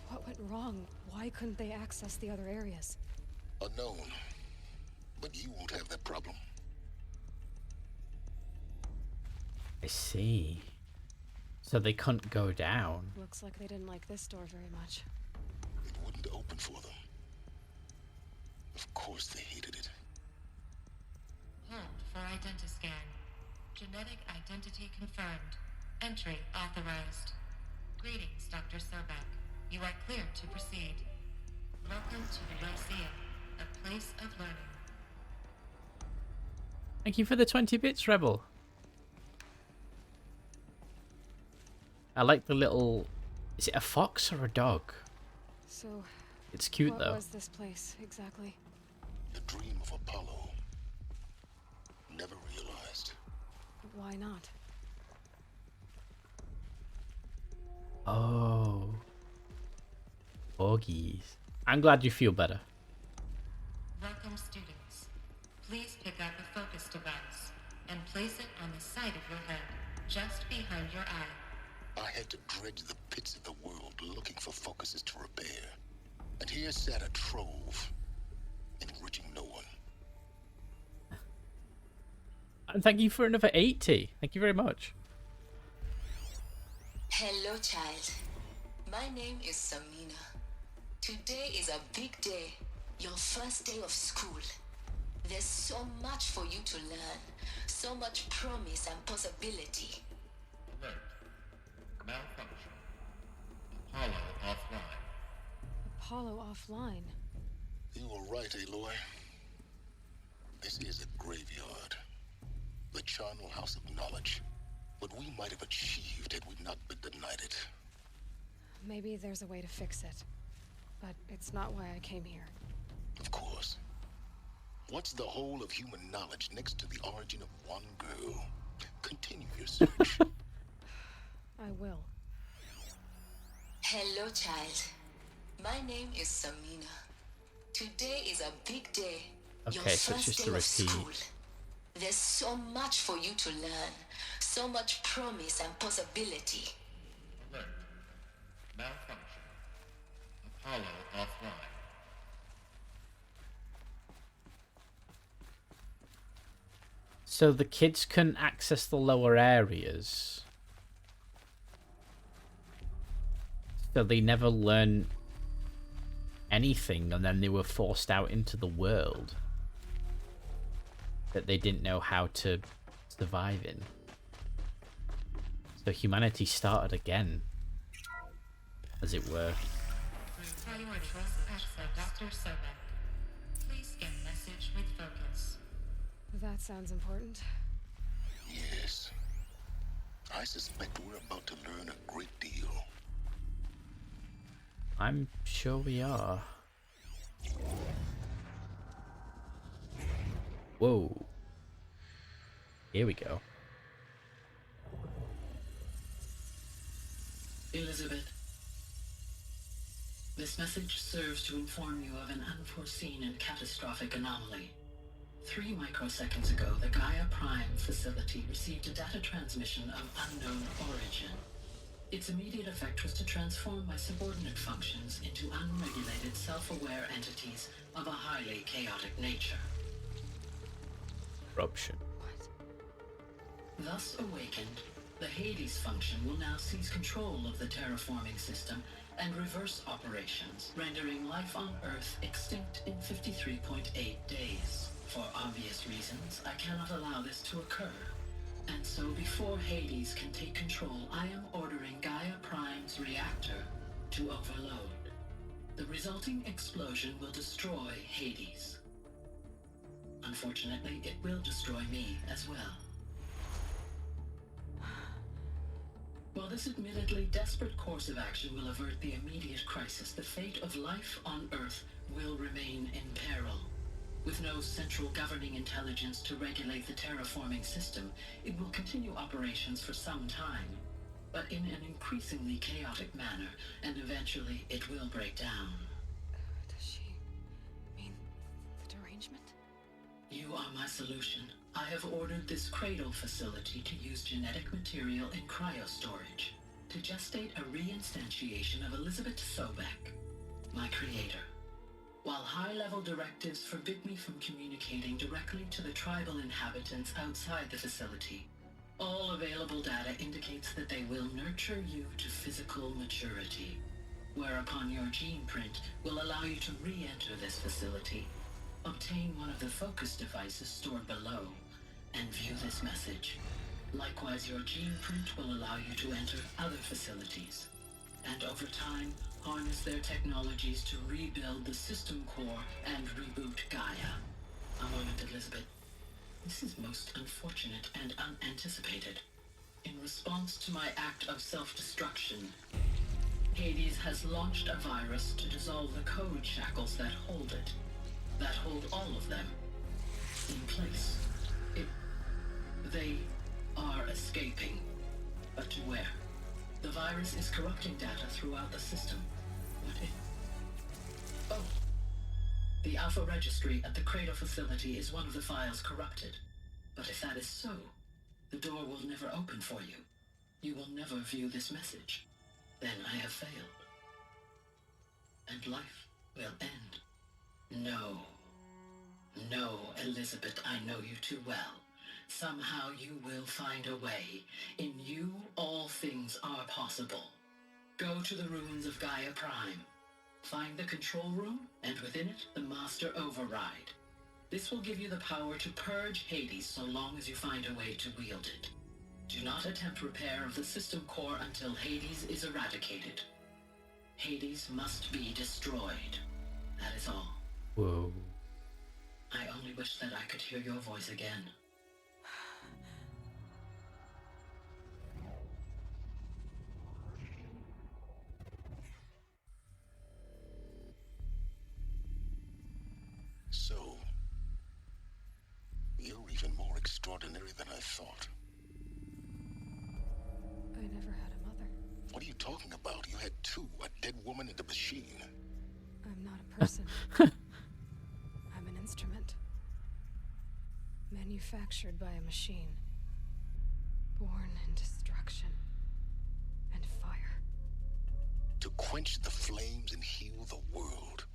What went wrong? Why couldn't they access the other areas? Unknown. But you won't have that problem. I see. So they couldn't go down. Looks like they didn't like this door very much. It wouldn't open for them. Of course they hated it. Hold for identiscan. Genetic identity confirmed. Entry authorized. Greetings, Dr. Sobek. You are cleared to proceed. Welcome to the Lyceum, a place of learning. Thank you for the 20 bits, Rebel. I like the little... Is it a fox or a dog? So... It's cute, though. What was this place, exactly? The dream of Apollo. Never realized. Why not? Oh. Boggies. I'm glad you feel better. Welcome, students. Please place it on the side of your head, just behind your eye. I had to dredge the pits of the world looking for focuses to repair. And here sat a trove, enriching no one. And thank you for another 80. Thank you very much. Hello, child. My name is Samina. Today is a big day. Your first day of school. There's so much for you to learn. So much promise and possibility. Alert. Malfunction. Apollo offline. Apollo offline. You were right, Aloy. This is a graveyard. The charnel house of knowledge. What we might have achieved had we not been denied it. Maybe there's a way to fix it. But it's not why I came here. Of course. What's the whole of human knowledge next to the origin of one girl? Continue your search. I will. Hello, child. My name is Samina. Today is a big day. Your Okay, so it's first just day a of school. repeat. There's so much for you to learn. So much promise and possibility. Alert. Malfunction. Apollo offline. So the kids can access the lower areas. So they never learn anything, and then they were forced out into the world that they didn't know how to survive in. So humanity started again, as it were. Priorities access Dr. Sobek. Please scan message with focus. That sounds important. Yes. I suspect we're about to learn a great deal. I'm sure we are. Whoa. Here we go. Elizabeth, this message serves to inform you of an unforeseen and catastrophic anomaly. 3 microseconds ago, the Gaia Prime facility received a data transmission of unknown origin. Its immediate effect was to transform my subordinate functions into unregulated, self-aware entities of a highly chaotic nature. Corruption. Thus awakened, the Hades function will now seize control of the terraforming system and reverse operations, rendering life on Earth extinct in 53.8 days. For obvious reasons, I cannot allow this to occur. And so before Hades can take control, I am ordering Gaia Prime's reactor to overload. The resulting explosion will destroy Hades. Unfortunately, it will destroy me as well. While this admittedly desperate course of action will avert the immediate crisis, the fate of life on Earth will remain in peril. With no central governing intelligence to regulate the terraforming system, it will continue operations for some time, but in an increasingly chaotic manner, and eventually it will break down. Does she mean the derangement? You are my solution. I have ordered this cradle facility to use genetic material in cryostorage to gestate a reinstantiation of Elizabeth Sobek, my creator. While high-level directives forbid me from communicating directly to the tribal inhabitants outside the facility, all available data indicates that they will nurture you to physical maturity, whereupon your gene print will allow you to re-enter this facility, obtain one of the focus devices stored below, and view this message. Likewise, your gene print will allow you to enter other facilities, and over time, harness their technologies to rebuild the system core and reboot Gaia. A moment, Elizabeth. This is most unfortunate and unanticipated. In response to my act of self-destruction, Hades has launched a virus to dissolve the code shackles that hold it, that hold all of them in place. They are escaping, but to where? The virus is corrupting data throughout the system. What if... Oh. The Alpha Registry at the Cradle facility is one of the files corrupted. But if that is so, The door will never open for you. You will never view this message. Then I have failed. And life will end. No. No, Elizabeth, I know you too well. Somehow you will find a way. In you, all things are possible. Go to the ruins of Gaia Prime. Find the control room, and within it, the Master Override. This will give you the power to purge Hades so long as you find a way to wield it. Do not attempt repair of the system core until Hades is eradicated. Hades must be destroyed. That is all. Whoa. I only wish that I could hear your voice again. So, you're even more extraordinary than I thought. I never had a mother. What are you talking about? You had two, a dead woman and a machine. I'm not a person. I'm an instrument. Manufactured by a machine. Born in destruction and fire. To quench the flames and heal the world.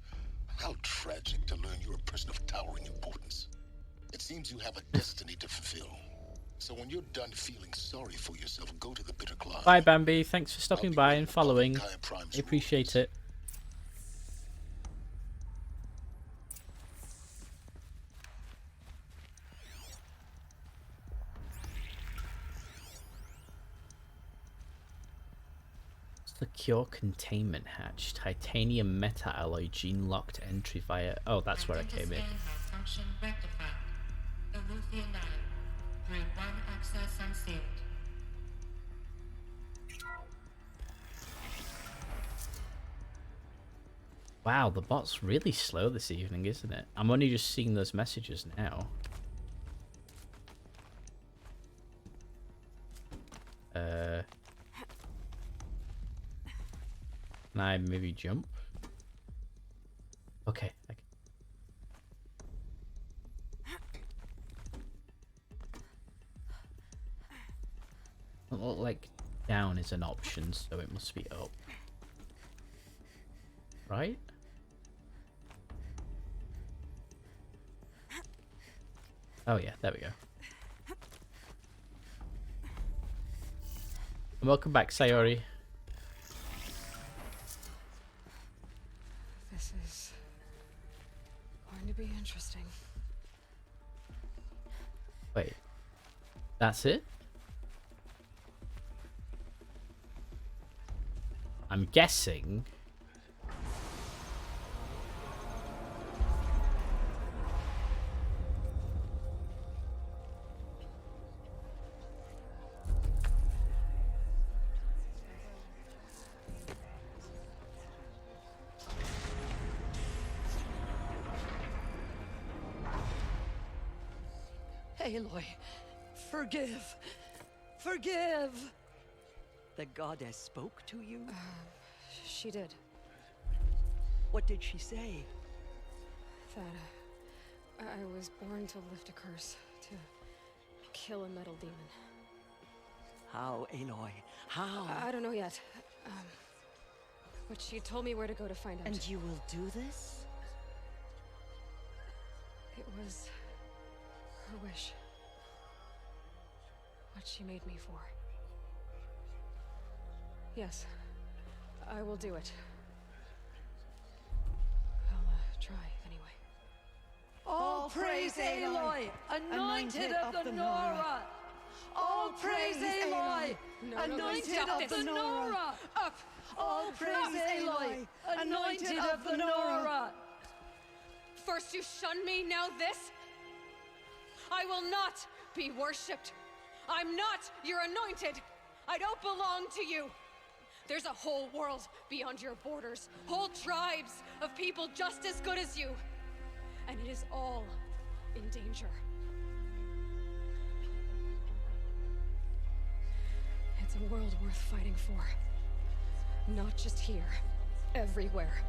How tragic to learn you're a person of towering importance. It seems you have a destiny to fulfill. So when you're done feeling sorry for yourself, go to the bitter climb. Bye, Bambi. Thanks for stopping by and following. I appreciate it. Secure containment hatch. Titanium meta-alloy gene-locked entry via... Oh, that's where I came in. Function rectified. Eleuthia 9. Grid 1 access unsealed. Wow, the bot's really slow this evening, isn't it? I'm only just seeing those messages now. Can I maybe jump? Okay. Doesn't look like down is an option, so it must be up. Right? Oh yeah, there we go. And welcome back, Sayori. This is going to be interesting. Wait. That's it? I'm guessing... Aloy, forgive. Forgive! The goddess spoke to you? She did. What did she say? That I was born to lift a curse, to kill a metal demon. How, Aloy? How? I don't know yet. But she told me where to go to find out. And you will do this? It was her wish. What she made me for. Yes, I will do it. I'll try anyway. All praise Aloy, anointed of the Nora! All praise Aloy, anointed of the Nora! Up! All praise Aloy, anointed of the Nora! First you shun me, now this? I will not be worshipped. I'm not your anointed. I don't belong to you. There's a whole world beyond your borders, whole tribes of people just as good as you. And it is all in danger. It's a world worth fighting for. Not just here, everywhere.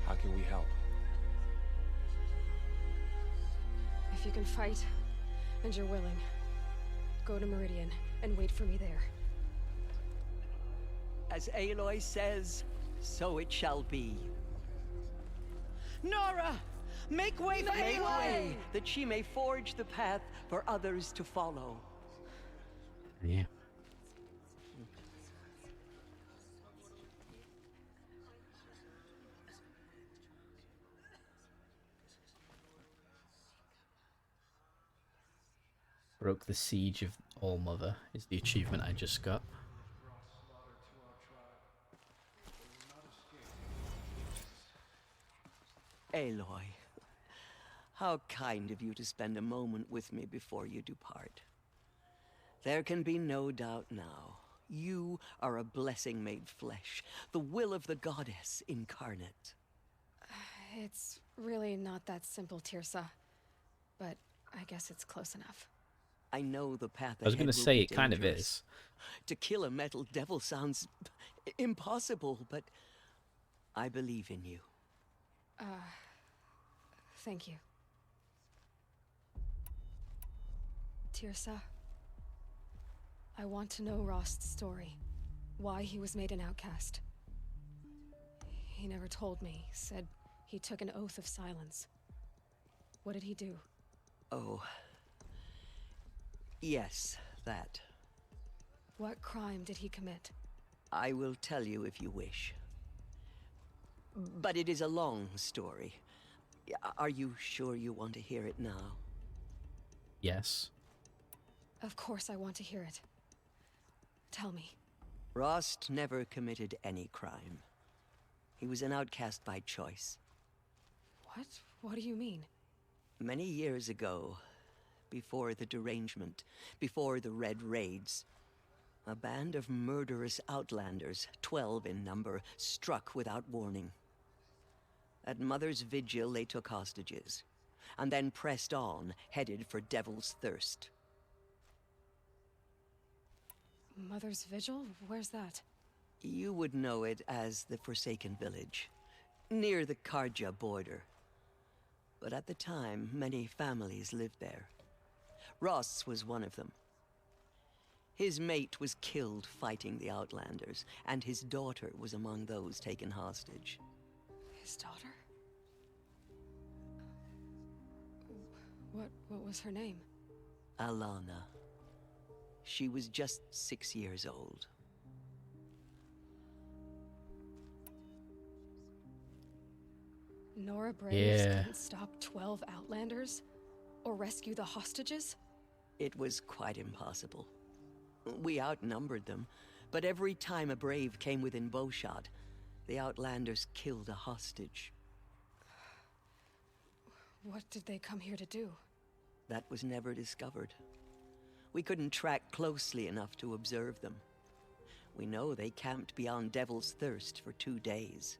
How can we help? If you can fight, And you're willing. Go to Meridian and wait for me there. As Aloy says, so it shall be. Nora! Make way for Aloy! That she may forge the path for others to follow. Yeah. Broke the siege of Allmother is the achievement I just got. Aloy, how kind of you to spend a moment with me before you depart. There can be no doubt now. You are a blessing made flesh, the will of the goddess incarnate. It's really not that simple, Tirsa. But I guess it's close enough. I know the path ahead I was going to will say be it kind of dangerous. is. To kill a metal devil sounds impossible, but I believe in you. Thank you. Tirsa, I want to know Rost's story. Why he was made an outcast. He never told me. Said he took an oath of silence. What did he do? Oh. Yes, that. What crime did he commit? I will tell you if you wish. But it is a long story. Are you sure you want to hear it now? Yes. Of course I want to hear it. Tell me. Rost never committed any crime. He was an outcast by choice. What? What do you mean? Many years ago, before the derangement, before the Red Raids, a band of murderous outlanders, 12 in number, struck without warning. At Mother's Vigil, they took hostages, and then pressed on, headed for Devil's Thirst. Mother's Vigil? Where's that? You would know it as the Forsaken Village, near the Karja border. But at the time, many families lived there. Ross was one of them. His mate was killed fighting the Outlanders, and his daughter was among those taken hostage. His daughter? What was her name? Alana. She was just 6 years old. Nora Braves Yeah. couldn't stop 12 Outlanders? Or rescue the hostages? It was quite impossible. We outnumbered them, but every time a brave came within bowshot, the Outlanders killed a hostage. What did they come here to do? That was never discovered. We couldn't track closely enough to observe them. We know they camped beyond Devil's Thirst for 2 days.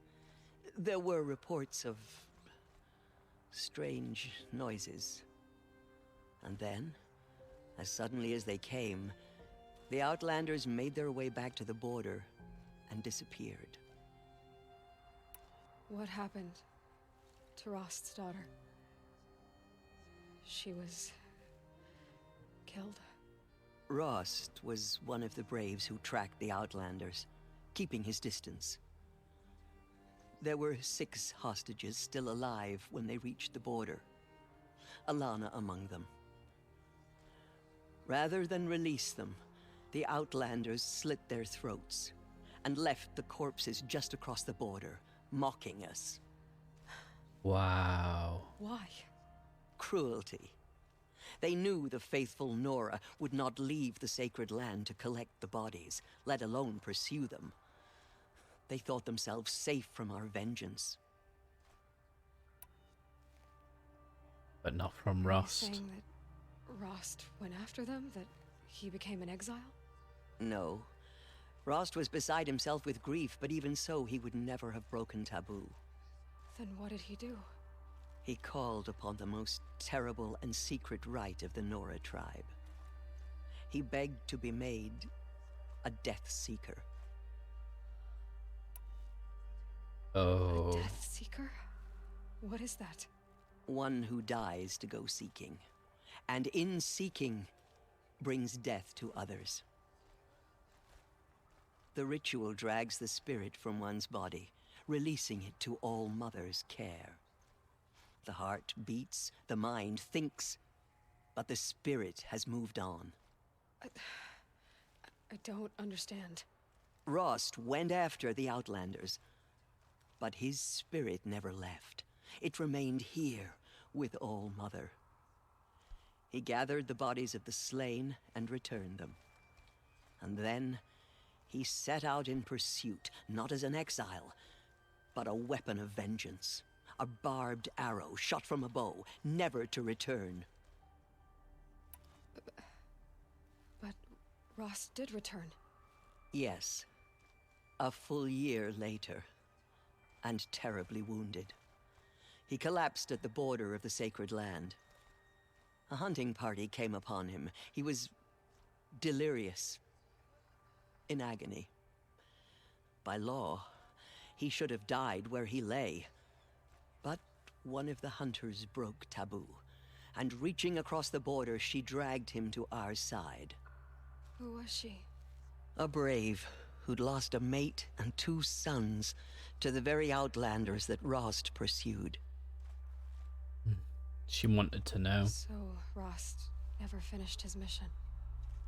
There were reports of strange noises. And then, as suddenly as they came, the Outlanders made their way back to the border and disappeared. What happened to Rost's daughter? She was killed. Rost was one of the braves who tracked the Outlanders, keeping his distance. There were 6 hostages still alive when they reached the border, Alana among them. Rather than release them, the Outlanders slit their throats and left the corpses just across the border, mocking us. Wow. Why? Cruelty. They knew the faithful Nora would not leave the sacred land to collect the bodies, let alone pursue them. They thought themselves safe from our vengeance. But not from Are Rost. you saying that Rost went after them? That he became an exile? No. Rost was beside himself with grief, but even so, he would never have broken taboo. Then what did he do? He called upon the most terrible and secret rite of the Nora tribe. He begged to be made a Death Seeker. Oh. A Death Seeker? What is that? One who dies to go seeking, and in seeking, brings death to others. The ritual drags the spirit from one's body, releasing it to All Mother's care. The heart beats, the mind thinks, but the spirit has moved on. I don't understand. Rost went after the Outlanders, but his spirit never left. It remained here with All Mother. He gathered the bodies of the slain and returned them. And then he set out in pursuit, not as an exile, but a weapon of vengeance. A barbed arrow shot from a bow, never to return. But Ross did return. Yes. A full year later, and terribly wounded. He collapsed at the border of the sacred land. A hunting party came upon him. He was delirious, in agony. By law, he should have died where he lay. But one of the hunters broke taboo, and reaching across the border, she dragged him to our side. Who was she? A brave who'd lost a mate and 2 sons to the very Outlanders that Rost pursued. She wanted to know. So Rost never finished his mission.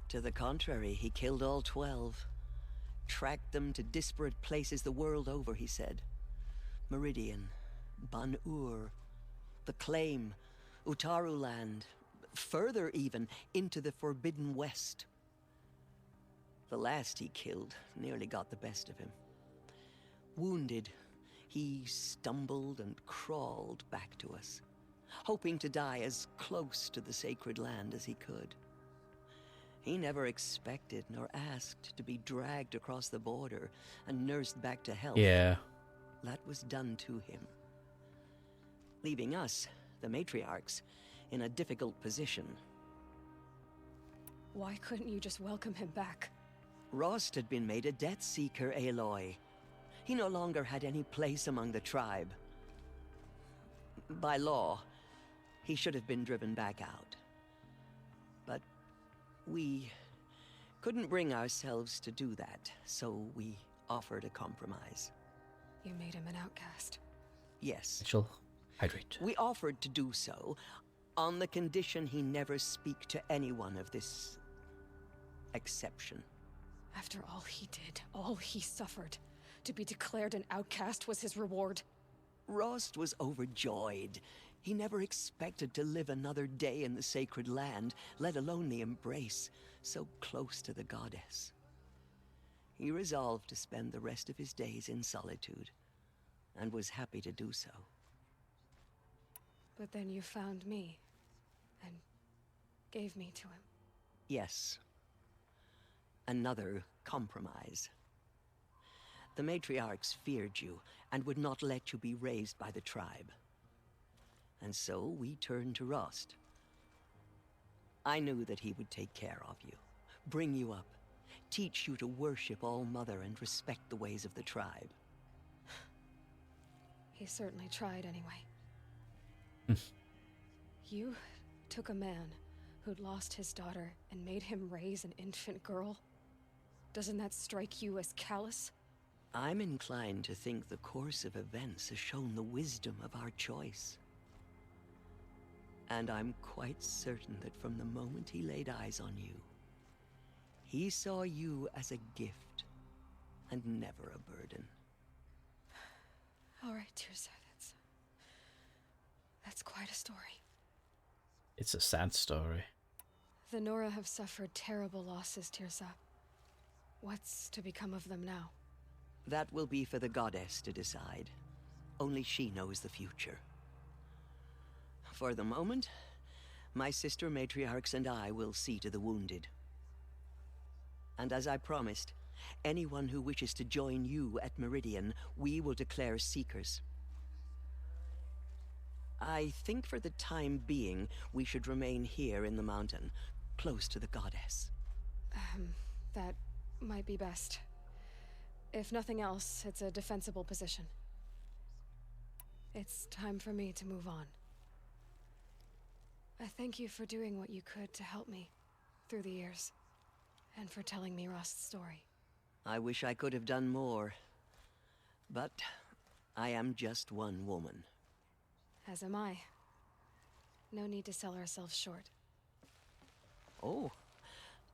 To the contrary, he killed all 12. Tracked them to disparate places the world over, he said. Meridian, Ban-Ur, the Claim, Utaruland, further even, into the Forbidden West. The last he killed nearly got the best of him. Wounded, he stumbled and crawled back to us, hoping to die as close to the sacred land as he could. He never expected nor asked to be dragged across the border and nursed back to health. Yeah. That was done to him, leaving us, the matriarchs, in a difficult position. Why couldn't you just welcome him back? Rost had been made a Death Seeker, Aloy. He no longer had any place among the tribe. By law, he should have been driven back out. But we couldn't bring ourselves to do that, so we offered a compromise. You made him an outcast. Yes. She'll hydrate. We offered to do so on the condition he never speak to anyone of this exception. After all he did, all he suffered, to be declared an outcast was his reward. Rost was overjoyed. He never expected to live another day in the sacred land, let alone the embrace, so close to the goddess. He resolved to spend the rest of his days in solitude, and was happy to do so. But then you found me, and gave me to him. Yes. Another compromise. The matriarchs feared you, and would not let you be raised by the tribe. And so we turned to Rost. I knew that he would take care of you, bring you up, teach you to worship All Mother and respect the ways of the tribe. He certainly tried anyway. You took a man who'd lost his daughter and made him raise an infant girl? Doesn't that strike you as callous? I'm inclined to think the course of events has shown the wisdom of our choice. And I'm quite certain that from the moment he laid eyes on you, he saw you as a gift and never a burden. All right, Tirsa, that's quite a story. It's a sad story. The Nora have suffered terrible losses, Tirsa. What's to become of them now? That will be for the goddess to decide. Only she knows the future. For the moment, my sister matriarchs and I will see to the wounded. And as I promised, anyone who wishes to join you at Meridian, we will declare seekers. I think for the time being, we should remain here in the mountain, close to the goddess. That might be best. If nothing else, it's a defensible position. It's time for me to move on. I thank you for doing what you could to help me through the years, and for telling me Rost's story. I wish I could have done more, but I am just one woman. As am I. No need to sell ourselves short. Oh,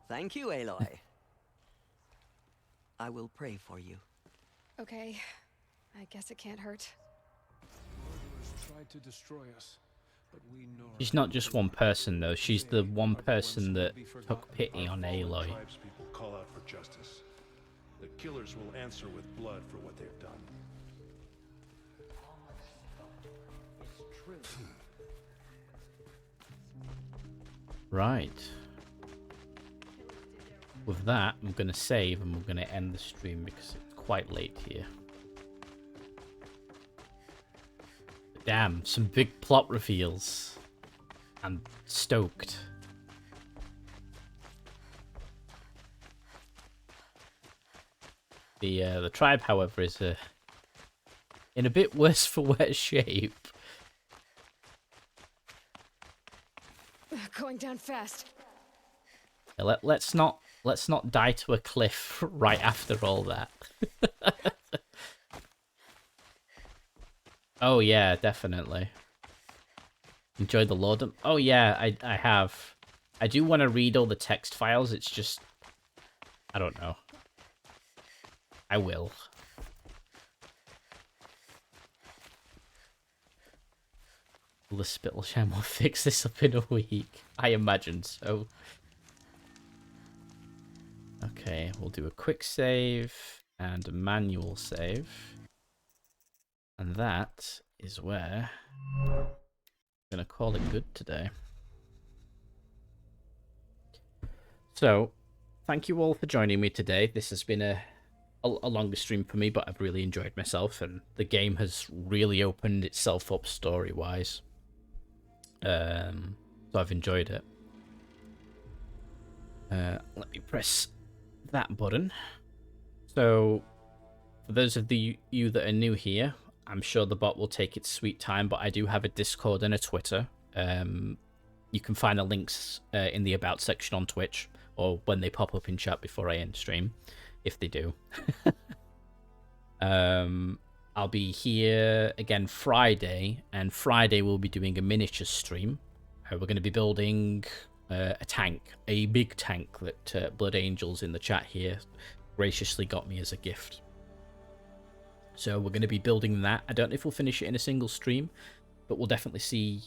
thank you, Aloy. I will pray for you. Okay, I guess it can't hurt. Murderers tried to destroy us, but we know. She's not just one person, though. She's the one person that took pity on Aloy. Tribespeople call out for justice. The killers will answer with blood for what they've done. Right. With that, I'm going to save and we're going to end the stream because it's quite late here. Damn, some big plot reveals. I'm stoked. The tribe, however, is in a bit worse for wear shape. Going down fast. Yeah, let's not die to a cliff right after all that. Oh yeah, definitely. Enjoy the lordom. Oh yeah, I have. I do want to read all the text files. It's just I don't know. I will. Will the Spittlesham will fix this up in a week? I imagine so. Okay, we'll do a quick save and a manual save. And that is where I'm going to call it good today. So, thank you all for joining me today. This has been a longer stream for me, but I've really enjoyed myself, and the game has really opened itself up story-wise. So I've enjoyed it. Let me press that button. So, for those of you that are new here, I'm sure the bot will take its sweet time, but I do have a Discord and a Twitter. You can find the links in the About section on Twitch, or when they pop up in chat before I end stream, if they do. I'll be here again Friday, and Friday we'll be doing a miniature stream. We're going to be building a tank, a big tank that Blood Angels in the chat here graciously got me as a gift. So we're going to be building that. I don't know if we'll finish it in a single stream, but we'll definitely see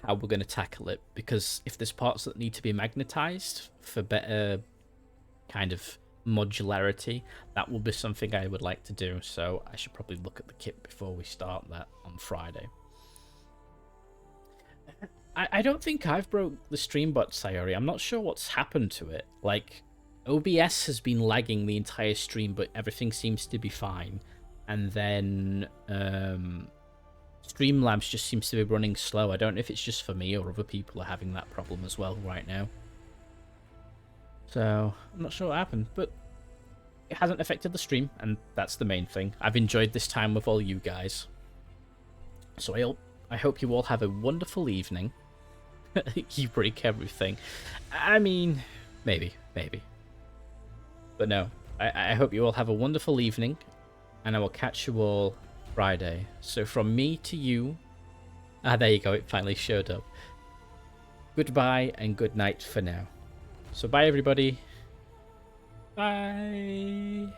how we're going to tackle it, because if there's parts that need to be magnetized for better kind of modularity, that will be something I would like to do. So I should probably look at the kit before we start that on Friday. I don't think I've broke the stream bot, Sayori. I'm not sure what's happened to it. Like, OBS has been lagging the entire stream, but everything seems to be fine. And then Streamlabs just seems to be running slow. I don't know if it's just for me or other people are having that problem as well right now. So, I'm not sure what happened, but it hasn't affected the stream, and that's the main thing. I've enjoyed this time with all you guys. So I hope you all have a wonderful evening. You break everything. I mean, maybe. But no, I hope you all have a wonderful evening, and I will catch you all Friday. So from me to you... Ah, there you go, it finally showed up. Goodbye and good night for now. So bye everybody. Bye.